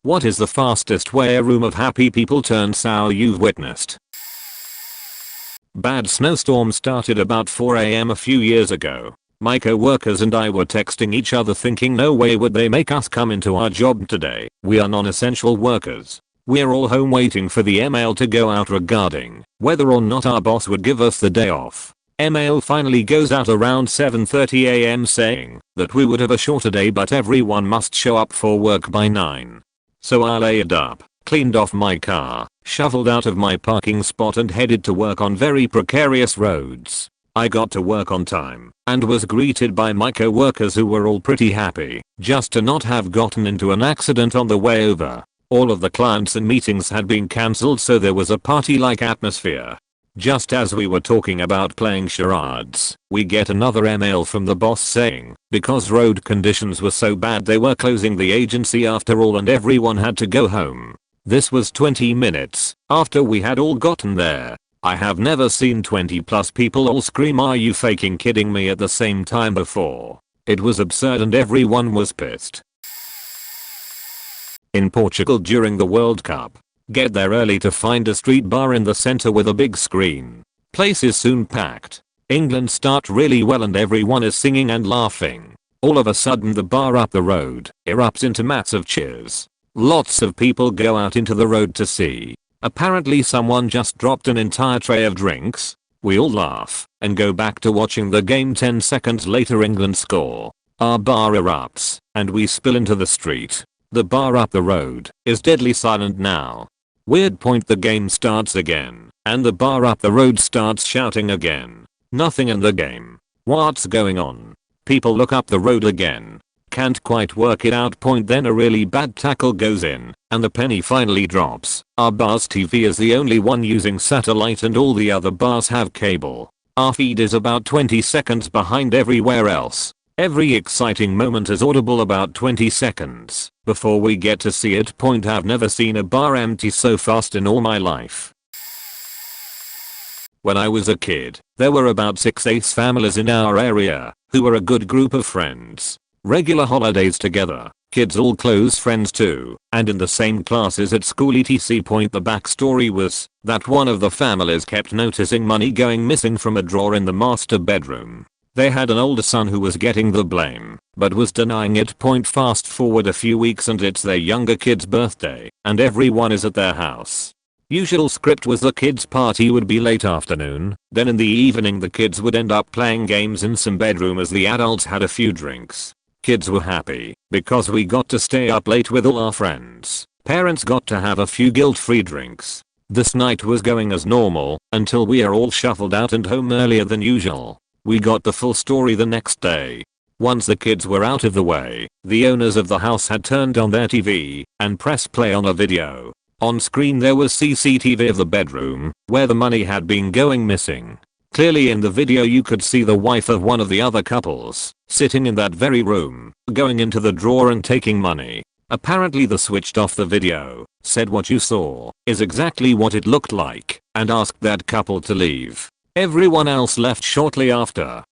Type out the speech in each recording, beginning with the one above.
What is the fastest way a room of happy people turns sour you've witnessed? Bad snowstorm started about 4 AM a few years ago. My co-workers and I were texting each other thinking no way would they make us come into our job today. We are non-essential workers. We're all home waiting for the email to go out regarding whether or not our boss would give us the day off. Email finally goes out around 7:30 AM saying that we would have a shorter day but everyone must show up for work by 9. So I layered up, cleaned off my car, shoveled out of my parking spot and headed to work on very precarious roads. I got to work on time and was greeted by my co-workers who were all pretty happy just to not have gotten into an accident on the way over. All of the clients and meetings had been cancelled so there was a party-like atmosphere. Just as we were talking about playing charades, we get another email from the boss saying because road conditions were so bad they were closing the agency after all and everyone had to go home. This was 20 minutes after we had all gotten there. I have never seen 20+ people all scream "Are you faking kidding me" at the same time before. It was absurd and everyone was pissed. In Portugal during the World Cup. Get there early to find a street bar in the center with a big screen. Place is soon packed. England start really well and everyone is singing and laughing. All of a sudden the bar up the road erupts into massive cheers. Lots of people go out into the road to see. Apparently someone just dropped an entire tray of drinks. We all laugh and go back to watching the game. 10 seconds later England score. Our bar erupts and we spill into the street. The bar up the road is deadly silent now. Weird point, the game starts again and the bar up the road starts shouting again. Nothing in the game. What's going on? People look up the road again. Can't quite work it out point, then a really bad tackle goes in and the penny finally drops. Our bar's TV is the only one using satellite and all the other bars have cable. Our feed is about 20 seconds behind everywhere else. Every exciting moment is audible about 20 seconds before we get to see it point. I've never seen a bar empty so fast in all my life. When I was a kid, there were about 6 ace families in our area who were a good group of friends. Regular holidays together, kids all close friends too, and in the same classes at school etc. point. The backstory was that one of the families kept noticing money going missing from a drawer in the master bedroom. They had an older son who was getting the blame, but was denying it point. Fast forward a few weeks and it's their younger kid's birthday, and everyone is at their house. Usual script was the kids' party would be late afternoon, then in the evening the kids would end up playing games in some bedroom as the adults had a few drinks. Kids were happy because we got to stay up late with all our friends. Parents got to have a few guilt-free drinks. This night was going as normal until we are all shuffled out and home earlier than usual. We got the full story the next day. Once the kids were out of the way, the owners of the house had turned on their TV and pressed play on a video. On screen there was CCTV of the bedroom where the money had been going missing. Clearly in the video you could see the wife of one of the other couples sitting in that very room, going into the drawer and taking money. Apparently they switched off the video, said what you saw is exactly what it looked like, and asked that couple to leave. Everyone else left shortly after.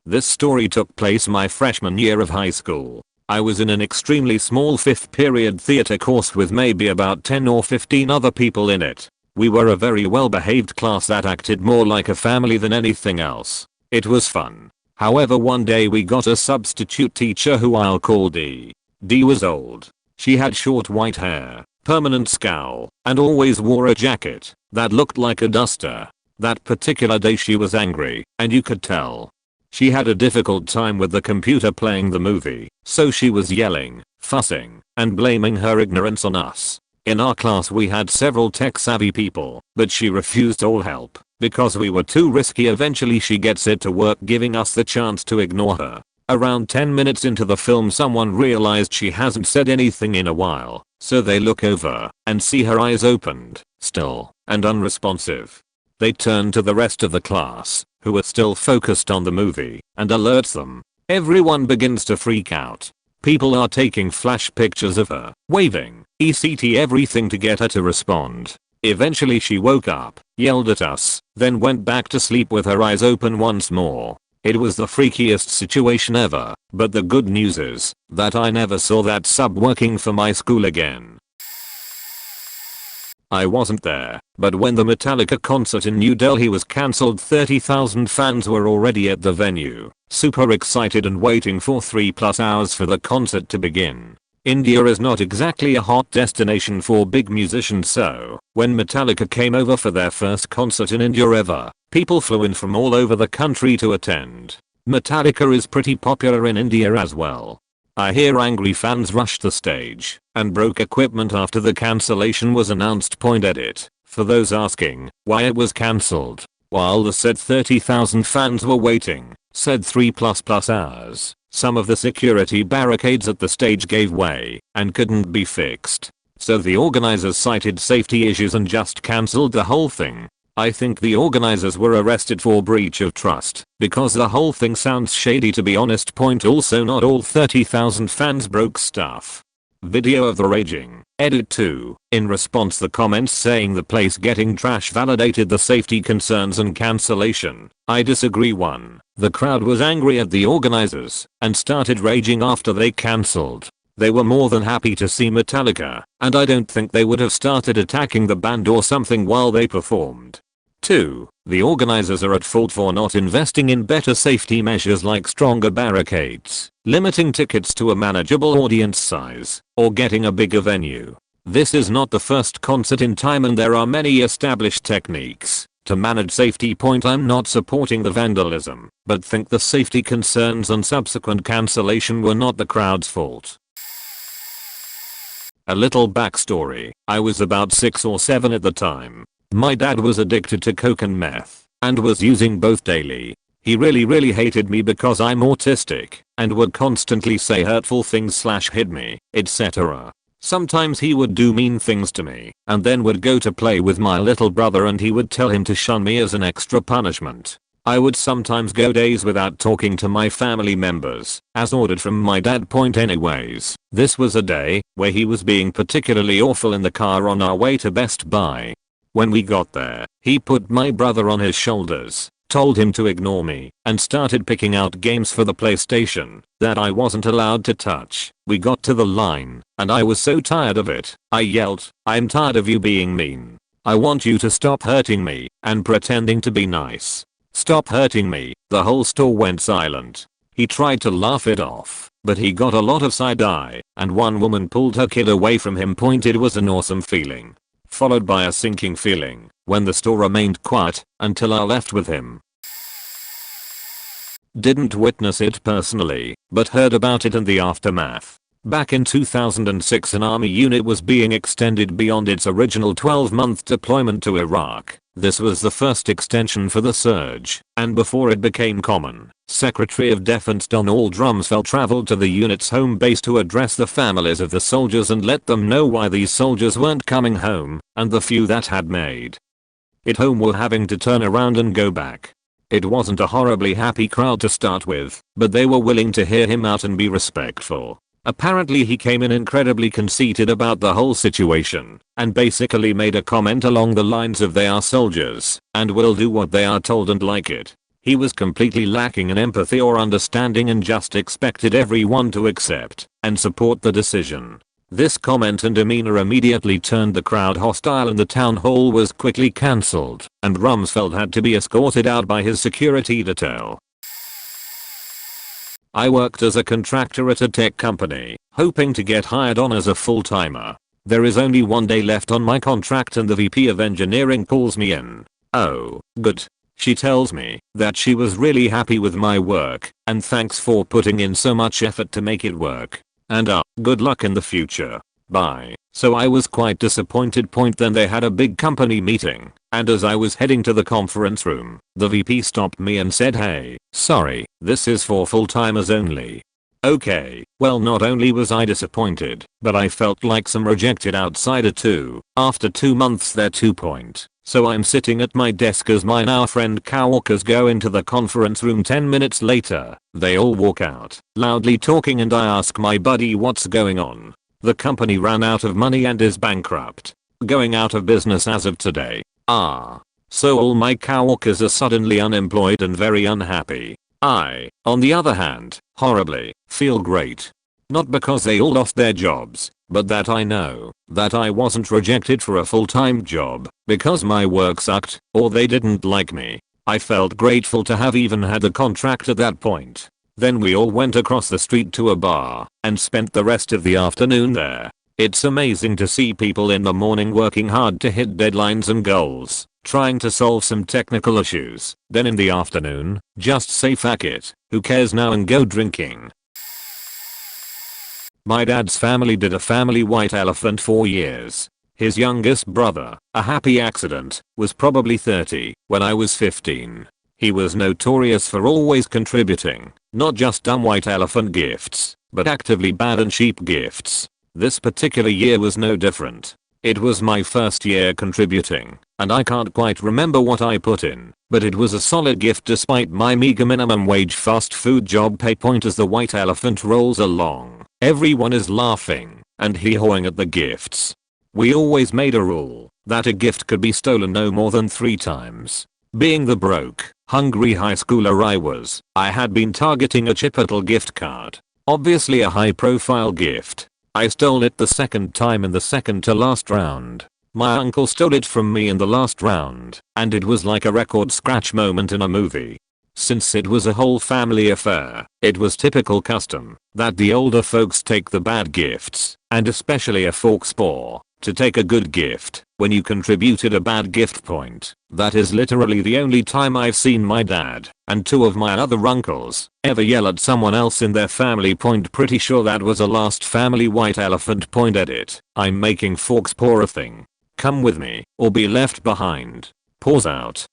This story took place my freshman year of high school. I was in an extremely small 5th period theater course with maybe about 10 or 15 other people in it. We were a very well-behaved class that acted more like a family than anything else. It was fun. However, one day we got a substitute teacher who I'll call D. D was old. She had short white hair, permanent scowl, and always wore a jacket that looked like a duster. That particular day she was angry, and you could tell. She had a difficult time with the computer playing the movie, so she was yelling, fussing, and blaming her ignorance on us. In our class we had several tech-savvy people, but she refused all help because we were too risky. Eventually she gets it to work, giving us the chance to ignore her. Around 10 minutes into the film someone realized she hasn't said anything in a while, so they look over and see her eyes opened, still, and unresponsive. They turn to the rest of the class, who are still focused on the movie, and alerts them. Everyone begins to freak out. People are taking flash pictures of her, waving, etc. everything to get her to respond. Eventually she woke up, yelled at us, then went back to sleep with her eyes open once more. It was the freakiest situation ever, but the good news is that I never saw that sub working for my school again. I wasn't there, but when the Metallica concert in New Delhi was cancelled, 30,000 fans were already at the venue, super excited and waiting for 3+ hours for the concert to begin. India is not exactly a hot destination for big musicians, so when Metallica came over for their first concert in India ever, people flew in from all over the country to attend. Metallica is pretty popular in India as well. I hear angry fans rushed the stage and broke equipment after the cancellation was announced. Edit. For those asking why it was cancelled, while the said 30,000 fans were waiting, said 3+ hours, some of the security barricades at the stage gave way and couldn't be fixed. So the organizers cited safety issues and just cancelled the whole thing. I think the organizers were arrested for breach of trust, because the whole thing sounds shady, to be honest. Also, not all 30,000 fans broke stuff. Video of the raging. Edit 2. In response, the comments saying the place getting trash validated the safety concerns and cancellation. I disagree. 1. The crowd was angry at the organizers and started raging after they cancelled. They were more than happy to see Metallica, and I don't think they would have started attacking the band or something while they performed. 2. The organizers are at fault for not investing in better safety measures like stronger barricades, limiting tickets to a manageable audience size, or getting a bigger venue. This is not the first concert in time and there are many established techniques to manage safety. I'm not supporting the vandalism, but think the safety concerns and subsequent cancellation were not the crowd's fault. A little backstory. I was about 6 or 7 at the time. My dad was addicted to coke and meth, and was using both daily. He really hated me because I'm autistic, and would constantly say hurtful things / hit me, etc. Sometimes he would do mean things to me, and then would go to play with my little brother and he would tell him to shun me as an extra punishment. I would sometimes go days without talking to my family members, as ordered from my dad. Anyways, this was a day where he was being particularly awful in the car on our way to Best Buy. When we got there, he put my brother on his shoulders, told him to ignore me, and started picking out games for the PlayStation that I wasn't allowed to touch. We got to the line, and I was so tired of it, I yelled, "I'm tired of you being mean. I want you to stop hurting me and pretending to be nice. Stop hurting me." The whole store went silent. He tried to laugh it off, but he got a lot of side eye, and one woman pulled her kid away from him. It was an awesome feeling, followed by a sinking feeling when the store remained quiet until I left with him. Didn't witness it personally, but heard about it and the aftermath. Back in 2006, an army unit was being extended beyond its original 12-month deployment to Iraq. This was the first extension for the surge, and before it became common, Secretary of Defense Donald Rumsfeld traveled to the unit's home base to address the families of the soldiers and let them know why these soldiers weren't coming home, and the few that had made it home were having to turn around and go back. It wasn't a horribly happy crowd to start with, but they were willing to hear him out and be respectful. Apparently he came in incredibly conceited about the whole situation, and basically made a comment along the lines of "they are soldiers, and will do what they are told and like it." He was completely lacking in empathy or understanding and just expected everyone to accept and support the decision. This comment and demeanor immediately turned the crowd hostile and the town hall was quickly cancelled, and Rumsfeld had to be escorted out by his security detail. I worked as a contractor at a tech company, hoping to get hired on as a full-timer. There is only one day left on my contract and the VP of engineering calls me in. Oh, good. She tells me that she was really happy with my work and thanks for putting in so much effort to make it work. And good luck in the future. Bye. So I was quite disappointed. Then they had a big company meeting, and as I was heading to the conference room, the VP stopped me and said, "Hey, sorry, this is for full-timers only." Okay, well, not only was I disappointed, but I felt like some rejected outsider too, after 2 months there. So I'm sitting at my desk as my now friend coworkers go into the conference room. 10 minutes later, they all walk out, loudly talking, and I ask my buddy what's going on. The company ran out of money and is bankrupt. Going out of business as of today. So all my coworkers are suddenly unemployed and very unhappy. I, on the other hand, horribly, feel great. Not because they all lost their jobs, but that I know that I wasn't rejected for a full-time job because my work sucked or they didn't like me. I felt grateful to have even had the contract at that point. Then we all went across the street to a bar and spent the rest of the afternoon there. It's amazing to see people in the morning working hard to hit deadlines and goals, trying to solve some technical issues. Then in the afternoon, just say fuck it, who cares now, and go drinking. My dad's family did a family white elephant for years. His youngest brother, a happy accident, was probably 30 when I was 15. He was notorious for always contributing, not just dumb white elephant gifts, but actively bad and cheap gifts. This particular year was no different. It was my first year contributing, and I can't quite remember what I put in, but it was a solid gift despite my meager minimum wage fast food job pay point. As the white elephant rolls along, everyone is laughing and hee-hawing at the gifts. We always made a rule that a gift could be stolen no more than 3 times. Being the broke, hungry high schooler I was, I had been targeting a Chipotle gift card. Obviously a high-profile gift. I stole it the second time in the second to last round. My uncle stole it from me in the last round, and it was like a record scratch moment in a movie. Since it was a whole family affair, it was typical custom that the older folks take the bad gifts, and especially a fork spore, to take a good gift when you contributed a bad gift point. That is literally the only time I've seen my dad and 2 of my other uncles ever yell at someone else in their family point. Pretty sure that was a last family white elephant point. Edit. I'm making fork spore a thing. Come with me or be left behind. Pause out.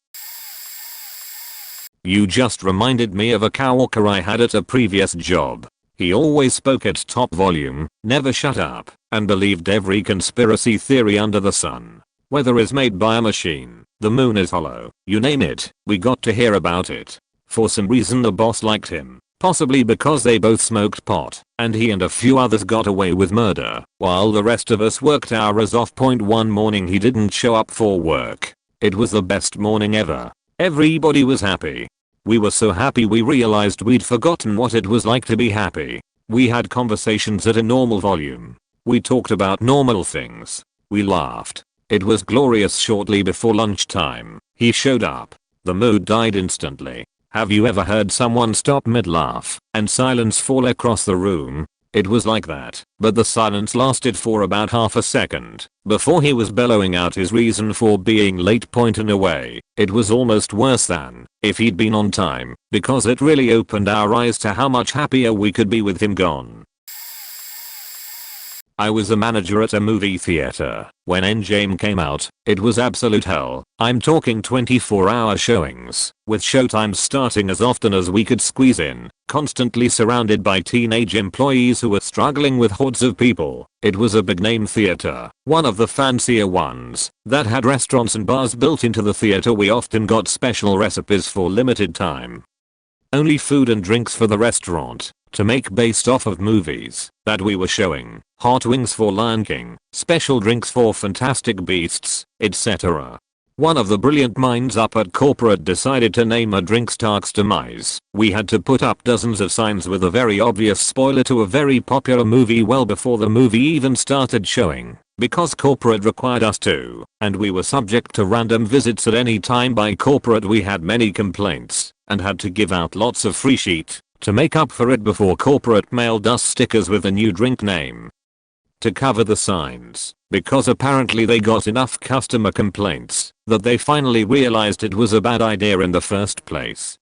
You just reminded me of a coworker I had at a previous job. He always spoke at top volume, never shut up, and believed every conspiracy theory under the sun. Weather is made by a machine, the moon is hollow, you name it, we got to hear about it. For some reason the boss liked him, possibly because they both smoked pot, and he and a few others got away with murder, while the rest of us worked our ass off. One morning he didn't show up for work. It was the best morning ever. Everybody was happy. We were so happy we realized we'd forgotten what it was like to be happy. We had conversations at a normal volume. We talked about normal things. We laughed. It was glorious. Shortly before lunchtime, he showed up. The mood died instantly. Have you ever heard someone stop mid-laugh and silence fall across the room? It was like that, but the silence lasted for about half a second before he was bellowing out his reason for being late. In a way, it was almost worse than if he'd been on time, because it really opened our eyes to how much happier we could be with him gone. I was a manager at a movie theater. When Endgame came out, it was absolute hell. I'm talking 24-hour showings, with showtimes starting as often as we could squeeze in, constantly surrounded by teenage employees who were struggling with hordes of people. It was a big-name theater, one of the fancier ones, that had restaurants and bars built into the theater. We often got special recipes for limited time. Only food and drinks for the restaurant, to make based off of movies that we were showing. Hot wings for Lion King, special drinks for Fantastic Beasts, etc. One of the brilliant minds up at corporate decided to name a drink Stark's Demise. We had to put up dozens of signs with a very obvious spoiler to a very popular movie well before the movie even started showing, because corporate required us to, and we were subject to random visits at any time by corporate. We had many complaints and had to give out lots of free sheet to make up for it before corporate mailed us stickers with a new drink name to cover the signs, because apparently they got enough customer complaints that they finally realized it was a bad idea in the first place.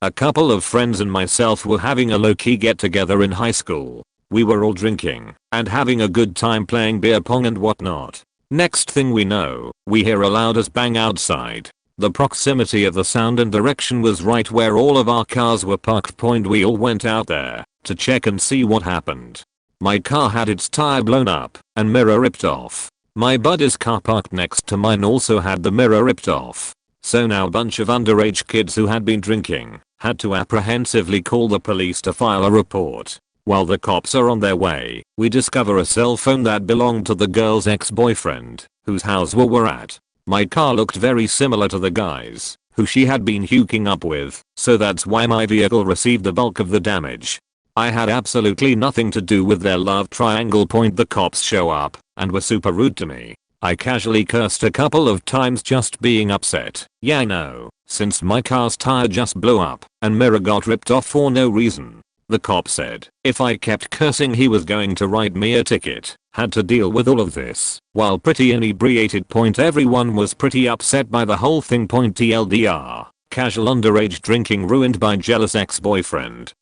A couple of friends and myself were having a low-key get-together in high school. We were all drinking and having a good time playing beer pong and whatnot. Next thing we know, we hear a loud as bang outside. The proximity of the sound and direction was right where all of our cars were parked. We all went out there to check and see what happened. My car had its tire blown up and mirror ripped off. My buddy's car parked next to mine also had the mirror ripped off. So now a bunch of underage kids who had been drinking had to apprehensively call the police to file a report. While the cops are on their way, we discover a cell phone that belonged to the girl's ex-boyfriend, whose house we were at. My car looked very similar to the guy's, who she had been hooking up with, so that's why my vehicle received the bulk of the damage. I had absolutely nothing to do with their love triangle. The cops show up and were super rude to me. I casually cursed a couple of times just being upset. Yeah, no, since my car's tire just blew up and mirror got ripped off for no reason. The cop said if I kept cursing he was going to write me a ticket. Had to deal with all of this while pretty inebriated. Everyone was pretty upset by the whole thing. TLDR, casual underage drinking ruined by jealous ex-boyfriend.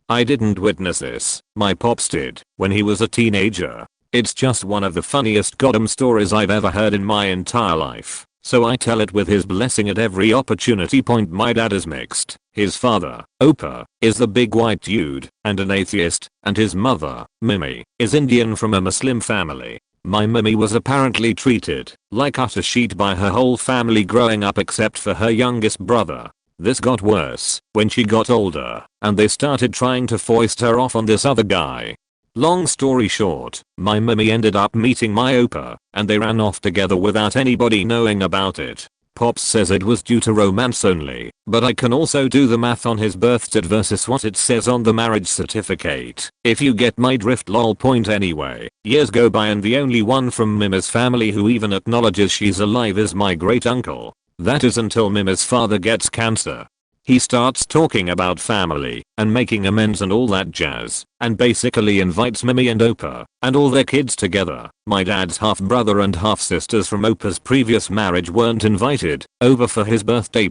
I didn't witness this, my pops did, when he was a teenager. It's just one of the funniest goddamn stories I've ever heard in my entire life, so I tell it with his blessing at every opportunity. My dad is mixed. His father, Opa, is the big white dude and an atheist, and his mother, Mimi, is Indian from a Muslim family. My Mimi was apparently treated like utter shit by her whole family growing up except for her youngest brother. This got worse when she got older and they started trying to foist her off on this other guy. Long story short, my Mimi ended up meeting my Opa and they ran off together without anybody knowing about it. Pops says it was due to romance only, but I can also do the math on his birth date versus what it says on the marriage certificate, if you get my drift. Lol. Anyway, years go by and the only one from Mimi's family who even acknowledges she's alive is my great uncle. That is until Mimi's father gets cancer. He starts talking about family and making amends and all that jazz, and basically invites Mimi and Opa and all their kids together. My dad's half brother and half sisters from Opa's previous marriage weren't invited over for his birthday.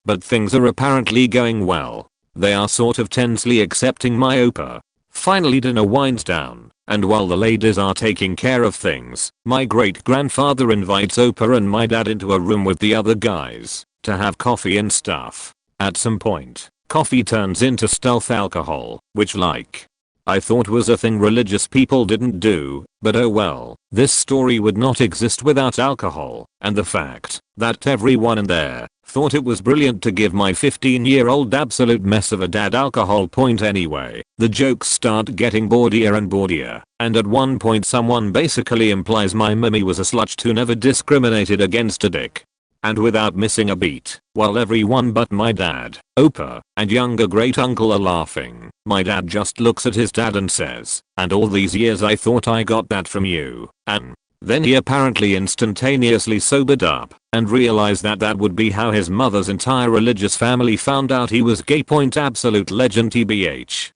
But things are apparently going well. They are sort of tensely accepting my Opa. Finally dinner winds down, and while the ladies are taking care of things, my great grandfather invites Opa and my dad into a room with the other guys to have coffee and stuff. At some point, coffee turns into stealth alcohol, which I thought was a thing religious people didn't do, but oh well. This story would not exist without alcohol, and the fact that everyone in there thought it was brilliant to give my 15-year-old absolute mess of a dad alcohol. Anyway, the jokes start getting bawdier and bawdier, and at one point someone basically implies my Mimi was a slut who never discriminated against a dick. And without missing a beat, while everyone but my dad, Opa, and younger great uncle are laughing, my dad just looks at his dad and says, "And all these years I thought I got that from you." And then he apparently instantaneously sobered up and realized that that would be how his mother's entire religious family found out he was gay. Absolute legend. TBH.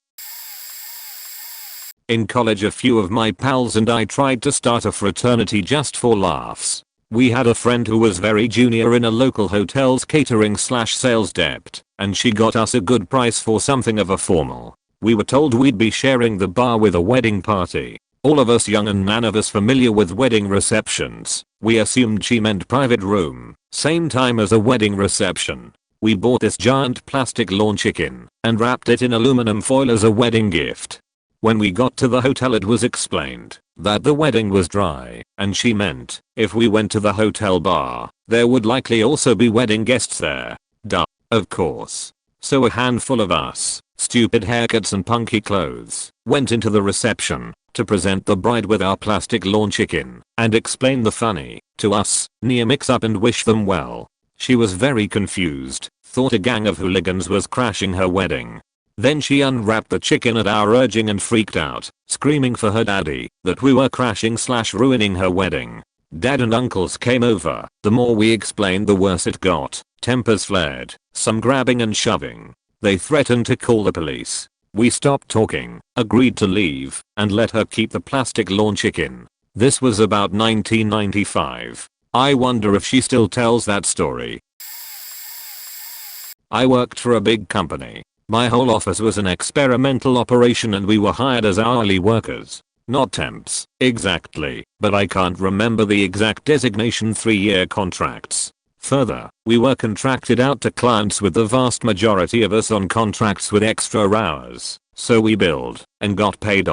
In college a few of my pals and I tried to start a fraternity just for laughs. We had a friend who was very junior in a local hotel's catering/sales dept, and she got us a good price for something of a formal. We were told we'd be sharing the bar with a wedding party. All of us young and none of us familiar with wedding receptions, we assumed she meant private room, same time as a wedding reception. We bought this giant plastic lawn chicken and wrapped it in aluminum foil as a wedding gift. When we got to the hotel it was explained that the wedding was dry, and she meant if we went to the hotel bar, there would likely also be wedding guests there. Duh. Of course. So a handful of us, stupid haircuts and punky clothes, went into the reception to present the bride with our plastic lawn chicken and explain the funny, to us, near mix-up and wish them well. She was very confused, thought a gang of hooligans was crashing her wedding. Then she unwrapped the chicken at our urging and freaked out, screaming for her daddy that we were crashing/ruining her wedding. Dad and uncles came over. The more we explained the worse it got. Tempers flared, some grabbing and shoving. They threatened to call the police. We stopped talking, agreed to leave, and let her keep the plastic lawn chicken. This was about 1995. I wonder if she still tells that story. I worked for a big company. My whole office was an experimental operation and we were hired as hourly workers. Not temps, exactly, but I can't remember the exact designation. 3-year contracts. Further, we were contracted out to clients with the vast majority of us on contracts with extra hours, so we billed and got paid.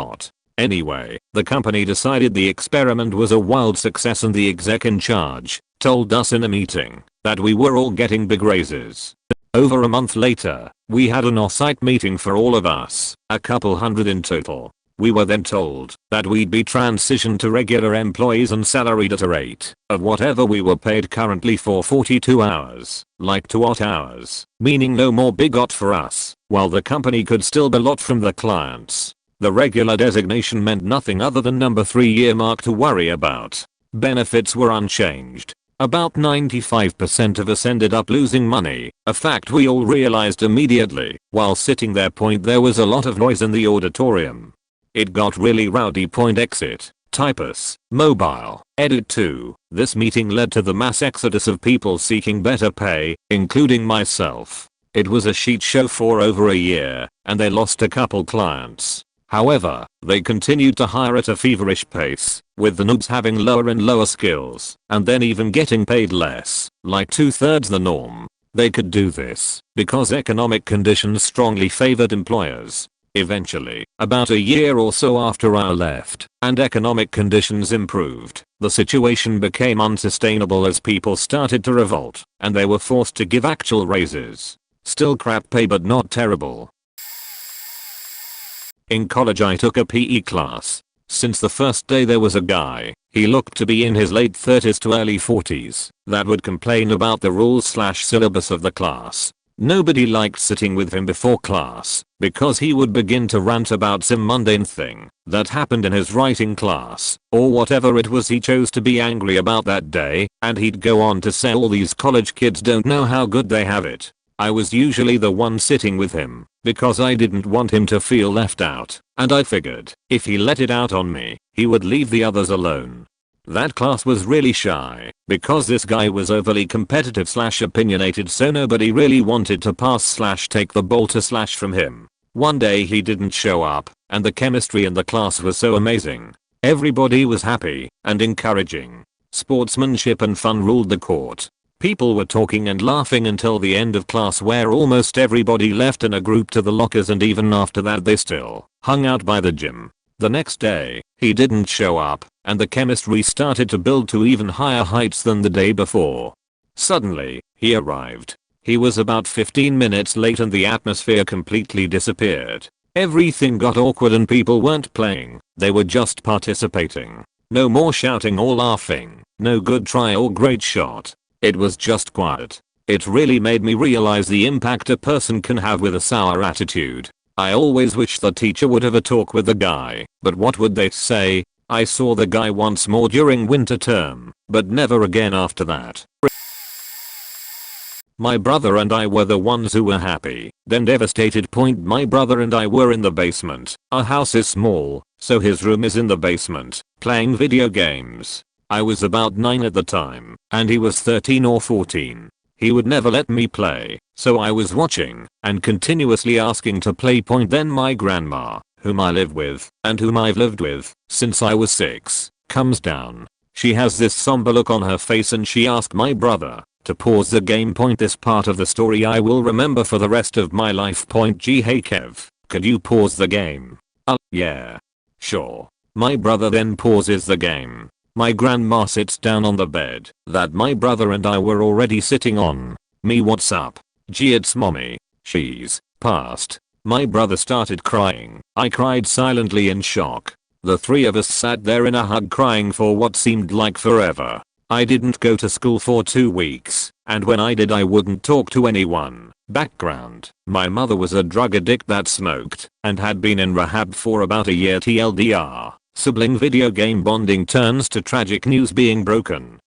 Anyway, the company decided the experiment was a wild success and the exec in charge told us in a meeting that we were all getting big raises. Over a month later, we had an off-site meeting for all of us, a couple hundred in total. We were then told that we'd be transitioned to regular employees and salaried at a rate of whatever we were paid currently for 42 hours, like 2 hours, meaning no more big ot for us, while the company could still bill lot from the clients. The regular designation meant nothing other than number 3-year mark to worry about. Benefits were unchanged. About 95% of us ended up losing money, a fact we all realized immediately. While sitting there. There was a lot of noise in the auditorium. It got really rowdy. Exit. Typus. Mobile. Edit 2. This meeting led to the mass exodus of people seeking better pay, including myself. It was a shit show for over a year, and they lost a couple clients. However, they continued to hire at a feverish pace, with the noobs having lower and lower skills, and then even getting paid less, like 2/3 the norm. They could do this because economic conditions strongly favored employers. Eventually, about a year or so after I left, and economic conditions improved, the situation became unsustainable as people started to revolt, and they were forced to give actual raises. Still crap pay but not terrible. In college I took a PE class. Since the first day there was a guy, he looked to be in his late 30s to early 40s, that would complain about the rules/syllabus of the class. Nobody liked sitting with him before class, because he would begin to rant about some mundane thing that happened in his writing class, or whatever it was he chose to be angry about that day, and he'd go on to say all these college kids don't know how good they have it. I was usually the one sitting with him, because I didn't want him to feel left out, and I figured, if he let it out on me, he would leave the others alone. That class was really shy, because this guy was overly competitive/opinionated, so nobody really wanted to pass/take the ball to/ from him. One day he didn't show up, and the chemistry in the class was so amazing. Everybody was happy and encouraging. Sportsmanship and fun ruled the court. People were talking and laughing until the end of class, where almost everybody left in a group to the lockers, and even after that they still hung out by the gym. The next day, he didn't show up, and the chemistry started to build to even higher heights than the day before. Suddenly, he arrived. He was about 15 minutes late and the atmosphere completely disappeared. Everything got awkward and people weren't playing, they were just participating. No more shouting or laughing, no good try or great shot. It was just quiet. It really made me realize the impact a person can have with a sour attitude. I always wish the teacher would have a talk with the guy, but what would they say? I saw the guy once more during winter term, but never again after that. My brother and I were the ones who were happy, then devastated. My brother and I were in the basement. Our house is small, so his room is in the basement, playing video games. I was about 9 at the time, and he was 13 or 14. He would never let me play, so I was watching, and continuously asking to play. Then my grandma, whom I live with, and whom I've lived with since I was 6, comes down. She has this somber look on her face and she asked my brother to pause the game. This part of the story I will remember for the rest of my life. Gee, hey Kev, could you pause the game? Yeah. Sure. My brother then pauses the game. My grandma sits down on the bed that my brother and I were already sitting on. Me, what's up? Gee, it's mommy. She's passed. My brother started crying. I cried silently in shock. The three of us sat there in a hug crying for what seemed like forever. I didn't go to school for 2 weeks, and when I did I wouldn't talk to anyone. Background: my mother was a drug addict that smoked and had been in rehab for about a year. TLDR. Sibling video game bonding turns to tragic news being broken.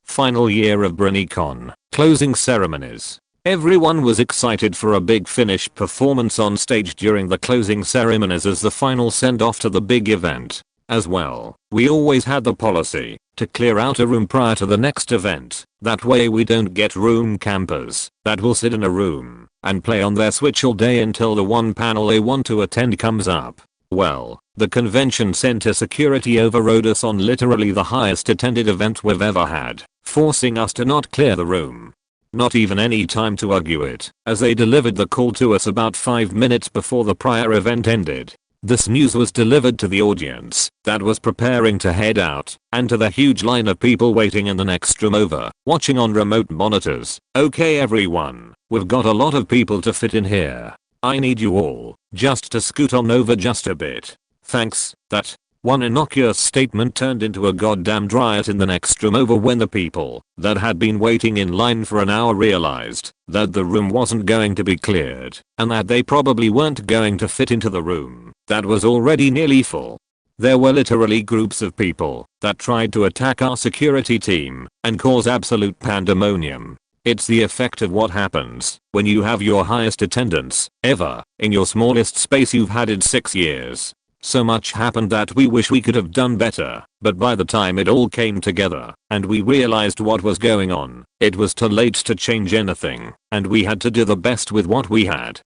Final year of BronyCon. Closing ceremonies. Everyone was excited for a big finish performance on stage during the closing ceremonies as the final send-off to the big event. As well, we always had the policy to clear out a room prior to the next event. That way we don't get room campers that will sit in a room and play on their Switch all day until the one panel they want to attend comes up. Well, the convention center security overrode us on literally the highest attended event we've ever had, forcing us to not clear the room. Not even any time to argue it, as they delivered the call to us about 5 minutes before the prior event ended. This news was delivered to the audience that was preparing to head out, and to the huge line of people waiting in the next room over, watching on remote monitors. Okay everyone, we've got a lot of people to fit in here. I need you all just to scoot on over just a bit. Thanks." That one innocuous statement turned into a goddamn riot in the next room over when the people that had been waiting in line for an hour realized that the room wasn't going to be cleared and that they probably weren't going to fit into the room that was already nearly full. There were literally groups of people that tried to attack our security team and cause absolute pandemonium. It's the effect of what happens when you have your highest attendance ever in your smallest space you've had in 6 years. So much happened that we wish we could have done better, but by the time it all came together and we realized what was going on, it was too late to change anything, and we had to do the best with what we had.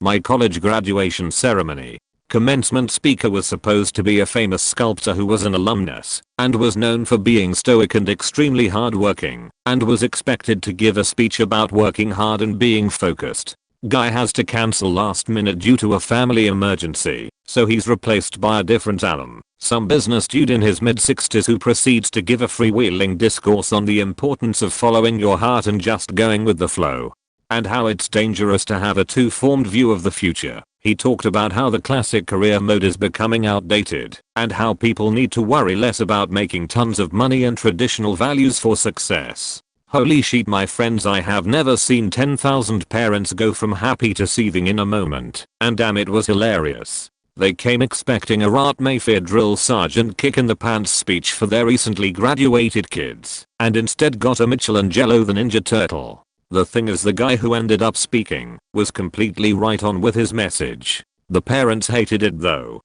My college graduation ceremony. Commencement speaker was supposed to be a famous sculptor who was an alumnus and was known for being stoic and extremely hardworking, and was expected to give a speech about working hard and being focused. Guy has to cancel last minute due to a family emergency, so he's replaced by a different alum, some business dude in his mid-60s who proceeds to give a freewheeling discourse on the importance of following your heart and just going with the flow, and how it's dangerous to have a too formed view of the future. He talked about how the classic career mode is becoming outdated and how people need to worry less about making tons of money and traditional values for success. Holy shit, my friends, I have never seen 10,000 parents go from happy to seething in a moment, and damn, it was hilarious. They came expecting a Rat Mayfair drill sergeant kick in the pants speech for their recently graduated kids, and instead got a Michelangelo the Ninja Turtle. The thing is, the guy who ended up speaking was completely right on with his message. The parents hated it though.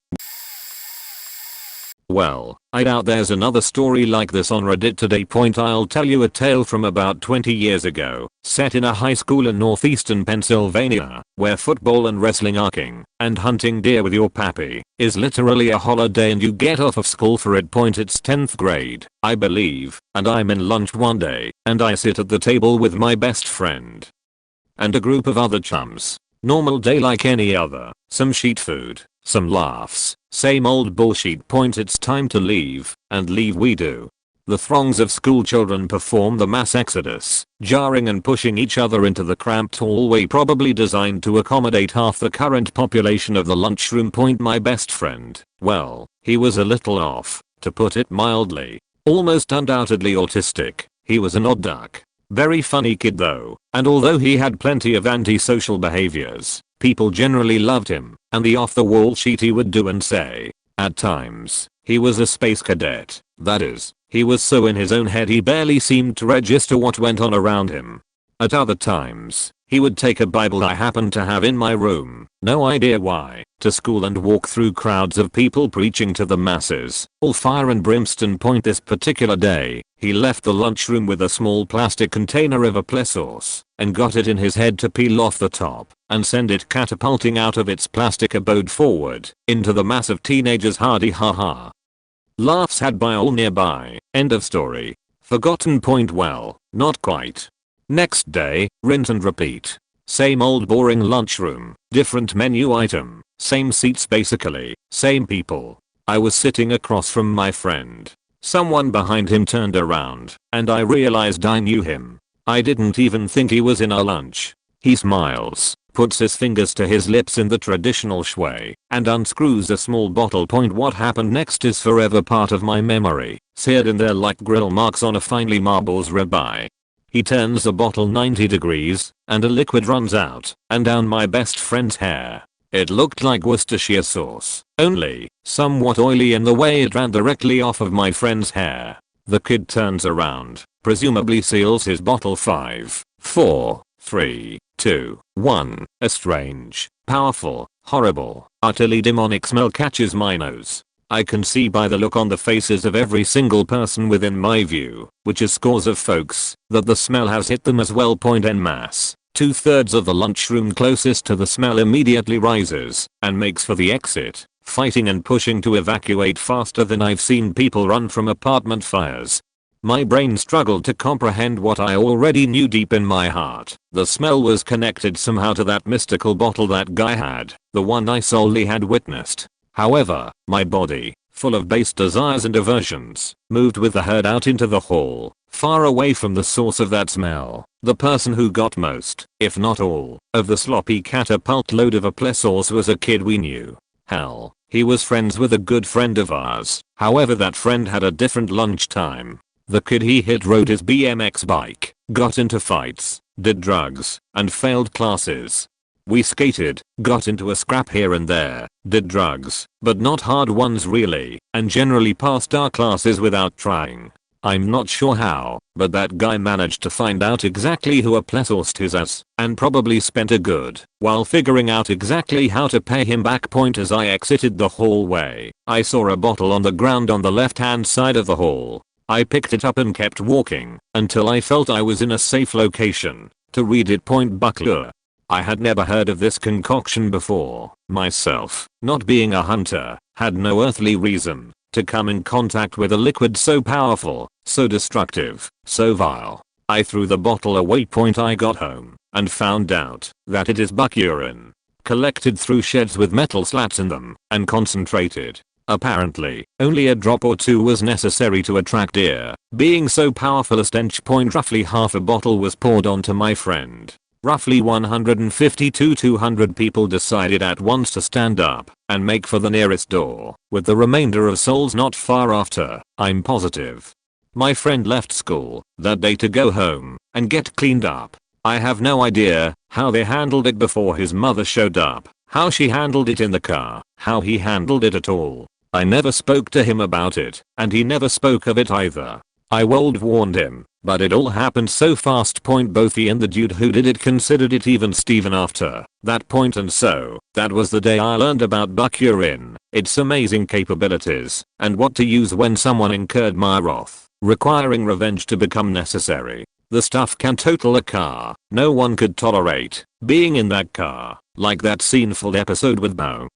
Well, I doubt there's another story like this on Reddit today. I'll tell you a tale from about 20 years ago, set in a high school in northeastern Pennsylvania, where football and wrestling are king, and hunting deer with your pappy is literally a holiday and you get off of school for it. It's 10th grade, I believe, and I'm in lunch one day, and I sit at the table with my best friend and a group of other chums. Normal day like any other, some sheet food, some laughs, same old bullshit. It's time to leave, and leave we do. The throngs of school children perform the mass exodus, jarring and pushing each other into the cramped hallway probably designed to accommodate half the current population of the lunchroom. My best friend, well, he was a little off, to put it mildly. Almost undoubtedly autistic. He was an odd duck. Very funny kid though, and although he had plenty of antisocial behaviors, people generally loved him, and the off-the-wall shit he would do and say. At times, he was a space cadet, that is, he was so in his own head he barely seemed to register what went on around him. At other times, he would take a Bible I happened to have in my room, no idea why, to school and walk through crowds of people preaching to the masses, all fire and brimstone. This particular day, he left the lunchroom with a small plastic container of apple sauce and got it in his head to peel off the top and send it catapulting out of its plastic abode forward into the mass of teenagers. Hardy haha. Laughs had by all nearby. End of story. Forgotten. Well, not quite. Next day, rinse and repeat. Same old boring lunchroom, different menu item, same seats basically, same people. I was sitting across from my friend. Someone behind him turned around, and I realized I knew him. I didn't even think he was in our lunch. He smiles, puts his fingers to his lips in the traditional shway, and unscrews a small bottle. What happened next is forever part of my memory, seared in there like grill marks on a finely marbled ribeye. He turns the bottle 90 degrees, and a liquid runs out and down my best friend's hair. It looked like Worcestershire sauce, only somewhat oily in the way it ran directly off of my friend's hair. The kid turns around, presumably seals his bottle. 5, 4, 3, 2, 1. A strange, powerful, horrible, utterly demonic smell catches my nose. I can see by the look on the faces of every single person within my view, which is scores of folks, that the smell has hit them as well. En masse. 2/3 of the lunchroom closest to the smell immediately rises and makes for the exit, fighting and pushing to evacuate faster than I've seen people run from apartment fires. My brain struggled to comprehend what I already knew deep in my heart. The smell was connected somehow to that mystical bottle that guy had, the one I solely had witnessed. However, my body, full of base desires and aversions, moved with the herd out into the hall, far away from the source of that smell. The person who got most, if not all, of the sloppy catapult load of applesauce was a kid we knew. Hell, he was friends with a good friend of ours, however that friend had a different lunchtime. The kid he hit rode his BMX bike, got into fights, did drugs, and failed classes. We skated, got into a scrap here and there, did drugs, but not hard ones really, and generally passed our classes without trying. I'm not sure how, but that guy managed to find out exactly who applesauced his ass, and probably spent a good while figuring out exactly how to pay him back. As I exited the hallway, I saw a bottle on the ground on the left hand side of the hall. I picked it up and kept walking until I felt I was in a safe location to read it. Buckler. I had never heard of this concoction before, myself, not being a hunter, had no earthly reason to come in contact with a liquid so powerful, so destructive, so vile. I threw the bottle away. I got home and found out that it is buck urine, collected through sheds with metal slats in them and concentrated. Apparently, only a drop or two was necessary to attract ear, being so powerful a stench. Roughly half a bottle was poured onto my friend. Roughly 150 to 200 people decided at once to stand up and make for the nearest door, with the remainder of souls not far after, I'm positive. My friend left school that day to go home and get cleaned up. I have no idea how they handled it before his mother showed up, how she handled it in the car, how he handled it at all. I never spoke to him about it, and he never spoke of it either. I warned him, but it all happened so fast. Both he and the dude who did it considered it even Steven after that point, and so that was the day I learned about buck urine, its amazing capabilities, and what to use when someone incurred my wrath, requiring revenge to become necessary. The stuff can total a car. No one could tolerate being in that car, like that scene-filled episode with Bo.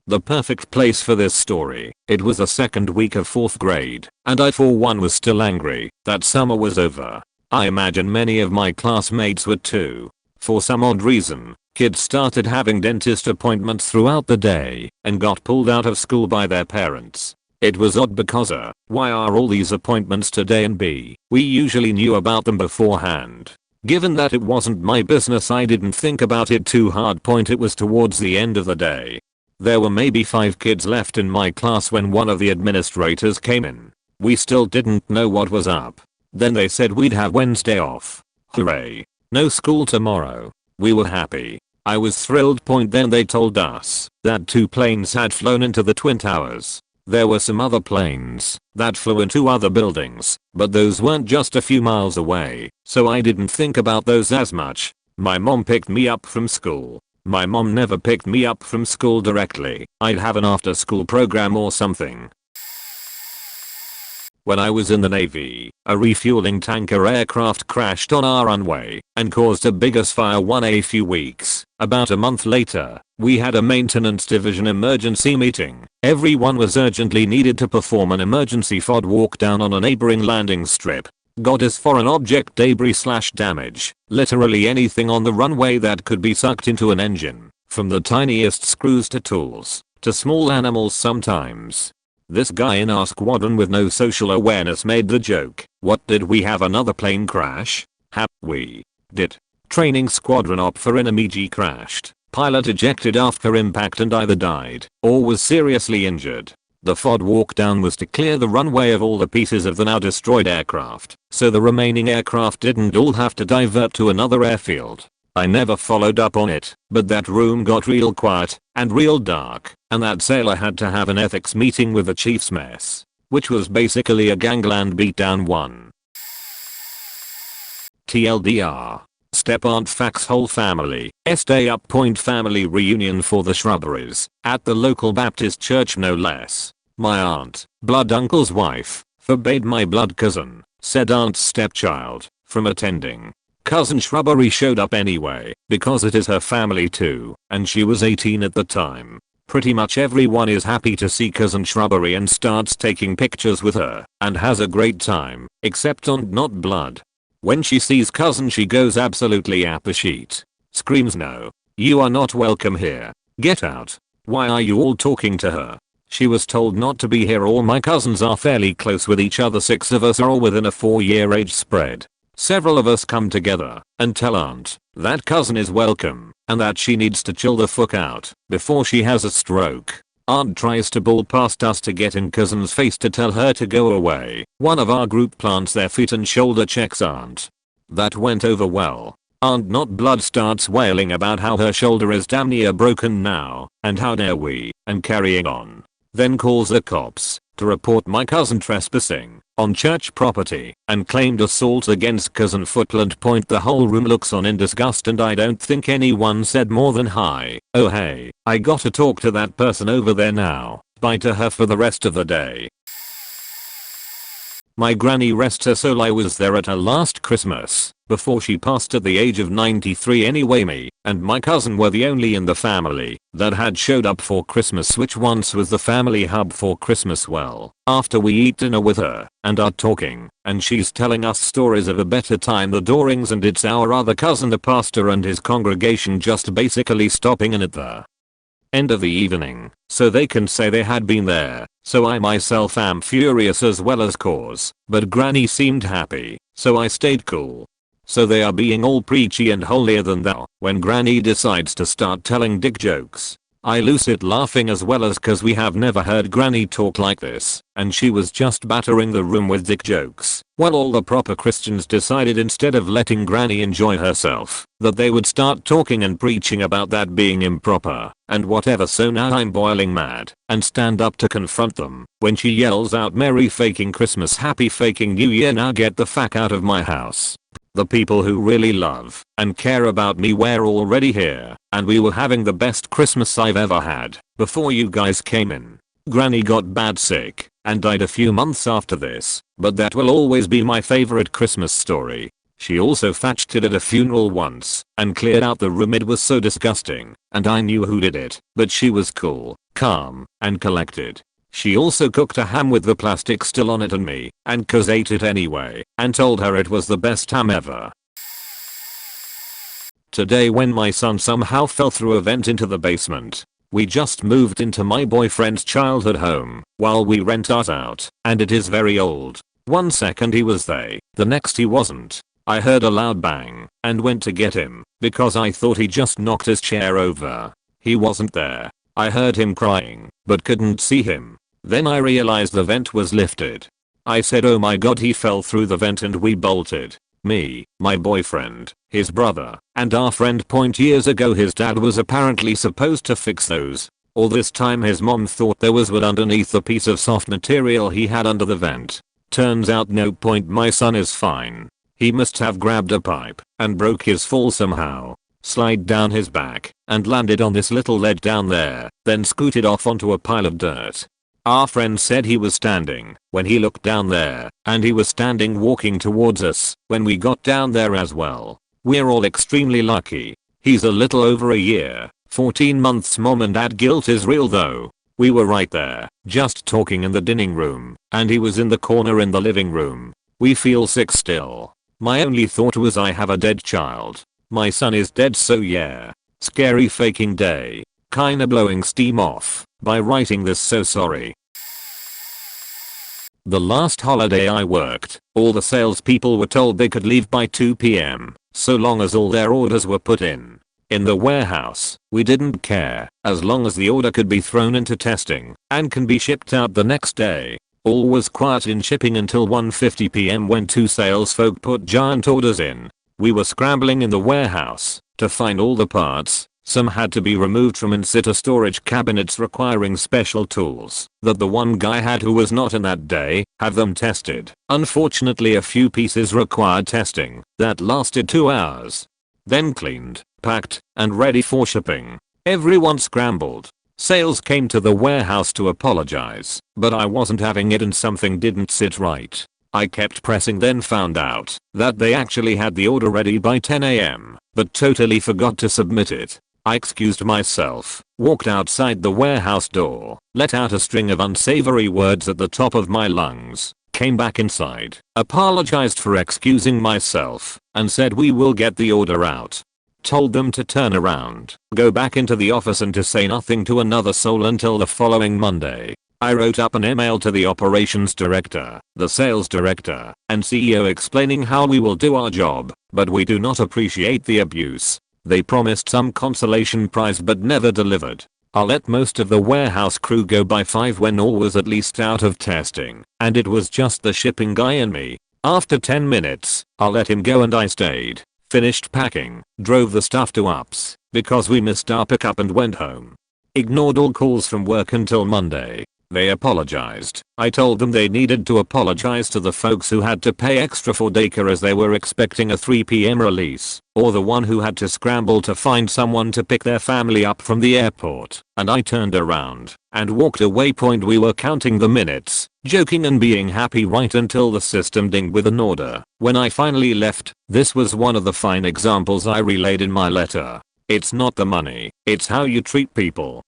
The perfect place for this story. It was the second week of 4th grade, and I for one was still angry that summer was over. I imagine many of my classmates were too. For some odd reason, kids started having dentist appointments throughout the day and got pulled out of school by their parents. It was odd because why are all these appointments today, and b, we usually knew about them beforehand. Given that it wasn't my business, I didn't think about it too hard. It was towards the end of the day. There were maybe 5 kids left in my class when one of the administrators came in. We still didn't know what was up. Then they said we'd have Wednesday off. Hooray. No school tomorrow. We were happy. I was thrilled. Then they told us that 2 planes had flown into the Twin Towers. There were some other planes that flew into other buildings, but those weren't just a few miles away, so I didn't think about those as much. My mom picked me up from school. My mom never picked me up from school directly. I'd have an after school program or something. When I was in the Navy, a refueling tanker aircraft crashed on our runway and caused a big fire. A few weeks, about a month later, we had a maintenance division emergency meeting. Everyone was urgently needed to perform an emergency FOD walk down on a neighboring landing strip. Got as foreign object debris / damage, literally anything on the runway that could be sucked into an engine, from the tiniest screws to tools, to small animals sometimes. This guy in our squadron with no social awareness made the joke, "What, did we have another plane crash?" We did. Training squadron op for enemy G crashed. Pilot ejected after impact and either died or was seriously injured. The FOD walk down was to clear the runway of all the pieces of the now destroyed aircraft, so the remaining aircraft didn't all have to divert to another airfield. I never followed up on it, but that room got real quiet and real dark, and that sailor had to have an ethics meeting with the chief's mess, which was basically a gangland beatdown. 1. TLDR. Step Aunt Fac's whole family, Stay Up family reunion for the shrubberies, at the local Baptist church no less. My aunt, blood uncle's wife, forbade my blood cousin, said aunt's stepchild, from attending. Cousin Shrubbery showed up anyway, because it is her family too, and she was 18 at the time. Pretty much everyone is happy to see Cousin Shrubbery and starts taking pictures with her, and has a great time, except Aunt Not Blood. When she sees cousin she goes absolutely apeshit. Screams, "No. You are not welcome here. Get out. Why are you all talking to her?" She was told not to be here. All my cousins are fairly close with each other. 6 of us are all within a 4-year age spread. Several of us come together and tell aunt that cousin is welcome and that she needs to chill the fuck out before she has a stroke. Aunt tries to bull past us to get in cousin's face to tell her to go away. One of our group plants their feet and shoulder checks aunt. That went over well. Aunt Not Blood starts wailing about how her shoulder is damn near broken now and how dare we, and carrying on. Then calls the cops to report my cousin trespassing on church property and claimed assault against cousin. Footland point. The whole room looks on in disgust and I don't think anyone said more than hi. Oh hey, I gotta talk to that person over there now. Bye to her for the rest of the day. My granny, rest her soul, I was there at her last Christmas before she passed at the age of 93. Anyway, me and my cousin were the only in the family that had showed up for Christmas, which once was the family hub for Christmas. Well, after we eat dinner with her and are talking and she's telling us stories of a better time the door rings and it's our other cousin, the pastor, and his congregation just basically stopping in at the end of the evening so they can say they had been there. So I myself am furious as well as cause, but granny seemed happy, so I stayed cool. So they are being all preachy and holier than thou when granny decides to start telling dick jokes. I lose it laughing as well as cause we have never heard granny talk like this and she was just battering the room with dick jokes. Well, all the proper Christians decided instead of letting granny enjoy herself that they would start talking and preaching about that being improper and whatever. So now I'm boiling mad and stand up to confront them when she yells out, "Merry faking Christmas, happy faking New Year, now get the fuck out of my house." The people who really love and care about me were already here and we were having the best Christmas I've ever had before you guys came in. Granny got bad sick and died a few months after this, but that will always be my favorite Christmas story. She also fetched it at a funeral once and cleared out the room. It was so disgusting and I knew who did it, but she was cool, calm, and collected. She also cooked a ham with the plastic still on it and me and cuz ate it anyway and told her it was the best ham ever. Today, when my son somehow fell through a vent into the basement. We just moved into my boyfriend's childhood home while we rent ours out and it is very old. One second he was there, the next he wasn't. I heard a loud bang and went to get him because I thought he just knocked his chair over. He wasn't there. I heard him crying but couldn't see him. Then I realized the vent was lifted. I said, oh my god, he fell through the vent, and we bolted. Me, my boyfriend, his brother, and our friend. Years ago his dad was apparently supposed to fix those. All this time his mom thought there was wood underneath the piece of soft material he had under the vent. Turns out no. My son is fine. He must have grabbed a pipe and broke his fall somehow, slid down his back and landed on this little ledge down there, then scooted off onto a pile of dirt. Our friend said he was standing when he looked down there and he was standing walking towards us when we got down there as well. We're all extremely lucky. He's a little over a year, 14 months. Mom and dad guilt is real though. We were right there, just talking in the dining room, and he was in the corner in the living room. We feel sick still. My only thought was I have a dead child. My son is dead, so yeah. Scary faking day. Kinda blowing steam off by writing this, so sorry. The last holiday I worked, all the salespeople were told they could leave by 2 p.m. so long as all their orders were put in. In the warehouse, we didn't care as long as the order could be thrown into testing and can be shipped out the next day. All was quiet in shipping until 1:50 p.m. when 2 salesfolk put giant orders in. We were scrambling in the warehouse to find all the parts. Some had to be removed from in-situ storage cabinets requiring special tools that the one guy had who was not in that day, have them tested. Unfortunately, a few pieces required testing that lasted 2 hours. Then cleaned, packed, and ready for shipping. Everyone scrambled. Sales came to the warehouse to apologize, but I wasn't having it and something didn't sit right. I kept pressing, then found out that they actually had the order ready by 10 a.m. but totally forgot to submit it. I excused myself, walked outside the warehouse door, let out a string of unsavory words at the top of my lungs, came back inside, apologized for excusing myself, and said we will get the order out. Told them to turn around, go back into the office and to say nothing to another soul until the following Monday. I wrote up an email to the operations director, the sales director, and CEO explaining how we will do our job, but we do not appreciate the abuse. They promised some consolation prize but never delivered. I let most of the warehouse crew go by 5 when all was at least out of testing, and it was just the shipping guy and me. After 10 minutes, I let him go and I stayed, finished packing, drove the stuff to UPS, because we missed our pickup and went home. Ignored all calls from work until Monday. They apologized. I told them they needed to apologize to the folks who had to pay extra for daycare as they were expecting a 3 p.m. release, or the one who had to scramble to find someone to pick their family up from the airport. And I turned around and walked away. We were counting the minutes, joking and being happy right until the system dinged with an order. When I finally left, this was one of the fine examples I relayed in my letter. It's not the money, it's how you treat people.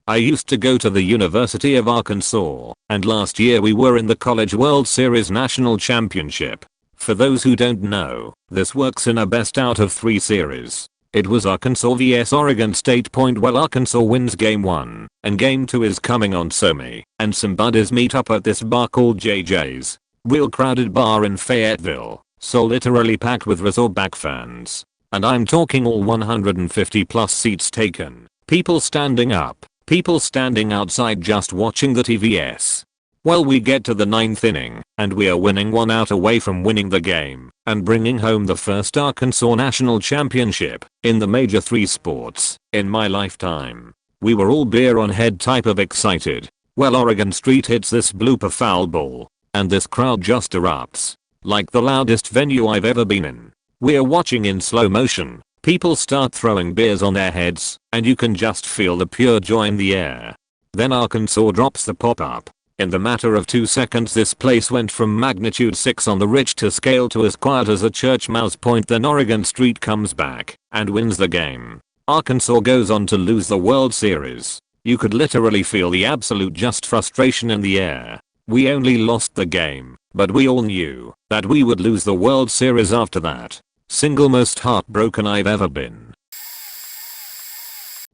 I used to go to the University of Arkansas, and last year we were in the College World Series National Championship. For those who don't know, this works in a best out of 3 series. It was Arkansas vs Oregon State. Well, Arkansas wins game 1, and game 2 is coming on, so me and some buddies meet up at this bar called JJ's. Real crowded bar in Fayetteville, so literally packed with Razorback fans. And I'm talking all 150 plus seats taken, people standing up, people standing outside just watching the TVS. Well, we get to the 9th inning, and we are winning 1 out away from winning the game, and bringing home the first Arkansas National Championship, in the major 3 sports, in my lifetime. We were all beer on head type of excited. Well, Oregon Street hits this blooper foul ball, and this crowd just erupts. Like the loudest venue I've ever been in. We're watching in slow motion. People start throwing beers on their heads, and you can just feel the pure joy in the air. Then Arkansas drops the pop-up. In the matter of 2 seconds this place went from magnitude 6 on the Richter scale to as quiet as a church mouse. Then Oregon Street comes back and wins the game. Arkansas goes on to lose the World Series. You could literally feel the absolute just frustration in the air. We only lost the game, but we all knew that we would lose the World Series after that. Single most heartbroken I've ever been.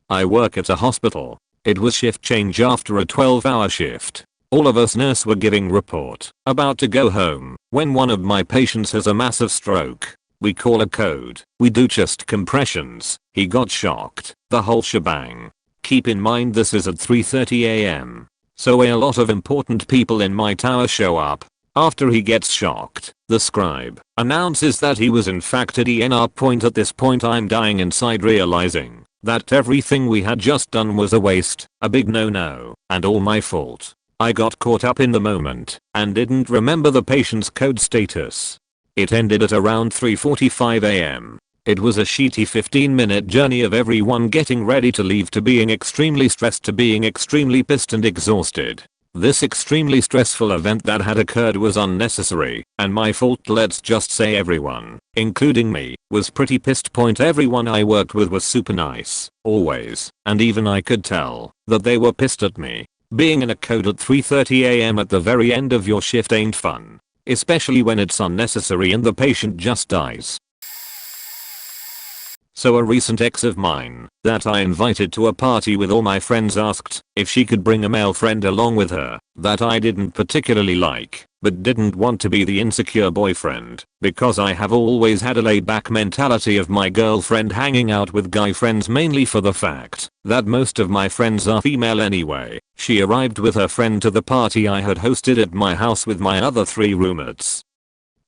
I work at a hospital. It was shift change after a 12-hour shift. All of us nurse were giving report, about to go home, when one of my patients has a massive stroke. We call a code. We do chest compressions. He got shocked. The whole shebang. Keep in mind this is at 3:30 a.m. So a lot of important people in my tower show up. After he gets shocked, the scribe announces that he was in fact a DNR. At this point I'm dying inside, realizing that everything we had just done was a waste, a big no-no, and all my fault. I got caught up in the moment and didn't remember the patient's code status. It ended at around 3:45 a.m. It was a sheety 15-minute journey of everyone getting ready to leave to being extremely stressed to being extremely pissed and exhausted. This extremely stressful event that had occurred was unnecessary and my fault. Let's just say everyone, including me, was pretty pissed. Everyone I worked with was super nice, always, and even I could tell that they were pissed at me. Being in a code at 3:30 a.m. at the very end of your shift ain't fun, especially when it's unnecessary and the patient just dies. So a recent ex of mine that I invited to a party with all my friends asked if she could bring a male friend along with her that I didn't particularly like, but didn't want to be the insecure boyfriend, because I have always had a laid back mentality of my girlfriend hanging out with guy friends mainly for the fact that most of my friends are female anyway. She arrived with her friend to the party I had hosted at my house with my other 3 roommates.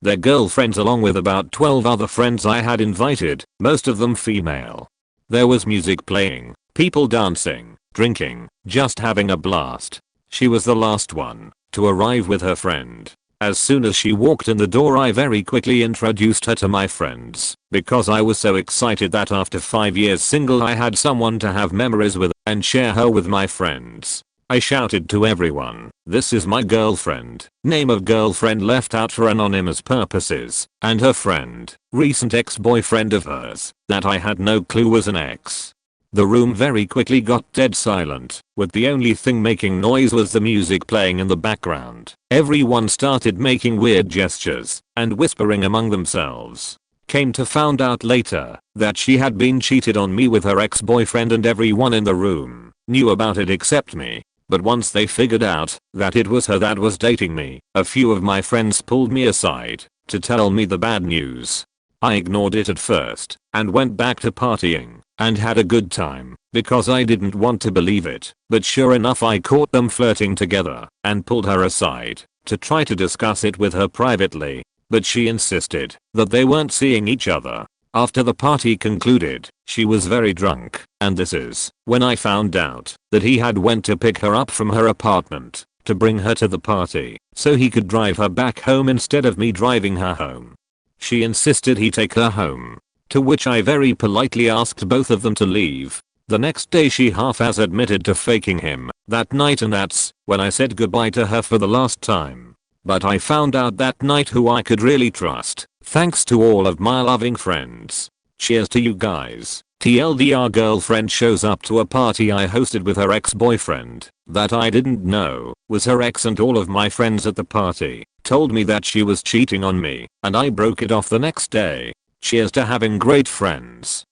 Their girlfriends along with about 12 other friends I had invited, most of them female. There was music playing, people dancing, drinking, just having a blast. She was the last one to arrive with her friend. As soon as she walked in the door I very quickly introduced her to my friends, because I was so excited that after 5 years single I had someone to have memories with and share her with my friends. I shouted to everyone, "This is my girlfriend," name of girlfriend left out for anonymous purposes, and her friend, recent ex-boyfriend of hers, that I had no clue was an ex. The room very quickly got dead silent, with the only thing making noise was the music playing in the background. Everyone started making weird gestures and whispering among themselves. Came to found out later that she had been cheated on me with her ex-boyfriend and everyone in the room knew about it except me. But once they figured out that it was her that was dating me, a few of my friends pulled me aside to tell me the bad news. I ignored it at first and went back to partying and had a good time because I didn't want to believe it. But sure enough, I caught them flirting together and pulled her aside to try to discuss it with her privately. But she insisted that they weren't seeing each other. After the party concluded, she was very drunk, and this is when I found out that he had went to pick her up from her apartment to bring her to the party so he could drive her back home instead of me driving her home. She insisted he take her home, to which I very politely asked both of them to leave. The next day she half-as admitted to faking him that night, and that's when I said goodbye to her for the last time. But I found out that night who I could really trust, thanks to all of my loving friends. Cheers to you guys. TLDR, girlfriend shows up to a party I hosted with her ex-boyfriend that I didn't know was her ex, and all of my friends at the party told me that she was cheating on me, and I broke it off the next day. Cheers to having great friends.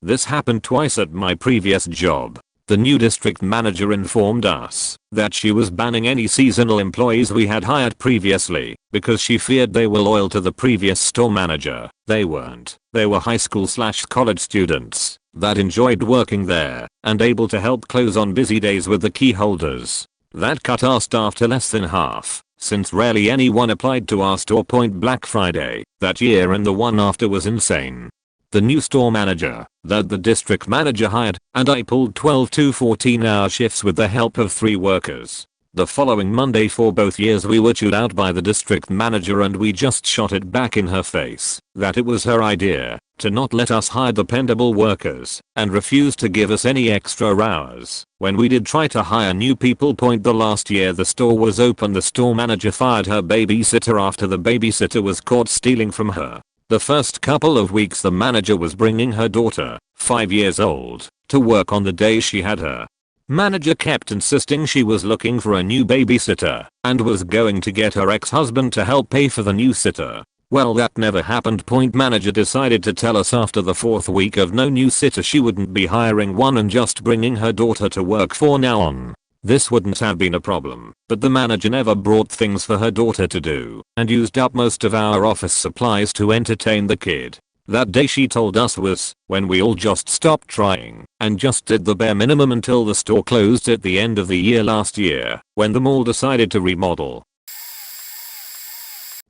This happened twice at my previous job. The new district manager informed us that she was banning any seasonal employees we had hired previously because she feared they were loyal to the previous store manager. They weren't. They were high school/college students that enjoyed working there and able to help close on busy days with the key holders. That cut our staff to less than half, since rarely anyone applied to our store point Black Friday that year, and the one after was insane. The new store manager that the district manager hired, and I pulled 12 to 14-hour shifts with the help of 3 workers. The following Monday for both years we were chewed out by the district manager, and we just shot it back in her face that it was her idea to not let us hire dependable workers and refused to give us any extra hours. When we did try to hire new people point the last year the store was open, the store manager fired her babysitter after the babysitter was caught stealing from her. The first couple of weeks the manager was bringing her daughter, 5 years old, to work on the day she had her. Manager kept insisting she was looking for a new babysitter and was going to get her ex-husband to help pay for the new sitter. Well, that never happened. Point manager decided to tell us after the 4th week of no new sitter she wouldn't be hiring one and just bringing her daughter to work from now on. This wouldn't have been a problem, but the manager never brought things for her daughter to do and used up most of our office supplies to entertain the kid. That day she told us was when we all just stopped trying and just did the bare minimum until the store closed at the end of the year last year when the mall decided to remodel.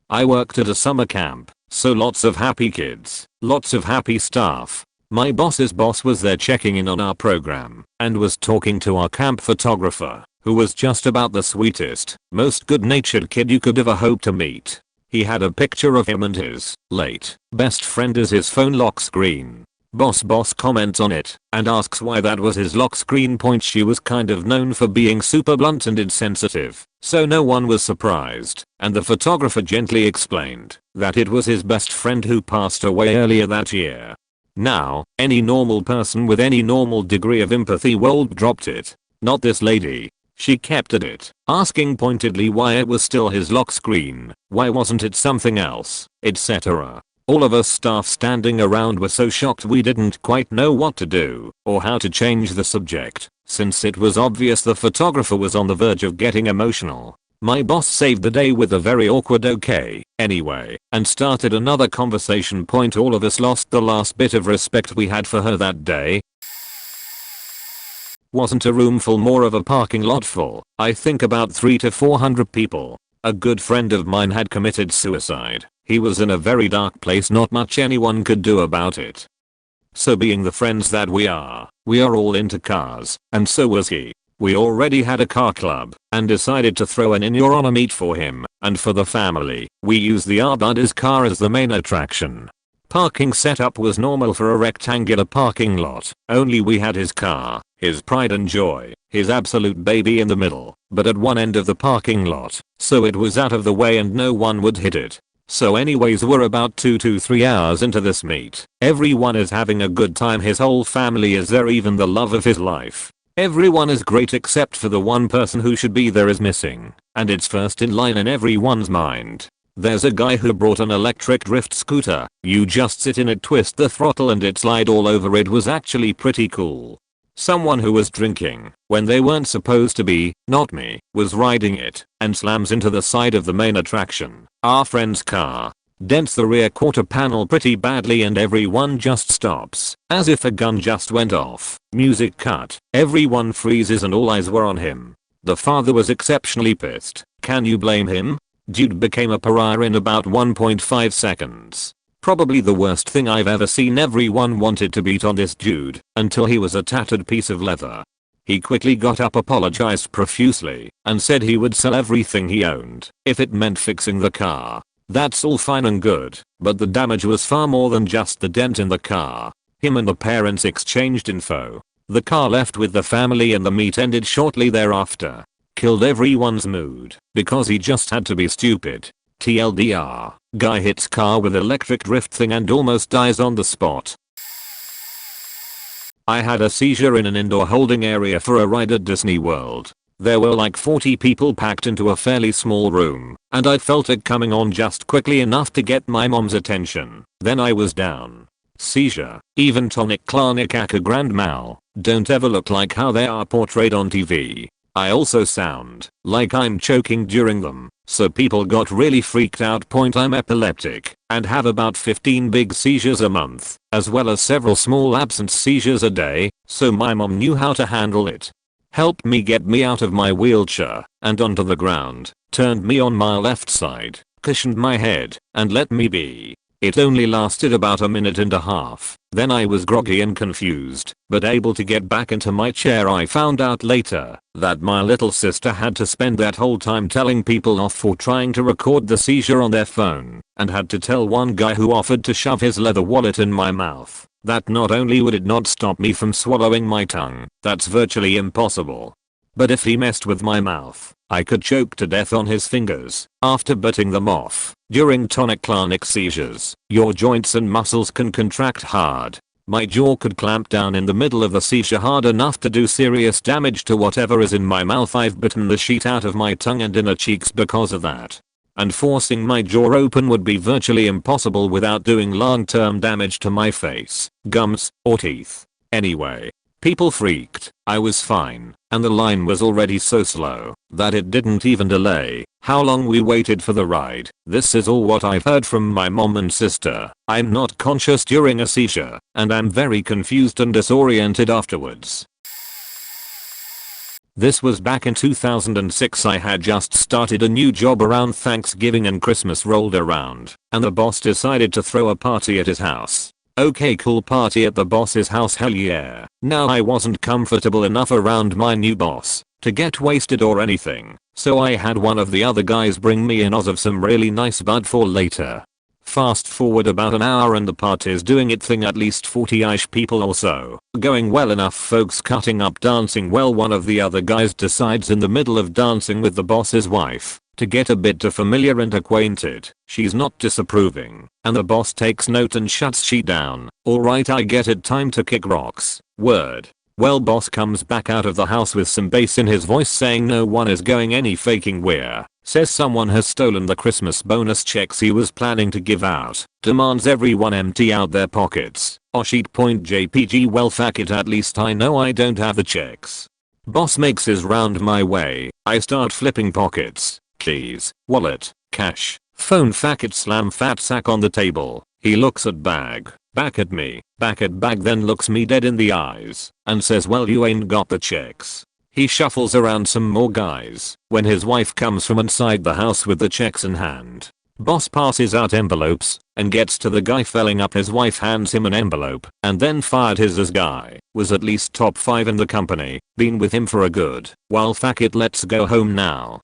I worked at a summer camp, so lots of happy kids, lots of happy staff. My boss's boss was there checking in on our program and was talking to our camp photographer, who was just about the sweetest, most good-natured kid you could ever hope to meet. He had a picture of him and his late best friend as his phone lock screen. Boss comments on it and asks why that was his lock screen. Point she was kind of known for being super blunt and insensitive, so no one was surprised, and the photographer gently explained that it was his best friend who passed away earlier that year. Now, any normal person with any normal degree of empathy would dropped it. Not this lady. She kept at it, asking pointedly why it was still his lock screen, why wasn't it something else, etc. All of us staff standing around were so shocked we didn't quite know what to do or how to change the subject, since it was obvious the photographer was on the verge of getting emotional. My boss saved the day with a very awkward "okay, anyway," and started another conversation. Point all of us lost the last bit of respect we had for her that day. Wasn't a room full, more of a parking lot full. I think about 300 to 400 people. A good friend of mine had committed suicide. He was in a very dark place, not much anyone could do about it. So being the friends that we are all into cars, and so was he. We already had a car club and decided to throw an in your honor meet for him and for the family. We used the Arbudder's car as the main attraction. Parking setup was normal for a rectangular parking lot, only we had his car, his pride and joy, his absolute baby in the middle, but at one end of the parking lot, so it was out of the way and no one would hit it. So anyways, we're about 2 to 3 hours into this meet. Everyone is having a good time, his whole family is there, even the love of his life. Everyone is great except for the one person who should be there is missing, and it's first in line in everyone's mind. There's a guy who brought an electric drift scooter. You just sit in it, twist the throttle and it slide all over. It was actually pretty cool. Someone who was drinking when they weren't supposed to be, not me, was riding it and slams into the side of the main attraction, our friend's car. Dents the rear quarter panel pretty badly and everyone just stops, as if a gun just went off. Music cut. Everyone freezes and all eyes were on him. The father was exceptionally pissed. Can you blame him? Dude became a pariah in about 1.5 seconds. Probably the worst thing I've ever seen. Everyone wanted to beat on this dude until he was a tattered piece of leather. He quickly got up, apologized profusely, and said he would sell everything he owned if it meant fixing the car. That's all fine and good, but the damage was far more than just the dent in the car. Him and the parents exchanged info. The car left with the family and the meet ended shortly thereafter. Killed everyone's mood because he just had to be stupid. TLDR, guy hits car with electric drift thing and almost dies on the spot. I had a seizure in an indoor holding area for a ride at Disney World. There were like 40 people packed into a fairly small room, and I felt it coming on just quickly enough to get my mom's attention. Then I was down. Seizure, even tonic-clonic aka grand mal, don't ever look like how they are portrayed on TV. I also sound like I'm choking during them, so people got really freaked out. I'm epileptic and have about 15 big seizures a month, as well as several small absent seizures a day, so my mom knew how to handle it. Helped me get me out of my wheelchair and onto the ground, turned me on my left side, cushioned my head, and let me be. It only lasted about a minute and a half. Then I was groggy and confused, but able to get back into my chair. I found out later that my little sister had to spend that whole time telling people off for trying to record the seizure on their phone, and had to tell one guy who offered to shove his leather wallet in my mouth that not only would it not stop me from swallowing my tongue, that's virtually impossible, but if he messed with my mouth, I could choke to death on his fingers after biting them off. During tonic-clonic seizures, your joints and muscles can contract hard. My jaw could clamp down in the middle of the seizure hard enough to do serious damage to whatever is in my mouth. I've bitten the sheet out of my tongue and inner cheeks because of that. And forcing my jaw open would be virtually impossible without doing long-term damage to my face, gums, or teeth. Anyway, people freaked. I was fine, and the line was already so slow that it didn't even delay how long we waited for the ride. This is all what I've heard from my mom and sister. I'm not conscious during a seizure, and I'm very confused and disoriented afterwards. This was back in 2006. I had just started a new job around Thanksgiving and Christmas rolled around, and the boss decided to throw a party at his house. Okay, cool, party at the boss's house, hell yeah. Now I wasn't comfortable enough around my new boss to get wasted or anything, so I had one of the other guys bring me an Oz of some really nice bud for later. Fast forward about an hour and the party's doing its thing, at least 40-ish people or so. Going well enough, folks cutting up, dancing. Well, one of the other guys decides in the middle of dancing with the boss's wife to get a bit too familiar and acquainted. She's not disapproving, and the boss takes note and shuts she down. Alright, I get it, time to kick rocks. Word. Well, boss comes back out of the house with some bass in his voice saying no one is going any faking where. Says someone has stolen the Christmas bonus checks he was planning to give out. Demands everyone empty out their pockets. Oh shit. JPG. Well, fuck it, at least I know I don't have the checks. Boss makes his round my way. I start flipping pockets. Keys, wallet, cash, phone. Fuck it, slam fat sack on the table. He looks at bag, back at me, back at bag, then looks me dead in the eyes and says, well, you ain't got the checks. He shuffles around some more guys when his wife comes from inside the house with the checks in hand. Boss passes out envelopes and gets to the guy filling up. His wife hands him an envelope and then fired his as guy was at least top 5 in the company, been with him for a good while. Fuck it, let's go home now.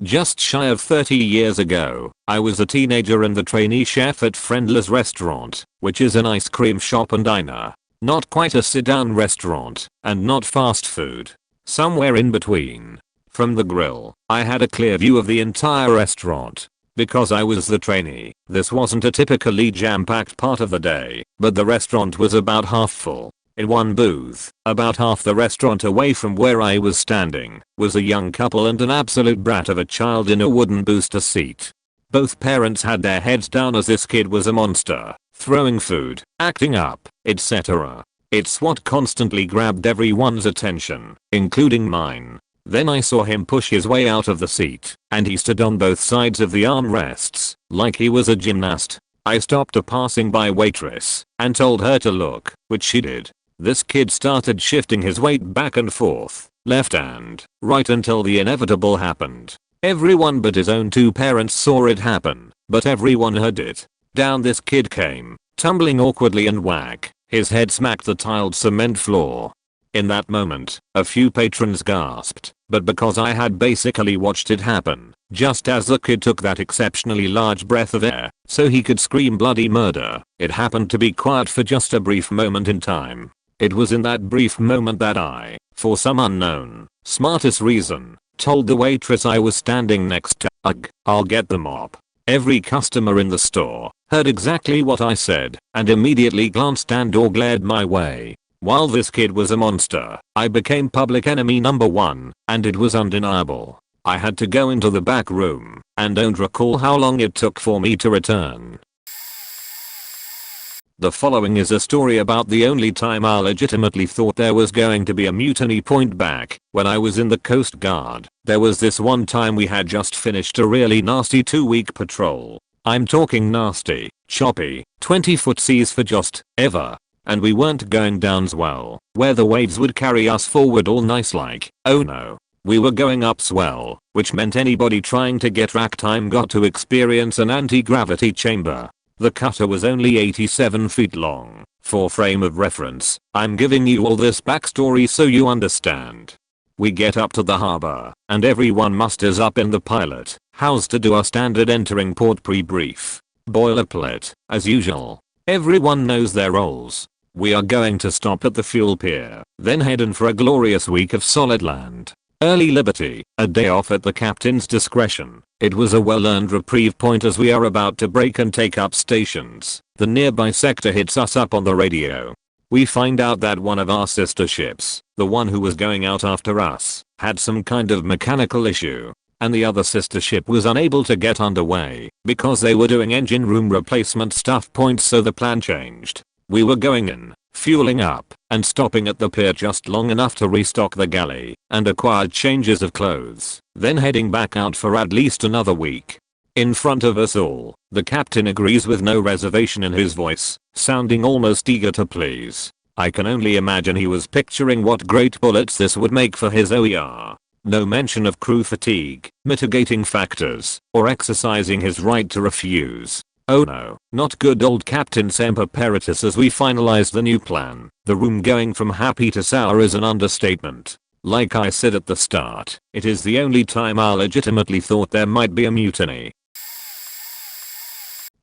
Just shy of 30 years ago, I was a teenager and the trainee chef at Friendly's restaurant, which is an ice cream shop and diner. Not quite a sit-down restaurant, and not fast food. Somewhere in between. From the grill, I had a clear view of the entire restaurant. Because I was the trainee, this wasn't a typically jam-packed part of the day, but the restaurant was about half full. In one booth, about half the restaurant away from where I was standing, was a young couple and an absolute brat of a child in a wooden booster seat. Both parents had their heads down as this kid was a monster, throwing food, acting up, etc. It's what constantly grabbed everyone's attention, including mine. Then I saw him push his way out of the seat, and he stood on both sides of the armrests, like he was a gymnast. I stopped a passing by waitress and told her to look, which she did. This kid started shifting his weight back and forth, left and right until the inevitable happened. Everyone but his own two parents saw it happen, but everyone heard it. Down this kid came, tumbling awkwardly, and whack, his head smacked the tiled cement floor. In that moment, a few patrons gasped, but because I had basically watched it happen, just as the kid took that exceptionally large breath of air, so he could scream bloody murder, it happened to be quiet for just a brief moment in time. It was in that brief moment that I, for some unknown, smartest reason, told the waitress I was standing next to, "Ugh, I'll get the mop." Every customer in the store heard exactly what I said and immediately glanced and/or glared my way. While this kid was a monster, I became public enemy number one, and it was undeniable. I had to go into the back room, and don't recall how long it took for me to return. The following is a story about the only time I legitimately thought there was going to be a mutiny. Point back, when I was in the Coast Guard, there was this one time we had just finished a really nasty 2-week patrol. I'm talking nasty, choppy, 20-foot seas for just ever. And we weren't going downs well, where the waves would carry us forward all nice like. Oh no. We were going up swell, which meant anybody trying to get rack time got to experience an anti-gravity chamber. The cutter was only 87 feet long. For frame of reference, I'm giving you all this backstory so you understand. We get up to the harbor, and everyone musters up in the pilot house to do our standard entering port pre-brief. Boilerplate, as usual. Everyone knows their roles. We are going to stop at the fuel pier, then head in for a glorious week of solid land. Early liberty, a day off at the captain's discretion. It was a well-earned reprieve point as we are about to break and take up stations. The nearby sector hits us up on the radio. We find out that one of our sister ships, the one who was going out after us, had some kind of mechanical issue, and the other sister ship was unable to get underway because they were doing engine room replacement stuff. So the plan changed. We were going in, fueling up, and stopping at the pier just long enough to restock the galley and acquire changes of clothes, then heading back out for at least another week. In front of us all, the captain agrees with no reservation in his voice, sounding almost eager to please. I can only imagine he was picturing what great bullets this would make for his OER. No mention of crew fatigue, mitigating factors, or exercising his right to refuse. Oh no, not good old Captain Semper Paratus as we finalize the new plan. The room going from happy to sour is an understatement. Like I said at the start, it is the only time I legitimately thought there might be a mutiny.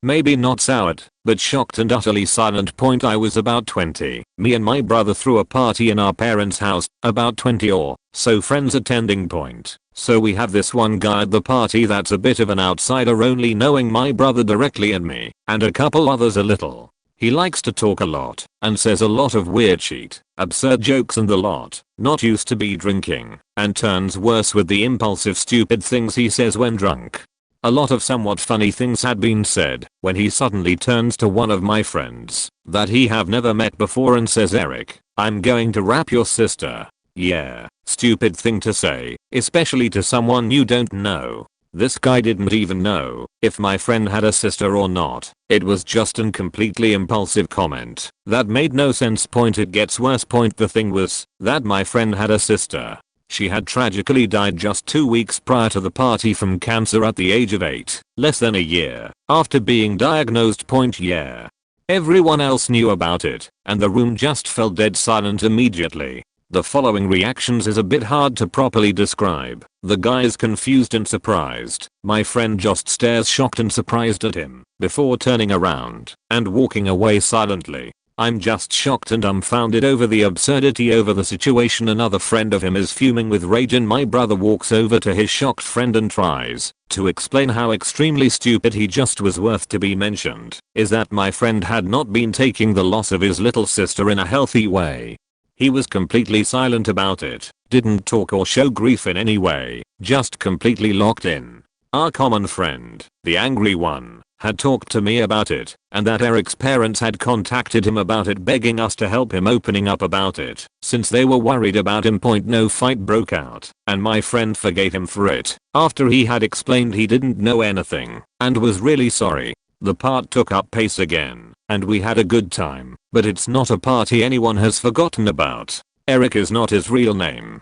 Maybe not soured, but shocked and utterly silent. Point I was about 20. Me and my brother threw a party in our parents' house, about 20 or so friends attending. Point. So we have this one guy at the party that's a bit of an outsider, only knowing my brother directly and me, and a couple others a little. He likes to talk a lot, and says a lot of weird shit, absurd jokes and the lot, not used to be drinking, and turns worse with the impulsive stupid things he says when drunk. A lot of somewhat funny things had been said when he suddenly turns to one of my friends that he have never met before and says, "Eric, I'm going to rap your sister." Yeah, stupid thing to say, especially to someone you don't know. This guy didn't even know if my friend had a sister or not. It was just an completely impulsive comment that made no sense. Point it gets worse. Point the thing was that my friend had a sister. She had tragically died just 2 weeks prior to the party from cancer at the age of 8, less than a year after being diagnosed. Point yeah. Everyone else knew about it, and the room just fell dead silent immediately. The following reactions is a bit hard to properly describe. The guy is confused and surprised. My friend just stares shocked and surprised at him before turning around and walking away silently. I'm just shocked and dumbfounded over the absurdity over the situation. Another friend of him is fuming with rage and my brother walks over to his shocked friend and tries to explain how extremely stupid he just was. Worth to be mentioned is that my friend had not been taking the loss of his little sister in a healthy way. He was completely silent about it, didn't talk or show grief in any way, just completely locked in. Our common friend, the angry one, had talked to me about it, and that Eric's parents had contacted him about it, begging us to help him opening up about it, since they were worried about him. No fight broke out, and my friend forgave him for it, after he had explained he didn't know anything, and was really sorry. The part took up pace again, and we had a good time, but it's not a party anyone has forgotten about. Eric is not his real name.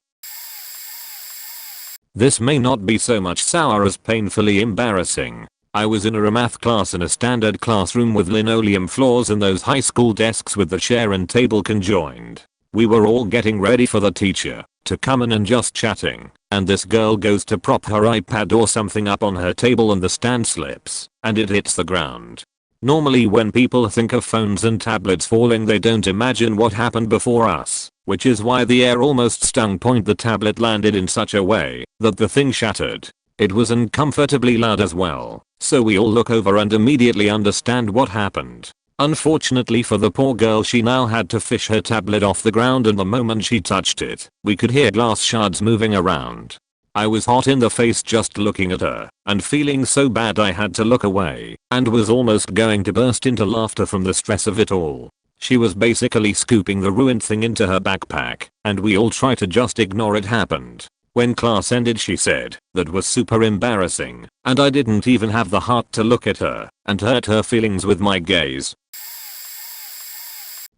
This may not be so much sour as painfully embarrassing. I was in a math class in a standard classroom with linoleum floors and those high school desks with the chair and table conjoined. We were all getting ready for the teacher to come in and just chatting, and this girl goes to prop her iPad or something up on her table and the stand slips, and it hits the ground. Normally when people think of phones and tablets falling, they don't imagine what happened before us, which is why the air almost stung. The tablet landed in such a way that the thing shattered. It was uncomfortably loud as well, so we all look over and immediately understand what happened. Unfortunately for the poor girl, she now had to fish her tablet off the ground, and the moment she touched it, we could hear glass shards moving around. I was hot in the face just looking at her, and feeling so bad I had to look away, and was almost going to burst into laughter from the stress of it all. She was basically scooping the ruined thing into her backpack, and we all tried to just ignore it happened. When class ended, she said, "That was super embarrassing," and I didn't even have the heart to look at her and hurt her feelings with my gaze.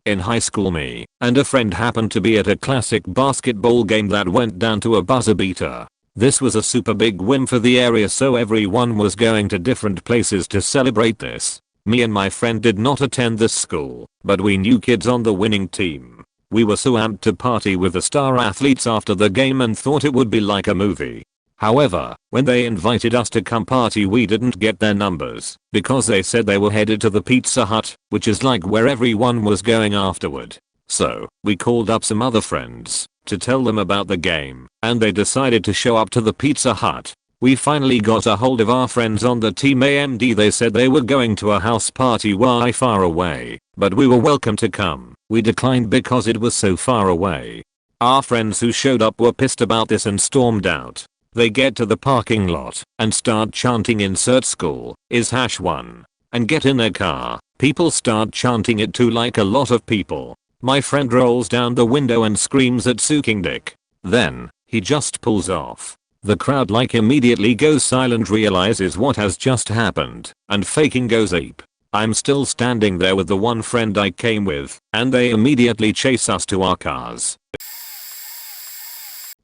In high school, me and a friend happened to be at a classic basketball game that went down to a buzzer beater. This was a super big win for the area, so everyone was going to different places to celebrate this. Me and my friend did not attend this school, but we knew kids on the winning team. We were so amped to party with the star athletes after the game and thought it would be like a movie. However, when they invited us to come party, we didn't get their numbers because they said they were headed to the Pizza Hut, which is like where everyone was going afterward. So, we called up some other friends to tell them about the game, and they decided to show up to the Pizza Hut. We finally got a hold of our friends on the team AMD. They said they were going to a house party way far away, but we were welcome to come. We declined because it was so far away. Our friends who showed up were pissed about this and stormed out. They get to the parking lot and start chanting "Insert school is #1" and get in their car. People start chanting it too, like a lot of people. My friend rolls down the window and screams at sucking dick. Then, he just pulls off. The crowd immediately goes silent, realizes what has just happened, and faking goes ape. I'm still standing there with the one friend I came with, and they immediately chase us to our cars.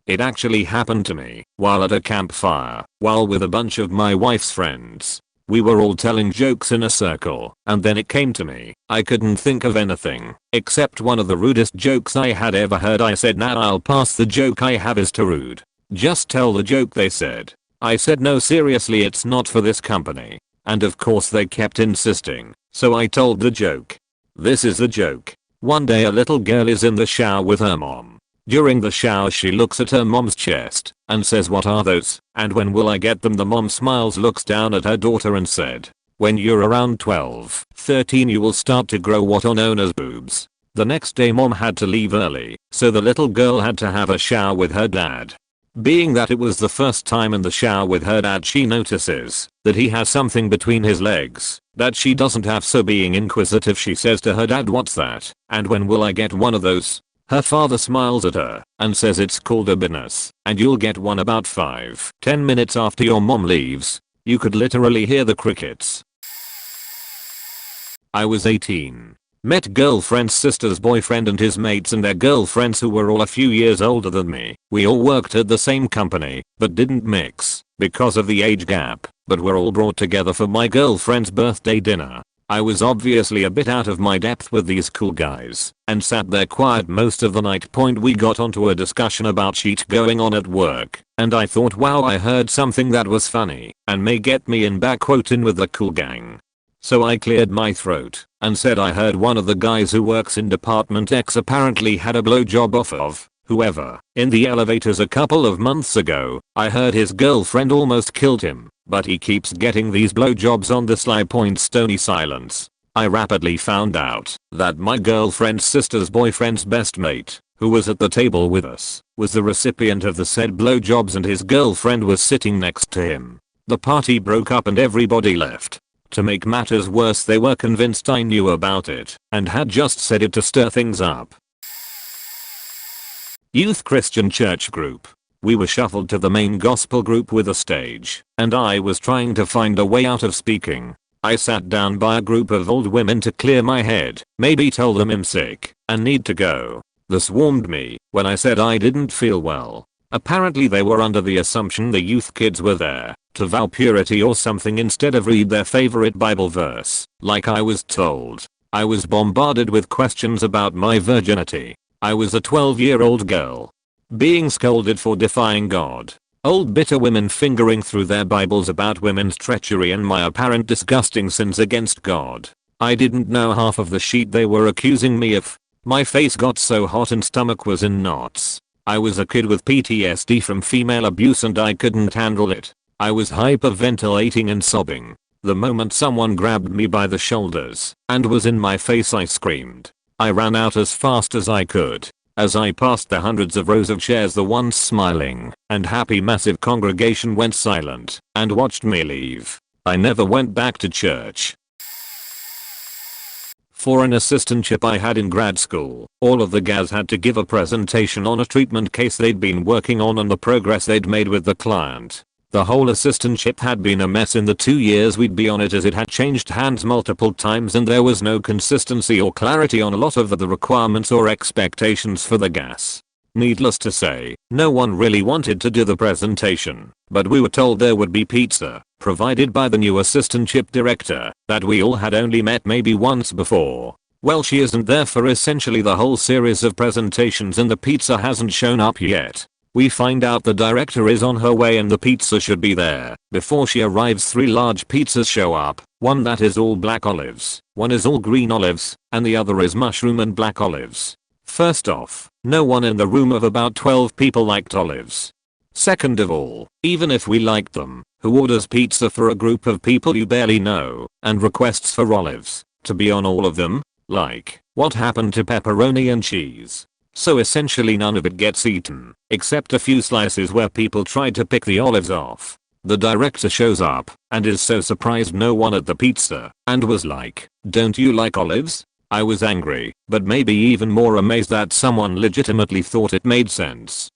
It actually happened to me while at a campfire, while with a bunch of my wife's friends. We were all telling jokes in a circle, and then it came to me. I couldn't think of anything except one of the rudest jokes I had ever heard. I said, "Nah, I'll pass. The joke I have is too rude. Just tell the joke," they said. I said, "No, seriously, it's not for this company." And of course they kept insisting, so I told the joke. This is the joke. One day a little girl is in the shower with her mom. During the shower she looks at her mom's chest and says, "What are those? And when will I get them?" The mom smiles, looks down at her daughter and said, "When you're around 12, 13 you will start to grow what are known as boobs." The next day mom had to leave early, so the little girl had to have a shower with her dad. Being that it was the first time in the shower with her dad, she notices that he has something between his legs that she doesn't have, so being inquisitive she says to her dad, "What's that? And when will I get one of those?" Her father smiles at her and says, "It's called a business, and you'll get one about 5-10 minutes after your mom leaves." You could literally hear the crickets. I was 18. Met girlfriend's sister's boyfriend and his mates and their girlfriends, who were all a few years older than me. We all worked at the same company, but didn't mix because of the age gap, but were all brought together for my girlfriend's birthday dinner. I was obviously a bit out of my depth with these cool guys, and sat there quiet most of the night. We got onto a discussion about shit going on at work, and I thought, wow, I heard something that was funny and may get me in in with the cool gang. So I cleared my throat and said I heard one of the guys who works in Department X apparently had a blowjob off of whoever in the elevators a couple of months ago. I heard his girlfriend almost killed him, but he keeps getting these blowjobs on the sly. Stony silence. I rapidly found out that my girlfriend's sister's boyfriend's best mate, who was at the table with us, was the recipient of the said blowjobs, and his girlfriend was sitting next to him. The party broke up and everybody left. To make matters worse, they were convinced I knew about it and had just said it to stir things up. Youth Christian Church Group. We were shuffled to the main gospel group with a stage, and I was trying to find a way out of speaking. I sat down by a group of old women to clear my head, maybe tell them I'm sick and need to go. This warmed me when I said I didn't feel well. Apparently they were under the assumption the youth kids were there to vow purity or something instead of read their favorite Bible verse, like I was told. I was bombarded with questions about my virginity. I was a 12-year-old girl being scolded for defying God. Old bitter women fingering through their Bibles about women's treachery and my apparent disgusting sins against God. I didn't know half of the shit they were accusing me of. My face got so hot and stomach was in knots. I was a kid with PTSD from female abuse and I couldn't handle it. I was hyperventilating and sobbing. The moment someone grabbed me by the shoulders and was in my face, I screamed. I ran out as fast as I could. As I passed the hundreds of rows of chairs, the once smiling and happy massive congregation went silent and watched me leave. I never went back to church. For an assistantship I had in grad school, all of the guys had to give a presentation on a treatment case they'd been working on and the progress they'd made with the client. The whole assistantship had been a mess in the 2 years we'd be on it, as it had changed hands multiple times and there was no consistency or clarity on a lot of the requirements or expectations for the gas. Needless to say, no one really wanted to do the presentation, but we were told there would be pizza, provided by the new assistantship director, that we all had only met maybe once before. Well, she isn't there for essentially the whole series of presentations and the pizza hasn't shown up yet. We find out the director is on her way and the pizza should be there. Before she arrives, 3 large pizzas show up. One that is all black olives, one is all green olives, and the other is mushroom and black olives. First off, no one in the room of about 12 people liked olives. Second of all, even if we liked them, who orders pizza for a group of people you barely know and requests for olives to be on all of them? Like, what happened to pepperoni and cheese? So essentially none of it gets eaten, except a few slices where people tried to pick the olives off. The director shows up and is so surprised no one at the pizza and was like, "Don't you like olives?" I was angry, but maybe even more amazed that someone legitimately thought it made sense.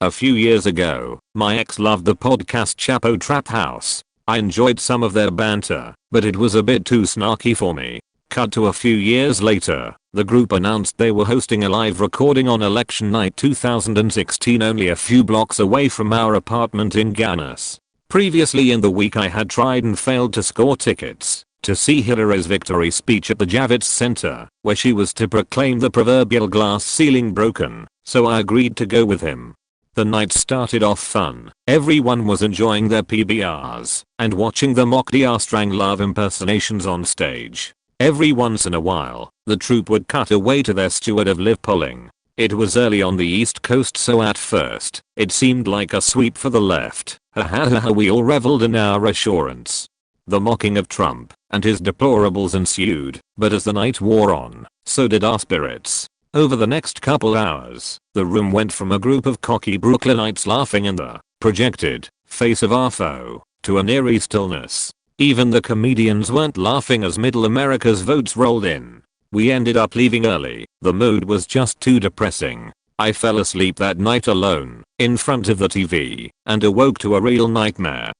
A few years ago, my ex loved the podcast Chapo Trap House. I enjoyed some of their banter, but it was a bit too snarky for me. Cut to a few years later, the group announced they were hosting a live recording on election night 2016 only a few blocks away from our apartment in Ganas. Previously in the week I had tried and failed to score tickets to see Hillary's victory speech at the Javits Center, where she was to proclaim the proverbial glass ceiling broken, so I agreed to go with him. The night started off fun. Everyone was enjoying their PBRs and watching the mock DR Strangelove impersonations on stage. Every once in a while, the troupe would cut away to their steward of live polling. It was early on the East Coast, so at first, it seemed like a sweep for the left. We all reveled in our assurance. The mocking of Trump and his deplorables ensued, but as the night wore on, so did our spirits. Over the next couple hours, the room went from a group of cocky Brooklynites laughing in the projected face of our foe to an eerie stillness. Even the comedians weren't laughing as Middle America's votes rolled in. We ended up leaving early. The mood was just too depressing. I fell asleep that night alone, in front of the TV, and awoke to a real nightmare.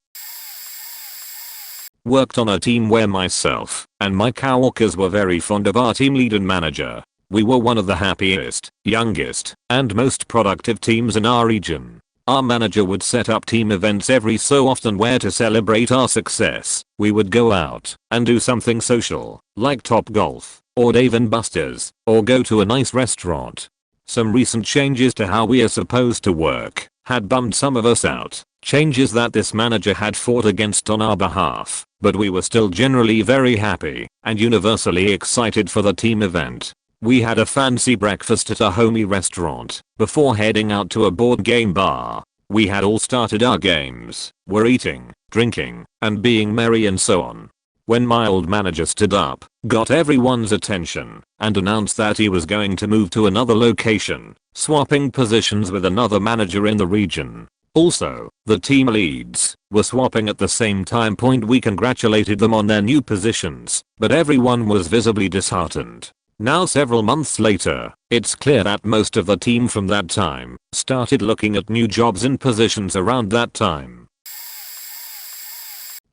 Worked on a team where myself and my coworkers were very fond of our team lead and manager. We were one of the happiest, youngest, and most productive teams in our region. Our manager would set up team events every so often where, to celebrate our success, we would go out and do something social, like Top Golf, or Dave & Buster's, or go to a nice restaurant. Some recent changes to how we are supposed to work had bummed some of us out, changes that this manager had fought against on our behalf, but we were still generally very happy and universally excited for the team event. We had a fancy breakfast at a homey restaurant before heading out to a board game bar. We had all started our games, were eating, drinking, and being merry and so on. When my old manager stood up, got everyone's attention, and announced that he was going to move to another location, swapping positions with another manager in the region. Also, the team leads were swapping at the same time. We congratulated them on their new positions, but everyone was visibly disheartened. Now several months later, it's clear that most of the team from that time started looking at new jobs and positions around that time.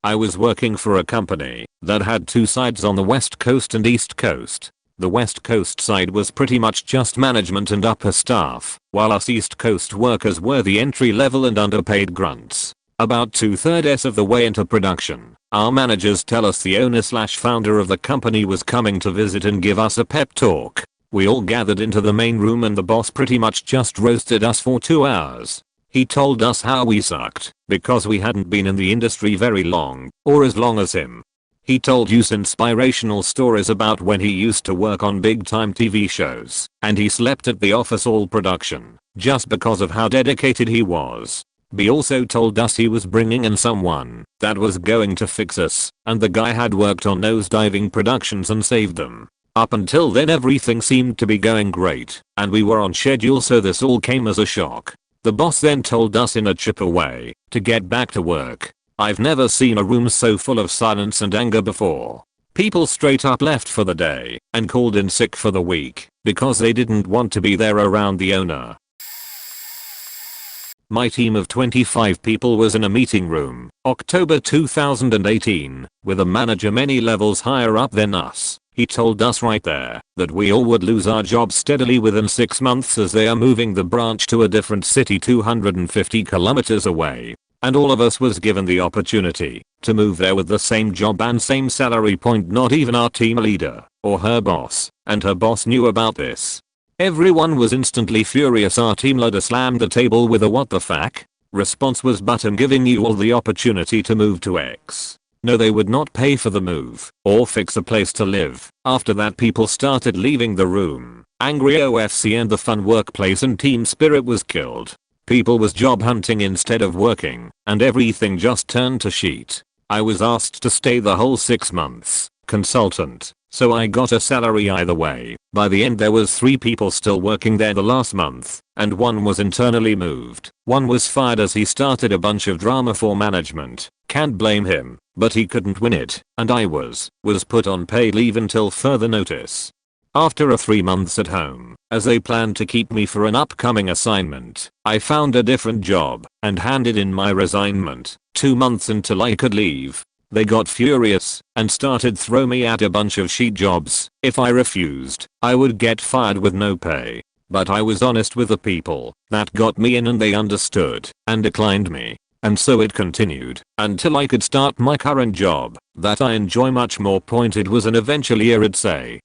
I was working for a company that had two sides on the West Coast and East Coast. The West Coast side was pretty much just management and upper staff, while us East Coast workers were the entry level and underpaid grunts. About 2/3 of the way into production, our managers tell us the owner/founder of the company was coming to visit and give us a pep talk. We all gathered into the main room and the boss pretty much just roasted us for 2 hours. He told us how we sucked because we hadn't been in the industry very long, or as long as him. He told us inspirational stories about when he used to work on big time TV shows and he slept at the office all production just because of how dedicated he was. He also told us he was bringing in someone that was going to fix us, and the guy had worked on nosediving productions and saved them. Up until then everything seemed to be going great and we were on schedule, so this all came as a shock. The boss then told us in a chipper way to get back to work. I've never seen a room so full of silence and anger before. People straight up left for the day and called in sick for the week because they didn't want to be there around the owner. My team of 25 people was in a meeting room, October 2018, with a manager many levels higher up than us. He told us right there that we all would lose our jobs steadily within 6 months as they are moving the branch to a different city 250 kilometers away. And all of us was given the opportunity to move there with the same job and same salary. Not even our team leader or her boss and her boss knew about this. Everyone was instantly furious. Our team leader slammed the table with a "what the fuck" response was, "But I'm giving you all the opportunity to move to X." No, they would not pay for the move or fix a place to live. After that people started leaving the room. Angry OFC and the fun workplace and team spirit was killed. People was job hunting instead of working, and everything just turned to shit. I was asked to stay the whole 6 months, consultant, so I got a salary either way. By the end there was 3 people still working there the last month, and 1 was internally moved. 1 was fired as he started a bunch of drama for management. Can't blame him, but he couldn't win it, and I was put on paid leave until further notice. After a 3 months at home, as they planned to keep me for an upcoming assignment, I found a different job and handed in my resignment 2 months until I could leave. They got furious and started throwing me at a bunch of shit jobs. If I refused, I would get fired with no pay. But I was honest with the people that got me in and they understood and declined me. And so it continued until I could start my current job that I enjoy much more. It was an eventually I'd say.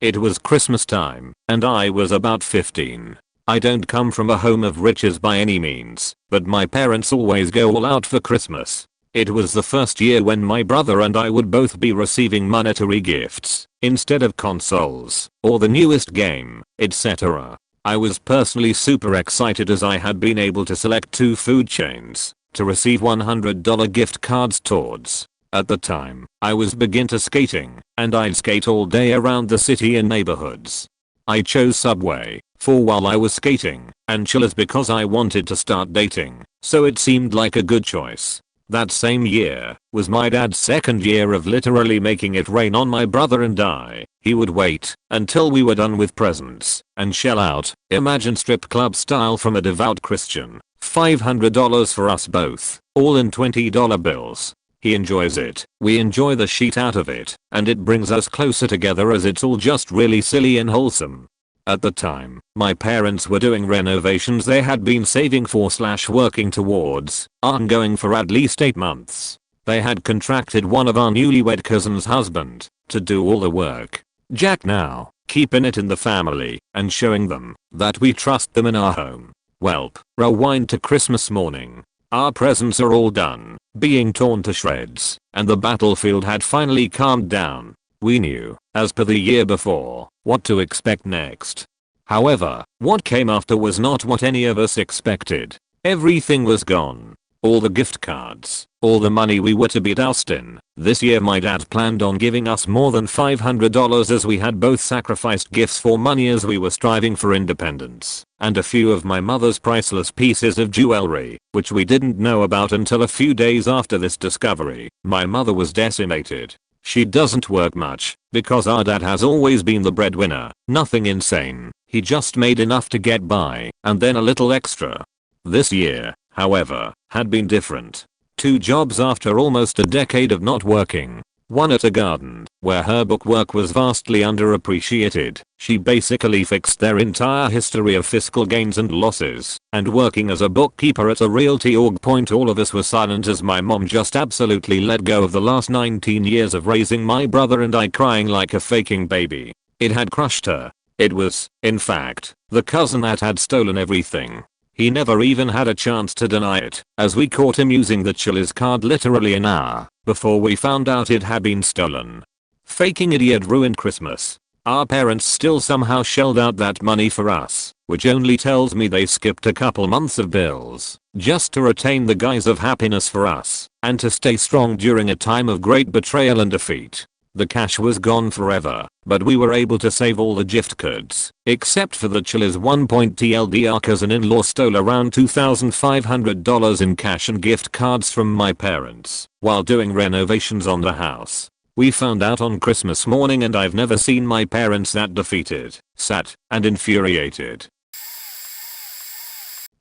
It was Christmas time, and I was about 15. I don't come from a home of riches by any means, but my parents always go all out for Christmas. It was the first year when my brother and I would both be receiving monetary gifts, instead of consoles, or the newest game, etc. I was personally super excited as I had been able to select 2 food chains to receive $100 gift cards towards. At the time, I was big into skating, and I'd skate all day around the city and neighborhoods. I chose Subway for while I was skating, and Chili's because I wanted to start dating, so it seemed like a good choice. That same year was my dad's 2nd year of literally making it rain on my brother and I. He would wait until we were done with presents and shell out, imagine strip club style from a devout Christian, $500 for us both, all in $20 bills. He enjoys it, we enjoy the shit out of it, and it brings us closer together as it's all just really silly and wholesome. At the time, my parents were doing renovations they had been saving for/working towards, ongoing for at least 8 months. They had contracted one of our newlywed cousin's husband to do all the work. Jack now, keeping it in the family and showing them that we trust them in our home. Welp, rewind to Christmas morning. Our presents are all done, being torn to shreds, and the battlefield had finally calmed down. We knew, as per the year before, what to expect next. However, what came after was not what any of us expected. Everything was gone. all the gift cards, all the money we were to be doused in. This year my dad planned on giving us more than $500 as we had both sacrificed gifts for money as we were striving for independence, and a few of my mother's priceless pieces of jewelry, which we didn't know about until a few days after this discovery. My mother was decimated. She doesn't work much, because our dad has always been the breadwinner. Nothing insane, he just made enough to get by, and then a little extra. This year, however, had been different. 2 jobs after almost a decade of not working. One at a garden, where her bookwork was vastly underappreciated. She basically fixed their entire history of fiscal gains and losses, and working as a bookkeeper at a realty org. All of us were silent as my mom just absolutely let go of the last 19 years of raising my brother and I, crying like a faking baby. It had crushed her. It was, in fact, the cousin that had stolen everything. He never even had a chance to deny it, as we caught him using the Chili's card literally an hour before we found out it had been stolen. Faking idiot ruined Christmas. Our parents still somehow shelled out that money for us, which only tells me they skipped a couple months of bills, just to retain the guise of happiness for us, and to stay strong during a time of great betrayal and defeat. The cash was gone forever, but we were able to save all the gift cards, except for the Chili's one. TLDR cause an in-law stole around $2,500 in cash and gift cards from my parents while doing renovations on the house. We found out on Christmas morning and I've never seen my parents that defeated, sad, and infuriated.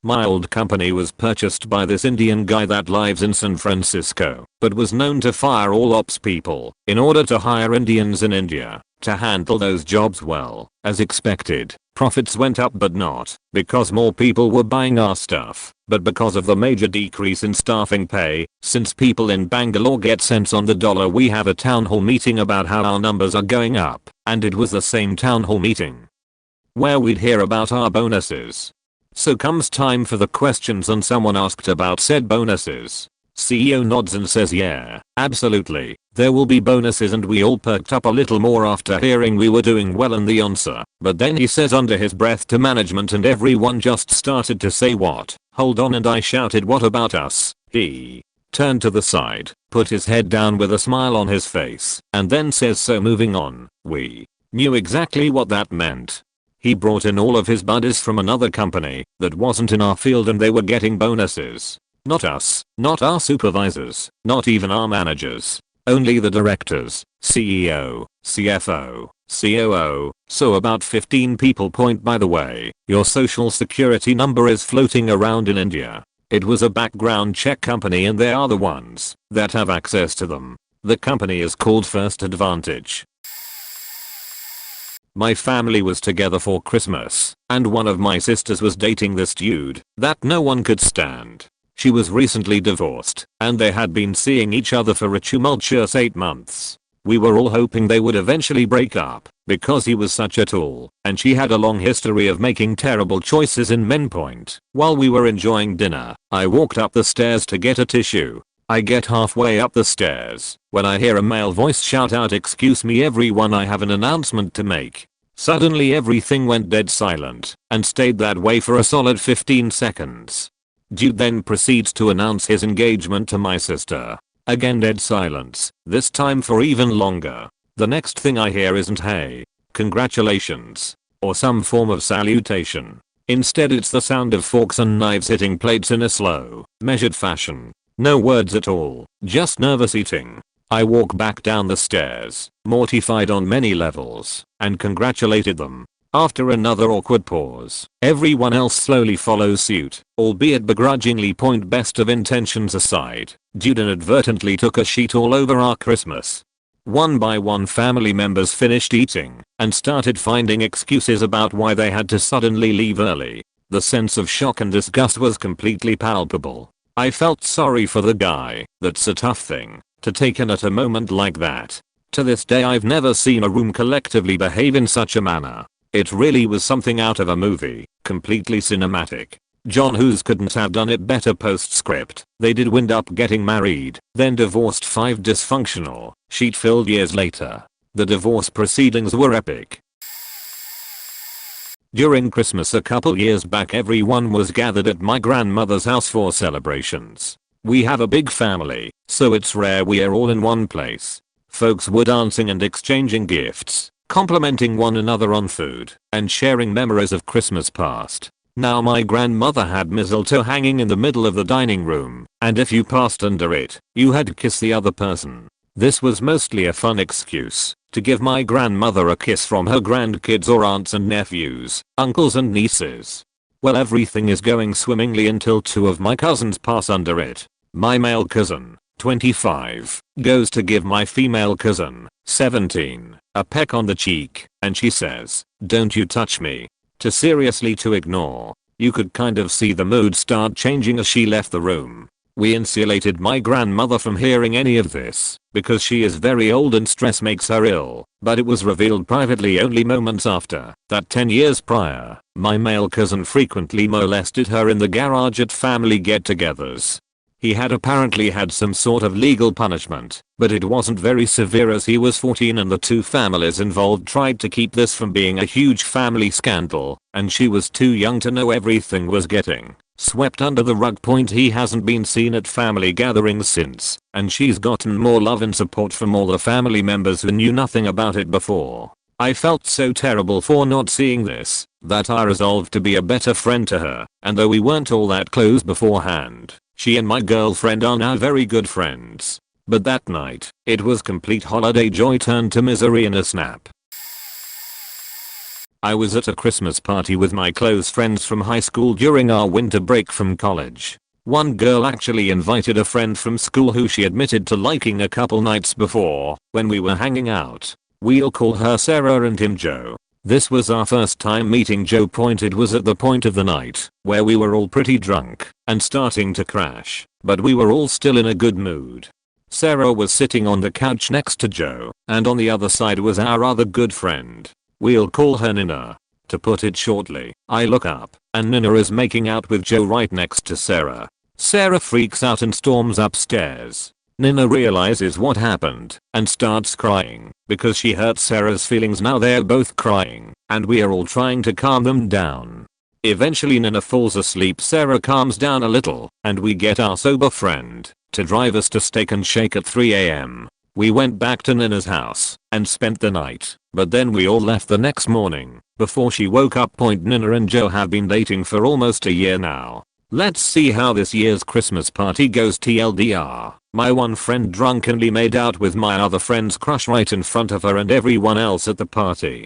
My old company was purchased by this Indian guy that lives in San Francisco, but was known to fire all ops people in order to hire Indians in India to handle those jobs well. As expected, profits went up, but not because more people were buying our stuff, but because of the major decrease in staffing pay. Since people in Bangalore get cents on the dollar, we have a town hall meeting about how our numbers are going up, and it was the same town hall meeting where we'd hear about our bonuses. So comes time for the questions and someone asked about said bonuses. CEO nods and says yeah, absolutely, there will be bonuses, and we all perked up a little more after hearing we were doing well in the answer. But then he says under his breath to management and everyone just started to say what? Hold on, and I shouted what about us? He turned to the side, put his head down with a smile on his face, and then says so moving on. We knew exactly what that meant. He brought in all of his buddies from another company that wasn't in our field and they were getting bonuses. Not us, not our supervisors, not even our managers. Only the directors, CEO, CFO, COO, so about 15 people. By the way, your social security number is floating around in India. It was a background check company and they are the ones that have access to them. The company is called First Advantage. My family was together for Christmas, and one of my sisters was dating this dude that no one could stand. She was recently divorced, and they had been seeing each other for a tumultuous 8 months. We were all hoping they would eventually break up, because he was such a tool, and she had a long history of making terrible choices in men. While we were enjoying dinner, I walked up the stairs to get a tissue. I get halfway up the stairs when I hear a male voice shout out, "Excuse me everyone, I have an announcement to make." Suddenly everything went dead silent and stayed that way for a solid 15 seconds. Dude then proceeds to announce his engagement to my sister. Again dead silence, this time for even longer. The next thing I hear isn't "hey, congratulations," or some form of salutation. Instead it's the sound of forks and knives hitting plates in a slow, measured fashion. No words at all, just nervous eating. I walk back down the stairs, mortified on many levels, and congratulated them. After another awkward pause, everyone else slowly follows suit, albeit begrudgingly. Best of intentions aside, dude inadvertently took a sheet all over our Christmas. One by one family members finished eating and started finding excuses about why they had to suddenly leave early. The sense of shock and disgust was completely palpable. I felt sorry for the guy. That's a tough thing to take in at a moment like that. To this day I've never seen a room collectively behave in such a manner. It really was something out of a movie, completely cinematic. John Hughes couldn't have done it better. Postscript, they did wind up getting married, then divorced 5 dysfunctional, sheet-filled years later. The divorce proceedings were epic. During Christmas a couple years back, everyone was gathered at my grandmother's house for celebrations. We have a big family, so it's rare we're all in one place. Folks were dancing and exchanging gifts, complimenting one another on food, and sharing memories of Christmas past. Now my grandmother had mistletoe hanging in the middle of the dining room, and if you passed under it, you had to kiss the other person. This was mostly a fun excuse to give my grandmother a kiss from her grandkids or aunts and nephews, uncles and nieces. Well, everything is going swimmingly until two of my cousins pass under it. My male cousin, 25, goes to give my female cousin, 17, a peck on the cheek, and she says, "Don't you touch me." To ignore. You could kind of see the mood start changing as she left the room. We insulated my grandmother from hearing any of this, because she is very old and stress makes her ill, but it was revealed privately only moments after that 10 years prior, my male cousin frequently molested her in the garage at family get-togethers. He had apparently had some sort of legal punishment, but it wasn't very severe as he was 14 and the two families involved tried to keep this from being a huge family scandal, and she was too young to know everything was getting swept under the rug. He hasn't been seen at family gatherings since, and she's gotten more love and support from all the family members who knew nothing about it before. I felt so terrible for not seeing this, that I resolved to be a better friend to her, and though we weren't all that close beforehand, she and my girlfriend are now very good friends. But that night, it was complete holiday joy turned to misery in a snap. I was at a Christmas party with my close friends from high school during our winter break from college. One girl actually invited a friend from school who she admitted to liking a couple nights before, when we were hanging out. We'll call her Sarah and him Joe. This was our first time meeting Joe. It was at the point of the night where we were all pretty drunk and starting to crash, but we were all still in a good mood. Sarah was sitting on the couch next to Joe, and on the other side was our other good friend. We'll call her Nina. To put it shortly, I look up, and Nina is making out with Joe right next to Sarah. Sarah freaks out and storms upstairs. Nina realizes what happened and starts crying because she hurt Sarah's feelings. Now they're both crying and we are all trying to calm them down. Eventually Nina falls asleep. Sarah calms down a little and we get our sober friend to drive us to Steak and Shake at 3 AM. We went back to Nina's house and spent the night, but then we all left the next morning before she woke up. Nina and Joe have been dating for almost a year now. Let's see how this year's Christmas party goes. TLDR, my one friend drunkenly made out with my other friend's crush right in front of her and everyone else at the party.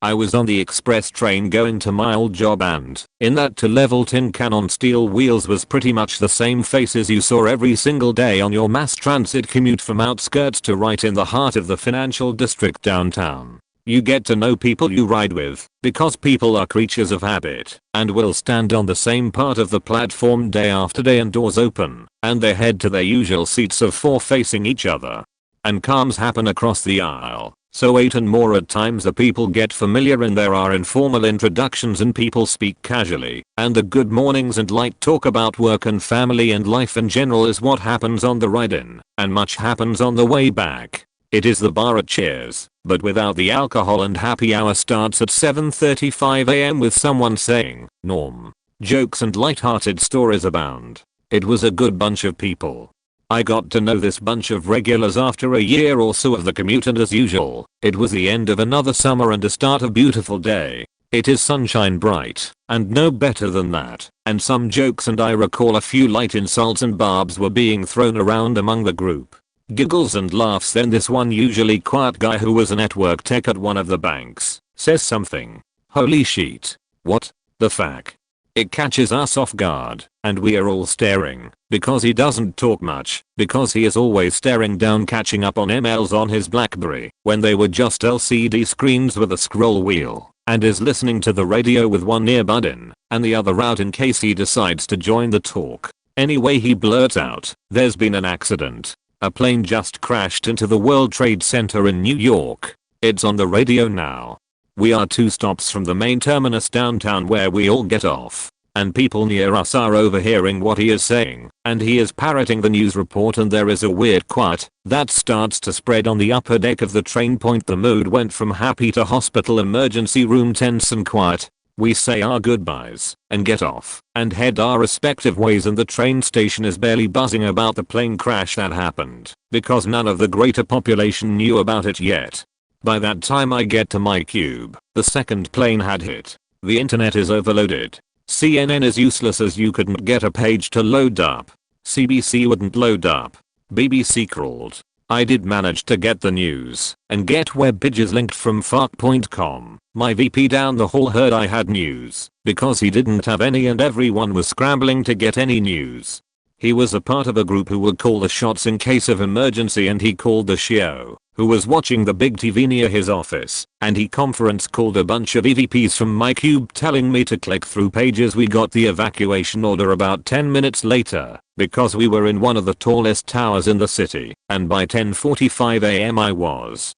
I was on the express train going to my old job, and in that to level tin can on steel wheels was pretty much the same faces you saw every single day on your mass transit commute from outskirts to right in the heart of the financial district downtown. You get to know people you ride with, because people are creatures of habit, and will stand on the same part of the platform day after day and doors open, and they head to their usual seats of 4 facing each other. And calms happen across the aisle, so 8 and more at times the people get familiar and there are informal introductions and people speak casually, and the good mornings and light talk about work and family and life in general is what happens on the ride in, and much happens on the way back. It is the bar at Cheers, but without the alcohol, and happy hour starts at 7:35 AM with someone saying, "Norm." Jokes and light-hearted stories abound. It was a good bunch of people. I got to know this bunch of regulars after a year or so of the commute, and as usual, it was the end of another summer and the start of a beautiful day. It is sunshine bright, and no better than that, and some jokes and I recall a few light insults and barbs were being thrown around among the group. Giggles and laughs. Then this one usually quiet guy who was a network tech at one of the banks says something. Holy shit. What the fuck? It catches us off guard, and we are all staring, because he doesn't talk much, because he is always staring down catching up on emails on his BlackBerry, when they were just LCD screens with a scroll wheel, and is listening to the radio with one earbud in, and the other out in case he decides to join the talk. Anyway, he blurts out, "There's been an accident. A plane just crashed into the World Trade Center in New York." It's on the radio now. We are 2 stops from the main terminus downtown where we all get off, and people near us are overhearing what he is saying, and he is parroting the news report, and there is a weird quiet that starts to spread on the upper deck of the train. The mood went from happy to hospital emergency room tense and quiet. We say our goodbyes and get off and head our respective ways, and the train station is barely buzzing about the plane crash that happened because none of the greater population knew about it yet. By that time I get to my cube, the second plane had hit. The internet is overloaded. CNN is useless as you couldn't get a page to load up. CBC wouldn't load up. BBC crawled. I did manage to get the news and get web pages linked from fark.com. My VP down the hall heard I had news because he didn't have any and everyone was scrambling to get any news. He was a part of a group who would call the shots in case of emergency, and he called the CEO, who was watching the big TV near his office, and he conference called a bunch of EVPs from my cube telling me to click through pages. We got the evacuation order about 10 minutes later because we were in one of the tallest towers in the city, and by 10:45 am I was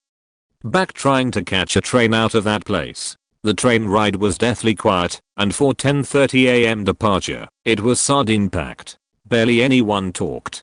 back trying to catch a train out of that place. The train ride was deathly quiet, and for 10:30 am departure, it was sardine packed. Barely anyone talked.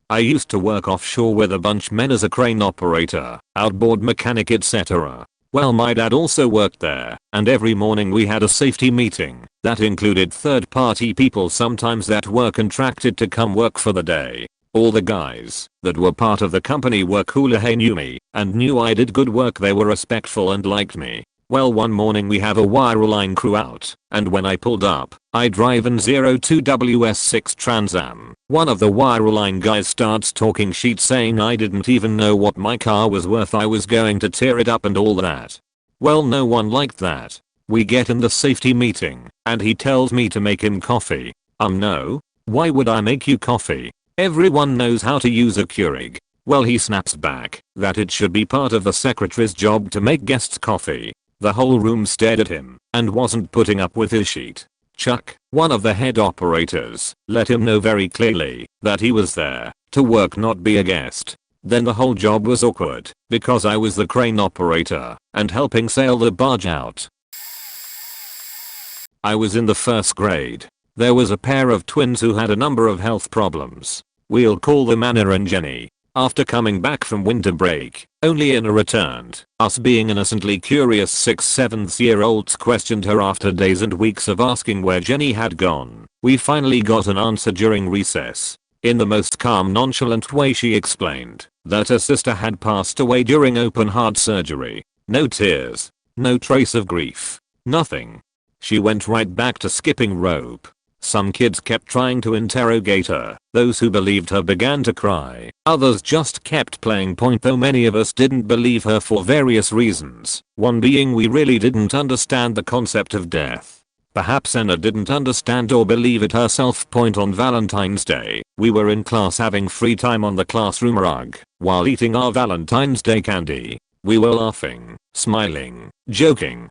I used to work offshore with a bunch men as a crane operator, outboard mechanic, etc. Well, my dad also worked there, and every morning we had a safety meeting that included third-party people sometimes that were contracted to come work for the day. All the guys that were part of the company were cooler. They knew me and knew I did good work. They were respectful and liked me. Well, one morning we have a wireline crew out, and when I pulled up, I drive in 02WS6 Trans Am. One of the wireline guys starts talking shit saying I didn't even know what my car was worth. I was going to tear it up and all that. Well, no one liked that. We get in the safety meeting, and he tells me to make him coffee. No. Why would I make you coffee? Everyone knows how to use a Keurig. Well, he snaps back that it should be part of the secretary's job to make guests coffee. The whole room stared at him and wasn't putting up with his shit. Chuck, one of the head operators, let him know very clearly that he was there to work, not be a guest. Then the whole job was awkward because I was the crane operator and helping sail the barge out. I was in the first grade. There was a pair of twins who had a number of health problems. We'll call them Anna and Jenny. After coming back from winter break, only Anna returned. Us being innocently curious 6-7-year-olds questioned her after days and weeks of asking where Jenny had gone. We finally got an answer during recess. In the most calm, nonchalant way she explained that her sister had passed away during open heart surgery. No tears. No trace of grief. Nothing. She went right back to skipping rope. Some kids kept trying to interrogate her. Those who believed her began to cry. Others just kept playing point, though many of us didn't believe her for various reasons. One being we really didn't understand the concept of death. Perhaps Anna didn't understand or believe it herself. Point on Valentine's Day, we were in class having free time on the classroom rug while eating our Valentine's Day candy. We were laughing, smiling, joking,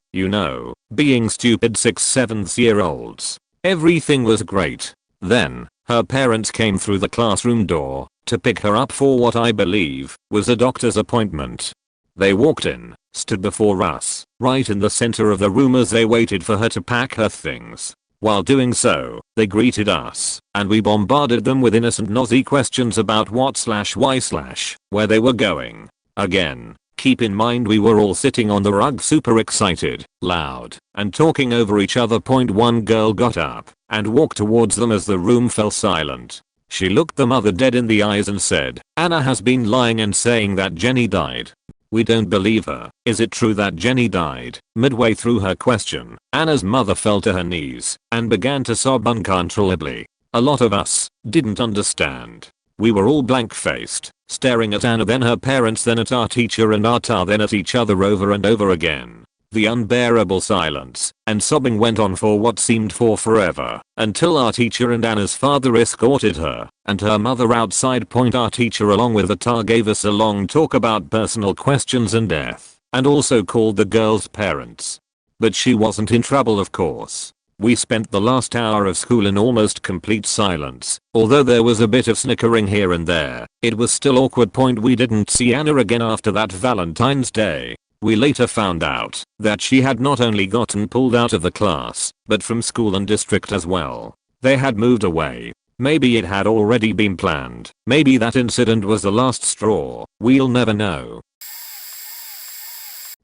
being stupid 6-7-year-olds. Everything was great. Then, her parents came through the classroom door to pick her up for what I believe was a doctor's appointment. They walked in, stood before us, right in the center of the room as they waited for her to pack her things. While doing so, they greeted us, and we bombarded them with innocent nosy questions about what/why/where they were going. Again, keep in mind we were all sitting on the rug super excited, loud, and talking over each other. One girl got up and walked towards them as the room fell silent. She looked the mother dead in the eyes and said, "Anna has been lying and saying that Jenny died. We don't believe her. Is it true that Jenny died?" Midway through her question, Anna's mother fell to her knees and began to sob uncontrollably. A lot of us didn't understand. We were all blank-faced, staring at Anna, then her parents, then at our teacher, and then at each other over and over again. The unbearable silence and sobbing went on for what seemed for forever, until our teacher and Anna's father escorted her and her mother outside. Our teacher along with the tar gave us a long talk about personal questions and death, and also called the girl's parents. But she wasn't in trouble, of course. We spent the last hour of school in almost complete silence. Although there was a bit of snickering here and there, it was still awkward. We didn't see Anna again after that Valentine's Day. We later found out that she had not only gotten pulled out of the class, but from school and district as well. They had moved away. Maybe it had already been planned. Maybe that incident was the last straw. We'll never know.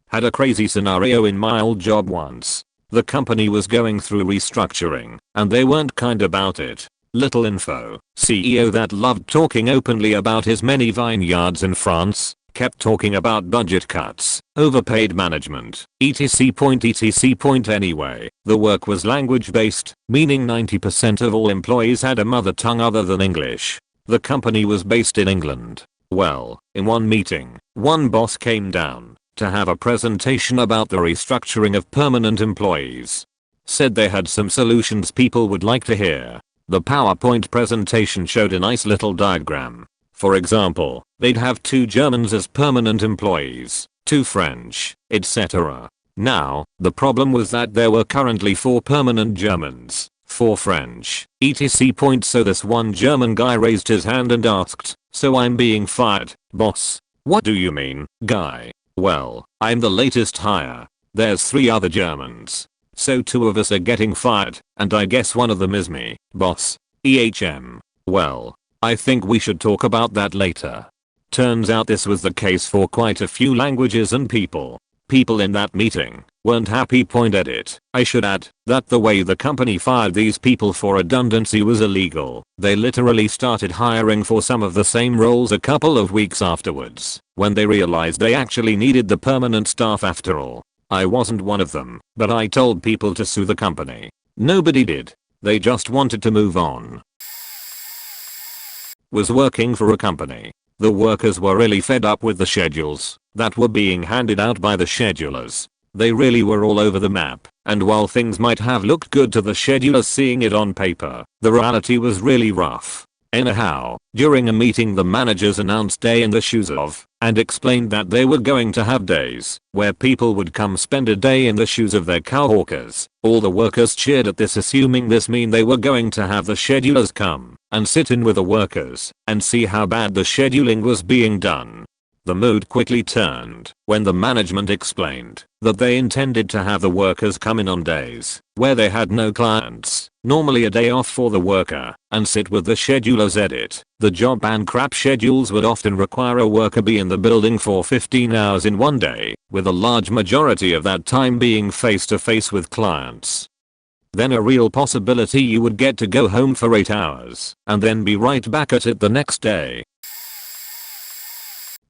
Had a crazy scenario in my old job once. The company was going through restructuring, and they weren't kind about it. Little info. CEO that loved talking openly about his many vineyards in France, kept talking about budget cuts, overpaid management, etc. Anyway, the work was language based, meaning 90% of all employees had a mother tongue other than English. The company was based in England. Well, in one meeting, one boss came down to have a presentation about the restructuring of permanent employees. Said they had some solutions people would like to hear. The PowerPoint presentation showed a nice little diagram. For example, they'd have 2 Germans as permanent employees, 2 French, etc. Now, the problem was that there were currently 4 permanent Germans, 4 French, etc. So this one German guy raised his hand and asked, "So I'm being fired, boss?" "What do you mean, guy?" "Well, I'm the latest hire. There's 3 other Germans. So 2 of us are getting fired, and I guess one of them is me, boss. Well, I think we should talk about that later." Turns out this was the case for quite a few languages and people. People in that meeting weren't happy. Edit. I should add that the way the company fired these people for redundancy was illegal. They literally started hiring for some of the same roles a couple of weeks afterwards, when they realized they actually needed the permanent staff after all. I wasn't one of them, but I told people to sue the company. Nobody did. They just wanted to move on. Was working for a company. The workers were really fed up with the schedules that were being handed out by the schedulers. They really were all over the map, and while things might have looked good to the schedulers seeing it on paper, the reality was really rough. Anyhow, during a meeting the managers announced day in the shoes of, and explained that they were going to have days where people would come spend a day in the shoes of their coworkers. All the workers cheered at this, assuming this mean they were going to have the schedulers come and sit in with the workers and see how bad the scheduling was being done. The mood quickly turned when the management explained that they intended to have the workers come in on days where they had no clients, normally a day off for the worker, and sit with the schedulers. Edit. The job and crap schedules would often require a worker be in the building for 15 hours in one day, with a large majority of that time being face to face with clients. Then a real possibility you would get to go home for 8 hours and then be right back at it the next day.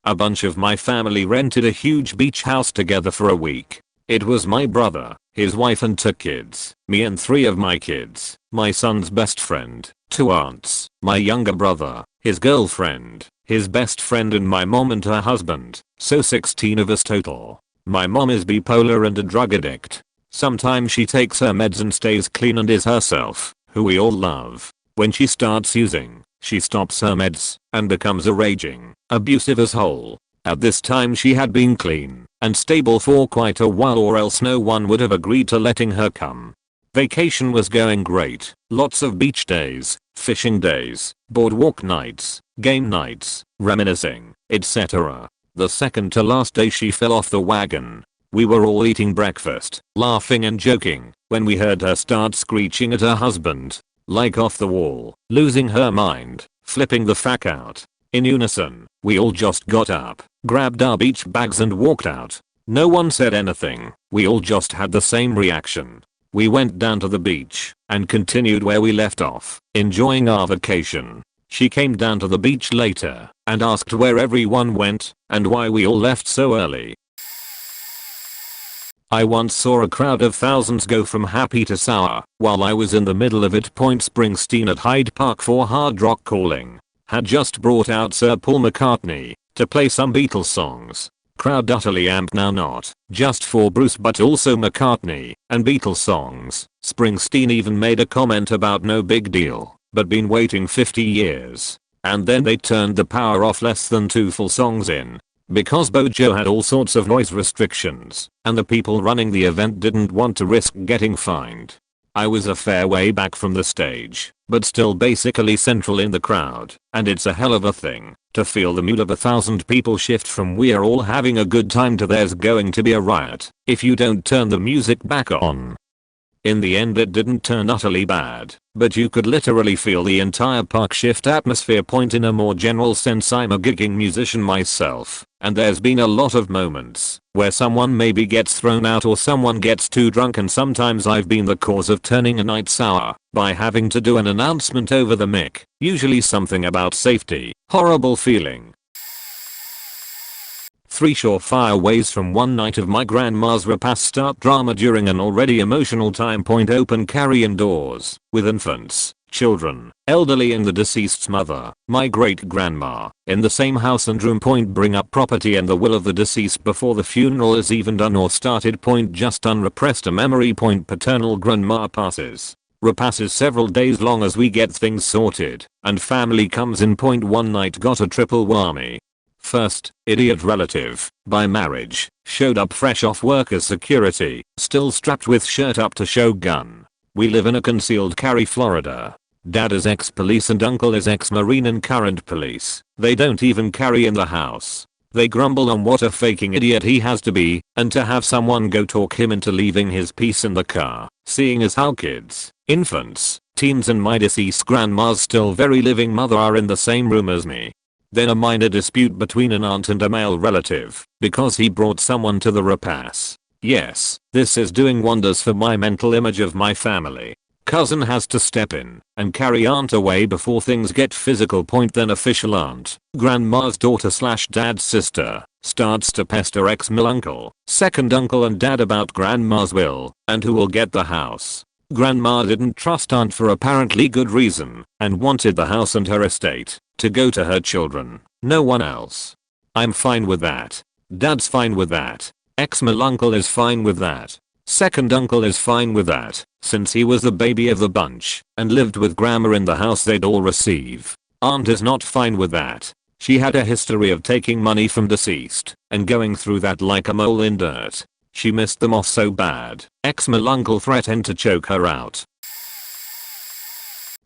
A bunch of my family rented a huge beach house together for a week. It was my brother, his wife and 2 kids, me and 3 of my kids, my son's best friend, 2 aunts, my younger brother, his girlfriend, his best friend and my mom and her husband, so 16 of us total. My mom is bipolar and a drug addict. Sometimes she takes her meds and stays clean and is herself, who we all love. When she starts using, she stops her meds and becomes a raging, abusive asshole. At this time she had been clean and stable for quite a while, or else no one would have agreed to letting her come. Vacation was going great. Lots of beach days, fishing days, boardwalk nights, game nights, reminiscing, etc. The second to last day she fell off the wagon. We were all eating breakfast, laughing and joking, when we heard her start screeching at her husband. Like off the wall, losing her mind, flipping the fuck out. In unison, we all just got up, grabbed our beach bags and walked out. No one said anything, we all just had the same reaction. We went down to the beach and continued where we left off, enjoying our vacation. She came down to the beach later and asked where everyone went and why we all left so early. I once saw a crowd of thousands go from happy to sour while I was in the middle of it. Springsteen at Hyde Park for Hard Rock Calling had just brought out Sir Paul McCartney to play some Beatles songs. Crowd utterly amped, now not just for Bruce but also McCartney and Beatles songs. Springsteen even made a comment about no big deal, but been waiting 50 years. And then they turned the power off less than 2 full songs in. Because Bojo had all sorts of noise restrictions, and the people running the event didn't want to risk getting fined. I was a fair way back from the stage, but still basically central in the crowd, and it's a hell of a thing to feel the mood of 1,000 people shift from "we're all having a good time" to "there's going to be a riot if you don't turn the music back on." In the end it didn't turn utterly bad, but you could literally feel the entire park shift atmosphere. Point in a more general sense, I'm a gigging musician myself, and there's been a lot of moments where someone maybe gets thrown out or someone gets too drunk, and sometimes I've been the cause of turning a night sour by having to do an announcement over the mic, usually something about safety. Horrible feeling. 3 surefire ways from one night of my grandma's repast start drama during an already emotional time. Point open carry indoors with infants, children, elderly and the deceased's mother, my great grandma, in the same house and room. Point bring up property and the will of the deceased before the funeral is even done or started. Point just unrepressed a memory. Point paternal grandma passes. Repasses several days long as we get things sorted and family comes in. Point one night got a triple whammy. First, idiot relative, by marriage, showed up fresh off work as security, still strapped with shirt up to show gun. We live in a concealed carry Florida. Dad is ex-police and uncle is ex-marine and current police. They don't even carry in the house. They grumble on what a faking idiot he has to be, and to have someone go talk him into leaving his piece in the car, seeing as how kids, infants, teens and my deceased grandma's still very living mother are in the same room as me. Then a minor dispute between an aunt and a male relative, because he brought someone to the repast. Yes, this is doing wonders for my mental image of my family. Cousin has to step in and carry aunt away before things get physical. Point then official aunt, grandma's daughter slash dad's sister, starts to pester ex-mill uncle, second uncle and dad about grandma's will and who will get the house. Grandma didn't trust aunt for apparently good reason and wanted the house and her estate to go to her children, no one else. I'm fine with that. Dad's fine with that. Ex-mill uncle is fine with that. Second uncle is fine with that, since he was the baby of the bunch and lived with grandma in the house they'd all receive. Aunt is not fine with that. She had a history of taking money from deceased and going through that like a mole in dirt. She missed them off so bad. Ex-mill uncle threatened to choke her out.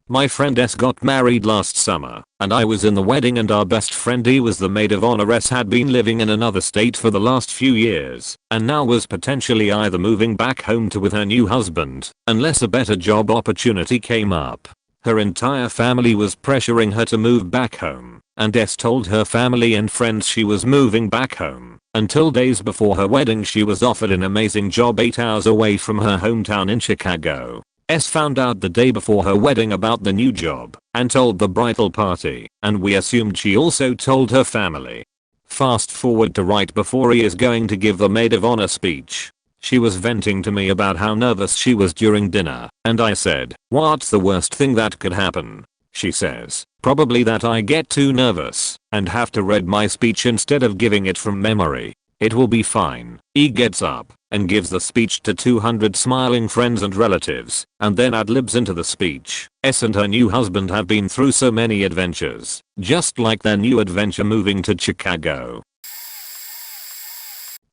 My friend S got married last summer, and I was in the wedding, and our best friend E was the maid of honor. S had been living in another state for the last few years, and now was potentially either moving back home to with her new husband, unless a better job opportunity came up. Her entire family was pressuring her to move back home, and S told her family and friends she was moving back home, until days before her wedding she was offered an amazing job 8 hours away from her hometown in Chicago. S found out the day before her wedding about the new job and told the bridal party, and we assumed she also told her family. Fast forward to right before he is going to give the maid of honor speech. She was venting to me about how nervous she was during dinner, and I said, "What's the worst thing that could happen?" She says, "Probably that I get too nervous and have to read my speech instead of giving it from memory. It will be fine." E gets up and gives the speech to 200 smiling friends and relatives, and then ad-libs into the speech. S and her new husband have been through so many adventures, just like their new adventure moving to Chicago.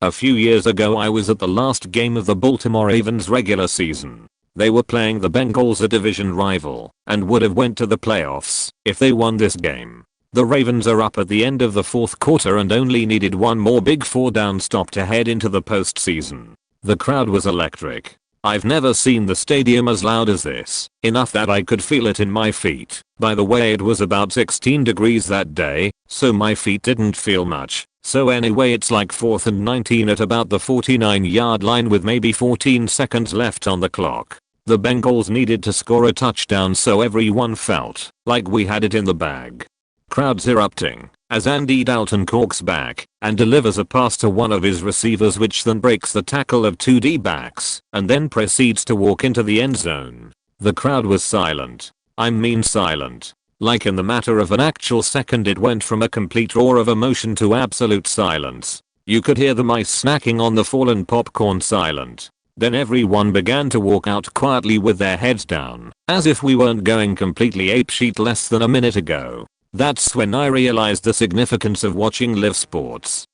A few years ago I was at the last game of the Baltimore Ravens regular season. They were playing the Bengals, a division rival, and would have went to the playoffs if they won this game. The Ravens are up at the end of the fourth quarter and only needed one more big 4-down stop to head into the postseason. The crowd was electric. I've never seen the stadium as loud as this, enough that I could feel it in my feet. By the way, it was about 16 degrees that day, so my feet didn't feel much. So anyway, it's like 4th and 19 at about the 49-yard line with maybe 14 seconds left on the clock. The Bengals needed to score a touchdown, so everyone felt like we had it in the bag. Crowds erupting as Andy Dalton corks back and delivers a pass to one of his receivers, which then breaks the tackle of 2 D-backs and then proceeds to walk into the end zone. The crowd was silent. I mean silent. Like in the matter of an actual second, it went from a complete roar of emotion to absolute silence. You could hear the mice snacking on the fallen popcorn. Silent. Then everyone began to walk out quietly with their heads down, as if we weren't going completely apeshit less than a minute ago. That's when I realized the significance of watching live sports.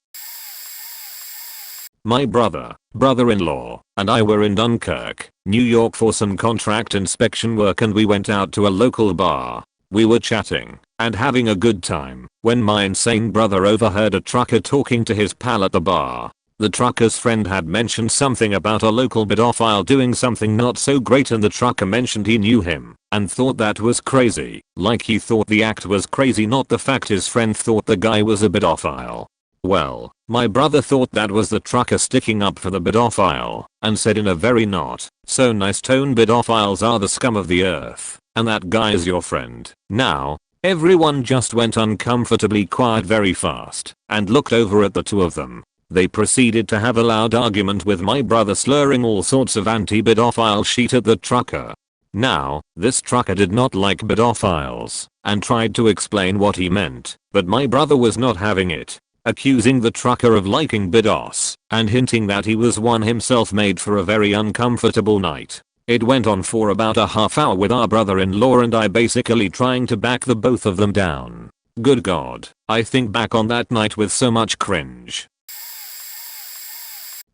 My brother-in-law, and I were in Dunkirk, New York for some contract inspection work, and we went out to a local bar. We were chatting and having a good time when my insane brother overheard a trucker talking to his pal at the bar. The trucker's friend had mentioned something about a local pedophile doing something not so great, and the trucker mentioned he knew him and thought that was crazy. Like he thought the act was crazy, not the fact his friend thought the guy was a pedophile. Well, my brother thought that was the trucker sticking up for the pedophile and said in a very not so nice tone, pedophiles are the scum of the earth and that guy is your friend. Now, everyone just went uncomfortably quiet very fast and looked over at the two of them. They proceeded to have a loud argument with my brother, slurring all sorts of anti-pedophile shit at the trucker. Now, this trucker did not like pedophiles and tried to explain what he meant, but my brother was not having it, accusing the trucker of liking pedos and hinting that he was one himself, made for a very uncomfortable night. It went on for about a half hour with our brother-in-law and I basically trying to back the both of them down. Good God, I think back on that night with so much cringe.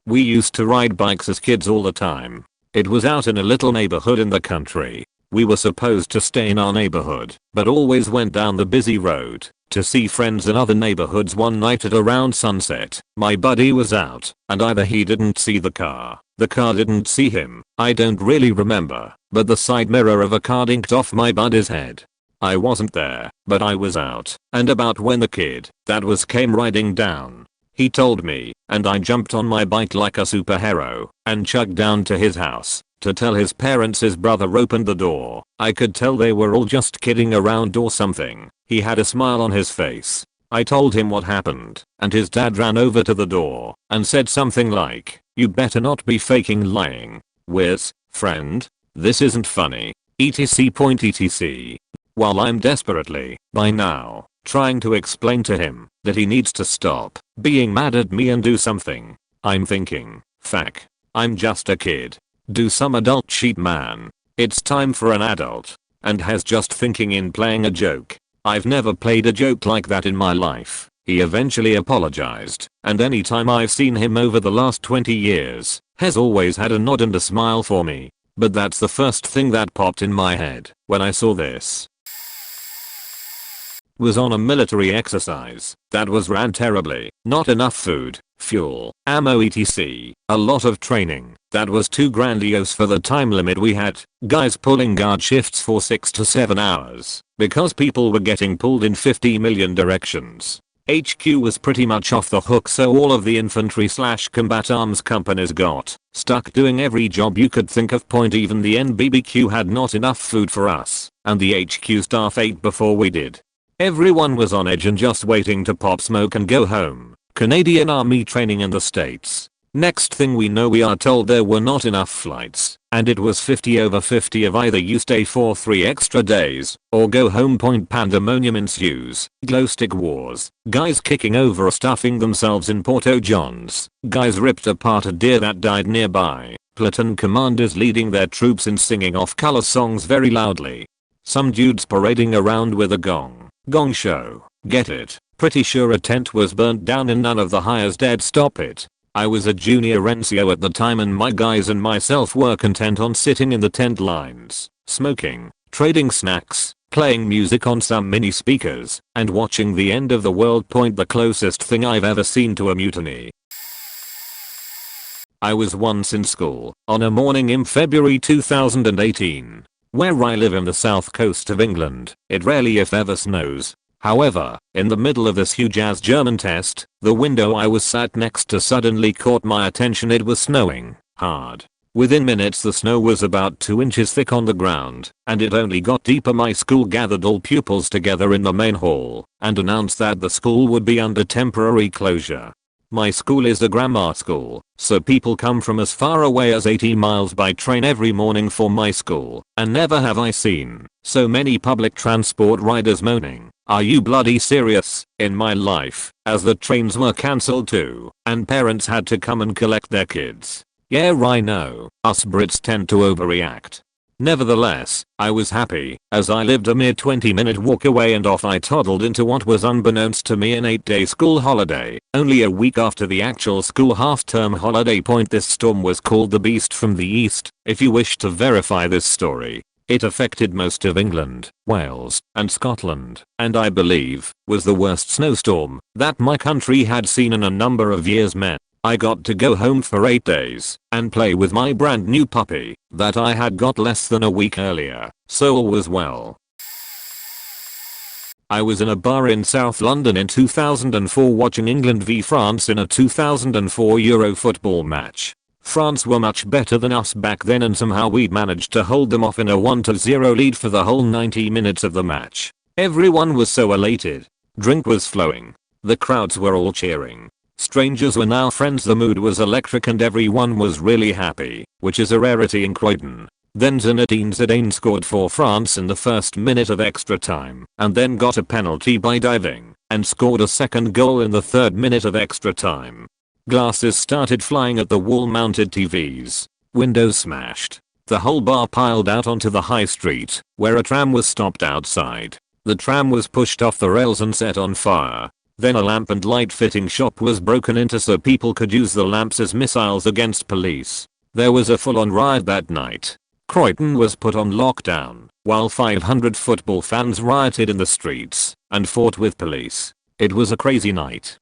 We used to ride bikes as kids all the time. It was out in a little neighborhood in the country. We were supposed to stay in our neighborhood, but always went down the busy road to see friends in other neighborhoods. One night at around sunset, my buddy was out, and either he didn't see the car didn't see him, I don't really remember, but the side mirror of a car dinked off my buddy's head. I wasn't there, but I was out and about when the kid that was came riding down. He told me, and I jumped on my bike like a superhero and chugged down to his house to tell his parents. His brother opened the door. I could tell they were all just kidding around or something. He had a smile on his face. I told him what happened, and his dad ran over to the door and said something like, "You better not be faking lying, Wiz, friend. This isn't funny, etc." While I'm desperately, by now, trying to explain to him that he needs to stop being mad at me and do something, I'm thinking, fuck, I'm just a kid. Do some adult shit, man. It's time for an adult. And has just thinking in playing a joke. I've never played a joke like that in my life. He eventually apologized, and anytime I've seen him over the last 20 years, has always had a nod and a smile for me. But that's the first thing that popped in my head when I saw this. Was on a military exercise that ran terribly. Not enough food, fuel, ammo, etc. A lot of training that was too grandiose for the time limit we had. Guys pulling guard shifts for 6 to 7 hours because people were getting pulled in 50 million directions. HQ was pretty much off the hook, so all of the infantry/combat arms companies got stuck doing every job you could think of. Even the NBBQ had not enough food for us, and the HQ staff ate before we did. Everyone was on edge and just waiting to pop smoke and go home. Canadian Army training in the States. Next thing we know, we are told there were not enough flights, and it was 50/50 of either you stay for 3 extra days or go home. Pandemonium ensues. Glow stick wars. Guys kicking over or stuffing themselves in Porto Johns. Guys ripped apart a deer that died nearby. Platoon commanders leading their troops in singing off-color songs very loudly. Some dudes parading around with a gong show. Get it? Pretty sure a tent was burnt down and none of the hires dared stop it. I was a junior NCO at the time, and my guys and myself were content on sitting in the tent lines, smoking, trading snacks, playing music on some mini speakers, and watching the end of the world. The closest thing I've ever seen to a mutiny. I was once in school on a morning in February 2018. Where I live in the south coast of England, it rarely if ever snows. However, in the middle of this huge ass German test, the window I was sat next to suddenly caught my attention. It was snowing hard. Within minutes the snow was about 2 inches thick on the ground, and it only got deeper. My school gathered all pupils together in the main hall and announced that the school would be under temporary closure. My school is a grammar school, so people come from as far away as 80 miles by train every morning for my school, and never have I seen so many public transport riders moaning, "Are you bloody serious?" in my life, as the trains were cancelled too, and parents had to come and collect their kids. Yeah, I know, us Brits tend to overreact. Nevertheless, I was happy, as I lived a mere 20-minute walk away, and off I toddled into what was unbeknownst to me an 8-day school holiday, only a week after the actual school half-term holiday. This storm was called the Beast from the East. If you wish to verify this story, it affected most of England, Wales, and Scotland, and I believe was the worst snowstorm that my country had seen in a number of years. I got to go home for 8 days and play with my brand new puppy that I had got less than a week earlier, so all was well. I was in a bar in South London in 2004 watching England v France in a 2004 Euro football match. France were much better than us back then and somehow we'd managed to hold them off in a 1-0 lead for the whole 90 minutes of the match. Everyone was so elated. Drink was flowing. The crowds were all cheering. Strangers were now friends, the mood was electric and everyone was really happy, which is a rarity in Croydon. Then Zinedine Zidane scored for France in the first minute of extra time and then got a penalty by diving and scored a second goal in the third minute of extra time. Glasses started flying at the wall-mounted TVs. Windows smashed. The whole bar piled out onto the high street, where a tram was stopped outside. The tram was pushed off the rails and set on fire. Then a lamp and light fitting shop was broken into so people could use the lamps as missiles against police. There was a full-on riot that night. Croydon was put on lockdown, while 500 football fans rioted in the streets and fought with police. It was a crazy night.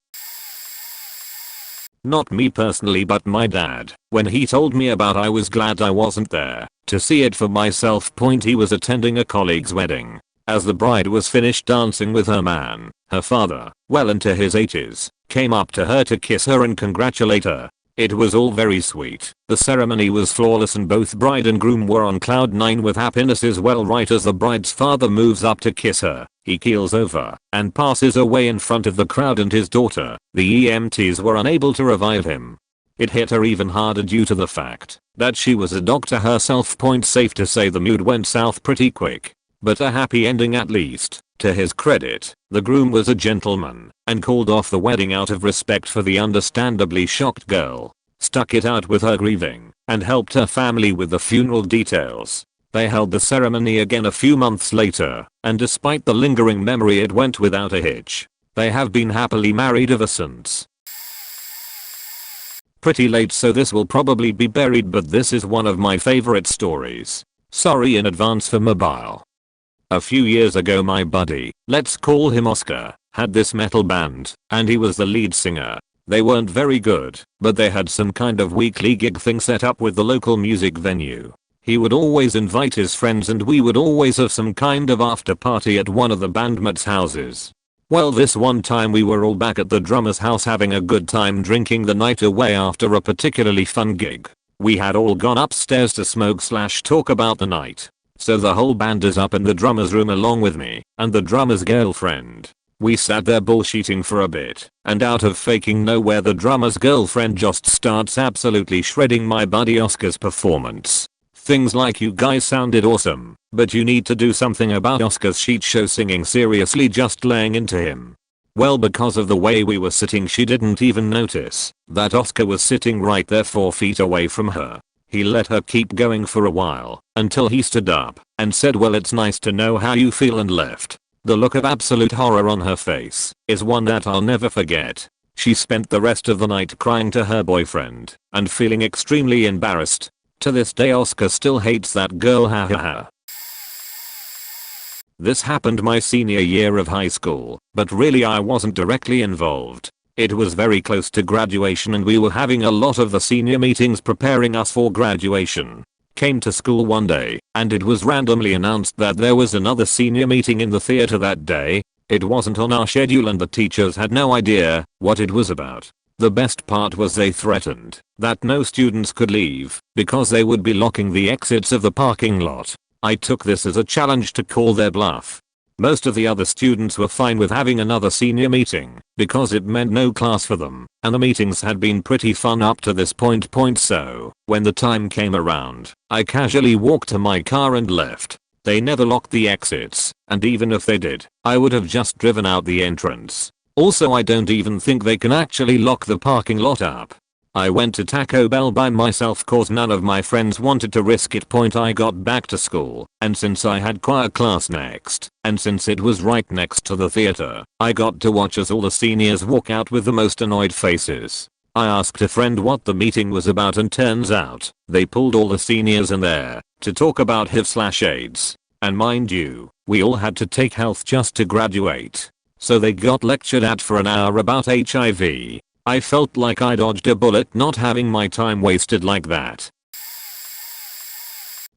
Not me personally, but my dad. When he told me about I was glad I wasn't there to see it for myself. He was attending a colleague's wedding. As the bride was finished dancing with her man, her father, well into his 80s, came up to her to kiss her and congratulate her. It was all very sweet. The ceremony was flawless and both bride and groom were on cloud 9 with happiness as well. Right as the bride's father moves up to kiss her, he keels over and passes away in front of the crowd and his daughter. The EMTs were unable to revive him. It hit her even harder due to the fact that she was a doctor herself. Safe to say the mood went south pretty quick. But a happy ending at least. To his credit, the groom was a gentleman and called off the wedding out of respect for the understandably shocked girl, stuck it out with her grieving, and helped her family with the funeral details. They held the ceremony again a few months later, and despite the lingering memory it went without a hitch. They have been happily married ever since. Pretty late, so this will probably be buried, but this is one of my favorite stories. Sorry in advance for mobile. A few years ago my buddy, let's call him Oscar, had this metal band, and he was the lead singer. They weren't very good, but they had some kind of weekly gig thing set up with the local music venue. He would always invite his friends and we would always have some kind of after party at one of the bandmates' houses. Well, this one time we were all back at the drummer's house having a good time drinking the night away after a particularly fun gig. We had all gone upstairs to smoke/talk about the night. So the whole band is up in the drummer's room along with me and the drummer's girlfriend. We sat there bullshitting for a bit, and out of faking nowhere the drummer's girlfriend just starts absolutely shredding my buddy Oscar's performance. Things like, "You guys sounded awesome, but you need to do something about Oscar's sheet show singing," seriously just laying into him. Well, because of the way we were sitting she didn't even notice that Oscar was sitting right there 4 feet away from her. He let her keep going for a while until he stood up and said, "Well, it's nice to know how you feel," and left. The look of absolute horror on her face is one that I'll never forget. She spent the rest of the night crying to her boyfriend and feeling extremely embarrassed. To this day Oscar still hates that girl, ha ha ha. This happened my senior year of high school, but really I wasn't directly involved. It was very close to graduation and we were having a lot of the senior meetings preparing us for graduation. Came to school one day and it was randomly announced that there was another senior meeting in the theater that day. It wasn't on our schedule and the teachers had no idea what it was about. The best part was they threatened that no students could leave because they would be locking the exits of the parking lot. I took this as a challenge to call their bluff. Most of the other students were fine with having another senior meeting because it meant no class for them, and the meetings had been pretty fun up to this point. So, when the time came around, I casually walked to my car and left. They never locked the exits, and even if they did, I would have just driven out the entrance. Also, I don't even think they can actually lock the parking lot up. I went to Taco Bell by myself cause none of my friends wanted to risk it. I got back to school, and since I had choir class next, and since it was right next to the theater, I got to watch as all the seniors walk out with the most annoyed faces. I asked a friend what the meeting was about and turns out, they pulled all the seniors in there to talk about HIV/AIDS. And mind you, we all had to take health just to graduate. So they got lectured at for an hour about HIV. I felt like I dodged a bullet not having my time wasted like that.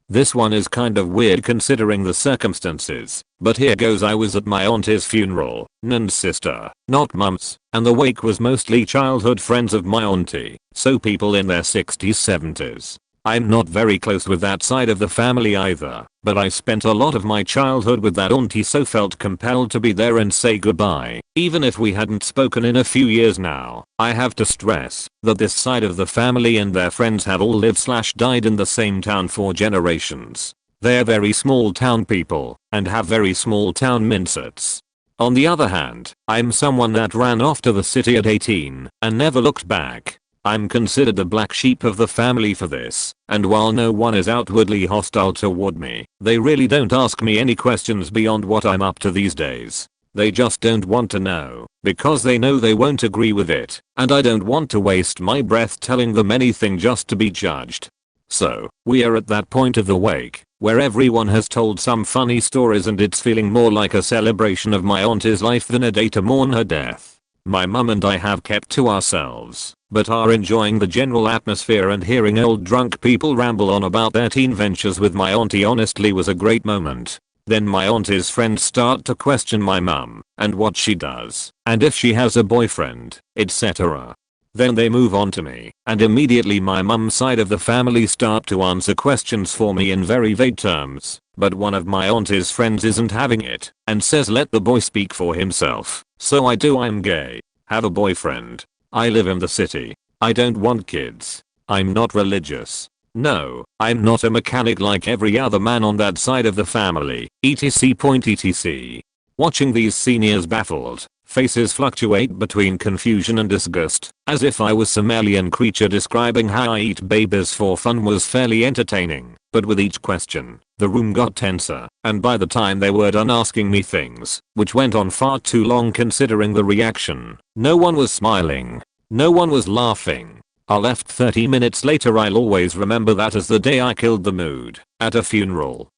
This one is kind of weird considering the circumstances, but here goes. I was at my auntie's funeral, Nan's sister, not mum's, and the wake was mostly childhood friends of my auntie, so people in their 60s 70s. I'm not very close with that side of the family either, but I spent a lot of my childhood with that auntie, so felt compelled to be there and say goodbye, even if we hadn't spoken in a few years now. I have to stress that this side of the family and their friends have all lived/died in the same town for generations. They're very small town people and have very small town mindsets. On the other hand, I'm someone that ran off to the city at 18 and never looked back. I'm considered the black sheep of the family for this, and while no one is outwardly hostile toward me, they really don't ask me any questions beyond what I'm up to these days. They just don't want to know, because they know they won't agree with it, and I don't want to waste my breath telling them anything just to be judged. So, we are at that point of the wake, where everyone has told some funny stories and it's feeling more like a celebration of my auntie's life than a day to mourn her death. My mum and I have kept to ourselves, but are enjoying the general atmosphere, and hearing old drunk people ramble on about their teen ventures with my auntie honestly was a great moment. Then my auntie's friends start to question my mum and what she does and if she has a boyfriend, etc. Then they move on to me, and immediately my mum's side of the family start to answer questions for me in very vague terms, but one of my auntie's friends isn't having it and says let the boy speak for himself. So I do. I'm gay, have a boyfriend, I live in the city, I don't want kids, I'm not religious. No, I'm not a mechanic like every other man on that side of the family, etc. Watching these seniors baffled faces fluctuate between confusion and disgust, as if I was some alien creature describing how I eat babies for fun, was fairly entertaining, but with each question, the room got tenser, and by the time they were done asking me things, which went on far too long considering the reaction, no one was smiling. No one was laughing. I left 30 minutes later. I'll always remember that as the day I killed the mood at a funeral.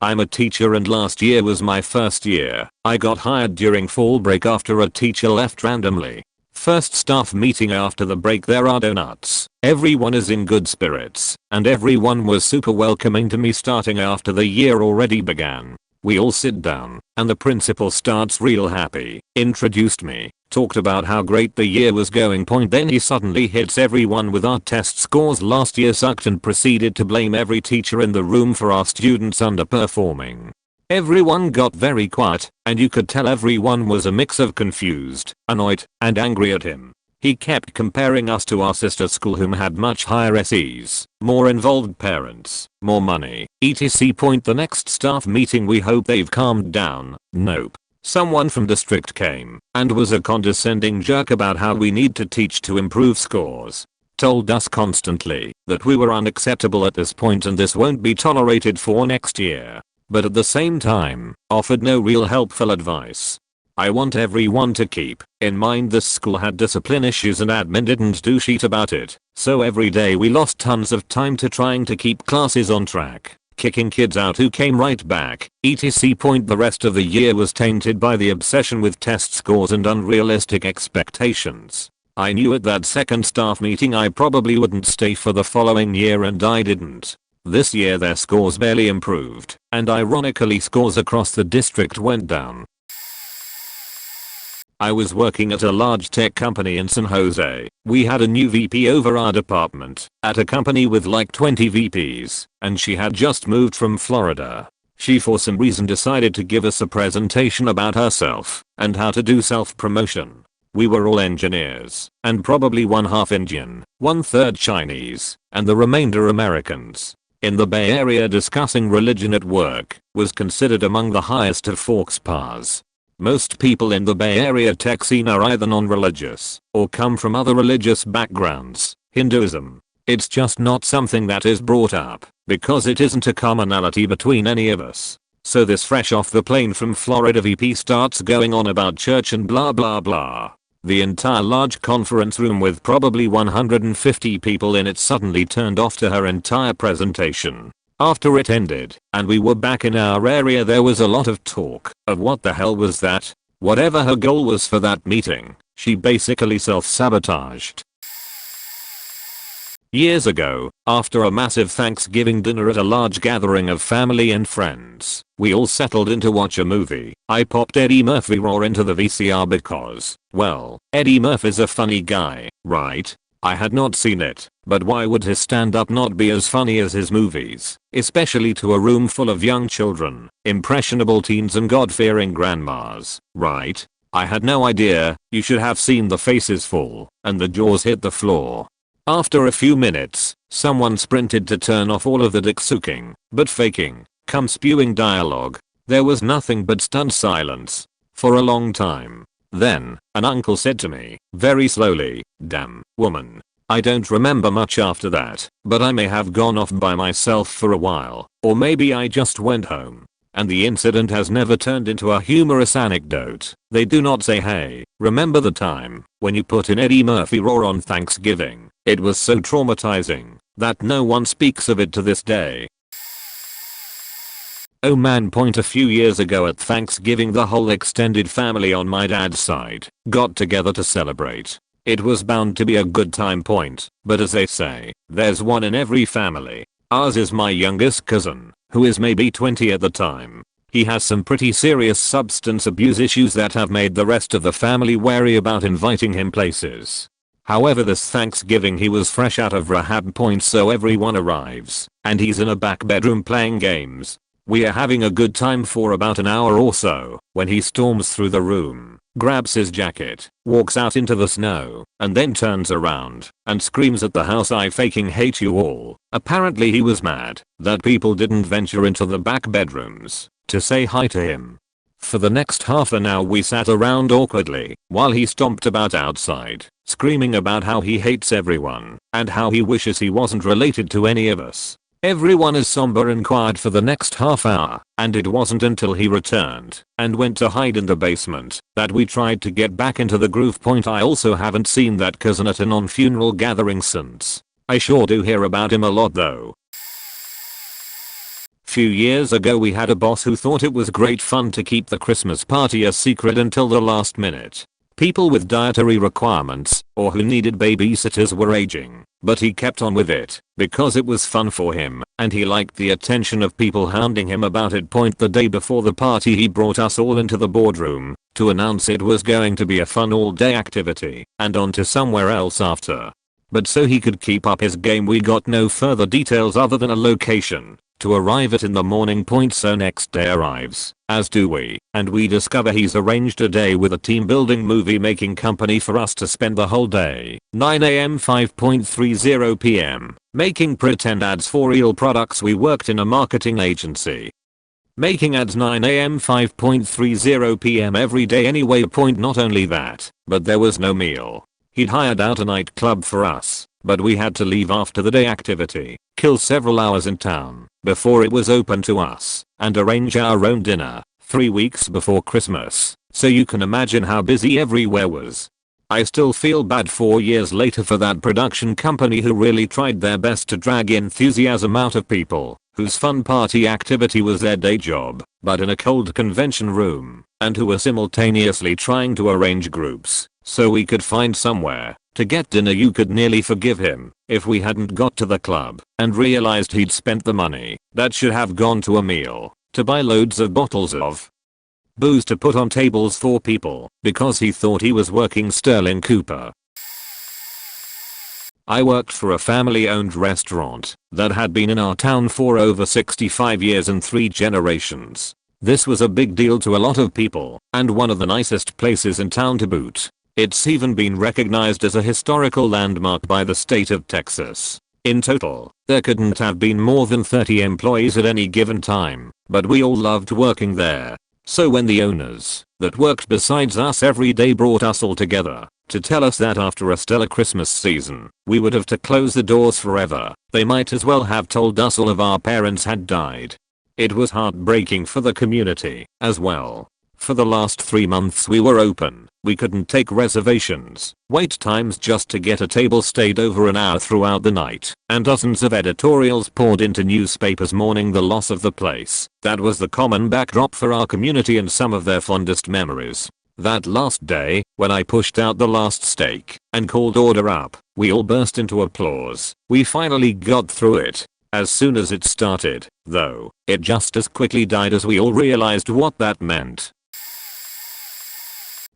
I'm a teacher and last year was my first year. I got hired during fall break after a teacher left randomly. First staff meeting after the break, there are donuts. Everyone is in good spirits, and everyone was super welcoming to me starting after the year already began. We all sit down, and the principal starts real happy, introduced me, talked about how great the year was going. Then he suddenly hits everyone with our test scores last year sucked and proceeded to blame every teacher in the room for our students underperforming. Everyone got very quiet, and you could tell everyone was a mix of confused, annoyed, and angry at him. He kept comparing us to our sister school whom had much higher SEs, more involved parents, more money, etc. The next staff meeting we hope they've calmed down. Nope. Someone from district came and was a condescending jerk about how we need to teach to improve scores. Told us constantly that we were unacceptable at this point and this won't be tolerated for next year. But at the same time, offered no real helpful advice. I want everyone to keep in mind this school had discipline issues and admin didn't do shit about it, so every day we lost tons of time to trying to keep classes on track, kicking kids out who came right back, etc. The rest of the year was tainted by the obsession with test scores and unrealistic expectations. I knew at that second staff meeting I probably wouldn't stay for the following year, and I didn't. This year their scores barely improved, and ironically scores across the district went down. I was working at a large tech company in San Jose. We had a new VP over our department at a company with like 20 VPs, and she had just moved from Florida. She for some reason decided to give us a presentation about herself and how to do self-promotion. We were all engineers, and probably one half Indian, 1/3 Chinese, and the remainder Americans. In the Bay Area, discussing religion at work was considered among the highest of faux pas. Most people in the Bay Area tech scene are either non-religious or come from other religious backgrounds. Hinduism. It's just not something that is brought up because it isn't a commonality between any of us. So this fresh off the plane from Florida VP starts going on about church and blah blah blah. The entire large conference room with probably 150 people in it suddenly turned off to her entire presentation. After it ended and we were back in our area, there was a lot of talk of what the hell was that. Whatever her goal was for that meeting, She basically self-sabotaged. Years ago, after a massive Thanksgiving dinner at a large gathering of family and friends, we all settled in to watch a movie. I popped Eddie Murphy Raw into the VCR because, well, Eddie Murphy's a funny guy, right? I had not seen it, but why would his stand-up not be as funny as his movies, especially to a room full of young children, impressionable teens and God-fearing grandmas, right? I had no idea. You should have seen the faces fall, and the jaws hit the floor. After a few minutes, someone sprinted to turn off all of the dick sucking, but faking, cum spewing dialogue. There was nothing but stunned silence for a long time. Then, an uncle said to me, very slowly, "Damn, woman." I don't remember much after that, but I may have gone off by myself for a while, or maybe I just went home. And the incident has never turned into a humorous anecdote. They do not say, hey, remember the time when you put in Eddie Murphy Raw on Thanksgiving? It was so traumatizing that no one speaks of it to this day. Oh man. A few years ago at Thanksgiving, the whole extended family on my dad's side got together to celebrate. It was bound to be a good time. But as they say, there's one in every family. Ours is my youngest cousin, who is maybe 20 at the time. He has some pretty serious substance abuse issues that have made the rest of the family wary about inviting him places. However, this Thanksgiving he was fresh out of rehab. So everyone arrives, and he's in a back bedroom playing games. We are having a good time for about an hour or so when he storms through the room, grabs his jacket, walks out into the snow, and then turns around and screams at the house, "I fucking hate you all." Apparently he was mad that people didn't venture into the back bedrooms to say hi to him. For the next half an hour we sat around awkwardly while he stomped about outside, screaming about how he hates everyone and how he wishes he wasn't related to any of us. Everyone is somber and quiet for the next half hour, and it wasn't until he returned and went to hide in the basement that we tried to get back into the groove. I also haven't seen that cousin at a non-funeral gathering since. I sure do hear about him a lot though. Few years ago we had a boss who thought it was great fun to keep the Christmas party a secret until the last minute. People with dietary requirements or who needed babysitters were aging, but he kept on with it because it was fun for him and he liked the attention of people hounding him about it. The day before the party he brought us all into the boardroom to announce it was going to be a fun all-day activity and on to somewhere else after. But so he could keep up his game we got no further details other than a location to arrive at in the morning. So next day arrives, as do we, and we discover he's arranged a day with a team building movie making company for us to spend the whole day, 9 am 5:30 pm, making pretend ads for real products. We worked in a marketing agency, making ads 9 am 5:30 pm every day anyway. Not only that, but there was no meal. He'd hired out a nightclub for us, but we had to leave after the day activity, kill several hours in town before it was open to us, and arrange our own dinner 3 weeks before Christmas, so you can imagine how busy everywhere was. I still feel bad 4 years later for that production company who really tried their best to drag enthusiasm out of people whose fun party activity was their day job, but in a cold convention room, and who were simultaneously trying to arrange groups so we could find somewhere to get dinner. You could nearly forgive him if we hadn't got to the club and realized he'd spent the money that should have gone to a meal to buy loads of bottles of booze to put on tables for people because he thought he was working Sterling Cooper. I worked for a family-owned restaurant that had been in our town for over 65 years and 3 generations. This was a big deal to a lot of people and one of the nicest places in town to boot. It's even been recognized as a historical landmark by the state of Texas. In total, there couldn't have been more than 30 employees at any given time, but we all loved working there. So when the owners that worked besides us every day brought us all together to tell us that after a stellar Christmas season, we would have to close the doors forever, they might as well have told us all of our parents had died. It was heartbreaking for the community as well. For the last 3 months we were open, we couldn't take reservations. Wait times just to get a table stayed over an hour throughout the night, and dozens of editorials poured into newspapers mourning the loss of the place. That was the common backdrop for our community and some of their fondest memories. That last day, when I pushed out the last steak and called order up, we all burst into applause. We finally got through it. As soon as it started, though, it just as quickly died as we all realized what that meant.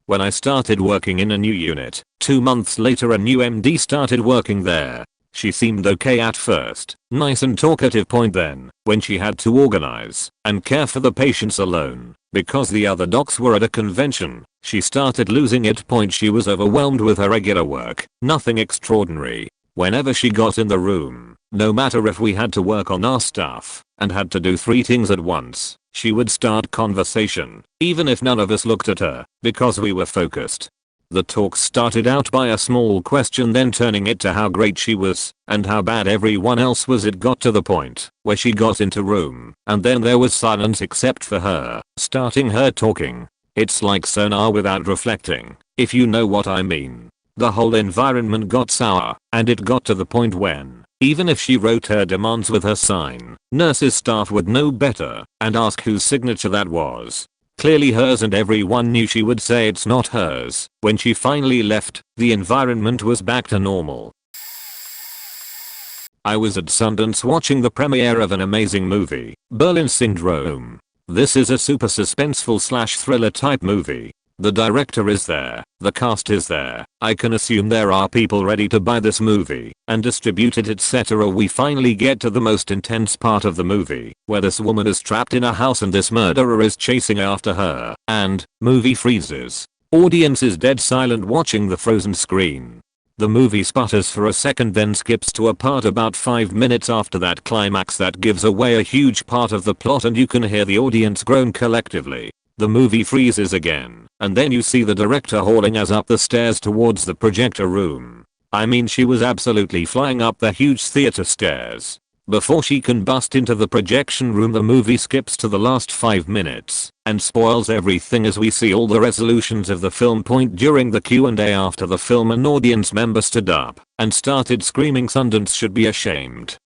When I started working in a new unit, 2 months later a new MD started working there. She seemed okay at first, nice and talkative. Then, when she had to organize and care for the patients alone, because the other docs were at a convention, she started losing it. She was overwhelmed with her regular work, nothing extraordinary. Whenever she got in the room, no matter if we had to work on our stuff and had to do 3 things at once, she would start conversation, even if none of us looked at her, because we were focused. The talk started out by a small question, then turning it to how great she was and how bad everyone else was. It got to the point where she got into room and then there was silence except for her starting her talking. It's like sonar without reflecting, if you know what I mean. The whole environment got sour, and it got to the point when, even if she wrote her demands with her sign, nurses staff would know better and ask whose signature that was. Clearly hers, and everyone knew she would say it's not hers. When she finally left, the environment was back to normal. I was at Sundance watching the premiere of an amazing movie, Berlin Syndrome. This is a super suspenseful / thriller type movie. The director is there, the cast is there, I can assume there are people ready to buy this movie and distribute it, etc. We finally get to the most intense part of the movie, where this woman is trapped in a house and this murderer is chasing after her, and, movie freezes. Audience is dead silent watching the frozen screen. The movie sputters for a second, then skips to a part about 5 minutes after that climax that gives away a huge part of the plot, and you can hear the audience groan collectively. The movie freezes again, and then you see the director hauling us up the stairs towards the projector room. I mean, she was absolutely flying up the huge theater stairs. Before she can bust into the projection room, the movie skips to the last 5 minutes and spoils everything as we see all the resolutions of the film. During the Q&A after the film, an audience member stood up and started screaming, "Sundance should be ashamed."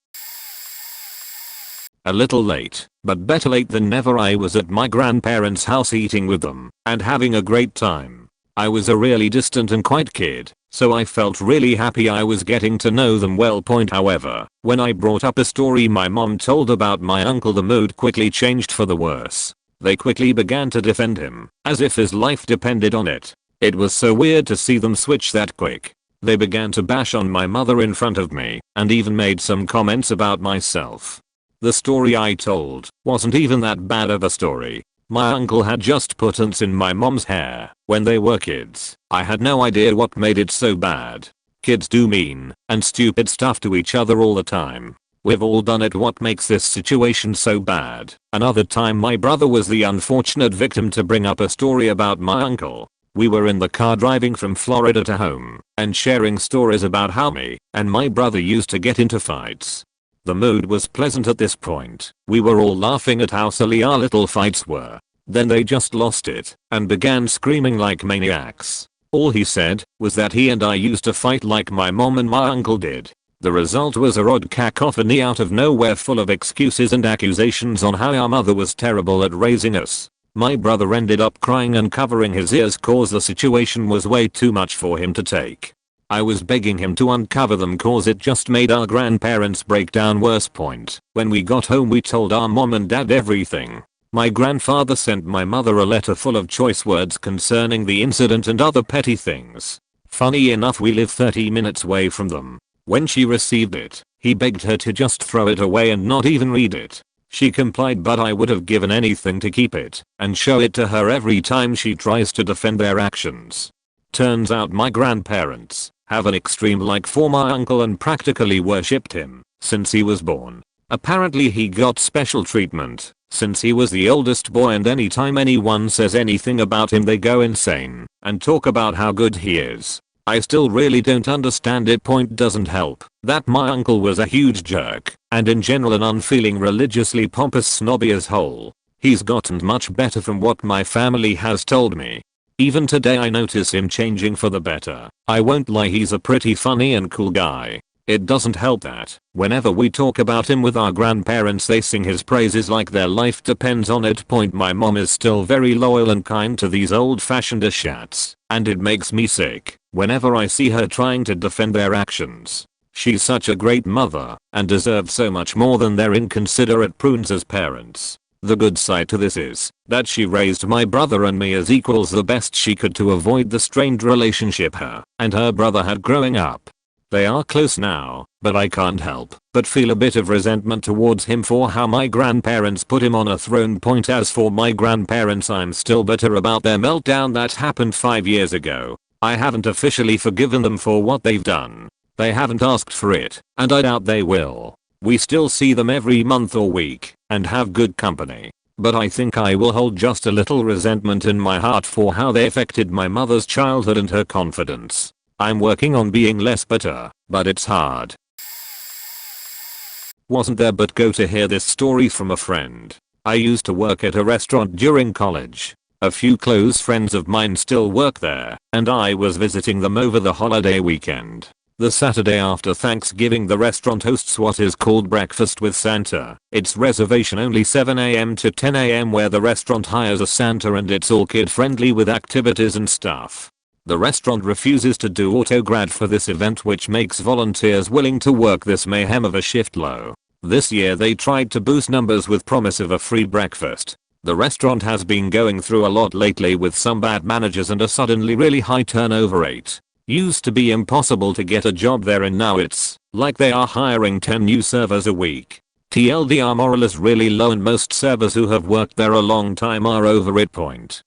A little late, but better late than never. I was at my grandparents' house eating with them and having a great time. I was a really distant and quiet kid, so I felt really happy I was getting to know them well. However, when I brought up a story my mom told about my uncle, the mood quickly changed for the worse. They quickly began to defend him, as if his life depended on it. It was so weird to see them switch that quick. They began to bash on my mother in front of me and even made some comments about myself. The story I told wasn't even that bad of a story. My uncle had just put ants in my mom's hair when they were kids. I had no idea what made it so bad. Kids do mean and stupid stuff to each other all the time. We've all done it. What makes this situation so bad? Another time my brother was the unfortunate victim. To bring up a story about my uncle, we were in the car driving from Florida to home and sharing stories about how me and my brother used to get into fights. The mood was pleasant at this point. We were all laughing at how silly our little fights were. Then they just lost it and began screaming like maniacs. All he said was that he and I used to fight like my mom and my uncle did. The result was a odd cacophony out of nowhere full of excuses and accusations on how our mother was terrible at raising us. My brother ended up crying and covering his ears cause the situation was way too much for him to take. I was begging him to uncover them cause it just made our grandparents break down. Worst point, when we got home we told our mom and dad everything. My grandfather sent my mother a letter full of choice words concerning the incident and other petty things. Funny enough, we live 30 minutes away from them. When she received it, he begged her to just throw it away and not even read it. She complied, but I would have given anything to keep it and show it to her every time she tries to defend their actions. Turns out my grandparents have an extreme like for my uncle and practically worshipped him since he was born. Apparently he got special treatment since he was the oldest boy, and anytime anyone says anything about him they go insane and talk about how good he is. I still really don't understand it. Doesn't help that my uncle was a huge jerk and in general an unfeeling, religiously pompous snobby as whole. He's gotten much better from what my family has told me. Even today I notice him changing for the better. I won't lie, he's a pretty funny and cool guy. It doesn't help that whenever we talk about him with our grandparents they sing his praises like their life depends on it. My mom is still very loyal and kind to these old-fashioned shats, and it makes me sick whenever I see her trying to defend their actions. She's such a great mother and deserves so much more than their inconsiderate prunes as parents. The good side to this is that she raised my brother and me as equals the best she could to avoid the strained relationship her and her brother had growing up. They are close now, but I can't help but feel a bit of resentment towards him for how my grandparents put him on a throne. As for my grandparents, I'm still bitter about their meltdown that happened 5 years ago. I haven't officially forgiven them for what they've done. They haven't asked for it, and I doubt they will. We still see them every month or week and have good company. But I think I will hold just a little resentment in my heart for how they affected my mother's childhood and her confidence. I'm working on being less bitter, but it's hard. Wasn't there but go to hear this story from a friend. I used to work at a restaurant during college. A few close friends of mine still work there, and I was visiting them over the holiday weekend. The Saturday after Thanksgiving the restaurant hosts what is called Breakfast with Santa. It's reservation only 7 AM to 10 AM where the restaurant hires a Santa and it's all kid friendly with activities and stuff. The restaurant refuses to do auto-grad for this event which makes volunteers willing to work this mayhem of a shift low. This year they tried to boost numbers with promise of a free breakfast. The restaurant has been going through a lot lately with some bad managers and a suddenly really high turnover rate. Used to be impossible to get a job there and now it's like they are hiring 10 new servers a week. TLDR morale is really low and most servers who have worked there a long time are over it.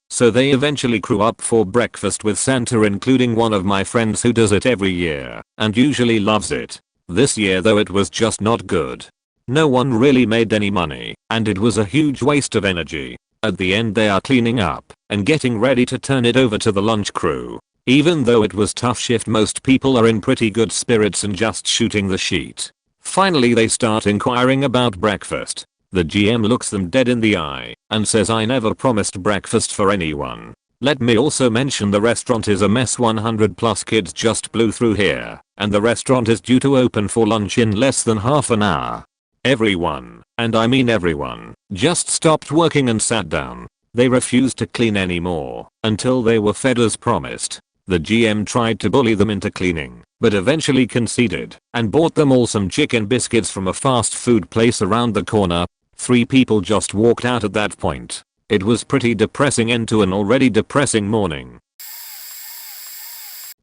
So they eventually crew up for Breakfast with Santa, including one of my friends who does it every year and usually loves it. This year though it was just not good. No one really made any money and it was a huge waste of energy. At the end they are cleaning up and getting ready to turn it over to the lunch crew. Even though it was tough shift most people are in pretty good spirits and just shooting the sheet. Finally they start inquiring about breakfast. The GM looks them dead in the eye and says I never promised breakfast for anyone. Let me also mention the restaurant is a mess. 100 plus kids just blew through here and the restaurant is due to open for lunch in less than half an hour. Everyone, and I mean everyone, just stopped working and sat down. They refused to clean anymore until they were fed as promised. The GM tried to bully them into cleaning, but eventually conceded and bought them all some chicken biscuits from a fast food place around the corner. 3 people just walked out at that point. It was pretty depressing end to an already depressing morning.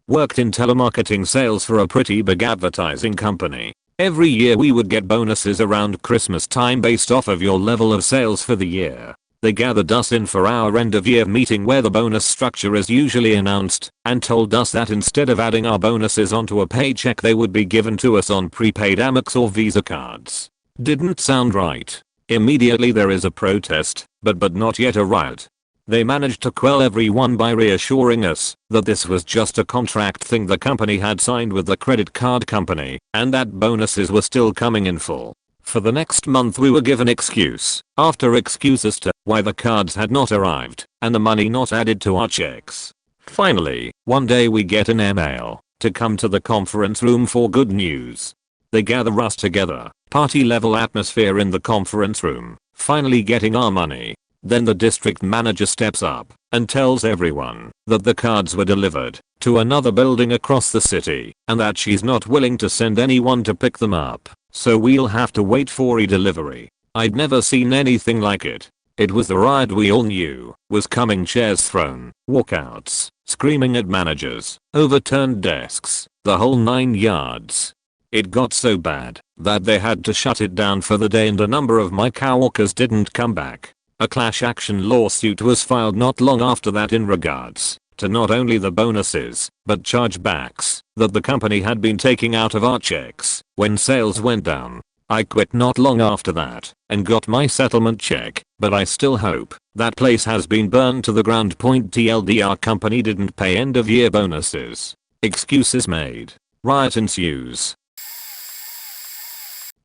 Worked in telemarketing sales for a pretty big advertising company. Every year we would get bonuses around Christmas time based off of your level of sales for the year. They gathered us in for our end of year meeting where the bonus structure is usually announced and told us that instead of adding our bonuses onto a paycheck they would be given to us on prepaid Amex or Visa cards. Didn't sound right. Immediately there is a protest, but not yet a riot. They managed to quell everyone by reassuring us that this was just a contract thing the company had signed with the credit card company and that bonuses were still coming in full. For the next month we were given excuse after excuse as to why the cards had not arrived and the money not added to our checks. Finally, one day we get an email to come to the conference room for good news. They gather us together, party level atmosphere in the conference room, finally getting our money. Then the district manager steps up and tells everyone that the cards were delivered to another building across the city and that she's not willing to send anyone to pick them up. So we'll have to wait for e-delivery. I'd never seen anything like it. It was the riot we all knew was coming. Chairs thrown, walkouts, screaming at managers, overturned desks, the whole 9 yards. It got so bad that they had to shut it down for the day and a number of my coworkers didn't come back. A class action lawsuit was filed not long after that in regards to not only the bonuses, but chargebacks that the company had been taking out of our checks when sales went down. I quit not long after that and got my settlement check, but I still hope that place has been burned to the ground. TLDR company didn't pay end of year bonuses. Excuses made. Riot ensues.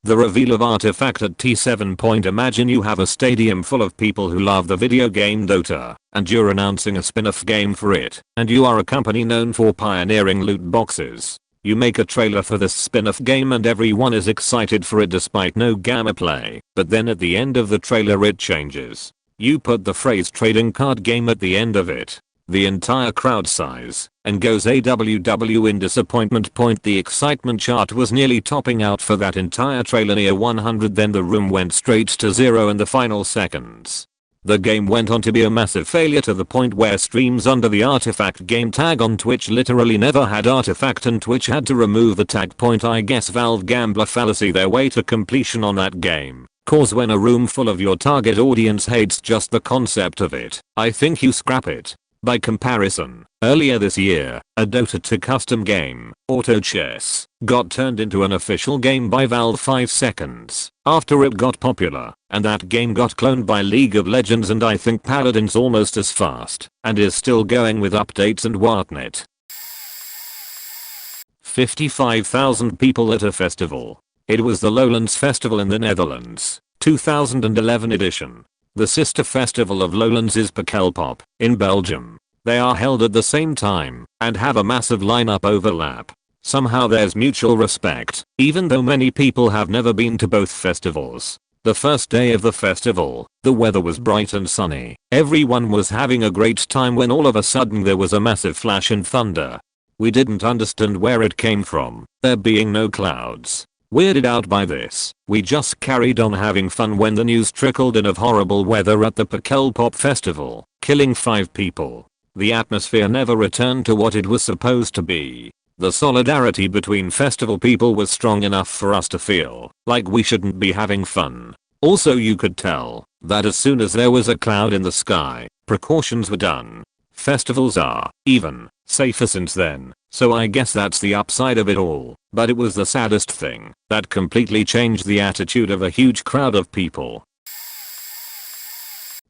The reveal of Artifact at T7. Imagine you have a stadium full of people who love the video game Dota, and you're announcing a spin-off game for it, and you are a company known for pioneering loot boxes. You make a trailer for this spin-off game and everyone is excited for it despite no gameplay, but then at the end of the trailer it changes. You put the phrase trading card game at the end of it. The entire crowd sighs and goes AWW in disappointment. The excitement chart was nearly topping out for that entire trailer near 100, then the room went straight to 0 in the final seconds. The game went on to be a massive failure to the point where streams under the Artifact game tag on Twitch literally never had Artifact and Twitch had to remove the tag. I guess Valve gambler fallacy their way to completion on that game. Cause when a room full of your target audience hates just the concept of it, I think you scrap it. By comparison, earlier this year, a Dota 2 custom game, Auto Chess, got turned into an official game by Valve 5 seconds after it got popular, and that game got cloned by League of Legends and I think Paladins almost as fast, and is still going with updates and whatnot. 55,000 people at a festival. It was the Lowlands Festival in the Netherlands, 2011 edition. The sister festival of Lowlands is Pukkelpop, in Belgium. They are held at the same time, and have a massive lineup overlap. Somehow there's mutual respect, even though many people have never been to both festivals. The first day of the festival, the weather was bright and sunny. Everyone was having a great time when all of a sudden there was a massive flash and thunder. We didn't understand where it came from, there being no clouds. Weirded out by this, we just carried on having fun when the news trickled in of horrible weather at the Pukkelpop festival, killing 5 people. The atmosphere never returned to what it was supposed to be. The solidarity between festival people was strong enough for us to feel like we shouldn't be having fun. Also, you could tell that as soon as there was a cloud in the sky, precautions were done. Festivals are, even, safer since then, so I guess that's the upside of it all, but it was the saddest thing that completely changed the attitude of a huge crowd of people.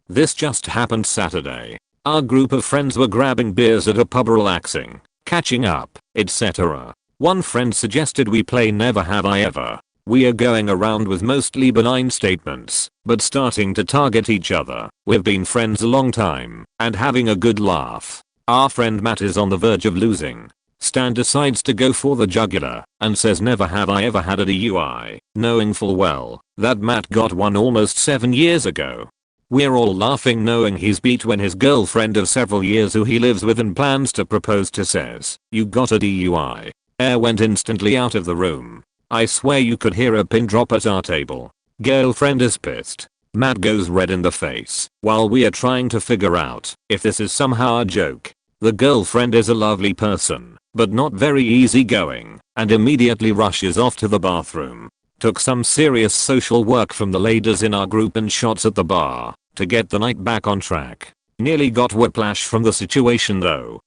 This just happened Saturday. Our group of friends were grabbing beers at a pub, relaxing, catching up, etc. One friend suggested we play Never Have I Ever. We are going around with mostly benign statements, but starting to target each other. We've been friends a long time, and having a good laugh. Our friend Matt is on the verge of losing. Stan decides to go for the jugular, and says never have I ever had a DUI, knowing full well that Matt got one almost 7 years ago. We're all laughing knowing he's beat when his girlfriend of several years who he lives with and plans to propose to says, "You got a DUI." Air went instantly out of the room. I swear you could hear a pin drop at our table. Girlfriend is pissed. Matt goes red in the face while we are trying to figure out if this is somehow a joke. The girlfriend is a lovely person, but not very easygoing, and immediately rushes off to the bathroom. Took some serious social work from the ladies in our group and shots at the bar to get the night back on track. Nearly got whiplash from the situation though.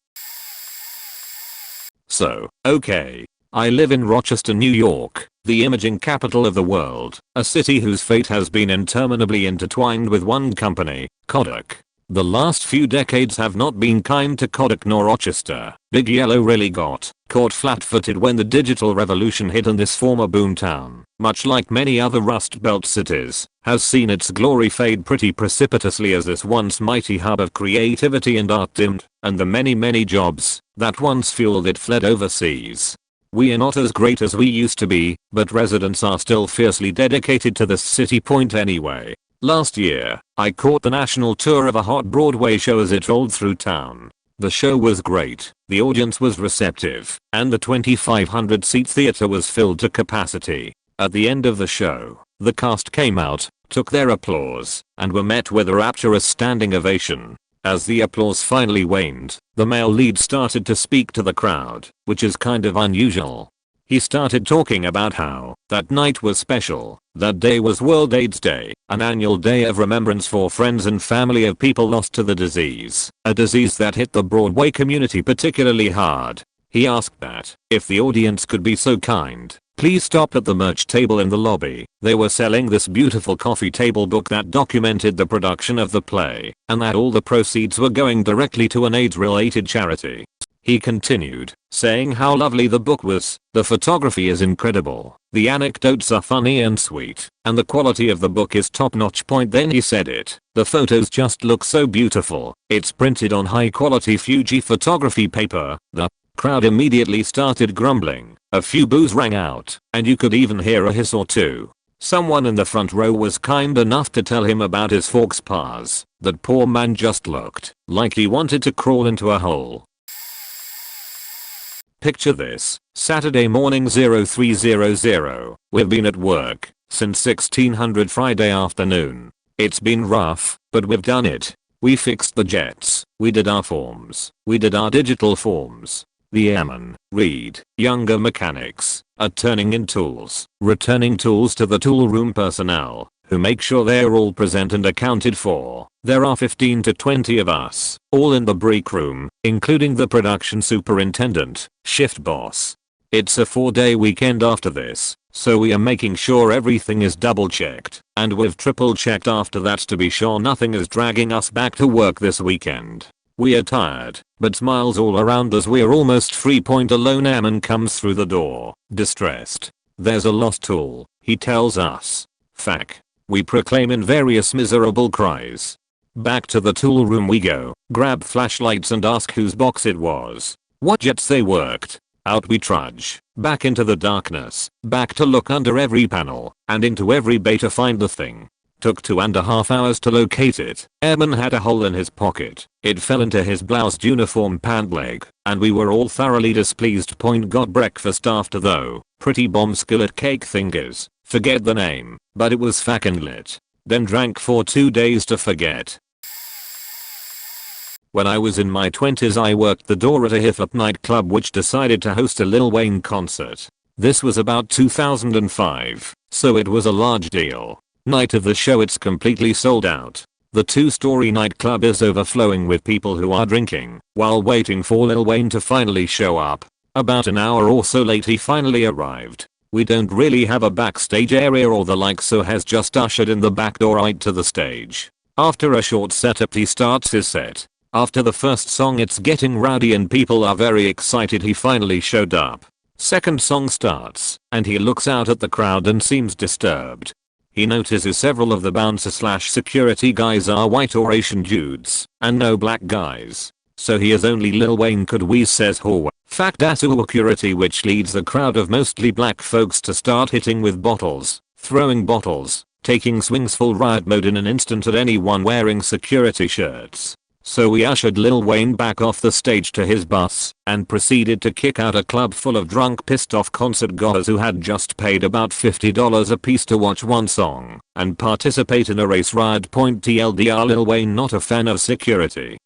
So, okay. I live in Rochester, New York, the imaging capital of the world, a city whose fate has been interminably intertwined with one company, Kodak. The last few decades have not been kind to Kodak nor Rochester. Big Yellow really got caught flat-footed when the digital revolution hit, and this former boomtown, much like many other Rust Belt cities, has seen its glory fade pretty precipitously as this once mighty hub of creativity and art dimmed, and the many jobs that once fueled it fled overseas. We are not as great as we used to be, but residents are still fiercely dedicated to this city. Anyway. Last year, I caught the national tour of a hot Broadway show as it rolled through town. The show was great, the audience was receptive, and the 2,500 seat theater was filled to capacity. At the end of the show, the cast came out, took their applause, and were met with a rapturous standing ovation. As the applause finally waned, the male lead started to speak to the crowd, which is kind of unusual. He started talking about how that night was special. That day was World AIDS Day, an annual day of remembrance for friends and family of people lost to the disease, a disease that hit the Broadway community particularly hard. He asked that, if the audience could be so kind, please stop at the merch table in the lobby. They were selling this beautiful coffee table book that documented the production of the play, and that all the proceeds were going directly to an AIDS-related charity. He continued, saying how lovely the book was, the photography is incredible, the anecdotes are funny and sweet, and the quality of the book is top notch. Then he said it, the photos just look so beautiful, it's printed on high quality Fuji photography paper, the Crowd immediately started grumbling, a few boos rang out, and you could even hear a hiss or two. Someone in the front row was kind enough to tell him about his faux pas. That poor man just looked like he wanted to crawl into a hole. Picture this, Saturday morning 0300. We've been at work since 1600 Friday afternoon. It's been rough, but we've done it. We fixed the jets, we did our forms, we did our digital forms. The airmen, read, younger mechanics, are turning in tools, returning tools to the tool room personnel, who make sure they're all present and accounted for. There are 15 to 20 of us, all in the break room, including the production superintendent, shift boss. It's a 4-day weekend after this, so we are making sure everything is double checked, and we've triple checked after that to be sure nothing is dragging us back to work this weekend. We are tired, but smiles all around as we are almost free. A lone airman comes through the door, distressed. There's a lost tool, he tells us. Fuck. We proclaim in various miserable cries. Back to the tool room we go, grab flashlights and ask whose box it was, what jets they worked. Out we trudge, back into the darkness, back to look under every panel, and into every bay to find the thing. Took 2.5 hours to locate it. Airman had a hole in his pocket. It fell into his bloused uniform pant leg, and we were all thoroughly displeased. Got breakfast after though. Pretty bomb skillet cake thingers. Forget the name, but it was fucking lit. Then drank for 2 days to forget. When I was in my 20s I worked the door at a hip-hop nightclub which decided to host a Lil Wayne concert. This was about 2005, so it was a large deal. Night of the show it's completely sold out. The 2-story nightclub is overflowing with people who are drinking while waiting for Lil Wayne to finally show up. About an hour or so late he finally arrived. We don't really have a backstage area or the like, so has just ushered in the back door right to the stage. After a short setup he starts his set. After the first song it's getting rowdy and people are very excited he finally showed up. Second song starts, and he looks out at the crowd and seems disturbed. He notices several of the bouncer/security guys are white or Asian dudes, and no black guys. So he is only Lil Wayne could we says ho. Fact security, which leads the crowd of mostly black folks to start hitting with bottles, throwing bottles, taking swings full riot mode in an instant at anyone wearing security shirts. So we ushered Lil Wayne back off the stage to his bus and proceeded to kick out a club full of drunk pissed off concert goers who had just paid about $50 a piece to watch one song and participate in a race riot. TLDR Lil Wayne not a fan of security.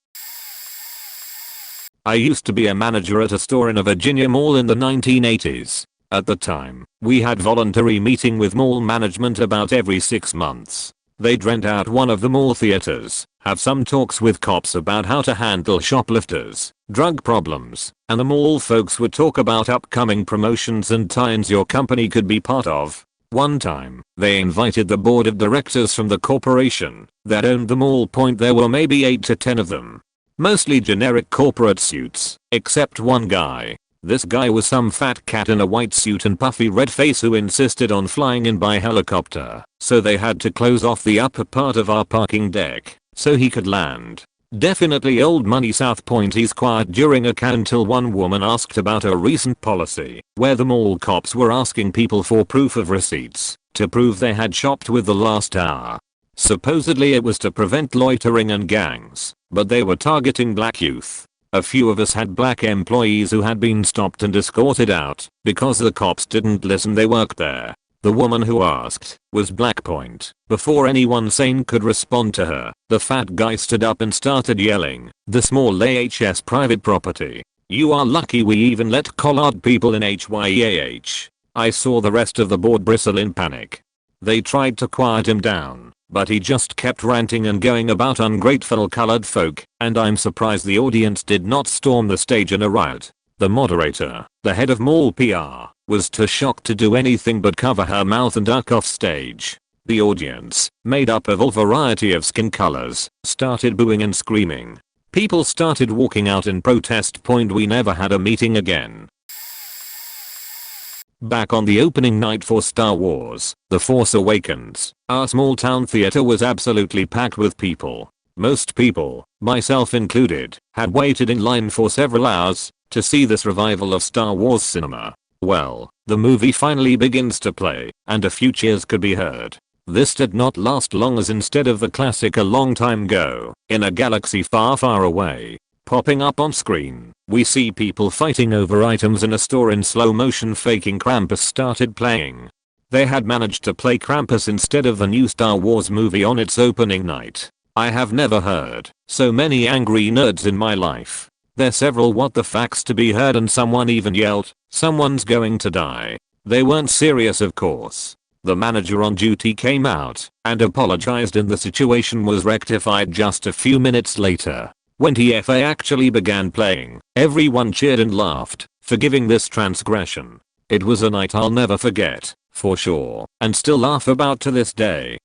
I used to be a manager at a store in a Virginia mall in the 1980s. At the time, we had voluntary meeting with mall management about every 6 months. They'd rent out one of the mall theaters, have some talks with cops about how to handle shoplifters, drug problems, and the mall folks would talk about upcoming promotions and tie-ins your company could be part of. One time, they invited the board of directors from the corporation that owned the mall. There were maybe 8 to 10 of them. Mostly generic corporate suits, except one guy. This guy was some fat cat in a white suit and puffy red face who insisted on flying in by helicopter, so they had to close off the upper part of our parking deck so he could land. Definitely old money. South Point. He's quiet during a can until one woman asked about a recent policy where the mall cops were asking people for proof of receipts to prove they had shopped with the last hour. Supposedly it was to prevent loitering and gangs, but they were targeting black youth. A few of us had black employees who had been stopped and escorted out because the cops didn't listen. They worked there. The woman who asked was Black Point. Before anyone sane could respond to her, the fat guy stood up and started yelling, "The small AHS private property. You are lucky we even let colored people in HYAH." I saw the rest of the board bristle in panic. They tried to quiet him down, but he just kept ranting and going about ungrateful colored folk, and I'm surprised the audience did not storm the stage in a riot. The moderator, the head of mall PR, was too shocked to do anything but cover her mouth and duck off stage. The audience, made up of all variety of skin colors, started booing and screaming. People started walking out in protest. We never had a meeting again. Back on the opening night for Star Wars: The Force Awakens, our small town theater was absolutely packed with people. Most people, myself included, had waited in line for several hours to see this revival of Star Wars cinema. Well, the movie finally begins to play, and a few cheers could be heard. This did not last long, as instead of the classic "a long time ago, in a galaxy far far away" popping up on screen, we see people fighting over items in a store in slow motion. Faking Krampus started playing. They had managed to play Krampus instead of the new Star Wars movie on its opening night. I have never heard so many angry nerds in my life. There's several what the facts to be heard, and someone even yelled, "Someone's going to die." They weren't serious, of course. The manager on duty came out and apologized, and the situation was rectified just a few minutes later. When TFA actually began playing, everyone cheered and laughed, forgiving this transgression. It was a night I'll never forget, for sure, and still laugh about to this day.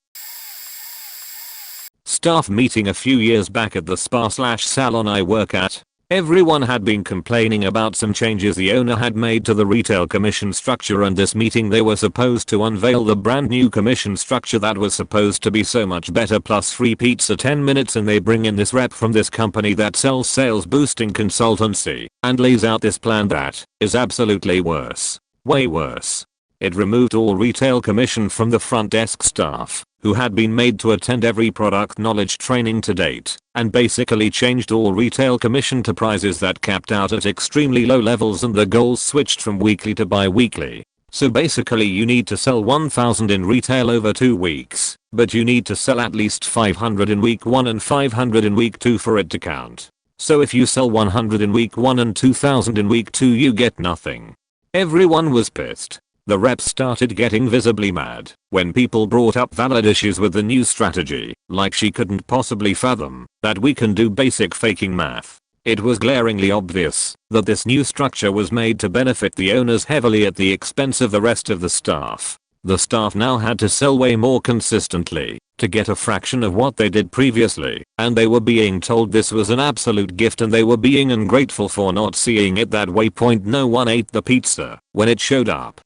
Staff meeting a few years back at the spa/salon I work at. Everyone had been complaining about some changes the owner had made to the retail commission structure, and this meeting they were supposed to unveil the brand new commission structure that was supposed to be so much better, plus free pizza 10 minutes, and they bring in this rep from this company that sells sales boosting consultancy and lays out this plan that is absolutely worse. Way worse. It removed all retail commission from the front desk staff, who had been made to attend every product knowledge training to date, and basically changed all retail commission to prizes that capped out at extremely low levels, and the goals switched from weekly to bi-weekly. So basically you need to sell 1,000 in retail over 2 weeks, but you need to sell at least 500 in week 1 and 500 in week 2 for it to count. So if you sell 100 in week 1 and 2,000 in week 2, you get nothing. Everyone was pissed. The reps started getting visibly mad when people brought up valid issues with the new strategy, like she couldn't possibly fathom that we can do basic faking math. It was glaringly obvious that this new structure was made to benefit the owners heavily at the expense of the rest of the staff. The staff now had to sell way more consistently to get a fraction of what they did previously, and they were being told this was an absolute gift, and they were being ungrateful for not seeing it that way. No one ate the pizza when it showed up.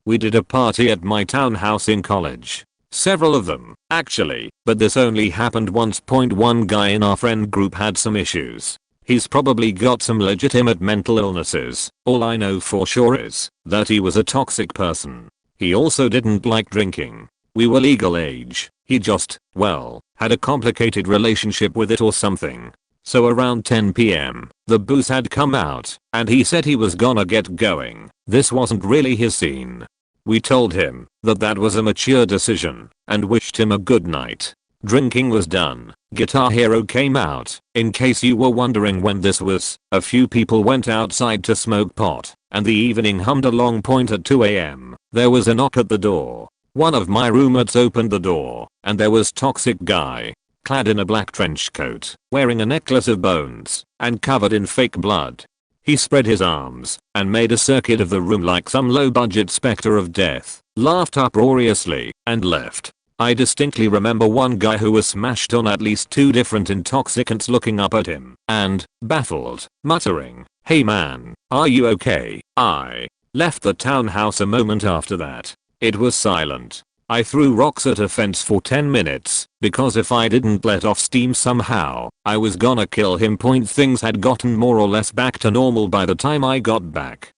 We did a party at my townhouse in college. Several of them, actually, but this only happened once. One guy in our friend group had some issues. He's probably got some legitimate mental illnesses. All I know for sure is that he was a toxic person. He also didn't like drinking. We were legal age. He just, well, had a complicated relationship with it or something. So around 10 PM, the booze had come out, and he said he was gonna get going. This wasn't really his scene. We told him that that was a mature decision, and wished him a good night. Drinking was done. Guitar Hero came out. In case you were wondering when this was, a few people went outside to smoke pot, and the evening hummed along. At 2 AM, there was a knock at the door. One of my roommates opened the door, and there was toxic guy, clad in a black trench coat, wearing a necklace of bones, and covered in fake blood. He spread his arms and made a circuit of the room like some low-budget specter of death, laughed uproariously, and left. I distinctly remember one guy who was smashed on at least 2 different intoxicants looking up at him and, baffled, muttering, "Hey man, are you okay?" I left the townhouse a moment after that. It was silent. I threw rocks at a fence for 10 minutes, because if I didn't let off steam somehow, I was gonna kill him. Things had gotten more or less back to normal by the time I got back.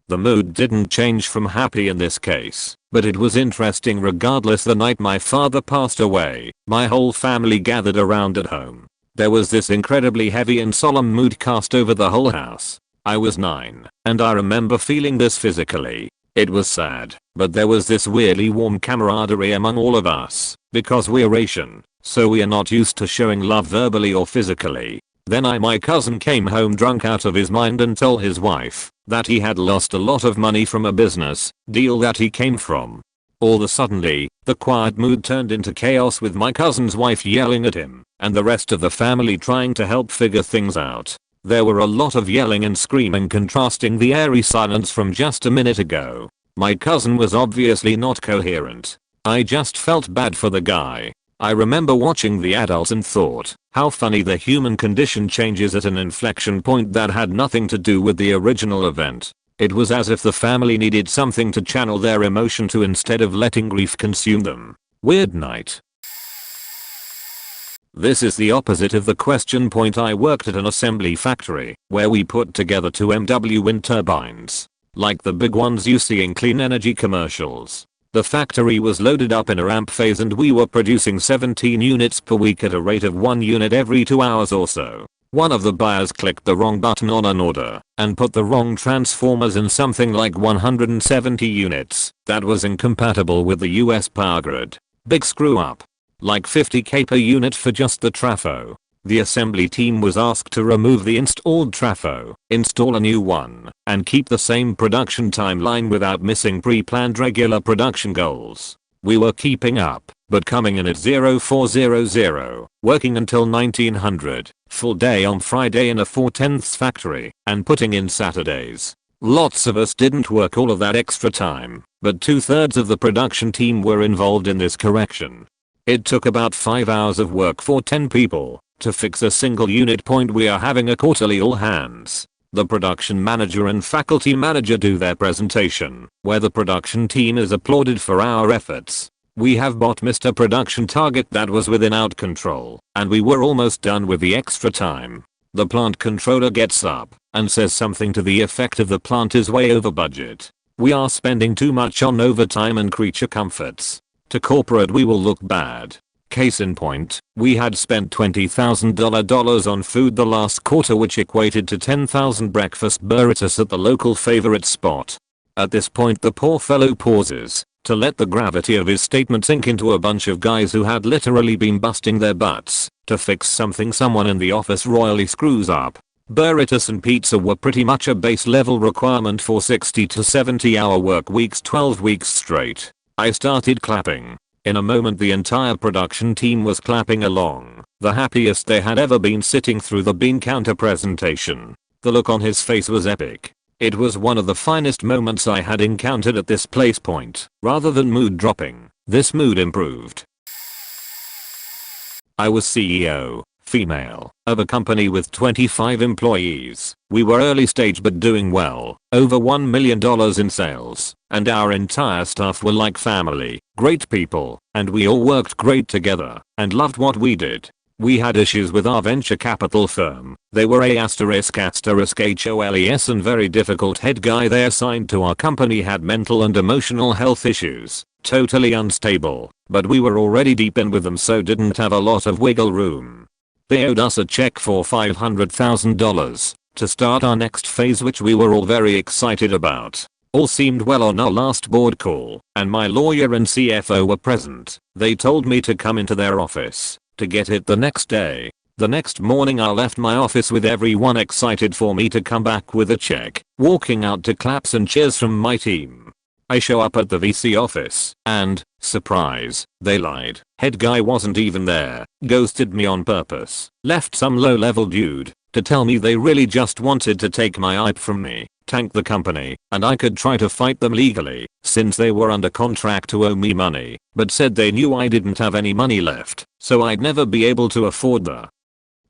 The mood didn't change from happy in this case, but it was interesting regardless. The night my father passed away, my whole family gathered around at home. There was this incredibly heavy and solemn mood cast over the whole house. I was 9, and I remember feeling this physically. It was sad, but there was this weirdly warm camaraderie among all of us, because we're Asian, so we are not used to showing love verbally or physically. Then my cousin came home drunk out of his mind and told his wife that he had lost a lot of money from a business deal that he came from. All of a sudden, the quiet mood turned into chaos, with my cousin's wife yelling at him, and the rest of the family trying to help figure things out. There were a lot of yelling and screaming, contrasting the eerie silence from just a minute ago. My cousin was obviously not coherent. I just felt bad for the guy. I remember watching the adults and thought, how funny the human condition changes at an inflection point that had nothing to do with the original event. It was as if the family needed something to channel their emotion to instead of letting grief consume them. Weird night. This is the opposite of the question point. I worked at an assembly factory where we put together 2 MW wind turbines. Like the big ones you see in clean energy commercials. The factory was loaded up in a ramp phase and we were producing 17 units per week at a rate of 1 unit every 2 hours or so. One of the buyers clicked the wrong button on an order and put the wrong transformers in something like 170 units that was incompatible with the US power grid. Big screw up. Like 50k per unit for just the trafo. The assembly team was asked to remove the installed trafo, install a new one, and keep the same production timeline without missing pre-planned regular production goals. We were keeping up, but coming in at 0400, working until 1900, full day on Friday in a 4/10ths factory, and putting in Saturdays. Lots of us didn't work all of that extra time, but 2/3 of the production team were involved in this correction. It took about 5 hours of work for 10 people. To fix a single unit point. We are having a quarterly all hands. The production manager and faculty manager do their presentation, where the production team is applauded for our efforts. We have bought Mr. Production target that was within out control, and we were almost done with the extra time. The plant controller gets up and says something to the effect of the plant is way over budget. We are spending too much on overtime and creature comforts. To corporate we will look bad. Case in point, we had spent $20,000 on food the last quarter, which equated to 10,000 breakfast burritos at the local favorite spot. At this point the poor fellow pauses to let the gravity of his statement sink into a bunch of guys who had literally been busting their butts to fix something someone in the office royally screws up. Burritos and pizza were pretty much a base level requirement for 60 to 70 hour work weeks 12 weeks straight. I started clapping. In a moment the entire production team was clapping along, the happiest they had ever been sitting through the bean counter presentation. The look on his face was epic. It was one of the finest moments I had encountered at this place point. Rather than mood dropping, this mood improved. I was CEO, female, of a company with 25 employees. We were early stage but doing well, over $1 million in sales, and our entire staff were like family, great people, and we all worked great together and loved what we did. We had issues with our venture capital firm. They were ******************************************************************************************************************** very difficult head guy there signed to our company had mental and emotional health issues. Totally unstable, but we were already deep in with them so didn't have a lot of wiggle room. They owed us a check for $500,000 to start our next phase, which we were all very excited about. All seemed well on our last board call, and my lawyer and CFO were present. They told me to come into their office to get it the next day. The next morning I left my office with everyone excited for me to come back with a check, walking out to claps and cheers from my team. I show up at the VC office, and, surprise, they lied. Head guy wasn't even there, ghosted me on purpose, left some low-level dude to tell me they really just wanted to take my IP from me, tank the company, and I could try to fight them legally, since they were under contract to owe me money, but said they knew I didn't have any money left, so I'd never be able to afford the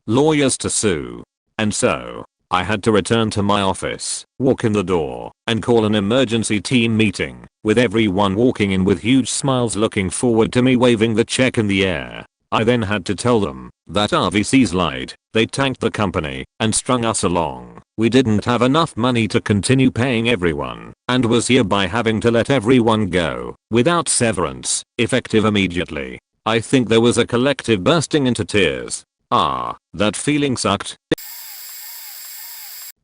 lawyers to sue. And so, I had to return to my office, walk in the door, and call an emergency team meeting, with everyone walking in with huge smiles looking forward to me waving the check in the air. I then had to tell them that our VCs lied, they tanked the company, and strung us along. We didn't have enough money to continue paying everyone, and was hereby having to let everyone go, without severance, effective immediately. I think there was a collective bursting into tears. That feeling sucked.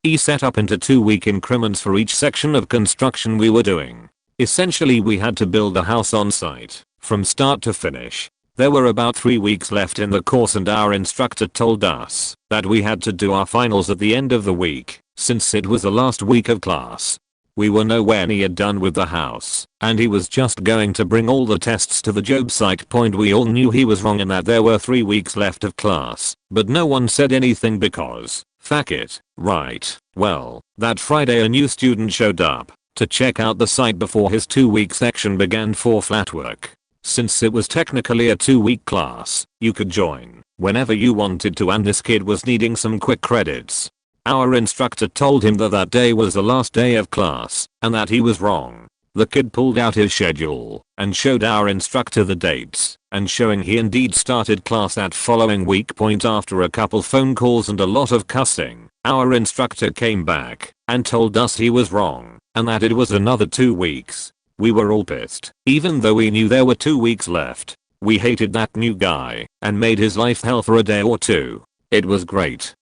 He set up into 2-week increments for each section of construction we were doing. Essentially we had to build a house on site, from start to finish. There were about 3 weeks left in the course and our instructor told us that we had to do our finals at the end of the week, since it was the last week of class. We were nowhere near done with the house, and he was just going to bring all the tests to the job site. Point we all knew he was wrong in that there were 3 weeks left of class, but no one said anything because, fuck it, right? Well, that Friday a new student showed up to check out the site before his 2-week section began for flat work. Since it was technically a 2-week class, you could join whenever you wanted to, and this kid was needing some quick credits. Our instructor told him that that day was the last day of class, and that he was wrong. The kid pulled out his schedule and showed our instructor the dates. and showing he indeed started class that following week. After a couple phone calls and a lot of cussing, our instructor came back and told us he was wrong and that it was another 2 weeks. We were all pissed, even though we knew there were 2 weeks left. We hated that new guy and made his life hell for a day or two. It was great.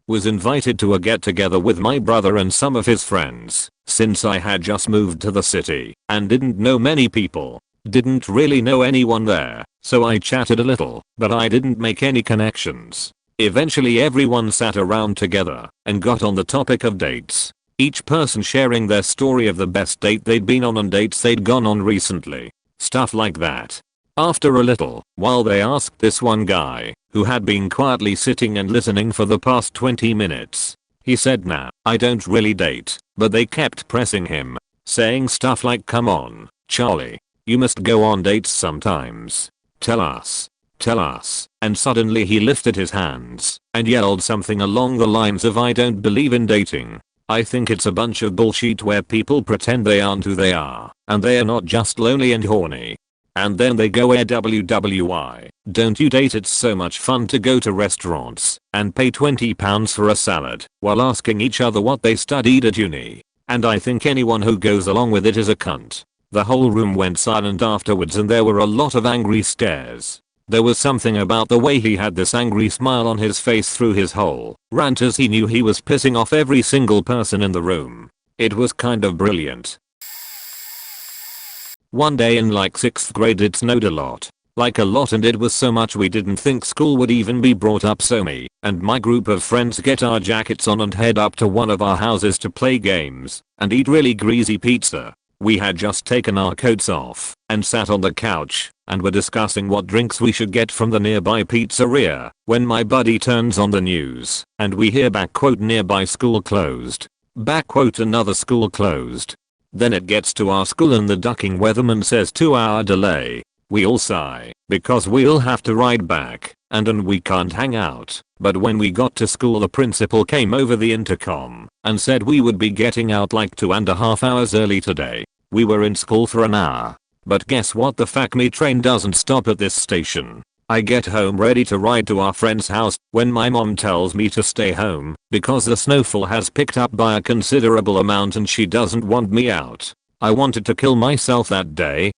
Was invited to a get together with my brother and some of his friends, since I had just moved to the city and didn't know many people. Didn't really know anyone there, so I chatted a little, but I didn't make any connections. Eventually everyone sat around together and got on the topic of dates. Each person sharing their story of the best date they'd been on and dates they'd gone on recently. Stuff like that. After a little while they asked this one guy, who had been quietly sitting and listening for the past 20 minutes. He said nah, I don't really date, but they kept pressing him, saying stuff like come on, Charlie. You must go on dates sometimes. Tell us. Tell us. And suddenly he lifted his hands and yelled something along the lines of I don't believe in dating. I think it's a bunch of bullshit where people pretend they aren't who they are, and they are not just lonely and horny. And then they go WWI, don't you date? It's so much fun to go to restaurants and pay £20 for a salad while asking each other what they studied at uni. And I think anyone who goes along with it is a cunt. The whole room went silent afterwards and there were a lot of angry stares. There was something about the way he had this angry smile on his face through his whole rant as he knew he was pissing off every single person in the room. It was kind of brilliant. One day in like 6th grade it snowed a lot. Like a lot, and it was so much we didn't think school would even be brought up, so me and my group of friends get our jackets on and head up to one of our houses to play games and eat really greasy pizza. We had just taken our coats off and sat on the couch and were discussing what drinks we should get from the nearby pizzeria when my buddy turns on the news and we hear back quote nearby school closed. Back quote another school closed. Then it gets to our school and the ducking weatherman says 2-hour delay. We all sigh because we'll have to ride back and we can't hang out. But when we got to school the principal came over the intercom and said we would be getting out like 2.5 hours early today. We were in school for an hour. But guess what, the FACME train doesn't stop at this station. I get home ready to ride to our friend's house when my mom tells me to stay home because the snowfall has picked up by a considerable amount and she doesn't want me out. I wanted to kill myself that day.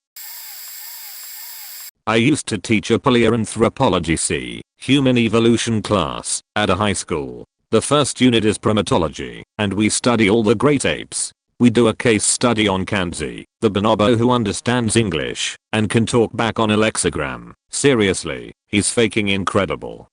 I used to teach a paleoanthropology C, human evolution class, at a high school. The first unit is primatology, and we study all the great apes. We do a case study on Kanzi, the bonobo who understands English and can talk back on a lexigram. Seriously, he's faking incredible.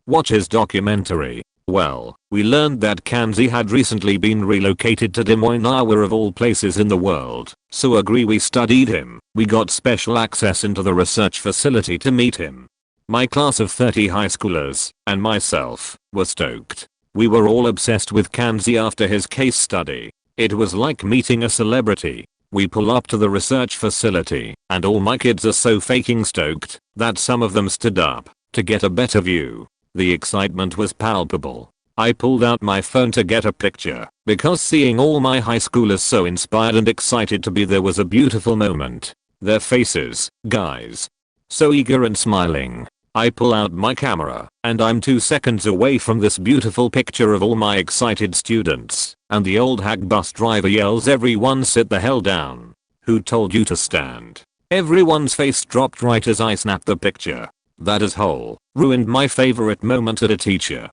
Watch his documentary. Well, we learned that Kanzi had recently been relocated to Des Moines, Iowa of all places in the world, so agree we studied him. We got special access into the research facility to meet him. My class of 30 high schoolers, and myself, were stoked. We were all obsessed with Kanzi after his case study. It was like meeting a celebrity. We pull up to the research facility, and all my kids are so faking stoked that some of them stood up to get a better view. The excitement was palpable. I pulled out my phone to get a picture because seeing all my high schoolers so inspired and excited to be there was a beautiful moment. Their faces, guys, so eager and smiling. I pull out my camera and I'm 2 seconds away from this beautiful picture of all my excited students, and the old hack bus driver yells, "Everyone sit the hell down. Who told you to stand?" Everyone's face dropped right as I snapped the picture. That as whole ruined my favorite moment at a teacher.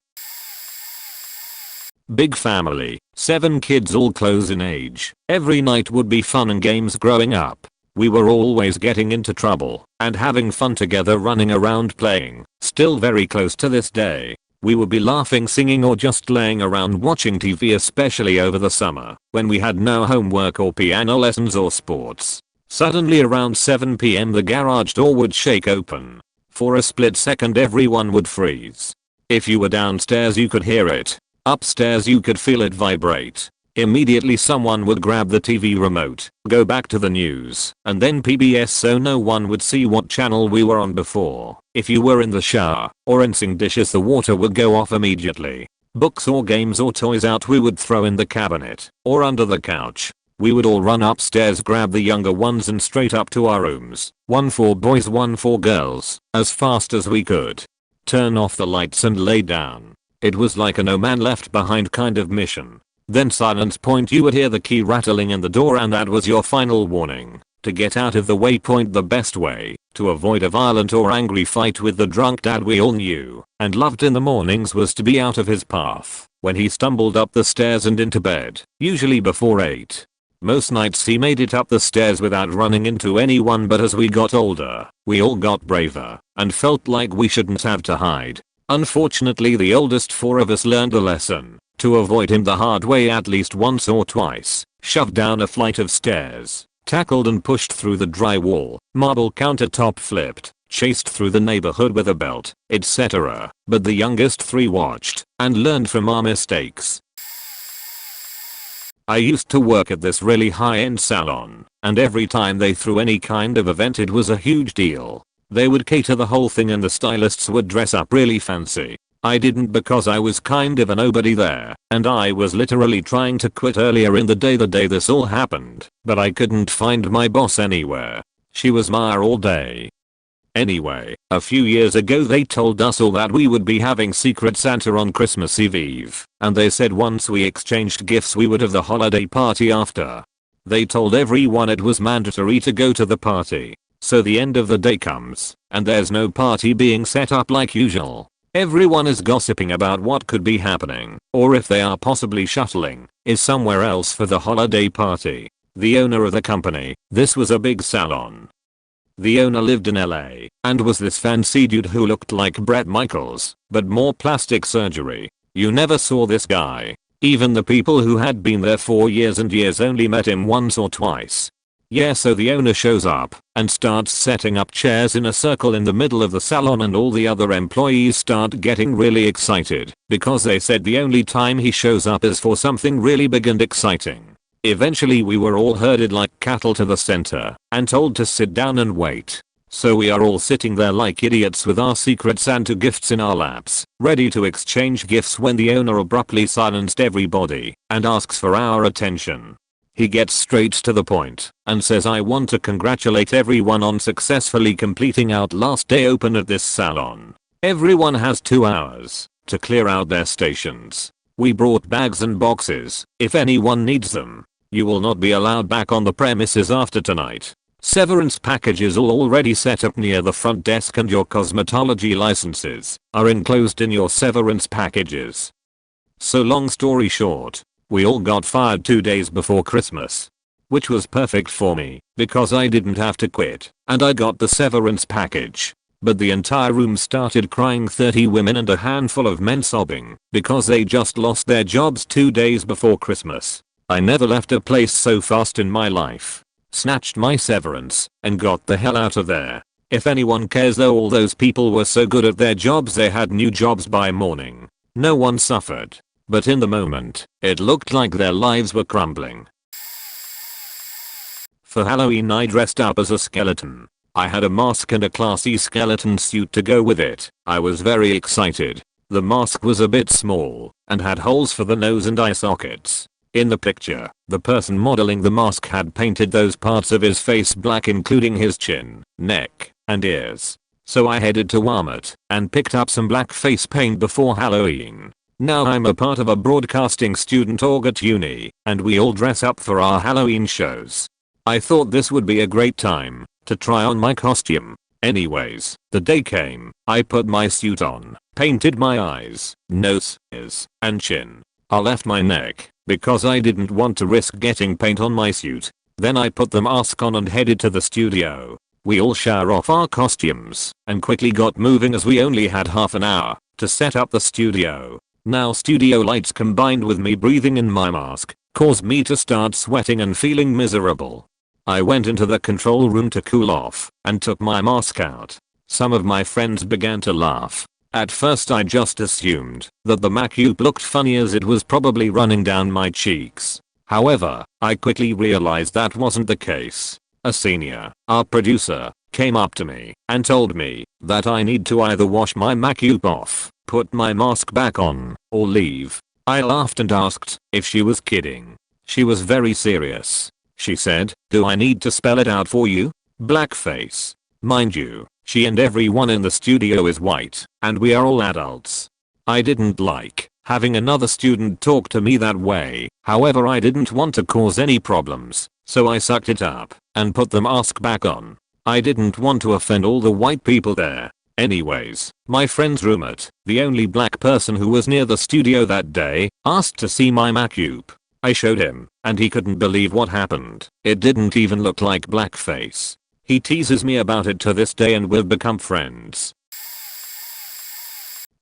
Big family, 7 kids all close in age. Every night would be fun and games growing up. We were always getting into trouble and having fun together, running around playing. Still very close to this day. We would be laughing, singing, or just laying around watching TV, especially over the summer when we had no homework or piano lessons or sports. Suddenly around 7 p.m. the garage door would shake open. For a split second everyone would freeze. If you were downstairs you could hear it. Upstairs you could feel it vibrate. Immediately someone would grab the TV remote, go back to the news, and then PBS so no one would see what channel we were on before. If you were in the shower or rinsing dishes the water would go off immediately. Books or games or toys out we would throw in the cabinet or under the couch. We would all run upstairs, grab the younger ones and straight up to our rooms. One for boys, one for girls, as fast as we could. Turn off the lights and lay down. It was like a no man left behind kind of mission. Then silence point, you would hear the key rattling in the door and that was your final warning. To get out of the way point, the best way to avoid a violent or angry fight with the drunk dad we all knew and loved in the mornings was to be out of his path when he stumbled up the stairs and into bed, usually before 8. Most nights he made it up the stairs without running into anyone, but as we got older, we all got braver and felt like we shouldn't have to hide. Unfortunately, the oldest 4 of us learned the lesson to avoid him the hard way at least once or twice. Shoved down a flight of stairs, tackled and pushed through the drywall, marble countertop flipped, chased through the neighborhood with a belt, etc. But the youngest 3 watched and learned from our mistakes. I used to work at this really high-end salon, and every time they threw any kind of event it was a huge deal. They would cater the whole thing and the stylists would dress up really fancy. I didn't because I was kind of a nobody there, and I was literally trying to quit earlier in the day this all happened, but I couldn't find my boss anywhere. She was Maya all day. Anyway, a few years ago they told us all that we would be having Secret Santa on Christmas Eve, and they said once we exchanged gifts we would have the holiday party after. They told everyone it was mandatory to go to the party. So the end of the day comes, and there's no party being set up like usual. Everyone is gossiping about what could be happening, or if they are possibly shuttling, is somewhere else for the holiday party. The owner of the company, this was a big salon. The owner lived in LA, and was this fancy dude who looked like Bret Michaels, but more plastic surgery. You never saw this guy. Even the people who had been there for years and years only met him once or twice. Yeah, so the owner shows up and starts setting up chairs in a circle in the middle of the salon, and all the other employees start getting really excited because they said the only time he shows up is for something really big and exciting. Eventually we were all herded like cattle to the center and told to sit down and wait. So we are all sitting there like idiots with our Secret Santa gifts in our laps, ready to exchange gifts when the owner abruptly silenced everybody and asks for our attention. He gets straight to the point and says, I want to congratulate everyone on successfully completing our last day open at this salon. Everyone has 2 hours to clear out their stations. We brought bags and boxes if anyone needs them. You will not be allowed back on the premises after tonight. Severance packages all already set up near the front desk, and your cosmetology licenses are enclosed in your severance packages. So long story short, we all got fired 2 days before Christmas. Which was perfect for me because I didn't have to quit and I got the severance package. But the entire room started crying, 30 women and a handful of men sobbing because they just lost their jobs 2 days before Christmas. I never left a place so fast in my life. Snatched my severance and got the hell out of there. If anyone cares though, all those people were so good at their jobs they had new jobs by morning. No one suffered. But in the moment, it looked like their lives were crumbling. For Halloween I dressed up as a skeleton. I had a mask and a classy skeleton suit to go with it. I was very excited. The mask was a bit small and had holes for the nose and eye sockets. In the picture, the person modeling the mask had painted those parts of his face black, including his chin, neck, and ears. So I headed to Walmart and picked up some black face paint before Halloween. Now I'm a part of a broadcasting student org at uni, and we all dress up for our Halloween shows. I thought this would be a great time to try on my costume. Anyways, the day came, I put my suit on, painted my eyes, nose, ears, and chin. I left my neck because I didn't want to risk getting paint on my suit. Then I put the mask on and headed to the studio. We all shower off our costumes and quickly got moving as we only had half an hour to set up the studio. Now studio lights combined with me breathing in my mask caused me to start sweating and feeling miserable. I went into the control room to cool off and took my mask out. Some of my friends began to laugh. At first I just assumed that the makeup looked funny as it was probably running down my cheeks. However, I quickly realized that wasn't the case. A senior, our producer, came up to me and told me that I need to either wash my makeup off, put my mask back on, or leave. I laughed and asked if she was kidding. She was very serious. She said, "Do I need to spell it out for you?" Blackface. Mind you, she and everyone in the studio is white, and we are all adults. I didn't like having another student talk to me that way, however I didn't want to cause any problems, so I sucked it up and put the mask back on. I didn't want to offend all the white people there. Anyways, my friend's roommate, the only black person who was near the studio that day, asked to see my macup. I showed him, and he couldn't believe what happened. It didn't even look like blackface. He teases me about it to this day and we've become friends.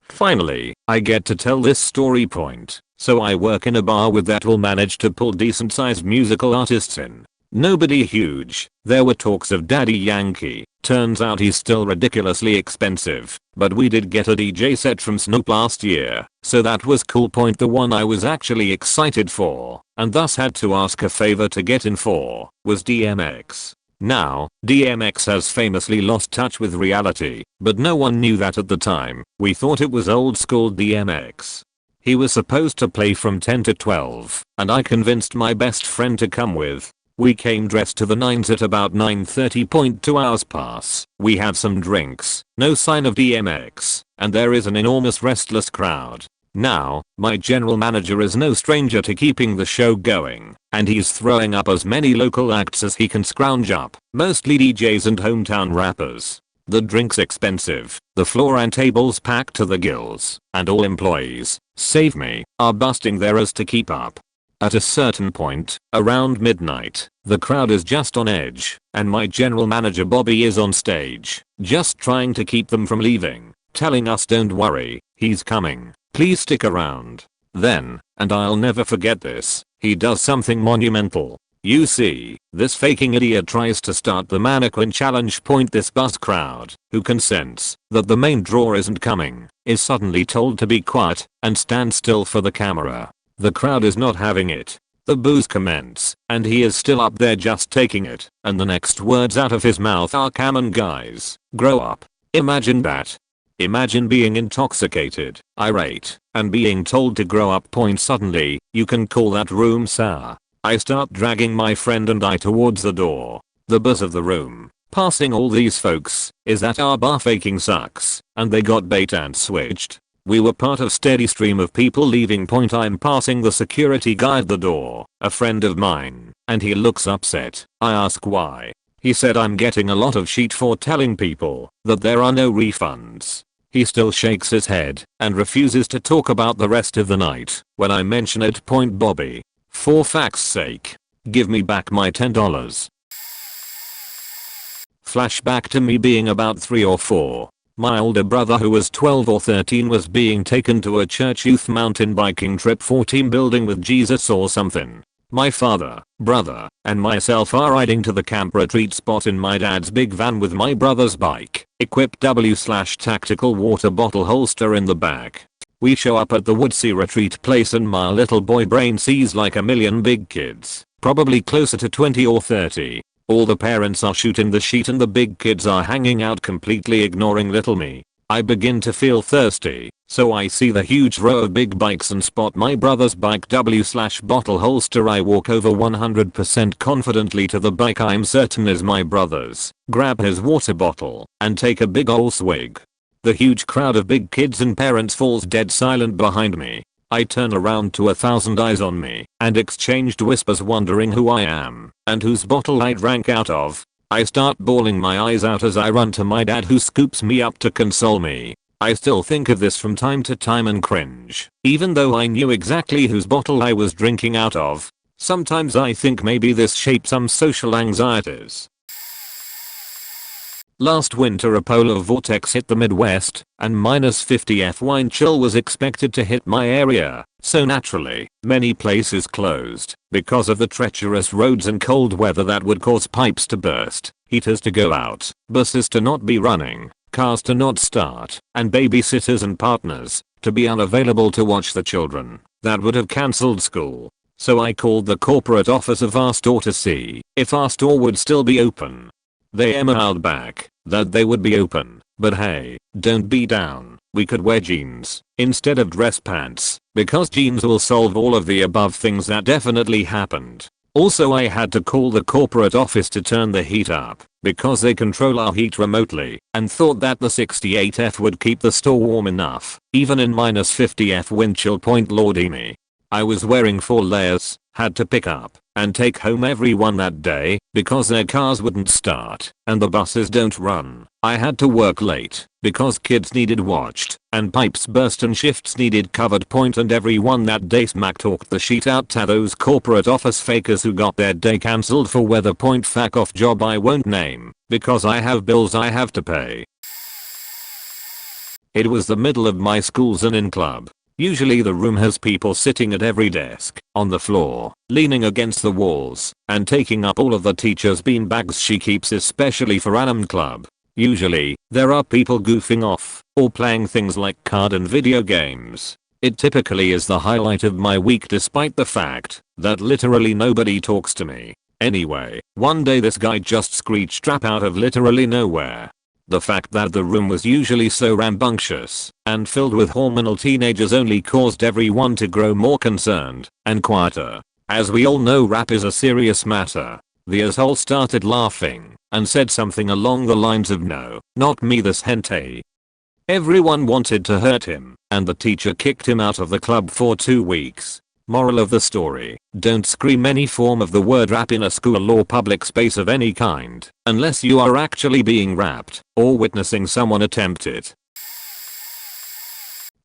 Finally, I get to tell this story point. So I work in a bar with that will manage to pull decent sized musical artists in. Nobody huge. There were talks of Daddy Yankee. Turns out he's still ridiculously expensive, but we did get a DJ set from Snoop last year, so that was cool. Point the one I was actually excited for, and thus had to ask a favor to get in for, was DMX. Now, DMX has famously lost touch with reality, but no one knew that at the time. We thought it was old school DMX. He was supposed to play from 10 to 12, and I convinced my best friend to come with. We came dressed to the nines at about 9:30. 2 hours pass. We have some drinks, no sign of DMX, and there is an enormous restless crowd. Now, my general manager is no stranger to keeping the show going, and he's throwing up as many local acts as he can scrounge up, mostly DJs and hometown rappers. The drink's expensive, the floor and tables packed to the gills, and all employees, save me, are busting their ass to keep up. At a certain point, around midnight, the crowd is just on edge, and my general manager Bobby is on stage, just trying to keep them from leaving, telling us don't worry, he's coming, please stick around. Then, and I'll never forget this, he does something monumental. You see, this faking idiot tries to start the mannequin challenge. This bus crowd, who can sense that the main draw isn't coming, is suddenly told to be quiet and stand still for the camera. The crowd is not having it. The boos commence, and he is still up there just taking it, and the next words out of his mouth are, "Come on guys, grow up." Imagine that. Imagine being intoxicated, irate, and being told to grow up. Suddenly, you can call that room sour. I start dragging my friend and I towards the door. The buzz of the room, passing all these folks, is that our bar faking sucks, and they got bait and switched. We were part of steady stream of people leaving. I'm passing the security guy at the door, a friend of mine, and he looks upset. I ask why. He said I'm getting a lot of shit for telling people that there are no refunds. He still shakes his head and refuses to talk about the rest of the night. When I mention it, Bobby, for fact's sake, give me back my $10. Flashback to me being about 3 or 4. My older brother, who was 12 or 13, was being taken to a church youth mountain biking trip for team building with Jesus or something. My father, brother, and myself are riding to the camp retreat spot in my dad's big van with my brother's bike, equipped W/tactical water bottle holster in the back. We show up at the woodsy retreat place and my little boy brain sees like a million big kids, probably closer to 20 or 30. All the parents are shooting the shit and the big kids are hanging out, completely ignoring little me. I begin to feel thirsty, so I see the huge row of big bikes and spot my brother's bike W/bottle holster. I walk over 100% confidently to the bike I'm certain is my brother's, grab his water bottle, and take a big ol' swig. The huge crowd of big kids and parents falls dead silent behind me. I turn around to 1,000 eyes on me and exchanged whispers, wondering who I am and whose bottle I drank out of. I start bawling my eyes out as I run to my dad, who scoops me up to console me. I still think of this from time to time and cringe, even though I knew exactly whose bottle I was drinking out of. Sometimes I think maybe this shaped some social anxieties. Last winter a polar vortex hit the Midwest, and -50 wind chill was expected to hit my area, so naturally, many places closed, because of the treacherous roads and cold weather that would cause pipes to burst, heaters to go out, buses to not be running, cars to not start, and babysitters and partners to be unavailable to watch the children that would have cancelled school. So I called the corporate office of our store to see if our store would still be open. They emailed back that they would be open, but hey, don't be down, we could wear jeans instead of dress pants. because genes will solve all of the above things that definitely happened. Also, I had to call the corporate office to turn the heat up because they control our heat remotely and thought that the 68F would keep the store warm enough even in -50F wind chill. Point lordy me. I was wearing 4 layers, had to pick up and take home everyone that day because their cars wouldn't start and the buses don't run. I had to work late because kids needed watched and pipes burst and shifts needed covered. And everyone that day smack talked the shit out to those corporate office fakers who got their day cancelled for weather. Fuck off job I won't name because I have bills I have to pay. It was the middle of my school's in club. Usually the room has people sitting at every desk, on the floor, leaning against the walls, and taking up all of the teacher's beanbags she keeps especially for Anime Club. Usually, there are people goofing off, or playing things like card and video games. It typically is the highlight of my week despite the fact that literally nobody talks to me. Anyway, one day this guy just screeched rap out of literally nowhere. The fact that the room was usually so rambunctious and filled with hormonal teenagers only caused everyone to grow more concerned and quieter. As we all know, rap is a serious matter. The asshole started laughing and said something along the lines of "No, not me this hentai." Everyone wanted to hurt him and the teacher kicked him out of the club for 2 weeks. Moral of the story: don't scream any form of the word rap in a school or public space of any kind unless you are actually being rapped or witnessing someone attempt it.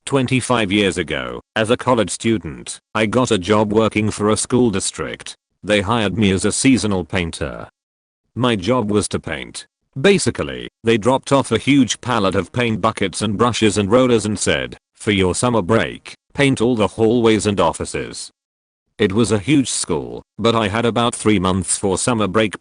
25 years ago, as a college student, I got a job working for a school district. They hired me as a seasonal painter. My job was to paint. Basically, they dropped off a huge pallet of paint buckets and brushes and rollers and said, "For your summer break, paint all the hallways and offices." It was a huge school, but I had about 3 months for summer break.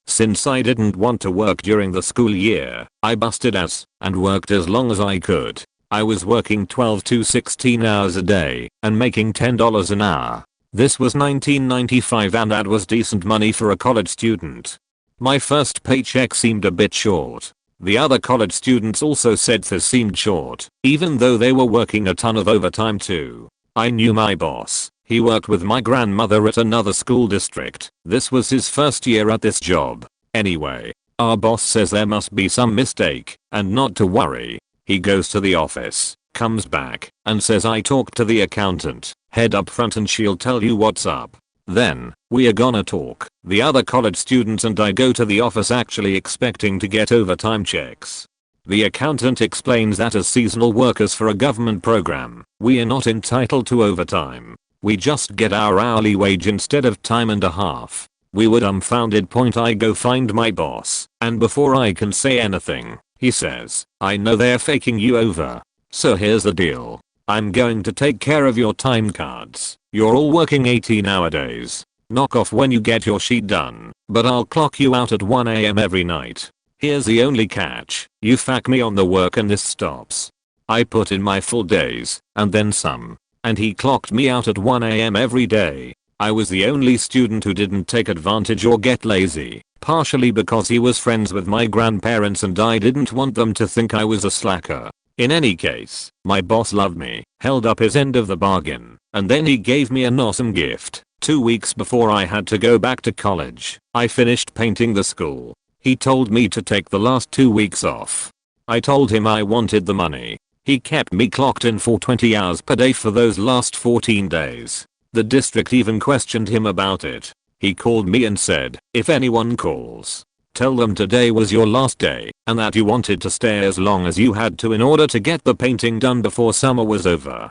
Since I didn't want to work during the school year, I busted ass and worked as long as I could. I was working 12 to 16 hours a day and making $10 an hour. This was 1995 and that was decent money for a college student. My first paycheck seemed a bit short. The other college students also said this seemed short, even though they were working a ton of overtime too. I knew my boss. He worked with my grandmother at another school district. This was his first year at this job. Anyway, our boss says there must be some mistake and not to worry. He goes to the office, comes back, and says I talked to the accountant. Head up front and she'll tell you what's up. Then, we are gonna talk. The other college students and I go to the office actually expecting to get overtime checks. The accountant explains that as seasonal workers for a government program, we are not entitled to overtime. We just get our hourly wage instead of time and a half. We were dumbfounded. I go find my boss, and before I can say anything, he says, "I know they're faking you over. So here's the deal. I'm going to take care of your time cards. You're all working 18-hour days. Knock off when you get your sheet done, but I'll clock you out at 1 AM every night. Here's the only catch. You fuck me on the work and this stops." I put in my full days, and then some. And he clocked me out at 1 AM every day. I was the only student who didn't take advantage or get lazy, partially because he was friends with my grandparents and I didn't want them to think I was a slacker. In any case, my boss loved me, held up his end of the bargain, and then he gave me an awesome gift. 2 weeks before I had to go back to college, I finished painting the school. He told me to take the last 2 weeks off. I told him I wanted the money. He kept me clocked in for 20 hours per day for those last 14 days. The district even questioned him about it. He called me and said, "If anyone calls, tell them today was your last day and that you wanted to stay as long as you had to in order to get the painting done before summer was over."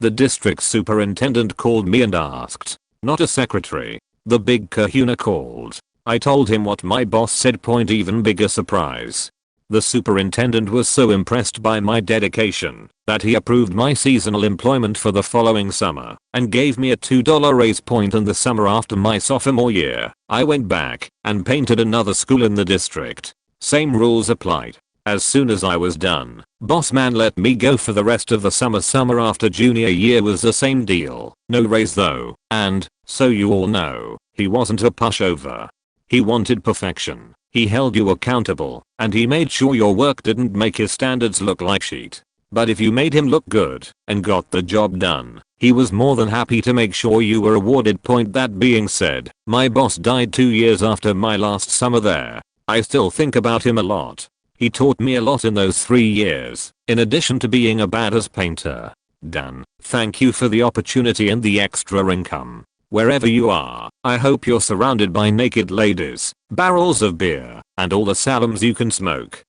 The district superintendent called me and asked, not a secretary. The big kahuna called. I told him what my boss said. Even bigger surprise. The superintendent was so impressed by my dedication that he approved my seasonal employment for the following summer and gave me a $2 raise. In the summer after my sophomore year, I went back and painted another school in the district. Same rules applied. As soon as I was done, boss man let me go for the rest of the summer. Summer after junior year was the same deal. No raise though, and, so you all know, he wasn't a pushover. He wanted perfection. He held you accountable, and he made sure your work didn't make his standards look like shit. But if you made him look good and got the job done, he was more than happy to make sure you were awarded. That being said, my boss died 2 years after my last summer there. I still think about him a lot. He taught me a lot in those 3 years, in addition to being a badass painter. Dan, thank you for the opportunity and the extra income. Wherever you are, I hope you're surrounded by naked ladies, barrels of beer, and all the salams you can smoke.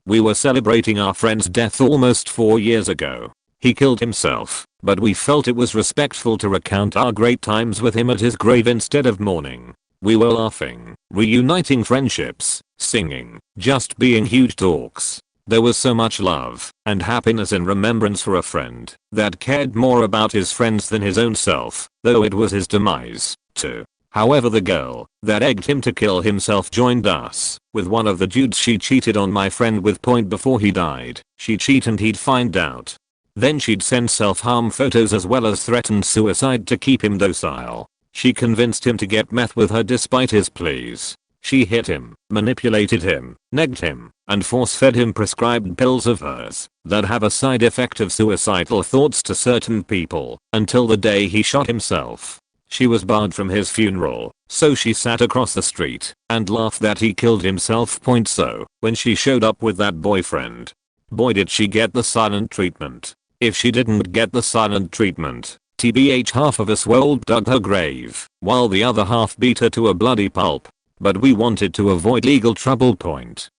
We were celebrating our friend's death almost 4 years ago. He killed himself, but we felt it was respectful to recount our great times with him at his grave instead of mourning. We were laughing, reuniting friendships, singing, just being huge talks. There was so much love and happiness in remembrance for a friend that cared more about his friends than his own self, though it was his demise, too. However, the girl that egged him to kill himself joined us with one of the dudes she cheated on my friend with. Before he died, she'd cheat and he'd find out. Then she'd send self-harm photos as well as threaten suicide to keep him docile. She convinced him to get meth with her despite his pleas. She hit him, manipulated him, negged him, and force-fed him prescribed pills of hers that have a side effect of suicidal thoughts to certain people until the day he shot himself. She was barred from his funeral, so she sat across the street and laughed that he killed himself. So, when she showed up with that boyfriend, boy did she get the silent treatment. If she didn't get the silent treatment, TBH half of us would dug her grave, while the other half beat her to a bloody pulp. But we wanted to avoid legal trouble.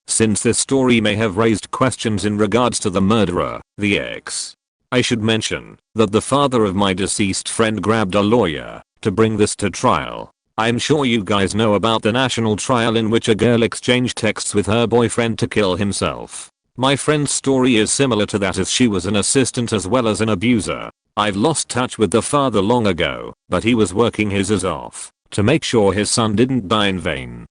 Since this story may have raised questions in regards to the murderer, the ex. I should mention that the father of my deceased friend grabbed a lawyer to bring this to trial. I'm sure you guys know about the national trial in which a girl exchanged texts with her boyfriend to kill himself. My friend's story is similar to that, as she was an assistant as well as an abuser. I've lost touch with the father long ago, but he was working his ass off to make sure his son didn't die in vain.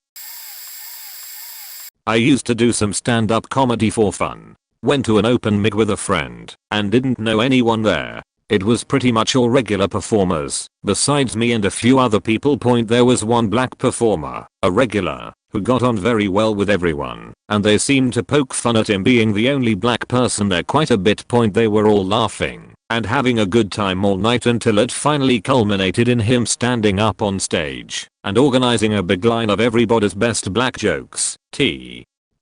I used to do some stand-up comedy for fun. Went to an open mic with a friend and didn't know anyone there. It was pretty much all regular performers, besides me and a few other people. There was one black performer, a regular, who got on very well with everyone, and they seemed to poke fun at him being the only black person there quite a bit. They were all laughing and having a good time all night until it finally culminated in him standing up on stage and organizing a big line of everybody's best black jokes.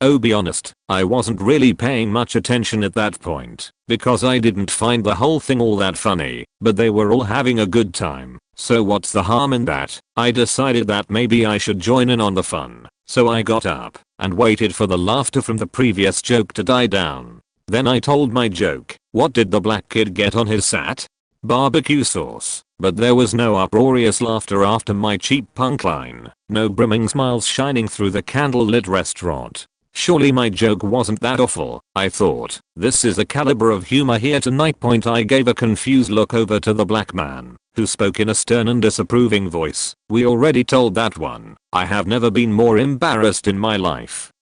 Oh, be honest, I wasn't really paying much attention at that point because I didn't find the whole thing all that funny, but they were all having a good time, so what's the harm in that? I decided that maybe I should join in on the fun, so I got up and waited for the laughter from the previous joke to die down. Then I told my joke. What did the black kid get on his sat? Barbecue sauce. But there was no uproarious laughter after my cheap punk line, no brimming smiles shining through the candlelit restaurant. Surely my joke wasn't that awful, I thought. This is the caliber of humor here tonight. I gave a confused look over to the black man, who spoke in a stern and disapproving voice. We already told that one. I have never been more embarrassed in my life.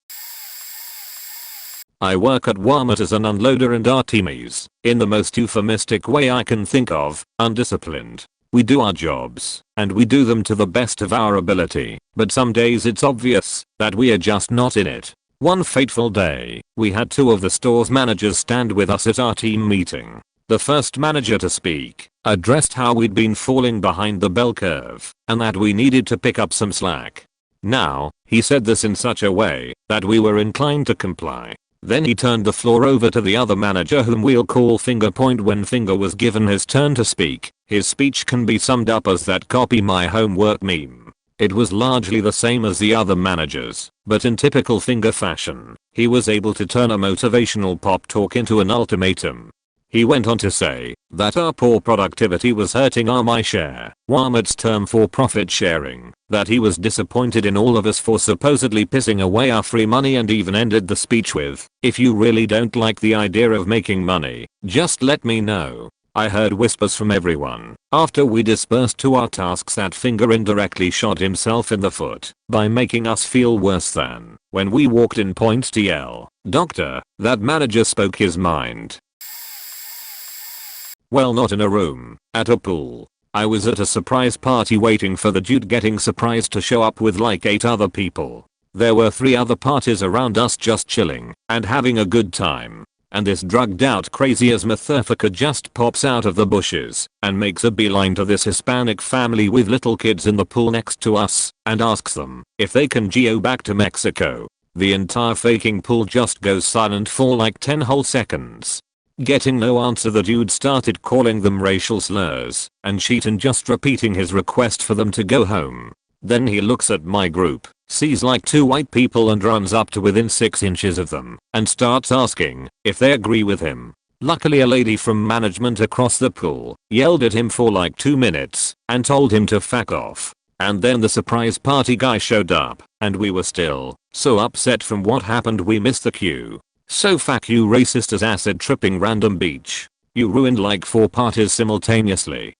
I work at Walmart as an unloader and Artemis, in the most euphemistic way I can think of, undisciplined. We do our jobs, and we do them to the best of our ability, but some days it's obvious that we are just not in it. One fateful day, we had 2 of the store's managers stand with us at our team meeting. The first manager to speak addressed how we'd been falling behind the bell curve, and that we needed to pick up some slack. Now, he said this in such a way that we were inclined to comply. Then he turned the floor over to the other manager, whom we'll call Finger. When Finger was given his turn to speak, his speech can be summed up as that copy my homework meme. It was largely the same as the other managers, but in typical Finger fashion, he was able to turn a motivational pop talk into an ultimatum. He went on to say that our poor productivity was hurting our my share, Walmart's term for profit sharing, that he was disappointed in all of us for supposedly pissing away our free money, and even ended the speech with, "If you really don't like the idea of making money, just let me know." I heard whispers from everyone after we dispersed to our tasks that Finger indirectly shot himself in the foot by making us feel worse than when we walked in to yell, "Doctor, that manager spoke his mind." Well, not in a room, at a pool. I was at a surprise party waiting for the dude getting surprised to show up with like 8 other people. There were 3 other parties around us just chilling and having a good time. and this drugged out crazy as motherfucker just pops out of the bushes and makes a beeline to this Hispanic family with little kids in the pool next to us and asks them if they can geo back to Mexico. The entire faking pool just goes silent for like 10 whole seconds. Getting no answer, the dude started calling them racial slurs and shit and just repeating his request for them to go home. Then he looks at my group, sees like 2 white people and runs up to within 6 inches of them and starts asking if they agree with him. Luckily a lady from management across the pool yelled at him for like 2 minutes and told him to fuck off. And then the surprise party guy showed up and we were still so upset from what happened we missed the cue. So fuck you racist as acid tripping random beach. You ruined like 4 parties simultaneously.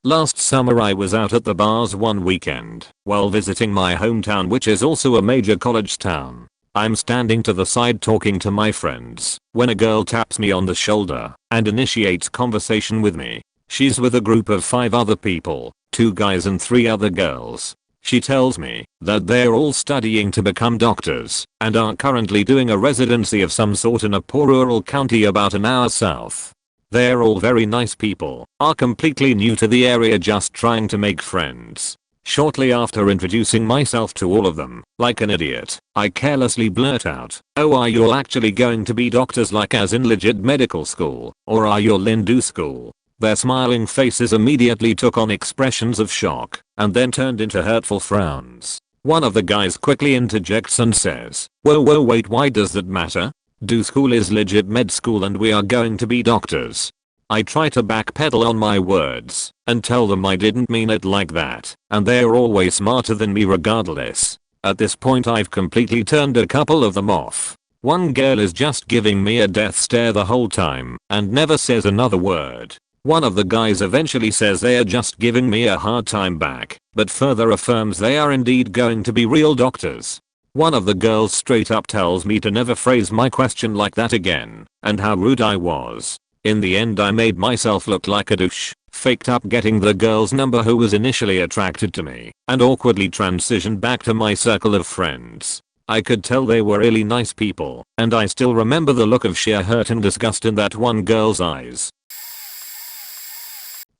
Last summer I was out at the bars one weekend while visiting my hometown, which is also a major college town. I'm standing to the side talking to my friends when a girl taps me on the shoulder and initiates conversation with me. She's with a group of 5 other people, 2 guys and 3 other girls. She tells me that they're all studying to become doctors and are currently doing a residency of some sort in a poor rural county about an hour south. They're all very nice people, are completely new to the area, just trying to make friends. Shortly after introducing myself to all of them, like an idiot, I carelessly blurt out, "Oh, are you all actually going to be doctors, like as in legit medical school, or are you all in do school?" Their smiling faces immediately took on expressions of shock and then turned into hurtful frowns. One of the guys quickly interjects and says, "Whoa wait, why does that matter? Do school is legit med school and we are going to be doctors." I try to backpedal on my words and tell them I didn't mean it like that, and they're always smarter than me regardless. At this point I've completely turned a couple of them off. One girl is just giving me a death stare the whole time and never says another word. One of the guys eventually says they are just giving me a hard time back, but further affirms they are indeed going to be real doctors. One of the girls straight up tells me to never phrase my question like that again, and how rude I was. In the end I made myself look like a douche, faked up getting the girl's number who was initially attracted to me, and awkwardly transitioned back to my circle of friends. I could tell they were really nice people, and I still remember the look of sheer hurt and disgust in that one girl's eyes.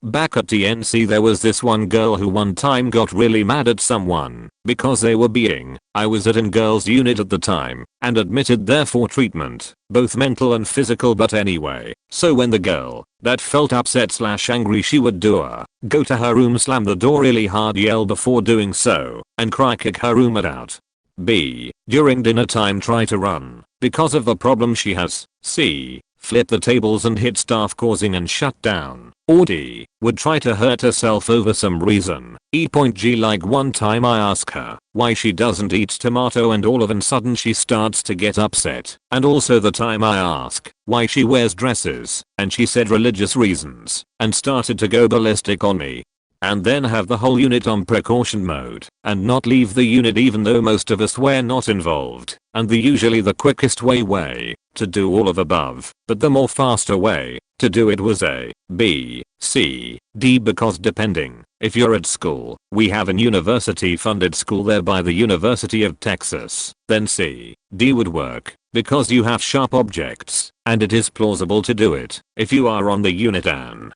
Back at TNC there was this one girl who one time got really mad at someone because they were being, I was at an girls unit at the time, and admitted there for treatment, both mental and physical, but anyway, so when the girl that felt upset / angry, she would do a go to her room, slam the door really hard, yell before doing so, and cry, kick her roommate out. B. During dinner time try to run because of the problem she has. C. Flip the tables and hit staff causing and shut down. Or D. Would try to hurt herself over some reason. G. Like one time I ask her why she doesn't eat tomato and all of a sudden she starts to get upset. And also the time I ask why she wears dresses and she said religious reasons and started to go ballistic on me. And then have the whole unit on precaution mode and not leave the unit even though most of us were not involved, and the usually the quickest way to do all of above, but the more faster way to do it was A, B, C, D, because depending if you're at school, we have an university funded school there by the University of Texas, then C, D would work because you have sharp objects and it is plausible to do it if you are on the unit and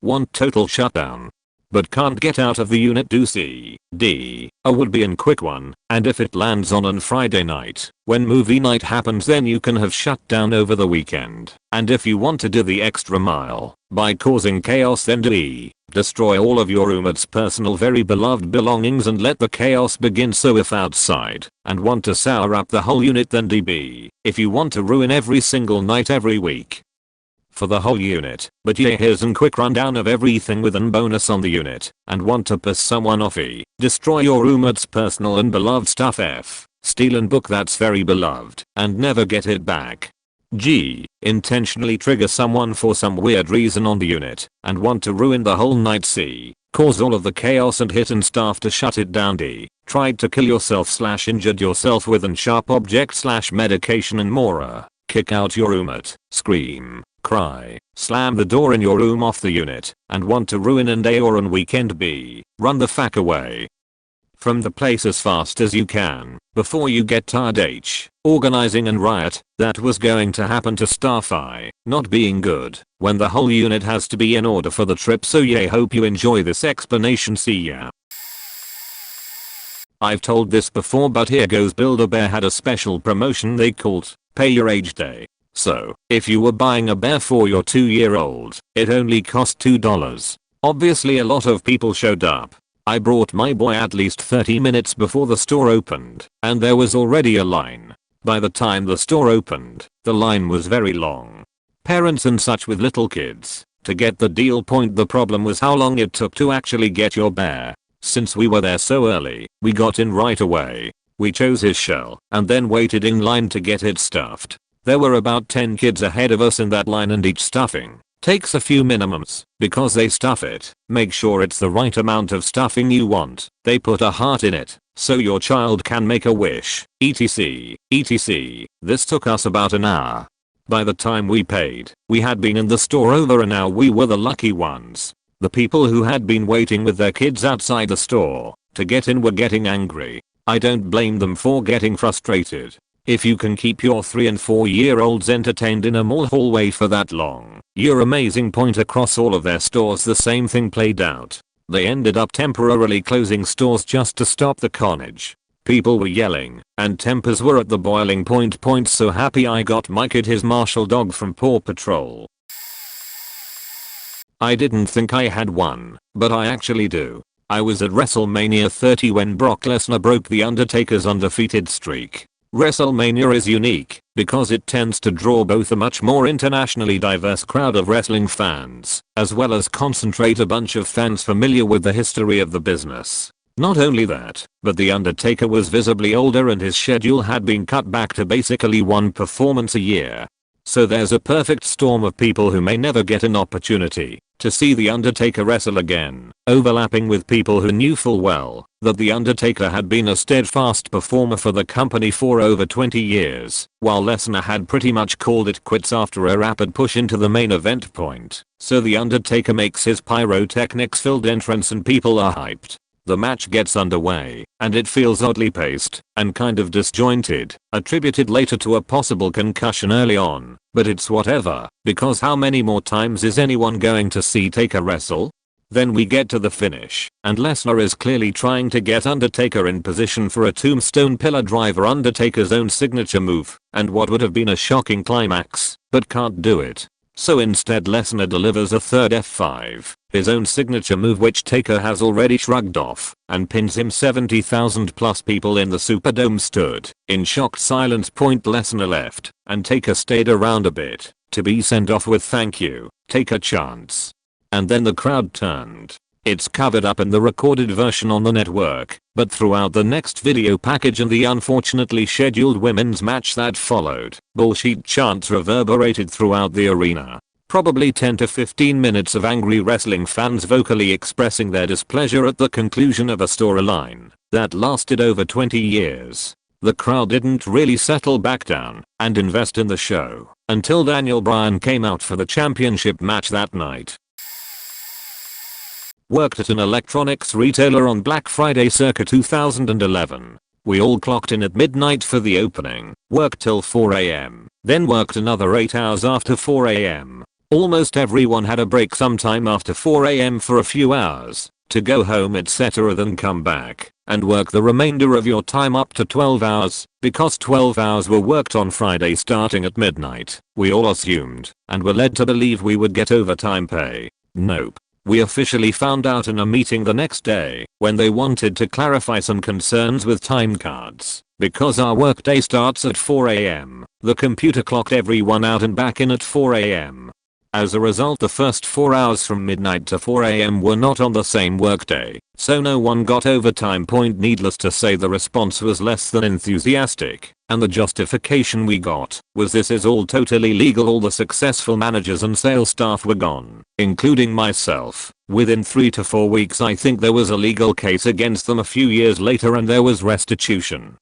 want total shutdown but can't get out of the unit. Do C, D, a would be a quick one, and if it lands on Friday night, when movie night happens, then you can have shut down over the weekend. And if you want to do the extra mile by causing chaos, then do E, destroy all of your roommate's personal very beloved belongings and let the chaos begin. So if outside and want to sour up the whole unit, then DB, if you want to ruin every single night every week for the whole unit. But yeah, here's a quick rundown of everything with an bonus on the unit and want to piss someone off. E, destroy your roommate's personal and beloved stuff. F, steal a book that's very beloved and never get it back. G, intentionally trigger someone for some weird reason on the unit and want to ruin the whole night. C, cause all of the chaos and hit and staff to shut it down. D, tried to kill yourself / injured yourself with an sharp object / medication and more. Kick out your roommate, scream, cry, slam the door in your room off the unit, and want to ruin an day or an weekend. B, run the fuck away. from the place as fast as you can before you get tired. Organizing and riot, that was going to happen to staff I not being good when the whole unit has to be in order for the trip, so yeah, hope you enjoy this explanation. See ya. I've told this before, but here goes. Build-A-Bear had a special promotion they called Pay Your Age Day. So, if you were buying a bear for your 2-year-old, it only cost $2. Obviously a lot of people showed up. I brought my boy at least 30 minutes before the store opened, and there was already a line. By the time the store opened, the line was very long. Parents and such with little kids, to get the deal. The problem was how long it took to actually get your bear. Since we were there so early, we got in right away. We chose his shell and then waited in line to get it stuffed. There were about 10 kids ahead of us in that line, and each stuffing takes a few minimums because they stuff it. Make sure it's the right amount of stuffing you want. They put a heart in it so your child can make a wish, etc. etc. This took us about an hour. By the time we paid, we had been in the store over an hour. We were the lucky ones. The people who had been waiting with their kids outside the store to get in were getting angry. I don't blame them for getting frustrated. If you can keep your 3 and 4-year-olds entertained in a mall hallway for that long, you're amazing. Across all of their stores the same thing played out. They ended up temporarily closing stores just to stop the carnage. People were yelling, and tempers were at the boiling point. So happy I got my kid his martial dog from Paw Patrol. I didn't think I had one, but I actually do. I was at WrestleMania 30 when Brock Lesnar broke The Undertaker's undefeated streak. WrestleMania is unique because it tends to draw both a much more internationally diverse crowd of wrestling fans, as well as concentrate a bunch of fans familiar with the history of the business. Not only that, but The Undertaker was visibly older and his schedule had been cut back to basically one performance a year. So there's a perfect storm of people who may never get an opportunity to see The Undertaker wrestle again, overlapping with people who knew full well that The Undertaker had been a steadfast performer for the company for over 20 years, while Lesnar had pretty much called it quits after a rapid push into the main event point. So The Undertaker makes his pyrotechnics-filled entrance and people are hyped. The match gets underway, and it feels oddly paced and kind of disjointed, attributed later to a possible concussion early on, but it's whatever, because how many more times is anyone going to see Taker wrestle? Then we get to the finish, and Lesnar is clearly trying to get Undertaker in position for a tombstone pillar driver, Undertaker's own signature move, and what would have been a shocking climax, but can't do it. So instead Lesnar delivers a third F5, his own signature move, which Taker has already shrugged off, and pins him. 70,000 plus people in the Superdome stood in shocked silence. Lesnar left, and Taker stayed around a bit to be sent off with "thank you, Taker" chants. And then the crowd turned. It's covered up in the recorded version on the network, but throughout the next video package and the unfortunately scheduled women's match that followed, bullshit chants reverberated throughout the arena. Probably 10 to 15 minutes of angry wrestling fans vocally expressing their displeasure at the conclusion of a storyline that lasted over 20 years. The crowd didn't really settle back down and invest in the show until Daniel Bryan came out for the championship match that night. Worked at an electronics retailer on Black Friday circa 2011. We all clocked in at midnight for the opening, worked till 4 AM, then worked another 8 hours after 4 AM. Almost everyone had a break sometime after 4 AM for a few hours to go home, etc., then come back and work the remainder of your time up to 12 hours, because 12 hours were worked on Friday starting at midnight. We all assumed and were led to believe we would get overtime pay. Nope. We officially found out in a meeting the next day when they wanted to clarify some concerns with time cards. Because our workday starts at 4 AM, the computer clocked everyone out and back in at 4 AM. As a result, the first 4 hours from midnight to 4 AM were not on the same workday, so no one got overtime. Needless to say, the response was less than enthusiastic, and the justification we got was this is all totally legal. All the successful managers and sales staff were gone, including myself. Within 3 to 4 weeks I think there was a legal case against them. A few years later and there was restitution.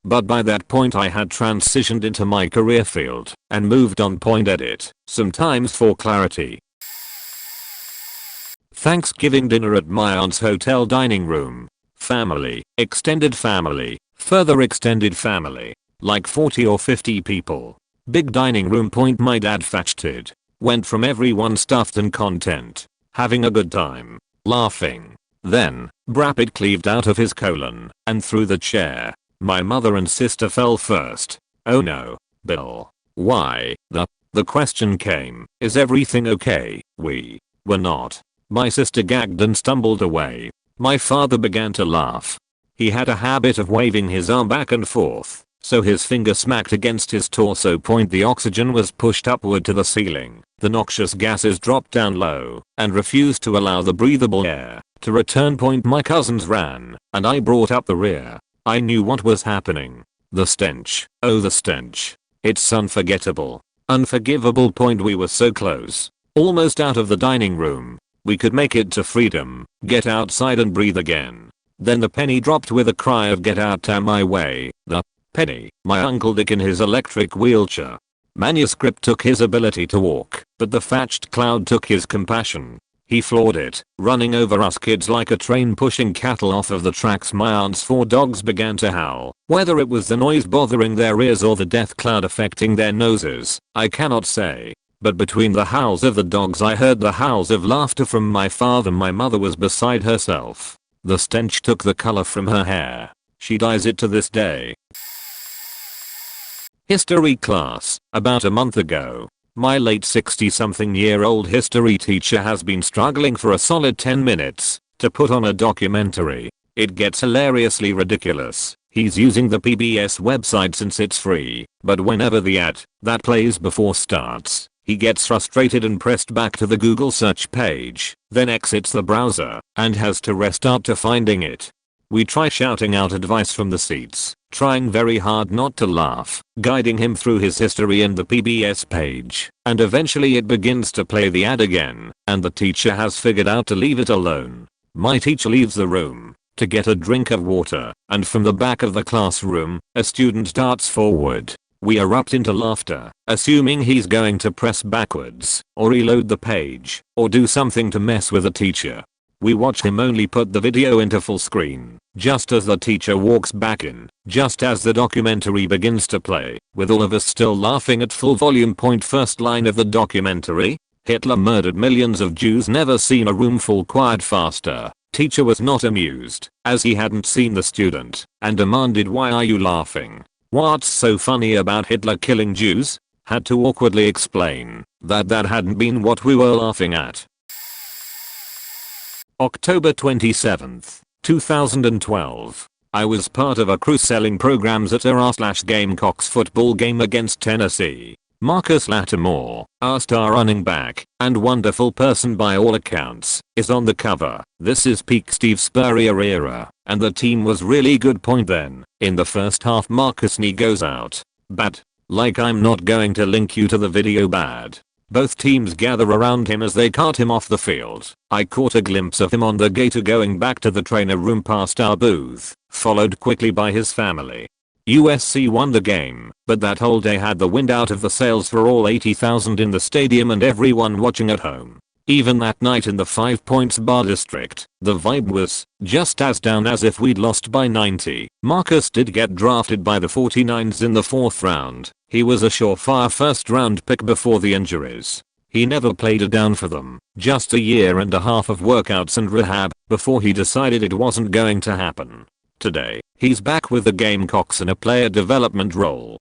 But by that point I had transitioned into my career field and moved on. Edit. Sometimes for clarity. Thanksgiving dinner at my aunt's hotel dining room. family, extended family, further extended family. Like 40 or 50 people. Big dining room. My dad fetched it. Went from everyone stuffed and content. Having a good time. Laughing. Then, brap it cleaved out of his colon and through the chair. My mother and sister fell first. Oh no, Bill. Why? The question came, is everything okay? We were not. My sister gagged and stumbled away. My father began to laugh. He had a habit of waving his arm back and forth, so his finger smacked against his torso. The oxygen was pushed upward to the ceiling. The noxious gases dropped down low and refused to allow the breathable air to return. My cousins ran, and I brought up the rear. I knew what was happening. The stench. Oh, the stench. It's unforgettable. Unforgivable. We were so close. Almost out of the dining room. We could make it to freedom, get outside and breathe again. Then the penny dropped with a cry of get out my way. The penny. My Uncle Dick in his electric wheelchair. Manuscript took his ability to walk, but the thatched cloud took his compassion. He floored it, running over us kids like a train pushing cattle off of the tracks. My aunt's 4 dogs began to howl. Whether it was the noise bothering their ears or the death cloud affecting their noses, I cannot say. But between the howls of the dogs I heard the howls of laughter from my father. My mother was beside herself. The stench took the color from her hair. She dyes it to this day. History class. About a month ago. My late 60-something-year-old history teacher has been struggling for a solid 10 minutes to put on a documentary. It gets hilariously ridiculous. He's using the PBS website since it's free, but whenever the ad that plays before starts, he gets frustrated and pressed back to the Google search page, then exits the browser and has to restart to finding it. We try shouting out advice from the seats, trying very hard not to laugh, guiding him through his history in the PBS page, and eventually it begins to play the ad again, and the teacher has figured out to leave it alone. My teacher leaves the room to get a drink of water, and from the back of the classroom, a student darts forward. We erupt into laughter, assuming he's going to press backwards, or reload the page, or do something to mess with the teacher. We watch him only put the video into full screen, just as the teacher walks back in, just as the documentary begins to play, with all of us still laughing at full volume. First line of the documentary, Hitler murdered millions of Jews. Never seen a room full quiet faster. Teacher was not amused, as he hadn't seen the student, and demanded, why are you laughing? What's so funny about Hitler killing Jews? Had to awkwardly explain that hadn't been what we were laughing at. October 27th, 2012. I was part of a crew selling programs at a Gamecocks football game against Tennessee. Marcus Lattimore, our star running back, and wonderful person by all accounts, is on the cover. This is peak Steve Spurrier era, and the team was really good. Then, in the first half, Marcus' knee goes out. Bad. Like I'm not going to link you to the video. Bad. Both teams gather around him as they cart him off the field. I caught a glimpse of him on the gator going back to the trainer room past our booth, followed quickly by his family. USC won the game, but that whole day had the wind out of the sails for all 80,000 in the stadium and everyone watching at home. Even that night in the 5 Points Bar District, the vibe was just as down as if we'd lost by 90. Marcus did get drafted by the 49ers in the 4th round. He was a surefire first round pick before the injuries. He never played it down for them, just a year and a half of workouts and rehab before he decided it wasn't going to happen. Today, he's back with the Gamecocks in a player development role.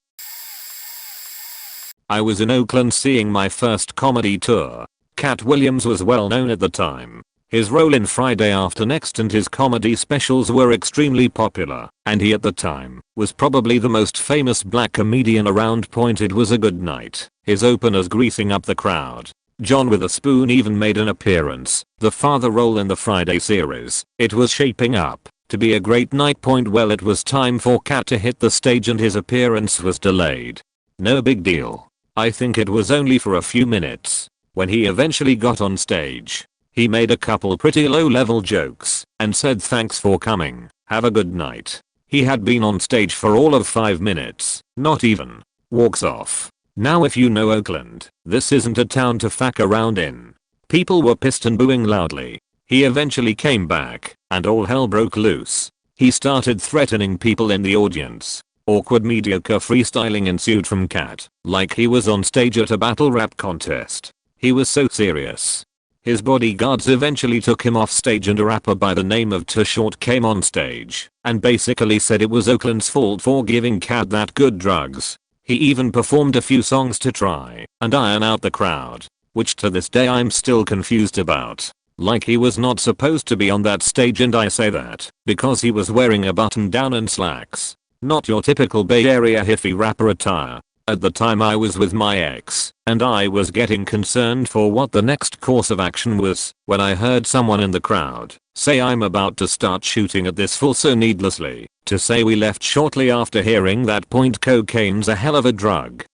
I was in Oakland seeing my first comedy tour. Cat Williams was well known at the time. His role in Friday After Next and his comedy specials were extremely popular, and he at the time was probably the most famous black comedian around. It was a good night. His openers greasing up the crowd. John Witherspoon even made an appearance, the father role in the Friday series. It was shaping up to be a great night. Well, it was time for Cat to hit the stage and his appearance was delayed. No big deal. I think it was only for a few minutes. When he eventually got on stage, he made a couple pretty low-level jokes and said thanks for coming, have a good night. He had been on stage for all of 5 minutes, not even. Walks off. Now if you know Oakland, this isn't a town to fuck around in. People were pissed and booing loudly. He eventually came back, and all hell broke loose. He started threatening people in the audience. Awkward mediocre freestyling ensued from Cat, like he was on stage at a battle rap contest. He was so serious. His bodyguards eventually took him off stage and a rapper by the name of Too Short came on stage and basically said it was Oakland's fault for giving Cat that good drugs. He even performed a few songs to try and iron out the crowd, which to this day I'm still confused about. Like he was not supposed to be on that stage, and I say that because he was wearing a button down and slacks. Not your typical Bay Area hippie rapper attire. At the time I was with my ex, and I was getting concerned for what the next course of action was when I heard someone in the crowd say I'm about to start shooting at this fool so needlessly to say we left shortly after hearing that point. Cocaine's a hell of a drug.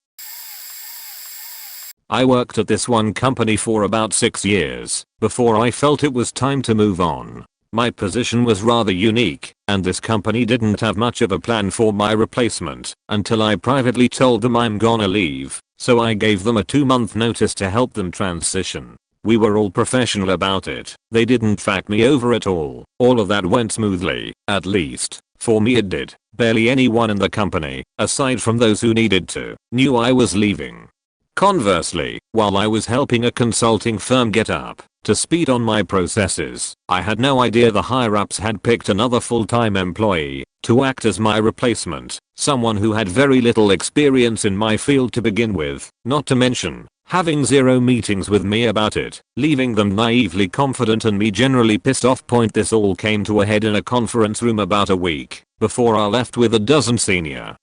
I worked at this one company for about 6 years before I felt it was time to move on. My position was rather unique, and this company didn't have much of a plan for my replacement until I privately told them I'm gonna leave, so I gave them a 2-month notice to help them transition. We were all professional about it. They didn't fuck me over at all. All of that went smoothly, at least, for me it did. Barely anyone in the company, aside from those who needed to, knew I was leaving. Conversely, while I was helping a consulting firm get up to speed on my processes, I had no idea the higher-ups had picked another full-time employee to act as my replacement, someone who had very little experience in my field to begin with, not to mention having 0 meetings with me about it, leaving them naively confident and me generally pissed off. This all came to a head in a conference room about a week before I left with a dozen senior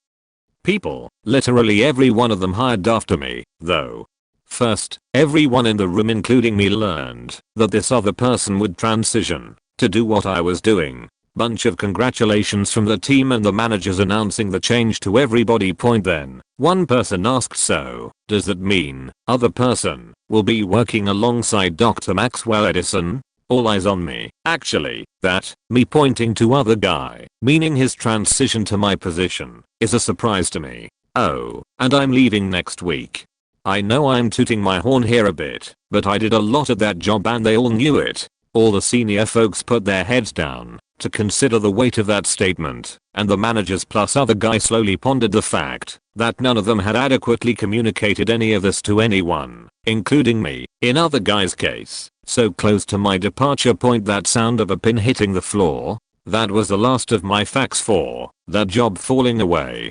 people. Literally every one of them hired after me, though. First, everyone in the room including me learned that this other person would transition to do what I was doing. Bunch of congratulations from the team and the managers announcing the change to everybody. Then, one person asked, so, does that mean other person will be working alongside Dr. Maxwell Edison? All eyes on me. Actually, that, me pointing to other guy, meaning his transition to my position, is a surprise to me. Oh, and I'm leaving next week. I know I'm tooting my horn here a bit, but I did a lot of that job and they all knew it. All the senior folks put their heads down to consider the weight of that statement, and the managers plus other guys slowly pondered the fact that none of them had adequately communicated any of this to anyone, including me, in other guys' case, so close to my departure. That sound of a pin hitting the floor, that was the last of my facts for that job falling away.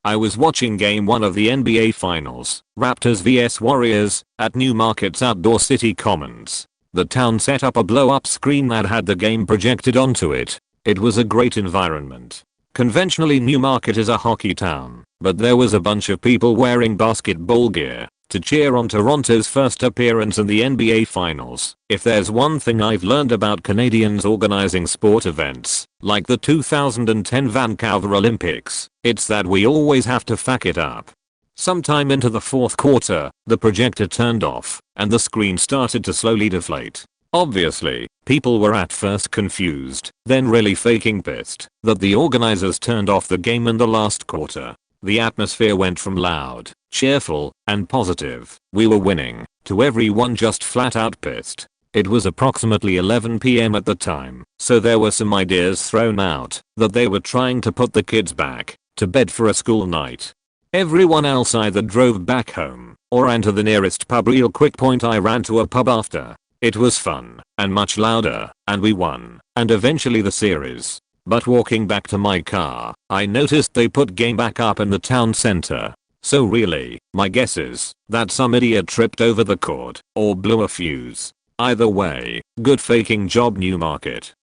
I was watching game 1 of the NBA Finals, Raptors vs Warriors, at Newmarket's outdoor city commons. The town set up a blow-up screen that had the game projected onto it. It was a great environment. Conventionally Newmarket is a hockey town, but there was a bunch of people wearing basketball gear to cheer on Toronto's first appearance in the NBA Finals. If there's one thing I've learned about Canadians organizing sport events, like the 2010 Vancouver Olympics, it's that we always have to fuck it up. Sometime into the 4th quarter, the projector turned off, and the screen started to slowly deflate. Obviously, people were at first confused, then really faking pissed that the organizers turned off the game in the last quarter. The atmosphere went from loud, cheerful, and positive, we were winning, to everyone just flat out pissed. It was approximately 11 PM at the time, so there were some ideas thrown out that they were trying to put the kids back to bed for a school night. Everyone else either drove back home or ran to the nearest pub real quick. I ran to a pub after. It was fun and much louder, and we won, and eventually the series. But walking back to my car, I noticed they put game back up in the town center. So really, my guess is that some idiot tripped over the cord or blew a fuse. Either way, good faking job Newmarket.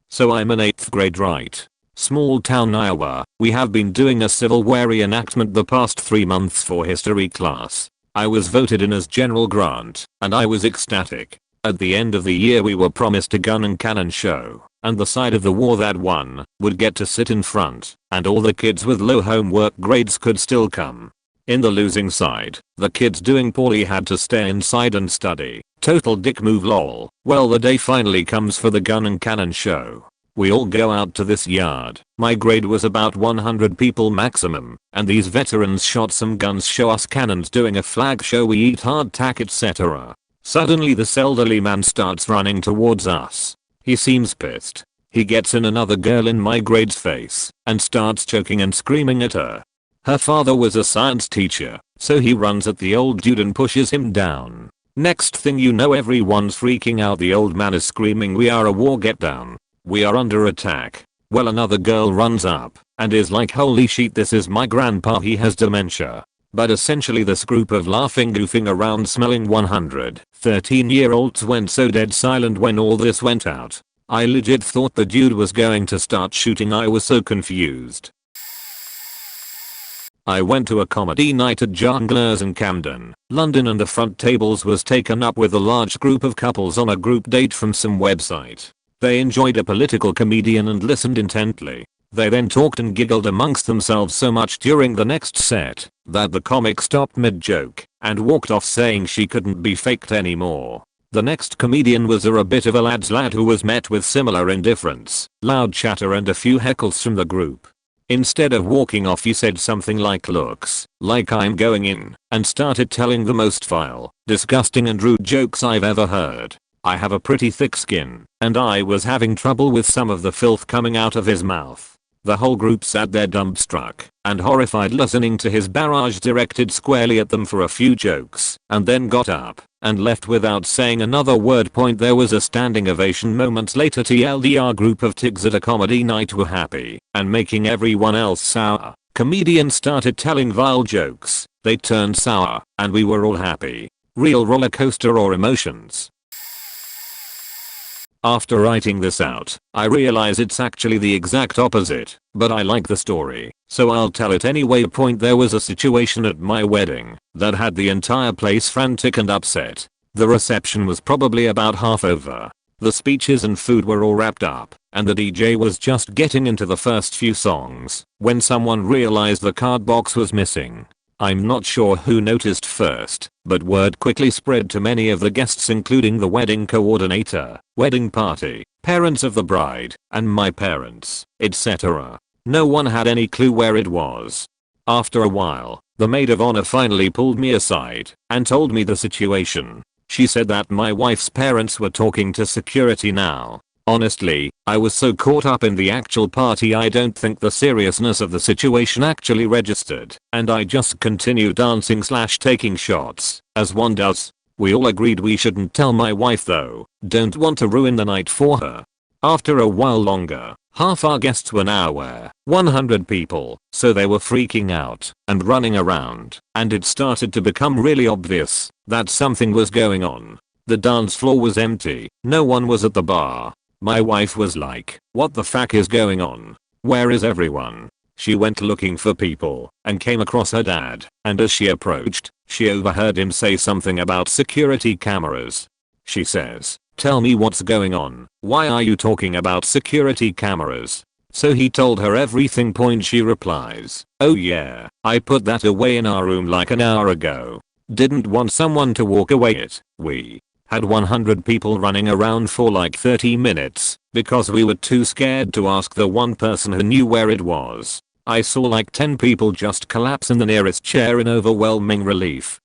So I'm in 8th grade, right? Small town Iowa. We have been doing a Civil War reenactment the past 3 months for history class. I was voted in as General Grant, and I was ecstatic. At the end of the year we were promised a gun and cannon show, and the side of the war that won would get to sit in front, and all the kids with low homework grades could still come. In the losing side, the kids doing poorly had to stay inside and study. Total dick move lol. Well, the day finally comes for the gun and cannon show. We all go out to this yard. My grade was about 100 people maximum, and these veterans shot some guns, show us cannons, doing a flag show, we eat hardtack, etc. Suddenly this elderly man starts running towards us. He seems pissed. He gets in another girl in my grade's face and starts choking and screaming at her. Her father was a science teacher, so he runs at the old dude and pushes him down. Next thing you know, everyone's freaking out. The old man is screaming, "We are a war, get down. We are under attack." Well, another girl runs up and is like, "Holy shit, this is my grandpa, he has dementia." But essentially this group of laughing, goofing around, smelling 113-year-olds went so dead silent when all this went out. I legit thought the dude was going to start shooting. I was so confused. I went to a comedy night at Junglers in Camden, London, and the front tables was taken up with a large group of couples on a group date from some website. They enjoyed a political comedian and listened intently. They then talked and giggled amongst themselves so much during the next set that the comic stopped mid-joke and walked off saying she couldn't be faked anymore. The next comedian was a bit of a lad's lad who was met with similar indifference, loud chatter and a few heckles from the group. Instead of walking off, he said something like, "Looks like I'm going in," and started telling the most vile, disgusting and rude jokes I've ever heard. I have a pretty thick skin, and I was having trouble with some of the filth coming out of his mouth. The whole group sat there dumbstruck and horrified, listening to his barrage directed squarely at them for a few jokes, and then got up and left without saying another word. There was a standing ovation moments later. TLDR, group of tigs at a comedy night were happy and making everyone else sour. Comedians started telling vile jokes, they turned sour, and we were all happy. Real roller coaster or emotions. After writing this out, I realize it's actually the exact opposite, but I like the story, so I'll tell it anyway. There was a situation at my wedding that had the entire place frantic and upset. The reception was probably about half over. The speeches and food were all wrapped up, and the DJ was just getting into the first few songs when someone realized the card box was missing. I'm not sure who noticed first, but word quickly spread to many of the guests, including the wedding coordinator, wedding party, parents of the bride, and my parents, etc. No one had any clue where it was. After a while, the maid of honor finally pulled me aside and told me the situation. She said that my wife's parents were talking to security now. Honestly, I was so caught up in the actual party I don't think the seriousness of the situation actually registered, and I just continued dancing / taking shots, as one does. We all agreed we shouldn't tell my wife though, don't want to ruin the night for her. After a while longer, half our guests were now aware, 100 people, so they were freaking out and running around, and it started to become really obvious that something was going on. The dance floor was empty, no one was at the bar. My wife was like, "What the fuck is going on? Where is everyone?" She went looking for people and came across her dad, and as she approached, she overheard him say something about security cameras. She says, "Tell me what's going on. Why are you talking about security cameras?" So he told her everything. She replies, "Oh yeah, I put that away in our room like an hour ago. Didn't want someone to walk away it. We had 100 people running around for like 30 minutes because we were too scared to ask the one person who knew where it was. I saw like 10 people just collapse in the nearest chair in overwhelming relief."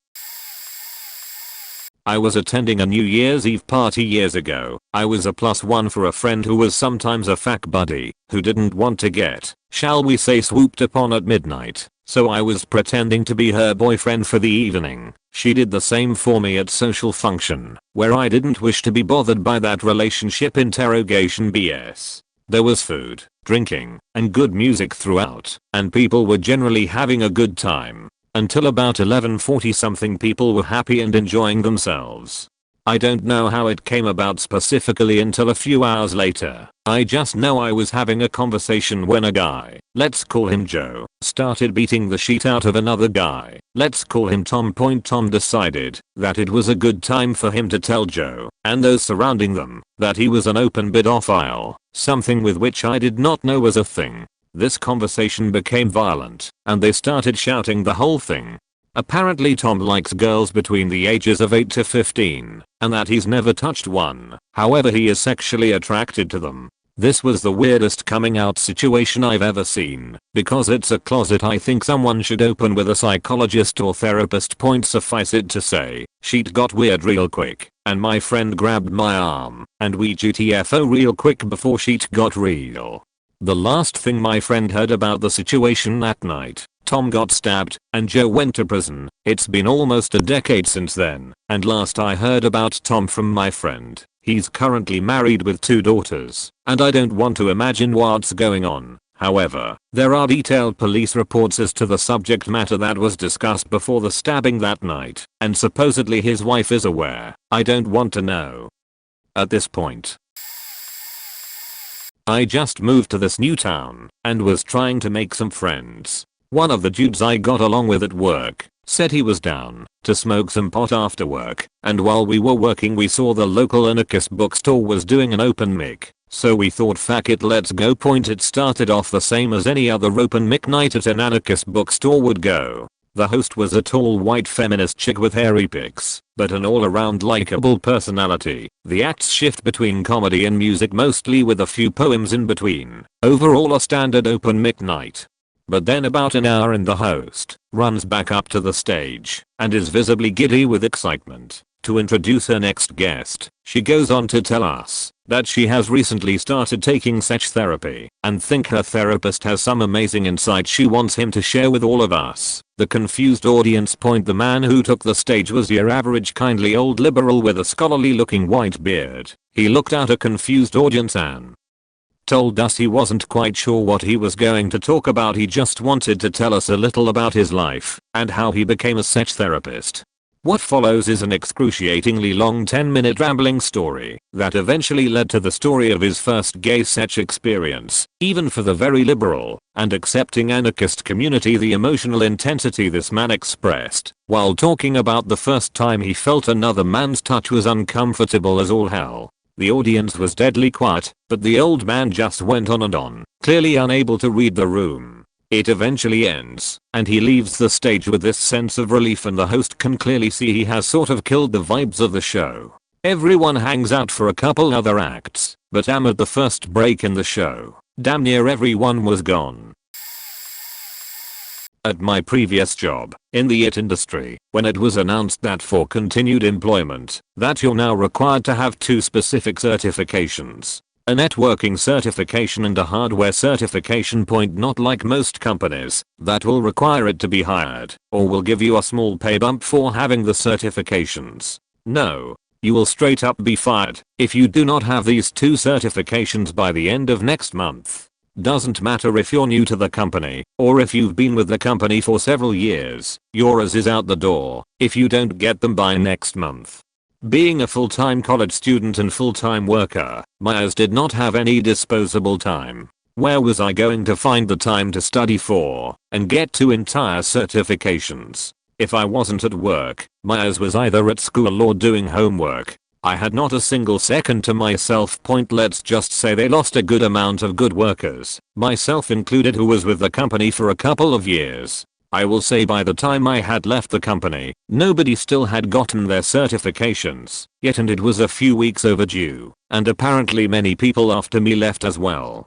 I was attending a New Year's Eve party years ago. I was a +1 for a friend who was sometimes a fuck buddy who didn't want to get, shall we say, swooped upon at midnight. So I was pretending to be her boyfriend for the evening. She did the same for me at social function, where I didn't wish to be bothered by that relationship interrogation BS. There was food, drinking, and good music throughout, and people were generally having a good time. Until about 11:40 something, people were happy and enjoying themselves. I don't know how it came about specifically until a few hours later. I just know I was having a conversation when a guy, let's call him Joe, started beating the shit out of another guy, let's call him Tom. Tom decided that it was a good time for him to tell Joe and those surrounding them that he was an open pedophile, something with which I did not know was a thing. This conversation became violent, and they started shouting the whole thing. Apparently Tom likes girls between the ages of 8 to 15, and that he's never touched one. However, he is sexually attracted to them. This was the weirdest coming out situation I've ever seen, because it's a closet I think someone should open with a psychologist or therapist. Suffice it to say, shit got weird real quick. and my friend grabbed my arm, and we GTFO real quick before shit got real. The last thing my friend heard about the situation that night, Tom got stabbed, and Joe went to prison. It's been almost a decade since then, and last I heard about Tom from my friend, he's currently married with 2 daughters, and I don't want to imagine what's going on. However, there are detailed police reports as to the subject matter that was discussed before the stabbing that night, and supposedly his wife is aware. I don't want to know. At this point, I just moved to this new town and was trying to make some friends. One of the dudes I got along with at work said he was down to smoke some pot after work, and while we were working we saw the local anarchist bookstore was doing an open mic. So we thought fuck it, let's go. It started off the same as any other open mic night at an anarchist bookstore would go. The host was a tall white feminist chick with hairy pics, but an all-around likable personality. The acts shift between comedy and music, mostly with a few poems in between. Overall a standard open mic night. But then about an hour in, the host runs back up to the stage and is visibly giddy with excitement to introduce her next guest. She goes on to tell us that she has recently started taking sex therapy and think her therapist has some amazing insight she wants him to share with all of us. The confused audience point. The man who took the stage was your average kindly old liberal with a scholarly looking white beard. He looked at a confused audience and told us he wasn't quite sure what he was going to talk about. He just wanted to tell us a little about his life and how he became a sex therapist. What follows is an excruciatingly long 10-minute rambling story that eventually led to the story of his first gay sex experience. Even for the very liberal and accepting anarchist community, the emotional intensity this man expressed while talking about the first time he felt another man's touch was uncomfortable as all hell. The audience was deadly quiet, but the old man just went on and on, clearly unable to read the room. It eventually ends, and he leaves the stage with this sense of relief, and the host can clearly see he has sort of killed the vibes of the show. Everyone hangs out for a couple other acts, but at the first break in the show, damn near everyone was gone. At my previous job, in the IT industry, when it was announced that for continued employment, that you're now required to have 2 specific certifications. A networking certification and a hardware certification. Not like most companies that will require it to be hired or will give you a small pay bump for having the certifications. No, you will straight up be fired if you do not have these 2 certifications by the end of next month. Doesn't matter if you're new to the company or if you've been with the company for several years, yours is out the door if you don't get them by next month. Being a full-time college student and full-time worker, Myers did not have any disposable time. Where was I going to find the time to study for and get 2 entire certifications? If I wasn't at work, Myers was either at school or doing homework. I had not a single second to myself. Let's just say they lost a good amount of good workers, myself included, who was with the company for a couple of years. I will say by the time I had left the company, nobody still had gotten their certifications yet, and it was a few weeks overdue, and apparently many people after me left as well.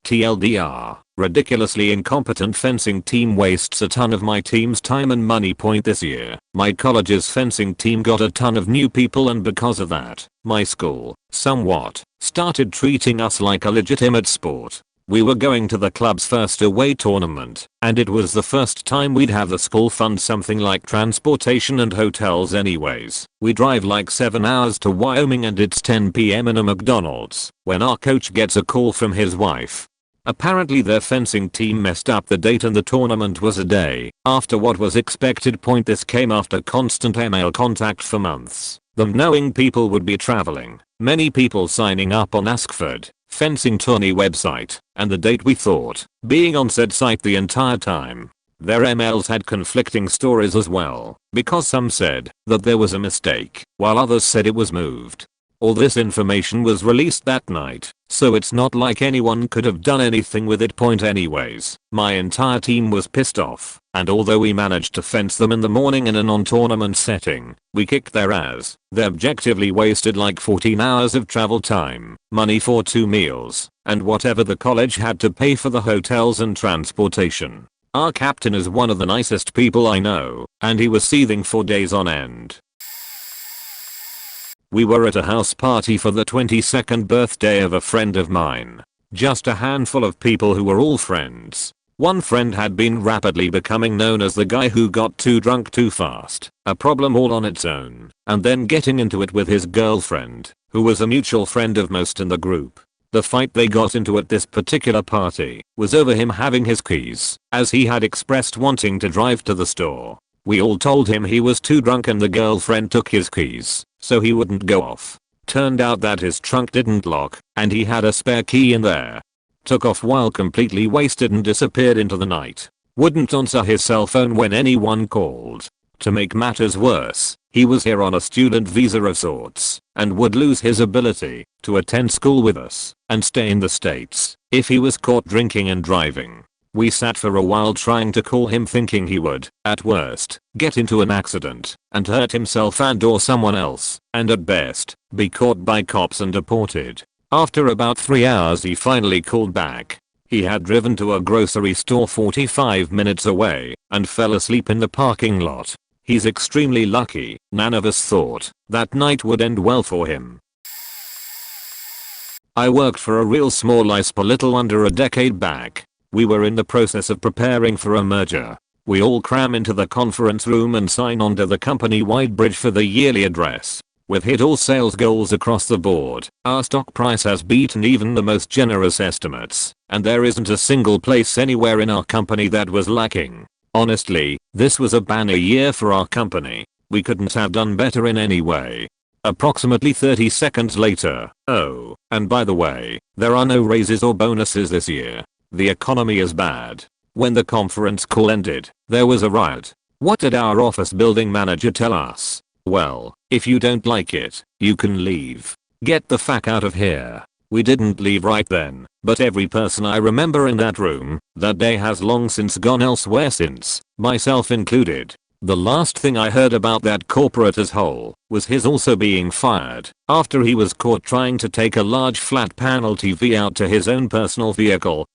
TLDR, ridiculously incompetent fencing team wastes a ton of my team's time and money. This year, my college's fencing team got a ton of new people, and because of that, my school, somewhat, started treating us like a legitimate sport. We were going to the club's first away tournament, and it was the first time we'd have the school fund something like transportation and hotels anyways. We drive like 7 hours to Wyoming and it's 10 PM in a McDonald's when our coach gets a call from his wife. Apparently their fencing team messed up the date and the tournament was a day after what was expected. This came after constant email contact for months, them knowing people would be traveling, many people signing up on Askford fencing tourney website, and the date we thought being on said site the entire time. Their emails had conflicting stories as well, because some said that there was a mistake, while others said it was moved. All this information was released that night, so it's not like anyone could have done anything with it. Anyways, my entire team was pissed off, and although we managed to fence them in the morning in a non-tournament setting, we kicked their ass. They objectively wasted like 14 hours of travel time, money for 2 meals, and whatever the college had to pay for the hotels and transportation. Our captain is one of the nicest people I know, and he was seething for days on end. We were at a house party for the 22nd birthday of a friend of mine. Just a handful of people who were all friends. One friend had been rapidly becoming known as the guy who got too drunk too fast, a problem all on its own, and then getting into it with his girlfriend, who was a mutual friend of most in the group. The fight they got into at this particular party was over him having his keys, as he had expressed wanting to drive to the store. We all told him he was too drunk and the girlfriend took his keys, so he wouldn't go off. Turned out that his trunk didn't lock, and he had a spare key in there. Took off while completely wasted and disappeared into the night. Wouldn't answer his cell phone when anyone called. To make matters worse, he was here on a student visa of sorts, and would lose his ability to attend school with us and stay in the States if he was caught drinking and driving. We sat for a while trying to call him, thinking he would, at worst, get into an accident and hurt himself and or someone else, and at best, be caught by cops and deported. After about 3 hours he finally called back. He had driven to a grocery store 45 minutes away and fell asleep in the parking lot. He's extremely lucky. None of us thought that night would end well for him. I worked for a real small ISP a little under a decade back. We were in the process of preparing for a merger. We all cram into the conference room and sign on to the company-wide bridge for the yearly address. We've hit all sales goals across the board. Our stock price has beaten even the most generous estimates, and there isn't a single place anywhere in our company that was lacking. Honestly, this was a banner year for our company. We couldn't have done better in any way. Approximately 30 seconds later, oh, and by the way, there are no raises or bonuses this year. The economy is bad. When the conference call ended, there was a riot. What did our office building manager tell us? Well, if you don't like it, you can leave. Get the fuck out of here. We didn't leave right then, but every person I remember in that room that day has long since gone elsewhere since, myself included. The last thing I heard about that corporate as whole was his also being fired after he was caught trying to take a large flat panel TV out to his own personal vehicle.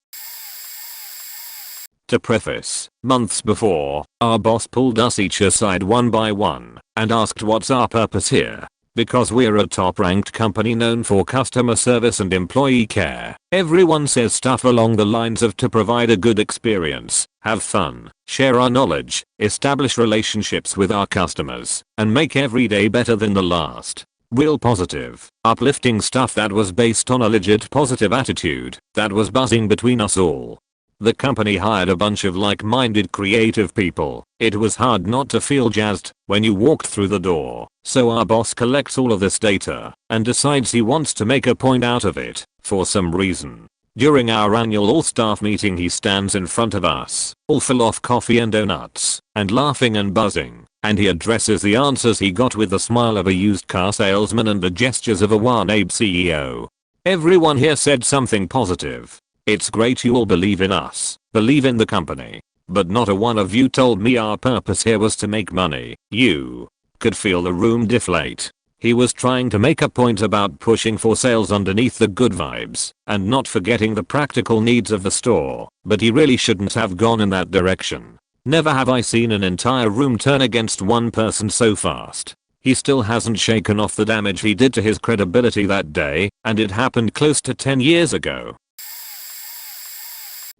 To preface, months before, our boss pulled us each aside one by one and asked what's our purpose here. Because we're a top-ranked company known for customer service and employee care, everyone says stuff along the lines of to provide a good experience, have fun, share our knowledge, establish relationships with our customers, and make every day better than the last. Real positive, uplifting stuff that was based on a legit positive attitude that was buzzing between us all. The company hired a bunch of like-minded creative people. It was hard not to feel jazzed when you walked through the door. So our boss collects all of this data and decides he wants to make a point out of it for some reason. During our annual all-staff meeting he stands in front of us, all full of coffee and donuts, and laughing and buzzing, and he addresses the answers he got with the smile of a used car salesman and the gestures of a Warnabe CEO. Everyone here said something positive. It's great you all believe in us, believe in the company. But not a one of you told me our purpose here was to make money. You could feel the room deflate. He was trying to make a point about pushing for sales underneath the good vibes and not forgetting the practical needs of the store, but he really shouldn't have gone in that direction. Never have I seen an entire room turn against one person so fast. He still hasn't shaken off the damage he did to his credibility that day, and it happened close to 10 years ago.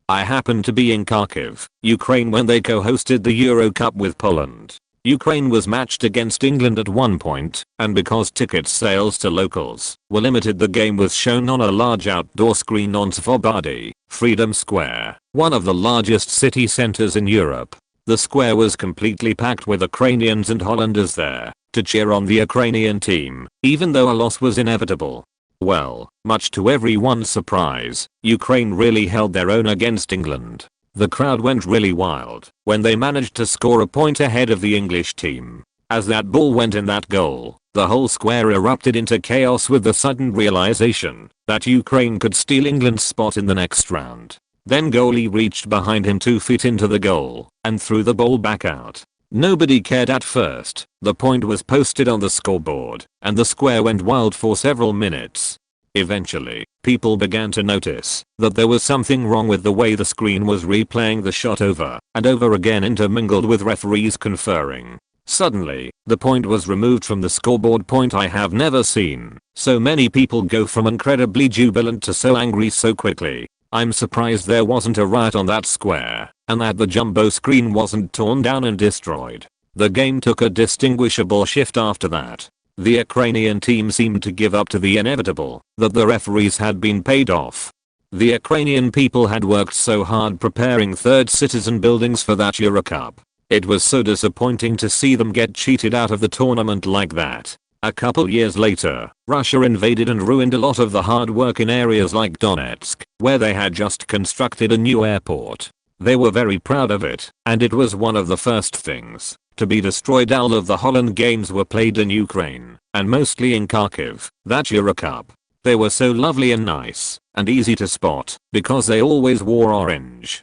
I happened to be in Kharkiv, Ukraine when they co-hosted the Euro Cup with Poland. Ukraine was matched against England at one point, and because ticket sales to locals were limited the game was shown on a large outdoor screen on Svobody, Freedom Square, one of the largest city centers in Europe. The square was completely packed with Ukrainians and Hollanders there to cheer on the Ukrainian team, even though a loss was inevitable. Well, much to everyone's surprise, Ukraine really held their own against England. The crowd went really wild when they managed to score a point ahead of the English team. As that ball went in that goal, the whole square erupted into chaos with the sudden realization that Ukraine could steal England's spot in the next round. Then goalie reached behind him 2 feet into the goal and threw the ball back out. Nobody cared at first. The point was posted on the scoreboard, and the square went wild for several minutes. Eventually, people began to notice that there was something wrong with the way the screen was replaying the shot over and over again intermingled with referees conferring. Suddenly, the point was removed from the scoreboard. Point I have never seen so many people go from incredibly jubilant to so angry so quickly. I'm surprised there wasn't a riot on that square, and that the jumbo screen wasn't torn down and destroyed. The game took a distinguishable shift after that. The Ukrainian team seemed to give up to the inevitable, that the referees had been paid off. The Ukrainian people had worked so hard preparing third citizen buildings for that Euro Cup. It was so disappointing to see them get cheated out of the tournament like that. A couple years later, Russia invaded and ruined a lot of the hard work in areas like Donetsk, where they had just constructed a new airport. They were very proud of it, and it was one of the first things to be destroyed. All of the Holland games were played in Ukraine, and mostly in Kharkiv, that Euro Cup. They were so lovely and nice, and easy to spot, because they always wore orange.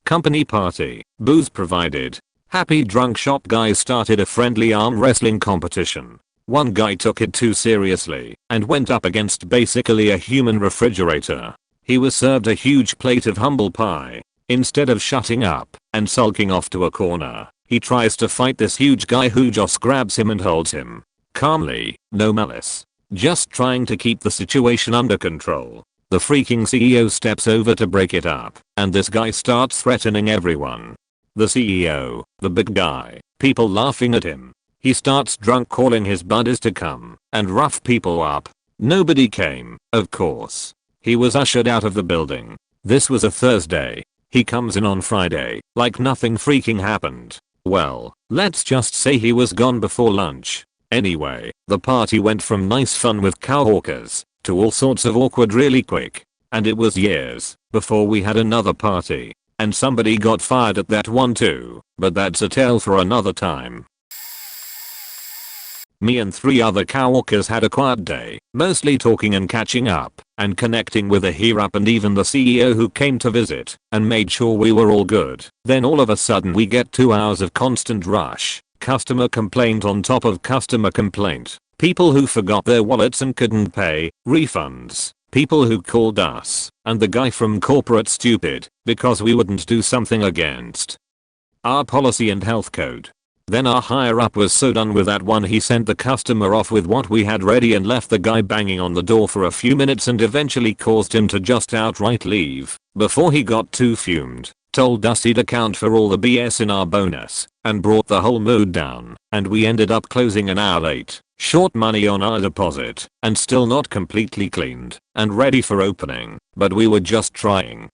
Company party, booze provided. Happy drunk shop guys started a friendly arm wrestling competition. One guy took it too seriously, and went up against basically a human refrigerator. He was served a huge plate of humble pie. Instead of shutting up and sulking off to a corner, he tries to fight this huge guy who just grabs him and holds him. Calmly, no malice. Just trying to keep the situation under control. The freaking CEO steps over to break it up, and this guy starts threatening everyone. The CEO, the big guy, people laughing at him. He starts drunk calling his buddies to come and rough people up. Nobody came, of course. He was ushered out of the building. This was a Thursday. He comes in on Friday, like nothing freaking happened. Well, let's just say he was gone before lunch. Anyway, the party went from nice fun with cowhawkers to all sorts of awkward really quick. And it was years before we had another party. And somebody got fired at that one too, but that's a tale for another time. Me and 3 other cowhawkers had a quiet day, mostly talking and catching up, and connecting with the hero and even the CEO who came to visit, and made sure we were all good. Then all of a sudden we get 2 hours of constant rush, customer complaint on top of customer complaint, people who forgot their wallets and couldn't pay, refunds, people who called us, and the guy from corporate stupid, because we wouldn't do something against our policy and health code. Then our higher up was so done with that one he sent the customer off with what we had ready and left the guy banging on the door for a few minutes and eventually caused him to just outright leave before he got too fumed, told us he'd account for all the BS in our bonus, and brought the whole mood down, and we ended up closing an hour late, short money on our deposit, and still not completely cleaned and ready for opening, but we were just trying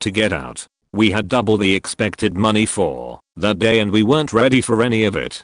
to get out. We had double the expected money for that day and we weren't ready for any of it.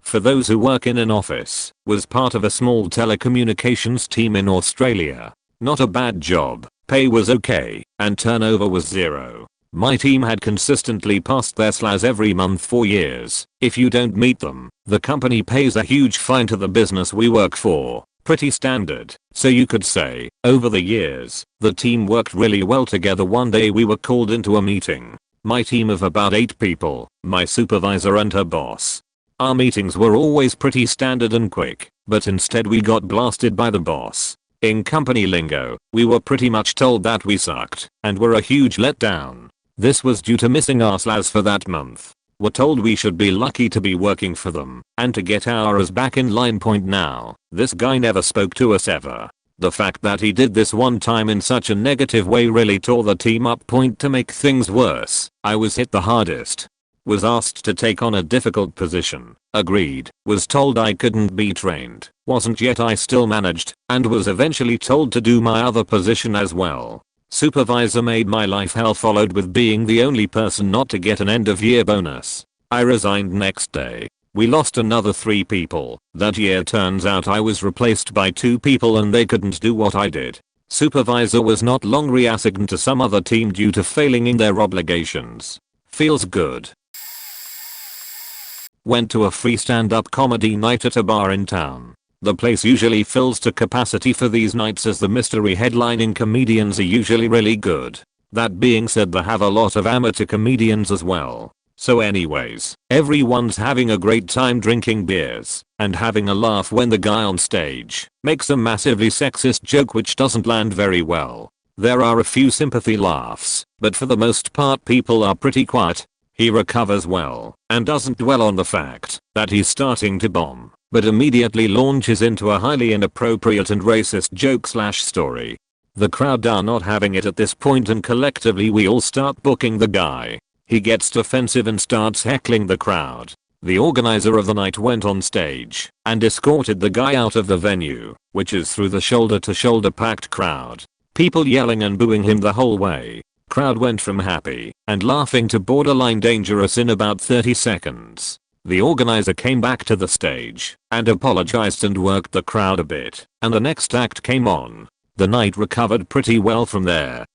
For those who work in an office, was part of a small telecommunications team in Australia. Not a bad job, pay was okay, and turnover was 0. My team had consistently passed their SLAs every month for years. If you don't meet them, the company pays a huge fine to the business we work for. Pretty standard. So you could say, over the years, the team worked really well together. One day we were called into a meeting. My team of about 8 people, my supervisor and her boss. Our meetings were always pretty standard and quick, but instead we got blasted by the boss. In company lingo, we were pretty much told that we sucked and were a huge letdown. This was due to missing our SLAs for that month. We're told we should be lucky to be working for them and to get ours back in line. Point now, this guy never spoke to us ever. The fact that he did this one time in such a negative way really tore the team up. Point to make things worse, I was hit the hardest. Was asked to take on a difficult position, agreed, was told I couldn't be trained, wasn't yet I still managed, and was eventually told to do my other position as well. Supervisor made my life hell, followed with being the only person not to get an end of year bonus. I resigned next day. We lost another 3 people. That year turns out I was replaced by 2 people and they couldn't do what I did. Supervisor was not long reassigned to some other team due to failing in their obligations. Feels good. Went to a free stand-up comedy night at a bar in town. The place usually fills to capacity for these nights as the mystery headlining comedians are usually really good. That being said, they have a lot of amateur comedians as well. So anyways, everyone's having a great time drinking beers and having a laugh when the guy on stage makes a massively sexist joke which doesn't land very well. There are a few sympathy laughs, but for the most part people are pretty quiet. He recovers well and doesn't dwell on the fact that he's starting to bomb, but immediately launches into a highly inappropriate and racist joke/story. The crowd are not having it at this point and collectively we all start booking the guy. He gets defensive and starts heckling the crowd. The organizer of the night went on stage and escorted the guy out of the venue, which is through the shoulder-to-shoulder packed crowd. People yelling and booing him the whole way. Crowd went from happy and laughing to borderline dangerous in about 30 seconds. The organizer came back to the stage and apologized and worked the crowd a bit, and the next act came on. The night recovered pretty well from there.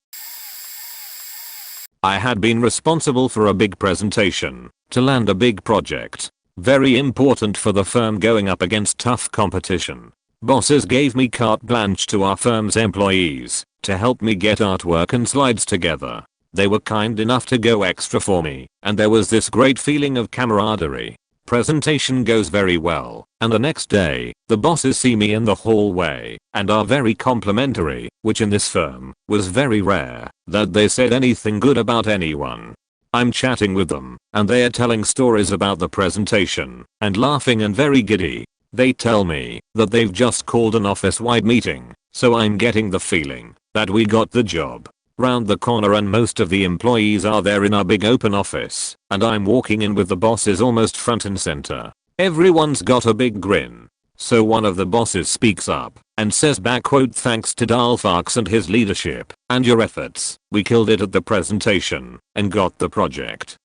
I had been responsible for a big presentation to land a big project. Very important for the firm going up against tough competition. Bosses gave me carte blanche to our firm's employees to help me get artwork and slides together. They were kind enough to go extra for me, and there was this great feeling of camaraderie. Presentation goes very well, and the next day, the bosses see me in the hallway and are very complimentary, which in this firm was very rare that they said anything good about anyone. I'm chatting with them, and they are telling stories about the presentation and laughing and very giddy. They tell me that they've just called an office-wide meeting, so I'm getting the feeling that we got the job. Round the corner and most of the employees are there in our big open office, and I'm walking in with the bosses almost front and center. Everyone's got a big grin. So one of the bosses speaks up and says back quote, "Thanks to Dalfax and his leadership and your efforts, we killed it at the presentation and got the project."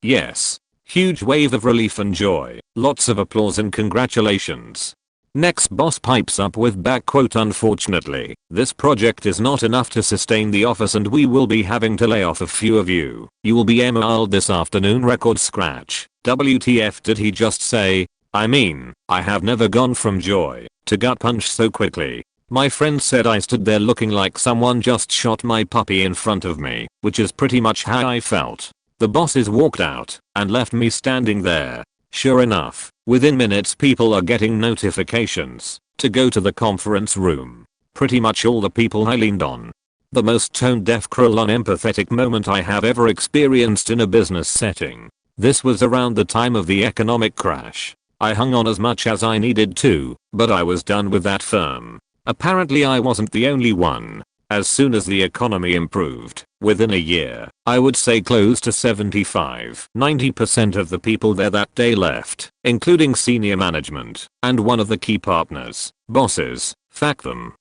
Yes. Huge wave of relief and joy, lots of applause and congratulations. Next boss pipes up with back quote, "Unfortunately, this project is not enough to sustain the office and we will be having to lay off a few of you. You will be MIA'd this afternoon." Record scratch. WTF did he just say? I mean, I have never gone from joy to gut punch so quickly. My friend said I stood there looking like someone just shot my puppy in front of me, which is pretty much how I felt. The bosses walked out and left me standing there. Sure enough, within minutes people are getting notifications to go to the conference room. Pretty much all the people I leaned on. The most tone-deaf cruel unempathetic moment I have ever experienced in a business setting. This was around the time of the economic crash. I hung on as much as I needed to, but I was done with that firm. Apparently I wasn't the only one. As soon as the economy improved, within a year, I would say close to 75-90% of the people there that day left, including senior management and one of the key partners. Bosses, fuck them.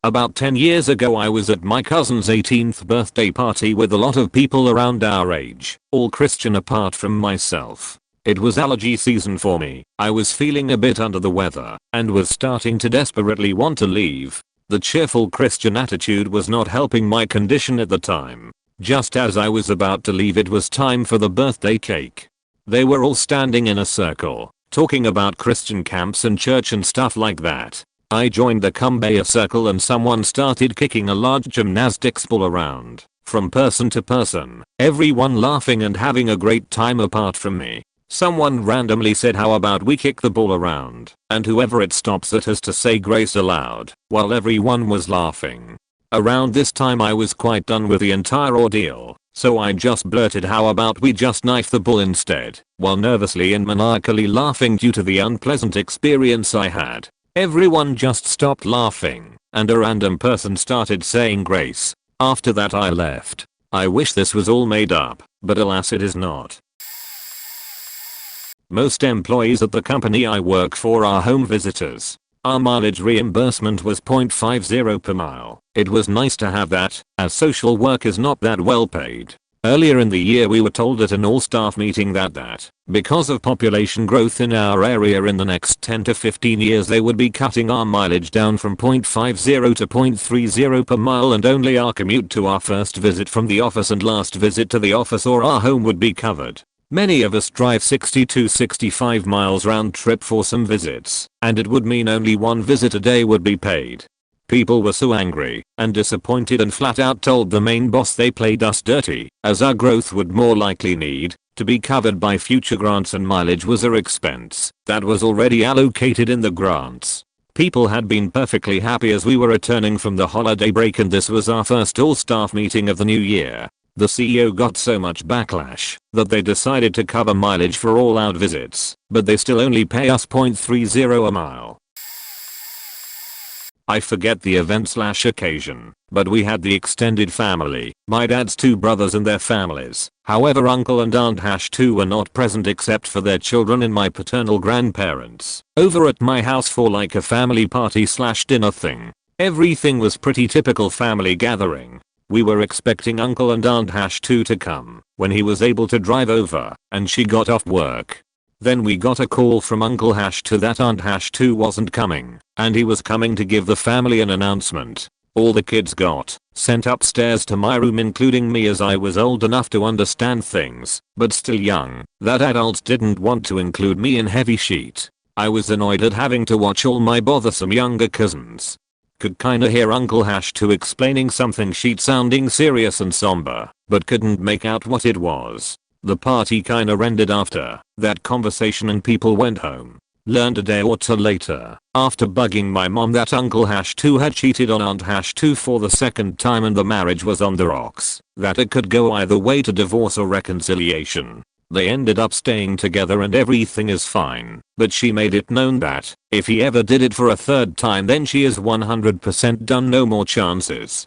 About 10 years ago I was at my cousin's 18th birthday party with a lot of people around our age, all Christian apart from myself. It was allergy season for me. I was feeling a bit under the weather and was starting to desperately want to leave. The cheerful Christian attitude was not helping my condition at the time. Just as I was about to leave it was time for the birthday cake. They were all standing in a circle, talking about Christian camps and church and stuff like that. I joined the Kumbaya circle and someone started kicking a large gymnastics ball around, from person to person, everyone laughing and having a great time apart from me. Someone randomly said, "How about we kick the ball around and whoever it stops at has to say grace aloud," while everyone was laughing. Around this time I was quite done with the entire ordeal, so I just blurted, "How about we just knife the ball instead," while nervously and maniacally laughing due to the unpleasant experience I had. Everyone just stopped laughing and a random person started saying grace. After that I left. I wish this was all made up, but alas it is not. Most employees at the company I work for are home visitors. Our mileage reimbursement was 0.50 per mile. It was nice to have that, as social work is not that well paid. Earlier in the year we were told at an all-staff meeting that because of population growth in our area in the next 10 to 15 years they would be cutting our mileage down from 0.50 to 0.30 per mile and only our commute to our first visit from the office and last visit to the office or our home would be covered. Many of us drive 60 to 65 miles round trip for some visits, and it would mean only one visit a day would be paid. People were so angry and disappointed and flat out told the main boss they played us dirty, as our growth would more likely need to be covered by future grants and mileage was our expense that was already allocated in the grants. People had been perfectly happy as we were returning from the holiday break and this was our first all-staff meeting of the new year. The CEO got so much backlash that they decided to cover mileage for all out visits, but they still only pay us .30 a mile. I forget the event/occasion, but we had the extended family, my dad's 2 brothers and their families. However, uncle and aunt #2 were not present except for their children and my paternal grandparents, over at my house for like a family party/dinner thing. Everything was pretty typical family gathering. We were expecting uncle and aunt #2 to come when he was able to drive over and she got off work. Then we got a call from uncle #2 that aunt #2 wasn't coming and he was coming to give the family an announcement. All the kids got sent upstairs to my room, including me, as I was old enough to understand things but still young. That adults didn't want to include me in heavy sheet. I was annoyed at having to watch all my bothersome younger cousins. Could kinda hear uncle #2 explaining something sheet sounding serious and somber, but couldn't make out what it was. The party kinda ended after that conversation and people went home. Learned a day or two later, after bugging my mom, that uncle #2 had cheated on aunt #2 for the second time and the marriage was on the rocks, that it could go either way to divorce or reconciliation. They ended up staying together and everything is fine, but she made it known that if he ever did it for a third time then she is 100% done, no more chances.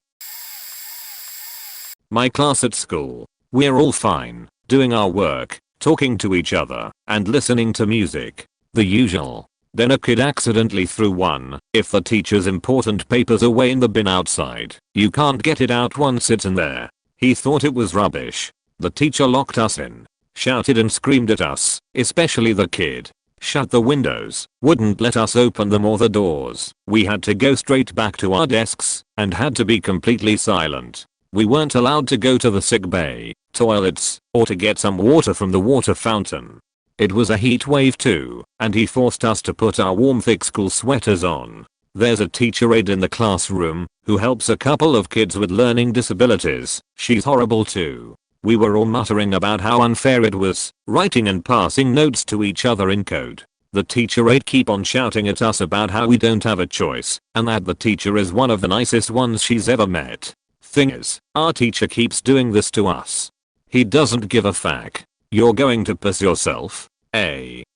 My class at school. We're all fine, doing our work, talking to each other, and listening to music. The usual. Then a kid accidentally threw one if the teacher's important papers away in the bin outside. You can't get it out once it's in there. He thought it was rubbish. The teacher locked us in. Shouted and screamed at us, especially the kid. Shut the windows, wouldn't let us open them or the doors. We had to go straight back to our desks and had to be completely silent. We weren't allowed to go to the sick bay, toilets, or to get some water from the water fountain. It was a heat wave too, and he forced us to put our warm thick school sweaters on. There's a teacher aide in the classroom who helps a couple of kids with learning disabilities. She's horrible too. We were all muttering about how unfair it was, writing and passing notes to each other in code. The teacher aide keep on shouting at us about how we don't have a choice, and that the teacher is one of the nicest ones she's ever met. Thing is, our teacher keeps doing this to us. He doesn't give a fuck. You're going to piss yourself?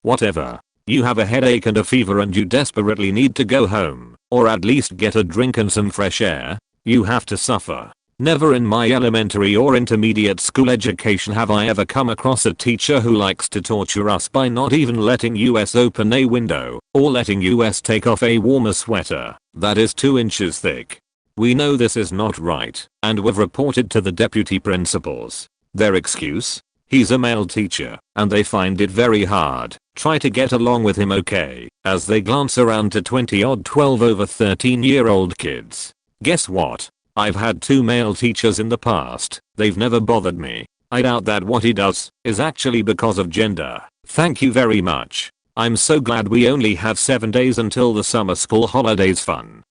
Whatever. You have a headache and a fever and you desperately need to go home, or at least get a drink and some fresh air. You have to suffer. Never in my elementary or intermediate school education have I ever come across a teacher who likes to torture us by not even letting us open a window, or letting us take off a warmer sweater that is 2 inches thick. We know this is not right, and we've reported to the deputy principals. Their excuse? He's a male teacher, and they find it very hard. Try to get along with him, okay, as they glance around to 20-odd 12 over 13-year-old kids. Guess what? I've had 2 male teachers in the past. They've never bothered me. I doubt that what he does is actually because of gender. Thank you very much. I'm so glad we only have 7 days until the summer school holidays fun.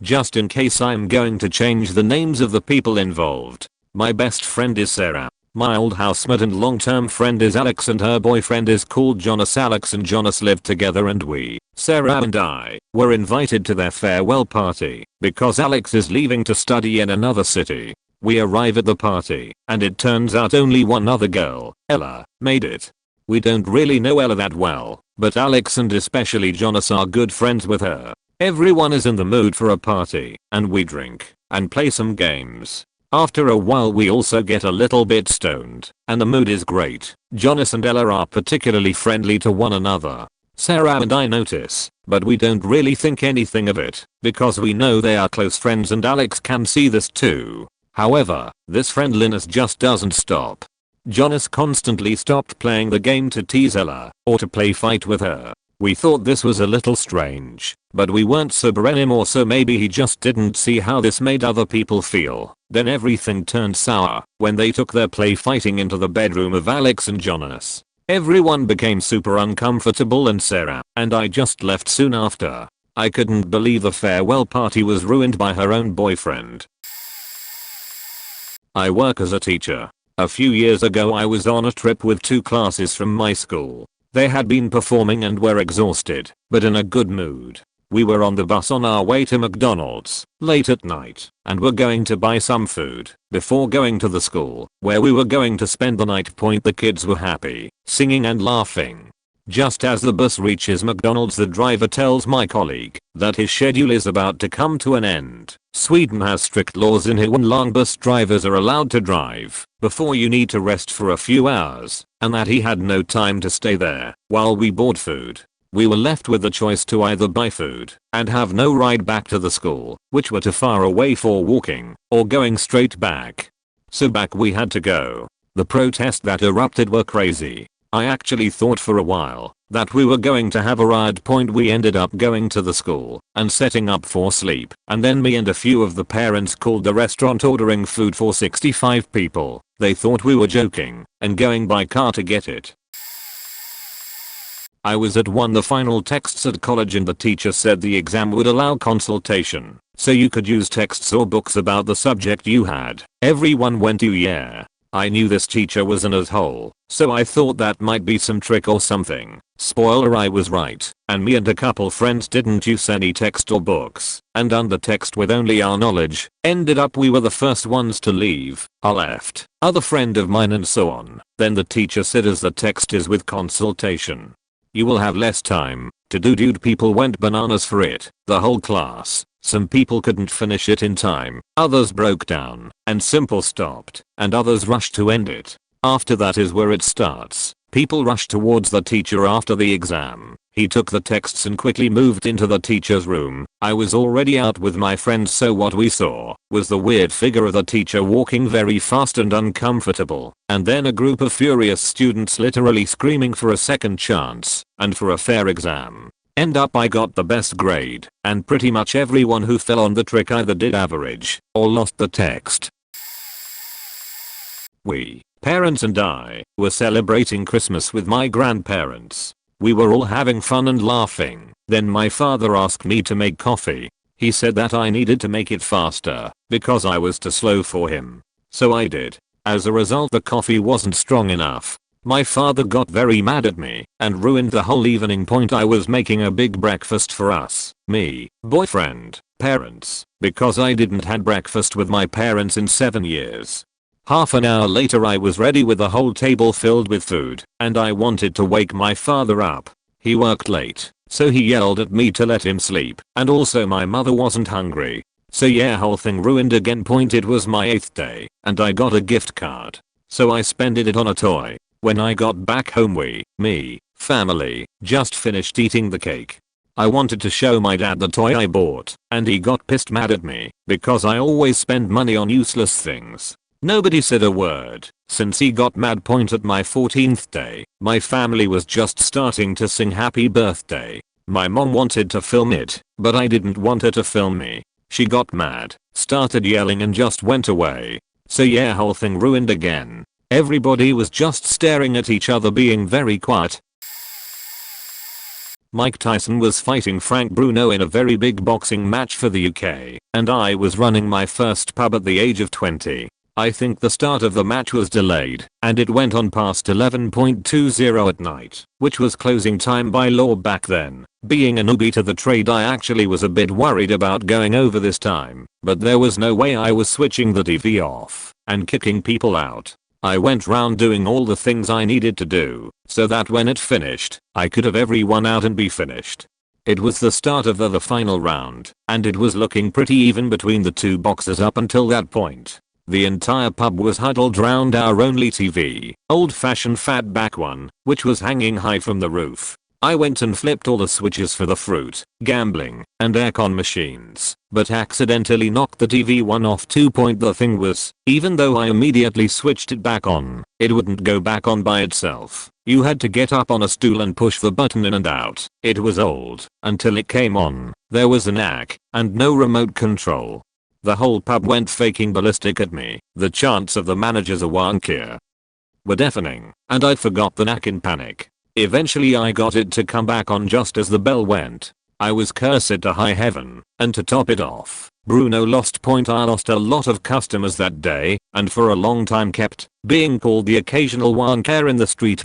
Just in case, I'm going to change the names of the people involved. My best friend is Sarah. My old housemate and long-term friend is Alex, and her boyfriend is called Jonas. Alex and Jonas lived together and we, Sarah and I, were invited to their farewell party because Alex is leaving to study in another city. We arrive at the party and it turns out only one other girl, Ella, made it. We don't really know Ella that well, but Alex and especially Jonas are good friends with her. Everyone is in the mood for a party and we drink and play some games. After a while we also get a little bit stoned, and the mood is great. Jonas and Ella are particularly friendly to one another. Sarah and I notice, but we don't really think anything of it, because we know they are close friends and Alex can see this too. However, this friendliness just doesn't stop. Jonas constantly stopped playing the game to tease Ella, or to play fight with her. We thought this was a little strange, but we weren't sober anymore, so maybe he just didn't see how this made other people feel. Then everything turned sour when they took their play fighting into the bedroom of Alex and Jonas. Everyone became super uncomfortable and Sarah and I just left soon after. I couldn't believe the farewell party was ruined by her own boyfriend. I work as a teacher. A few years ago I was on a trip with 2 classes from my school. They had been performing and were exhausted, but in a good mood. We were on the bus on our way to McDonald's late at night and were going to buy some food before going to the school where we were going to spend the night. The kids were happy, singing and laughing. Just as the bus reaches McDonald's, the driver tells my colleague that his schedule is about to come to an end. Sweden has strict laws in here when long bus drivers are allowed to drive before you need to rest for a few hours, and that he had no time to stay there while we bought food. We were left with the choice to either buy food and have no ride back to the school, which were too far away for walking, or going straight back. So back we had to go. The protests that erupted were crazy. I actually thought for a while that we were going to have a riot. We ended up going to the school and setting up for sleep, and then me and a few of the parents called the restaurant ordering food for 65 people. They thought we were joking and going by car to get it. I was at one of the final texts at college and the teacher said the exam would allow consultation, so you could use texts or books about the subject you had. Everyone went to yeah. I knew this teacher was an asshole, so I thought that might be some trick or something. Spoiler, I was right, and me and a couple friends didn't use any text or books, and under text with only our knowledge. Ended up we were the first ones to leave. I left, other friend of mine, and so on. Then the teacher said as the text is with consultation, you will have less time to do. Dude, people went bananas for it. The whole class. Some people couldn't finish it in time, others broke down, and simple stopped, and others rushed to end it. After that is where it starts. People rushed towards the teacher after the exam. He took the texts and quickly moved into the teacher's room. I was already out with my friends, so what we saw was the weird figure of the teacher walking very fast and uncomfortable, and then a group of furious students literally screaming for a second chance and for a fair exam. End up I got the best grade, and pretty much everyone who fell on the trick either did average or lost the text. We, parents and I, were celebrating Christmas with my grandparents. We were all having fun and laughing. Then my father asked me to make coffee. He said that I needed to make it faster because I was too slow for him. So I did. As a result, the coffee wasn't strong enough. My father got very mad at me and ruined the whole evening. I was making a big breakfast for us, me, boyfriend, parents, because I didn't had breakfast with my parents in 7 years. Half an hour later I was ready with a whole table filled with food, and I wanted to wake my father up. He worked late, so he yelled at me to let him sleep, and also my mother wasn't hungry. So yeah, whole thing ruined again. It was my 8th day, and I got a gift card, so I spent it on a toy. When I got back home family, just finished eating the cake. I wanted to show my dad the toy I bought, and he got pissed mad at me because I always spend money on useless things. Nobody said a word since he got mad. At my 14th day, my family was just starting to sing happy birthday. My mom wanted to film it, but I didn't want her to film me. She got mad, started yelling, and just went away. So yeah, whole thing ruined again. Everybody was just staring at each other, being very quiet. Mike Tyson was fighting Frank Bruno in a very big boxing match for the UK, and I was running my first pub at the age of 20. I think the start of the match was delayed, and it went on past 11:20 at night, which was closing time by law back then. Being a newbie to the trade, I actually was a bit worried about going over this time, but there was no way I was switching the TV off and kicking people out. I went round doing all the things I needed to do, so that when it finished, I could have everyone out and be finished. It was the start of the final round, and it was looking pretty even between the two boxers up until that point. The entire pub was huddled round our only TV, old-fashioned fatback one, which was hanging high from the roof. I went and flipped all the switches for the fruit, gambling, and aircon machines, but accidentally knocked the TV one off. The thing was, even though I immediately switched it back on, it wouldn't go back on by itself. You had to get up on a stool and push the button in and out. It was old, until it came on. There was a knack, and no remote control. The whole pub went faking ballistic at me. The chants of the manager's "Awankir" were deafening, and I forgot the knack in panic. Eventually I got it to come back on just as the bell went. I was cursed to high heaven, and to top it off, Bruno lost. I lost a lot of customers that day, and for a long time kept being called the occasional wanker in the street.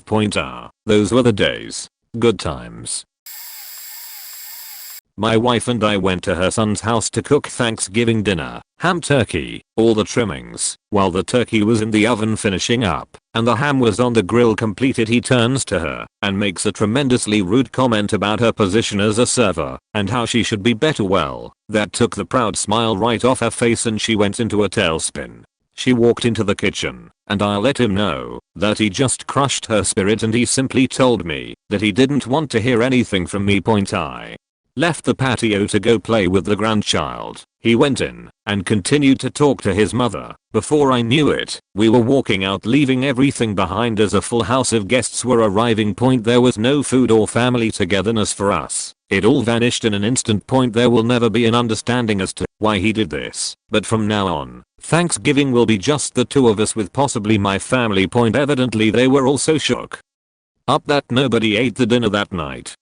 Those were the days. Good times. My wife and I went to her son's house to cook Thanksgiving dinner, ham turkey, all the trimmings. While the turkey was in the oven finishing up, and the ham was on the grill completed, he turns to her and makes a tremendously rude comment about her position as a server, and how she should be better. Well, that took the proud smile right off her face and she went into a tailspin. She walked into the kitchen, and I let him know that he just crushed her spirit, and he simply told me that he didn't want to hear anything from me. I left the patio to go play with the grandchild. He went in and continued to talk to his mother. Before I knew it, we were walking out, leaving everything behind as a full house of guests were arriving. There was no food or family togetherness for us. It all vanished in an instant. There will never be an understanding as to why he did this, but from now on, Thanksgiving will be just the two of us with possibly my family. Evidently they were also shook up that nobody ate the dinner that night.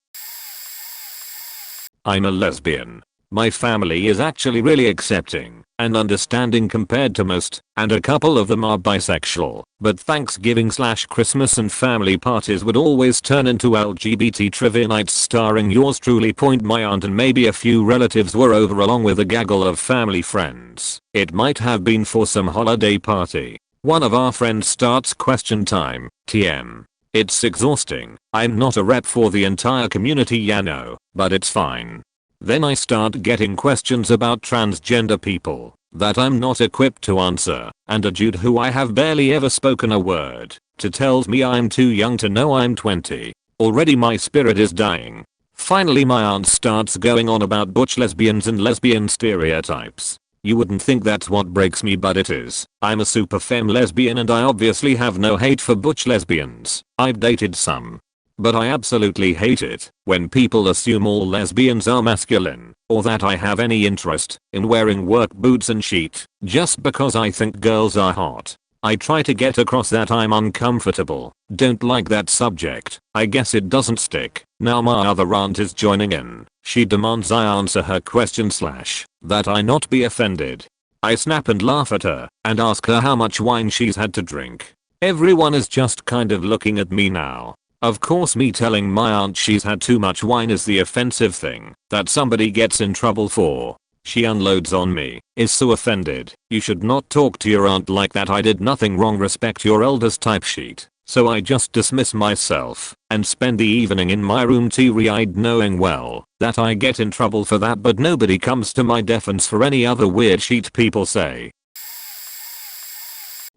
I'm a lesbian. My family is actually really accepting and understanding compared to most, and a couple of them are bisexual, but Thanksgiving/Christmas and family parties would always turn into LGBT trivia nights starring yours truly. My aunt and maybe a few relatives were over along with a gaggle of family friends. It might have been for some holiday party. One of our friends starts question time, TM. It's exhausting. I'm not a rep for the entire community, ya know, but it's fine. Then I start getting questions about transgender people that I'm not equipped to answer, and a dude who I have barely ever spoken a word to tells me I'm too young to know I'm 20. Already my spirit is dying. Finally my aunt starts going on about butch lesbians and lesbian stereotypes. You wouldn't think that's what breaks me, but it is. I'm a super femme lesbian and I obviously have no hate for butch lesbians. I've dated some. But I absolutely hate it when people assume all lesbians are masculine, or that I have any interest in wearing work boots and shit just because I think girls are hot. I try to get across that I'm uncomfortable, don't like that subject. I guess it doesn't stick. Now my other aunt is joining in. She demands I answer her question / that I not be offended. I snap and laugh at her and ask her how much wine she's had to drink. Everyone is just kind of looking at me now. Of course me telling my aunt she's had too much wine is the offensive thing that somebody gets in trouble for. She unloads on me, is so offended. You should not talk to your aunt like that. I did nothing wrong, respect your elders type sheet. So I just dismiss myself and spend the evening in my room teary-eyed, knowing well that I get in trouble for that, but nobody comes to my defense for any other weird shit people say.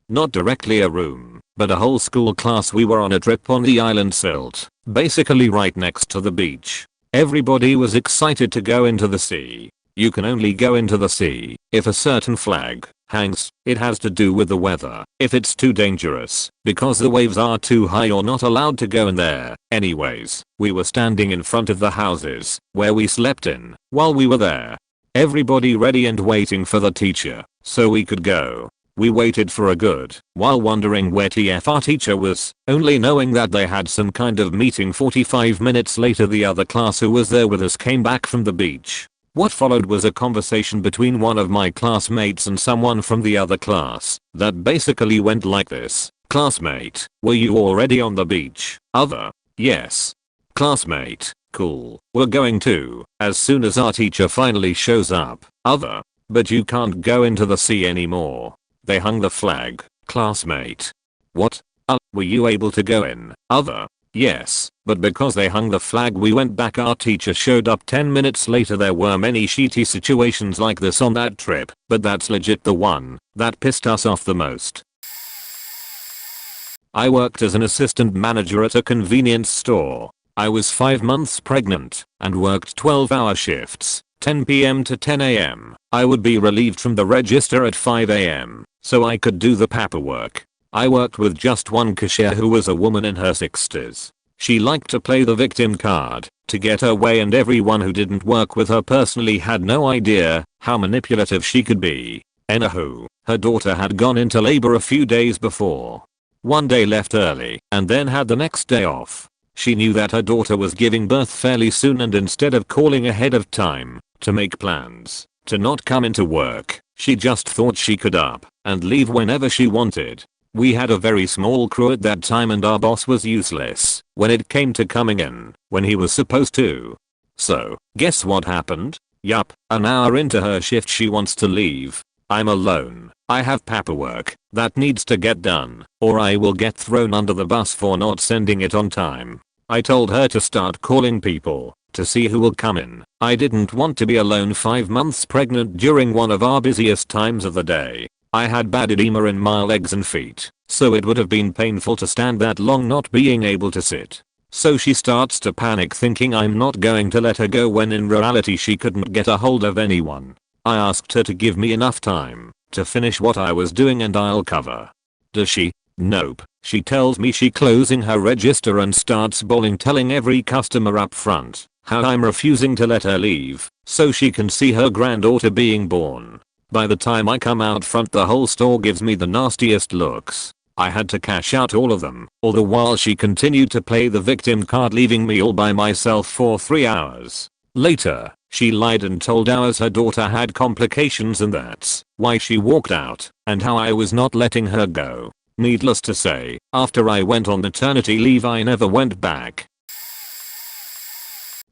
Not directly a room, but a whole school class. We were on a trip on the island Silt, basically right next to the beach. Everybody was excited to go into the sea. You can only go into the sea if a certain flag hangs. It has to do with the weather. If it's too dangerous because the waves are too high, you're not allowed to go in there. Anyways, we were standing in front of the houses where we slept in while we were there. Everybody ready and waiting for the teacher so we could go. We waited for a good while wondering where TF our teacher was, only knowing that they had some kind of meeting. 45 minutes later the other class who was there with us came back from the beach. What followed was a conversation between one of my classmates and someone from the other class that basically went like this. Classmate, were you already on the beach? Other, yes. Classmate, cool, we're going to as soon as our teacher finally shows up. Other, but you can't go into the sea anymore. They hung the flag. Classmate, what? Were you able to go in? Other, yes, but because they hung the flag we went back. Our teacher showed up 10 minutes later. There were many shitty situations like this on that trip, but that's legit the one that pissed us off the most. I worked as an assistant manager at a convenience store. I was 5 months pregnant and worked 12-hour shifts, 10 p.m. to 10 a.m. I would be relieved from the register at 5 a.m. so I could do the paperwork. I worked with just one cashier who was a woman in her 60s. She liked to play the victim card to get her way, and everyone who didn't work with her personally had no idea how manipulative she could be. Anywho, her daughter had gone into labor a few days before. One day left early and then had the next day off. She knew that her daughter was giving birth fairly soon, and instead of calling ahead of time to make plans to not come into work, she just thought she could up and leave whenever she wanted. We had a very small crew at that time and our boss was useless when it came to coming in when he was supposed to. So, guess what happened? Yup, an hour into her shift she wants to leave. I'm alone. I have paperwork that needs to get done, or I will get thrown under the bus for not sending it on time. I told her to start calling people to see who will come in. I didn't want to be alone 5 months pregnant during one of our busiest times of the day. I had bad edema in my legs and feet, so it would have been painful to stand that long not being able to sit. So she starts to panic thinking I'm not going to let her go when in reality she couldn't get a hold of anyone. I asked her to give me enough time to finish what I was doing and I'll cover. Does she? Nope. She tells me she closing her register and starts bawling telling every customer up front how I'm refusing to let her leave so she can see her granddaughter being born. By the time I come out front the whole store gives me the nastiest looks. I had to cash out all of them, all the while she continued to play the victim card leaving me all by myself for 3 hours. Later, she lied and told us her daughter had complications and that's why she walked out, and how I was not letting her go. Needless to say, after I went on maternity leave I never went back.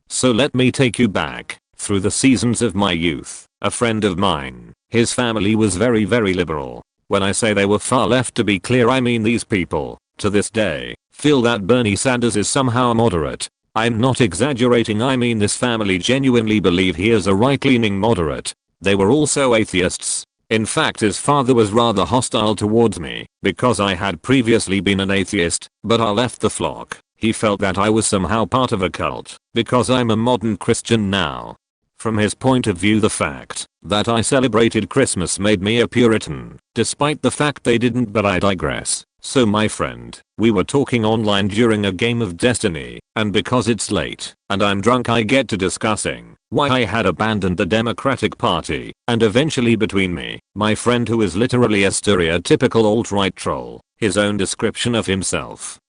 So let me take you back through the seasons of my youth. A friend of mine, his family was very liberal. When I say they were far left to be clear I mean these people, to this day, feel that Bernie Sanders is somehow moderate. I'm not exaggerating, I mean this family genuinely believe he is a right-leaning moderate. They were also atheists. In fact his father was rather hostile towards me because I had previously been an atheist, but I left the flock. He felt that I was somehow part of a cult because I'm a modern Christian now. From his point of view the fact that I celebrated Christmas made me a Puritan, despite the fact they didn't, but I digress. So my friend, we were talking online during a game of Destiny, and because it's late and I'm drunk I get to discussing why I had abandoned the Democratic Party, and eventually between me, my friend who is literally a stereotypical alt-right troll, his own description of himself.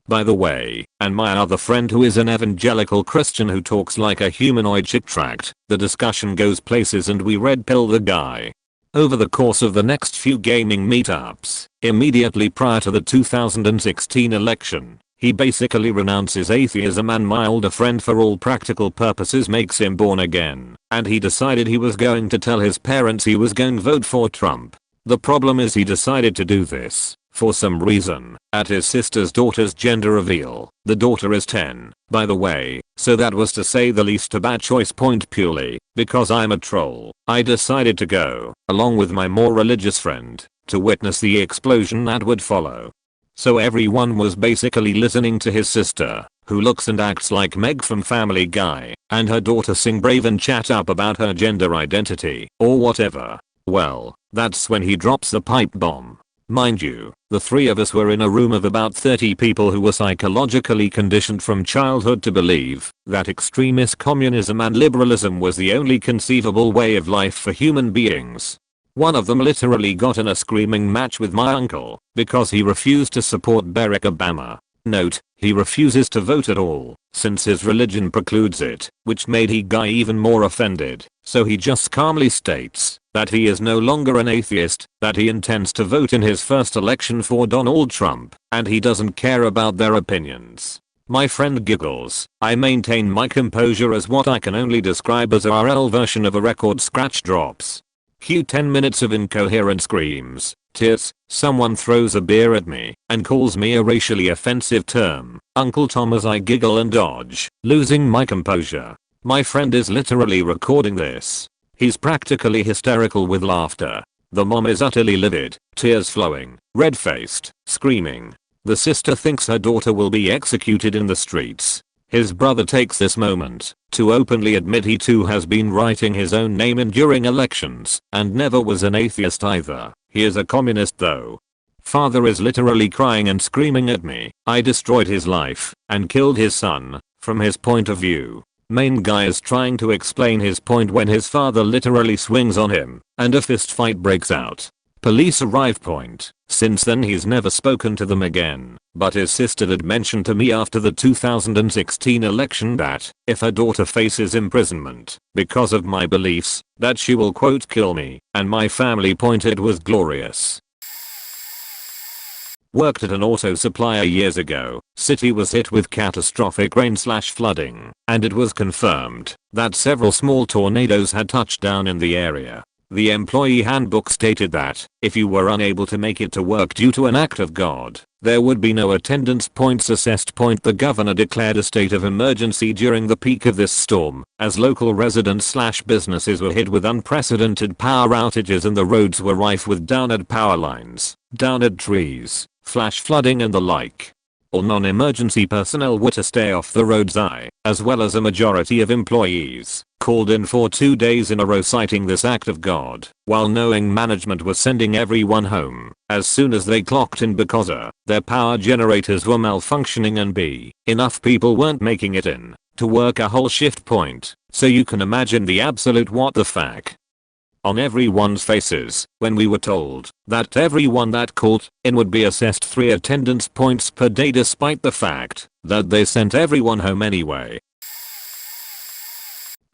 By the way, and my other friend who is an evangelical Christian who talks like a humanoid chick tract, the discussion goes places and we red pill the guy. Over the course of the next few gaming meetups, immediately prior to the 2016 election, he basically renounces atheism and my older friend for all practical purposes makes him born again, and he decided he was going to tell his parents he was going to vote for Trump. The problem is he decided to do this, for some reason, at his sister's daughter's gender reveal. The daughter is 10, by the way, so that was to say the least a bad choice point purely because I'm a troll. I decided to go, along with my more religious friend, to witness the explosion that would follow. So everyone was basically listening to his sister, who looks and acts like Meg from Family Guy, and her daughter sing brave and chat up about her gender identity, or whatever. Well, that's when he drops the pipe bomb. Mind you, the three of us were in a room of about 30 people who were psychologically conditioned from childhood to believe that extremist communism and liberalism was the only conceivable way of life for human beings. One of them literally got in a screaming match with my uncle because he refused to support Barack Obama. Note, he refuses to vote at all, since his religion precludes it, which made he guy even more offended, so he just calmly states that he is no longer an atheist, that he intends to vote in his first election for Donald Trump, and he doesn't care about their opinions. My friend giggles. I maintain my composure as what I can only describe as a RL version of a record scratch drops. Cue 10 minutes of incoherent screams, tears, someone throws a beer at me and calls me a racially offensive term, Uncle Tom, as I giggle and dodge, losing my composure. My friend is literally recording this. He's practically hysterical with laughter. The mom is utterly livid, tears flowing, red-faced, screaming. The sister thinks her daughter will be executed in the streets. His brother takes this moment to openly admit he too has been writing his own name in during elections and never was an atheist either. He is a communist though. Father is literally crying and screaming at me. I destroyed his life and killed his son. From his point of view, main guy is trying to explain his point when his father literally swings on him and a fist fight breaks out. Police arrive point. Since then he's never spoken to them again, but his sister had mentioned to me after the 2016 election that if her daughter faces imprisonment because of my beliefs, that she will quote kill me, and my family point it was glorious. Worked at an auto supplier years ago. City was hit with catastrophic rain/flooding, and it was confirmed that several small tornadoes had touched down in the area. The employee handbook stated that if you were unable to make it to work due to an act of God, there would be no attendance points assessed. The governor declared a state of emergency during the peak of this storm, as local residents/businesses were hit with unprecedented power outages and the roads were rife with downed power lines, downed trees, flash flooding and the like. All non-emergency personnel were to stay off the roads, as well as a majority of employees, called in for 2 days in a row citing this act of God, while knowing management was sending everyone home as soon as they clocked in because their power generators were malfunctioning and enough people weren't making it in to work a whole shift point. So you can imagine the absolute what the fuck on everyone's faces when we were told that everyone that called in would be assessed 3 attendance points per day, despite the fact that they sent everyone home anyway.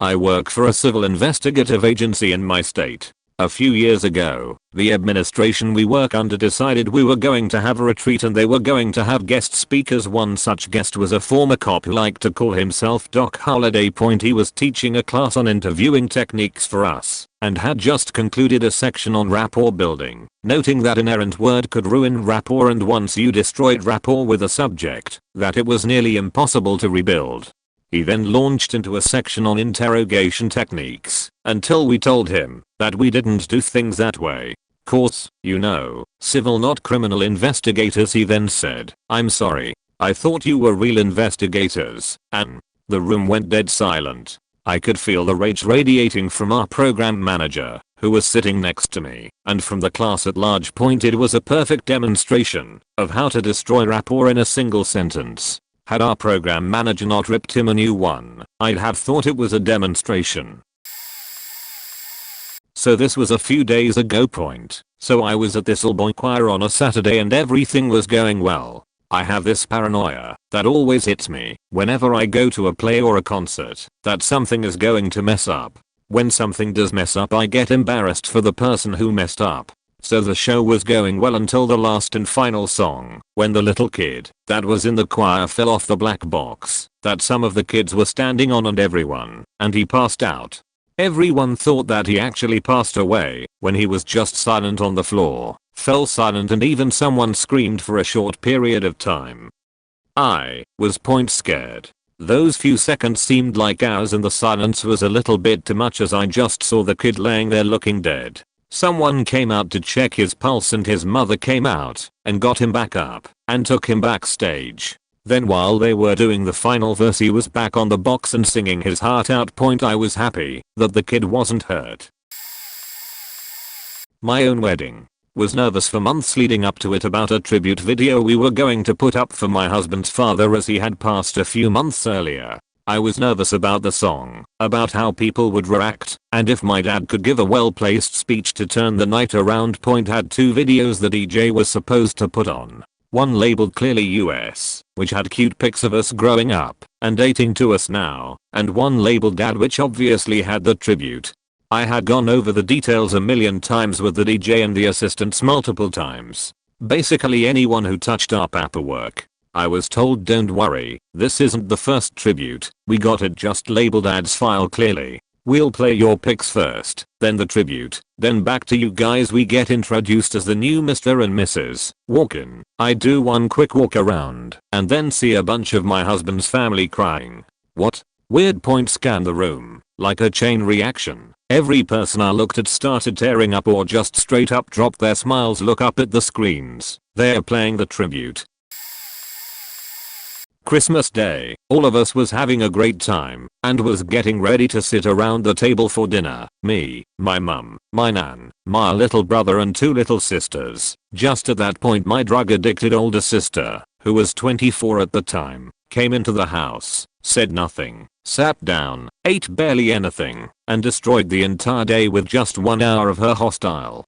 I work for a civil investigative agency in my state. A few years ago, the administration we work under decided we were going to have a retreat and they were going to have guest speakers. One such guest was a former cop who liked to call himself Doc Holliday. He was teaching a class on interviewing techniques for us and had just concluded a section on rapport building, noting that an errant word could ruin rapport, and once you destroyed rapport with a subject, that it was nearly impossible to rebuild. He then launched into a section on interrogation techniques until we told him that we didn't do things that way. Course, you know, civil not criminal investigators. He then said, "I'm sorry, I thought you were real investigators," and the room went dead silent. I could feel the rage radiating from our program manager, who was sitting next to me, and from the class at large. It was a perfect demonstration of how to destroy rapport in a single sentence. Had our program manager not ripped him a new one, I'd have thought it was a demonstration. So this was a few days ago. So I was at this all boy choir on a Saturday and everything was going well. I have this paranoia that always hits me whenever I go to a play or a concert, that something is going to mess up. When something does mess up, I get embarrassed for the person who messed up. So the show was going well until the last and final song, when the little kid that was in the choir fell off the black box that some of the kids were standing on and he passed out. Everyone thought that he actually passed away when he was just silent on the floor, fell silent, and even someone screamed for a short period of time. I was scared. Those few seconds seemed like hours and the silence was a little bit too much as I just saw the kid laying there looking dead. Someone came out to check his pulse and his mother came out and got him back up and took him backstage. Then while they were doing the final verse, he was back on the box and singing his heart out. I was happy that the kid wasn't hurt. My own wedding. Was nervous for months leading up to it about a tribute video we were going to put up for my husband's father as he had passed a few months earlier. I was nervous about the song, about how people would react, and if my dad could give a well-placed speech to turn the night around. Had 2 videos the DJ was supposed to put on. One labeled clearly US, which had cute pics of us growing up and dating to us now, and one labeled dad, which obviously had the tribute. I had gone over the details a million times with the DJ and the assistants multiple times. Basically anyone who touched our paperwork. I was told, don't worry, this isn't the first tribute, we got it just labeled ads file clearly. We'll play your pics first, then the tribute, then back to you guys. We get introduced as the new Mr. and Mrs. Walken. I do one quick walk around and then see a bunch of my husband's family crying. What? Weird. Scan the room, like a chain reaction. Every person I looked at started tearing up or just straight up dropped their smiles. Look up at the screens, they're playing the tribute. Christmas Day, all of us was having a great time and was getting ready to sit around the table for dinner. Me, my mum, my nan, my little brother and 2 little sisters. Just at that point my drug addicted older sister, who was 24 at the time, came into the house, said nothing, sat down, ate barely anything, and destroyed the entire day with just 1 hour of her hostile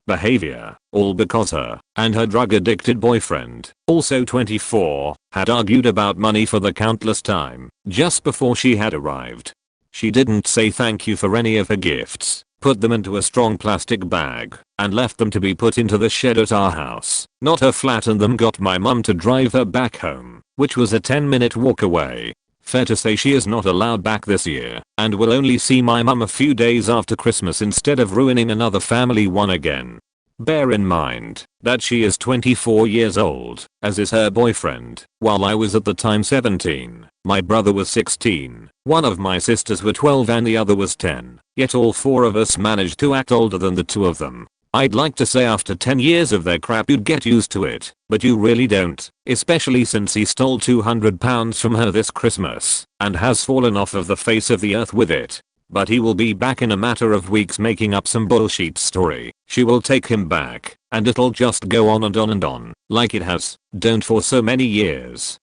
behavior, all because her and her drug-addicted boyfriend, also 24, had argued about money for the countless time just before she had arrived. She didn't say thank you for any of her gifts, put them into a strong plastic bag, and left them to be put into the shed at our house, not her flat, and then got my mum to drive her back home, which was a 10-minute walk away. Fair to say she is not allowed back this year, and will only see my mum a few days after Christmas instead of ruining another family one again. Bear in mind that she is 24 years old, as is her boyfriend, while I was at the time 17, my brother was 16, one of my sisters were 12 and the other was 10, yet all four of us managed to act older than the two of them. I'd like to say after 10 years of their crap you'd get used to it, but you really don't, especially since he stole £200 from her this Christmas, and has fallen off of the face of the earth with it. But he will be back in a matter of weeks making up some bullshit story. She will take him back, and it'll just go on and on and on, like it has, don't for so many years.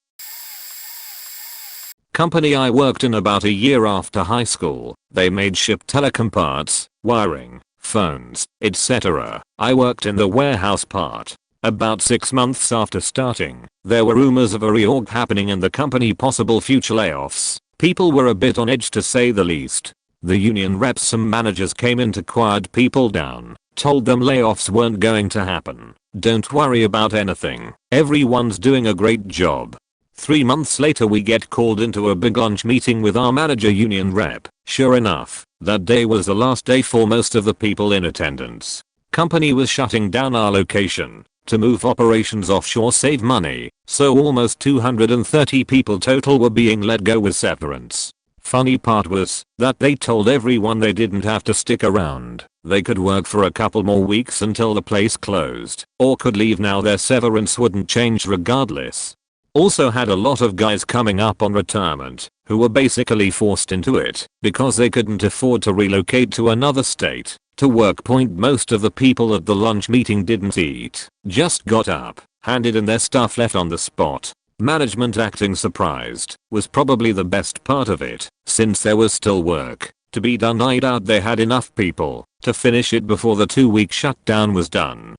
Company I worked in about a year after high school, they made ship telecom parts, wiring, phones, etc. I worked in the warehouse part. About 6 months after starting, there were rumors of a reorg happening in the company, possible future layoffs. People were a bit on edge to say the least. The union reps, some managers came in to quiet people down, told them layoffs weren't going to happen. Don't worry about anything. Everyone's doing a great job. 3 months later we get called into a big lunch meeting with our manager union rep. Sure enough, that day was the last day for most of the people in attendance. Company was shutting down our location to move operations offshore, save money, so almost 230 people total were being let go with severance. Funny part was that they told everyone they didn't have to stick around. They could work for a couple more weeks until the place closed, or could leave now. Their severance wouldn't change regardless. Also had a lot of guys coming up on retirement who were basically forced into it because they couldn't afford to relocate to another state to work. Most of the people at the lunch meeting didn't eat, just got up, handed in their stuff, left on the spot. Management acting surprised was probably the best part of it, since there was still work to be done. I doubt they had enough people to finish it before the 2-week shutdown was done.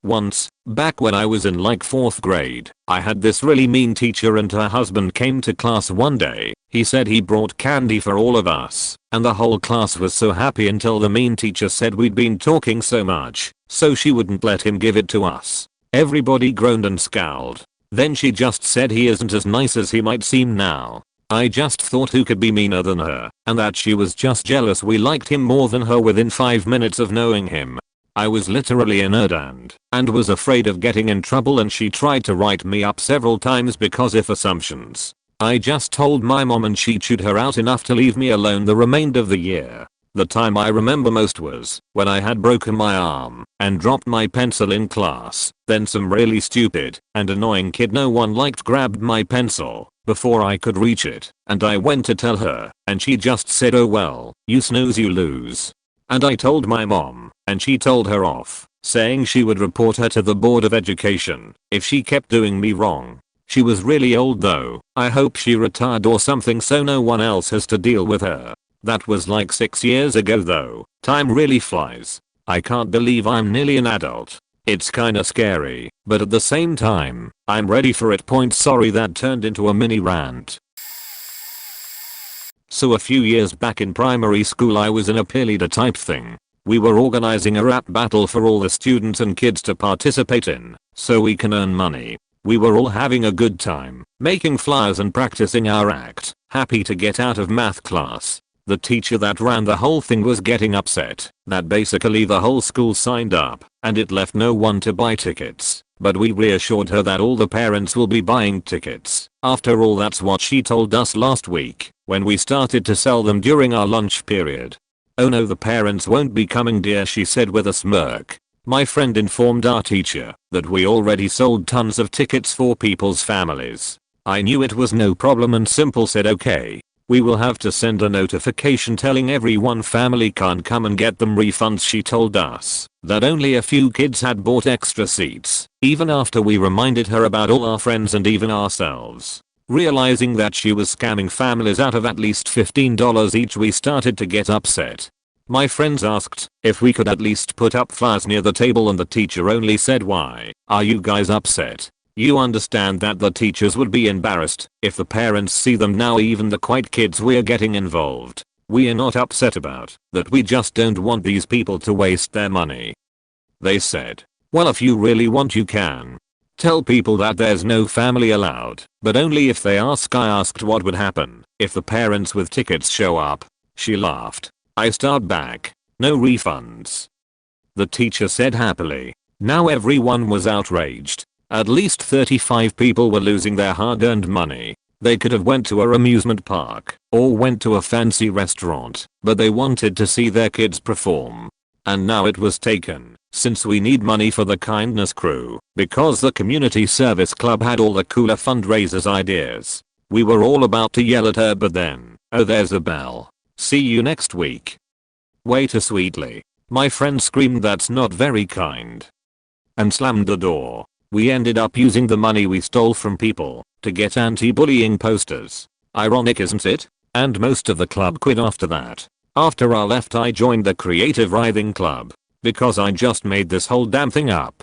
Once, back when I was in like 4th grade, I had this really mean teacher, and her husband came to class one day. He said he brought candy for all of us, and the whole class was so happy until the mean teacher said we'd been talking so much, so she wouldn't let him give it to us. Everybody groaned and scowled. Then she just said he isn't as nice as he might seem now. I just thought who could be meaner than her, and that she was just jealous we liked him more than her within 5 minutes of knowing him. I was literally a nerd and was afraid of getting in trouble, and she tried to write me up several times because of assumptions. I just told my mom and she chewed her out enough to leave me alone the remainder of the year. The time I remember most was when I had broken my arm and dropped my pencil in class. Then some really stupid and annoying kid no one liked grabbed my pencil before I could reach it, and I went to tell her, and she just said, "Oh well, you snooze you lose." And I told my mom, and she told her off, saying she would report her to the Board of Education if she kept doing me wrong. She was really old though. I hope she retired or something so no one else has to deal with her. That was like 6 years ago though. Time really flies. I can't believe I'm nearly an adult. It's kinda scary, but at the same time, I'm ready for it. Sorry that turned into a mini rant. So a few years back in primary school I was in a peer leader type thing. We were organizing a rap battle for all the students and kids to participate in, so we can earn money. We were all having a good time, making flyers and practicing our act, happy to get out of math class. The teacher that ran the whole thing was getting upset that basically the whole school signed up and it left no one to buy tickets, but we reassured her that all the parents will be buying tickets. After all, that's what she told us last week when we started to sell them during our lunch period. "Oh no, the parents won't be coming dear," she said with a smirk. My friend informed our teacher that we already sold tons of tickets for people's families. I knew it was no problem and simple said, "Okay. We will have to send a notification telling everyone family can't come and get them refunds." She told us that only a few kids had bought extra seats, even after we reminded her about all our friends and even ourselves. Realizing that she was scamming families out of at least $15 each, we started to get upset. My friends asked if we could at least put up flyers near the table, and the teacher only said, "Why are you guys upset? You understand that the teachers would be embarrassed if the parents see them now, even the quiet kids. We're getting involved. We are not upset about that, we just don't want these people to waste their money. They said, well, if you really want you can. Tell people that there's no family allowed, but only if they ask. I asked what would happen if the parents with tickets show up. She laughed. I start back. No refunds. The teacher said happily. Now everyone was outraged. At least 35 people were losing their hard-earned money. They could have went to a amusement park or went to a fancy restaurant, but they wanted to see their kids perform. And now it was taken, since we need money for the kindness crew, because the community service club had all the cooler fundraisers ideas. We were all about to yell at her, but then, oh, there's a bell. See you next week. Waiter sweetly. My friend screamed, that's not very kind, and slammed the door. We ended up using the money we stole from people to get anti-bullying posters. Ironic, isn't it? And most of the club quit after that. After I left, I joined the Creative Writhing Club because I just made this whole damn thing up.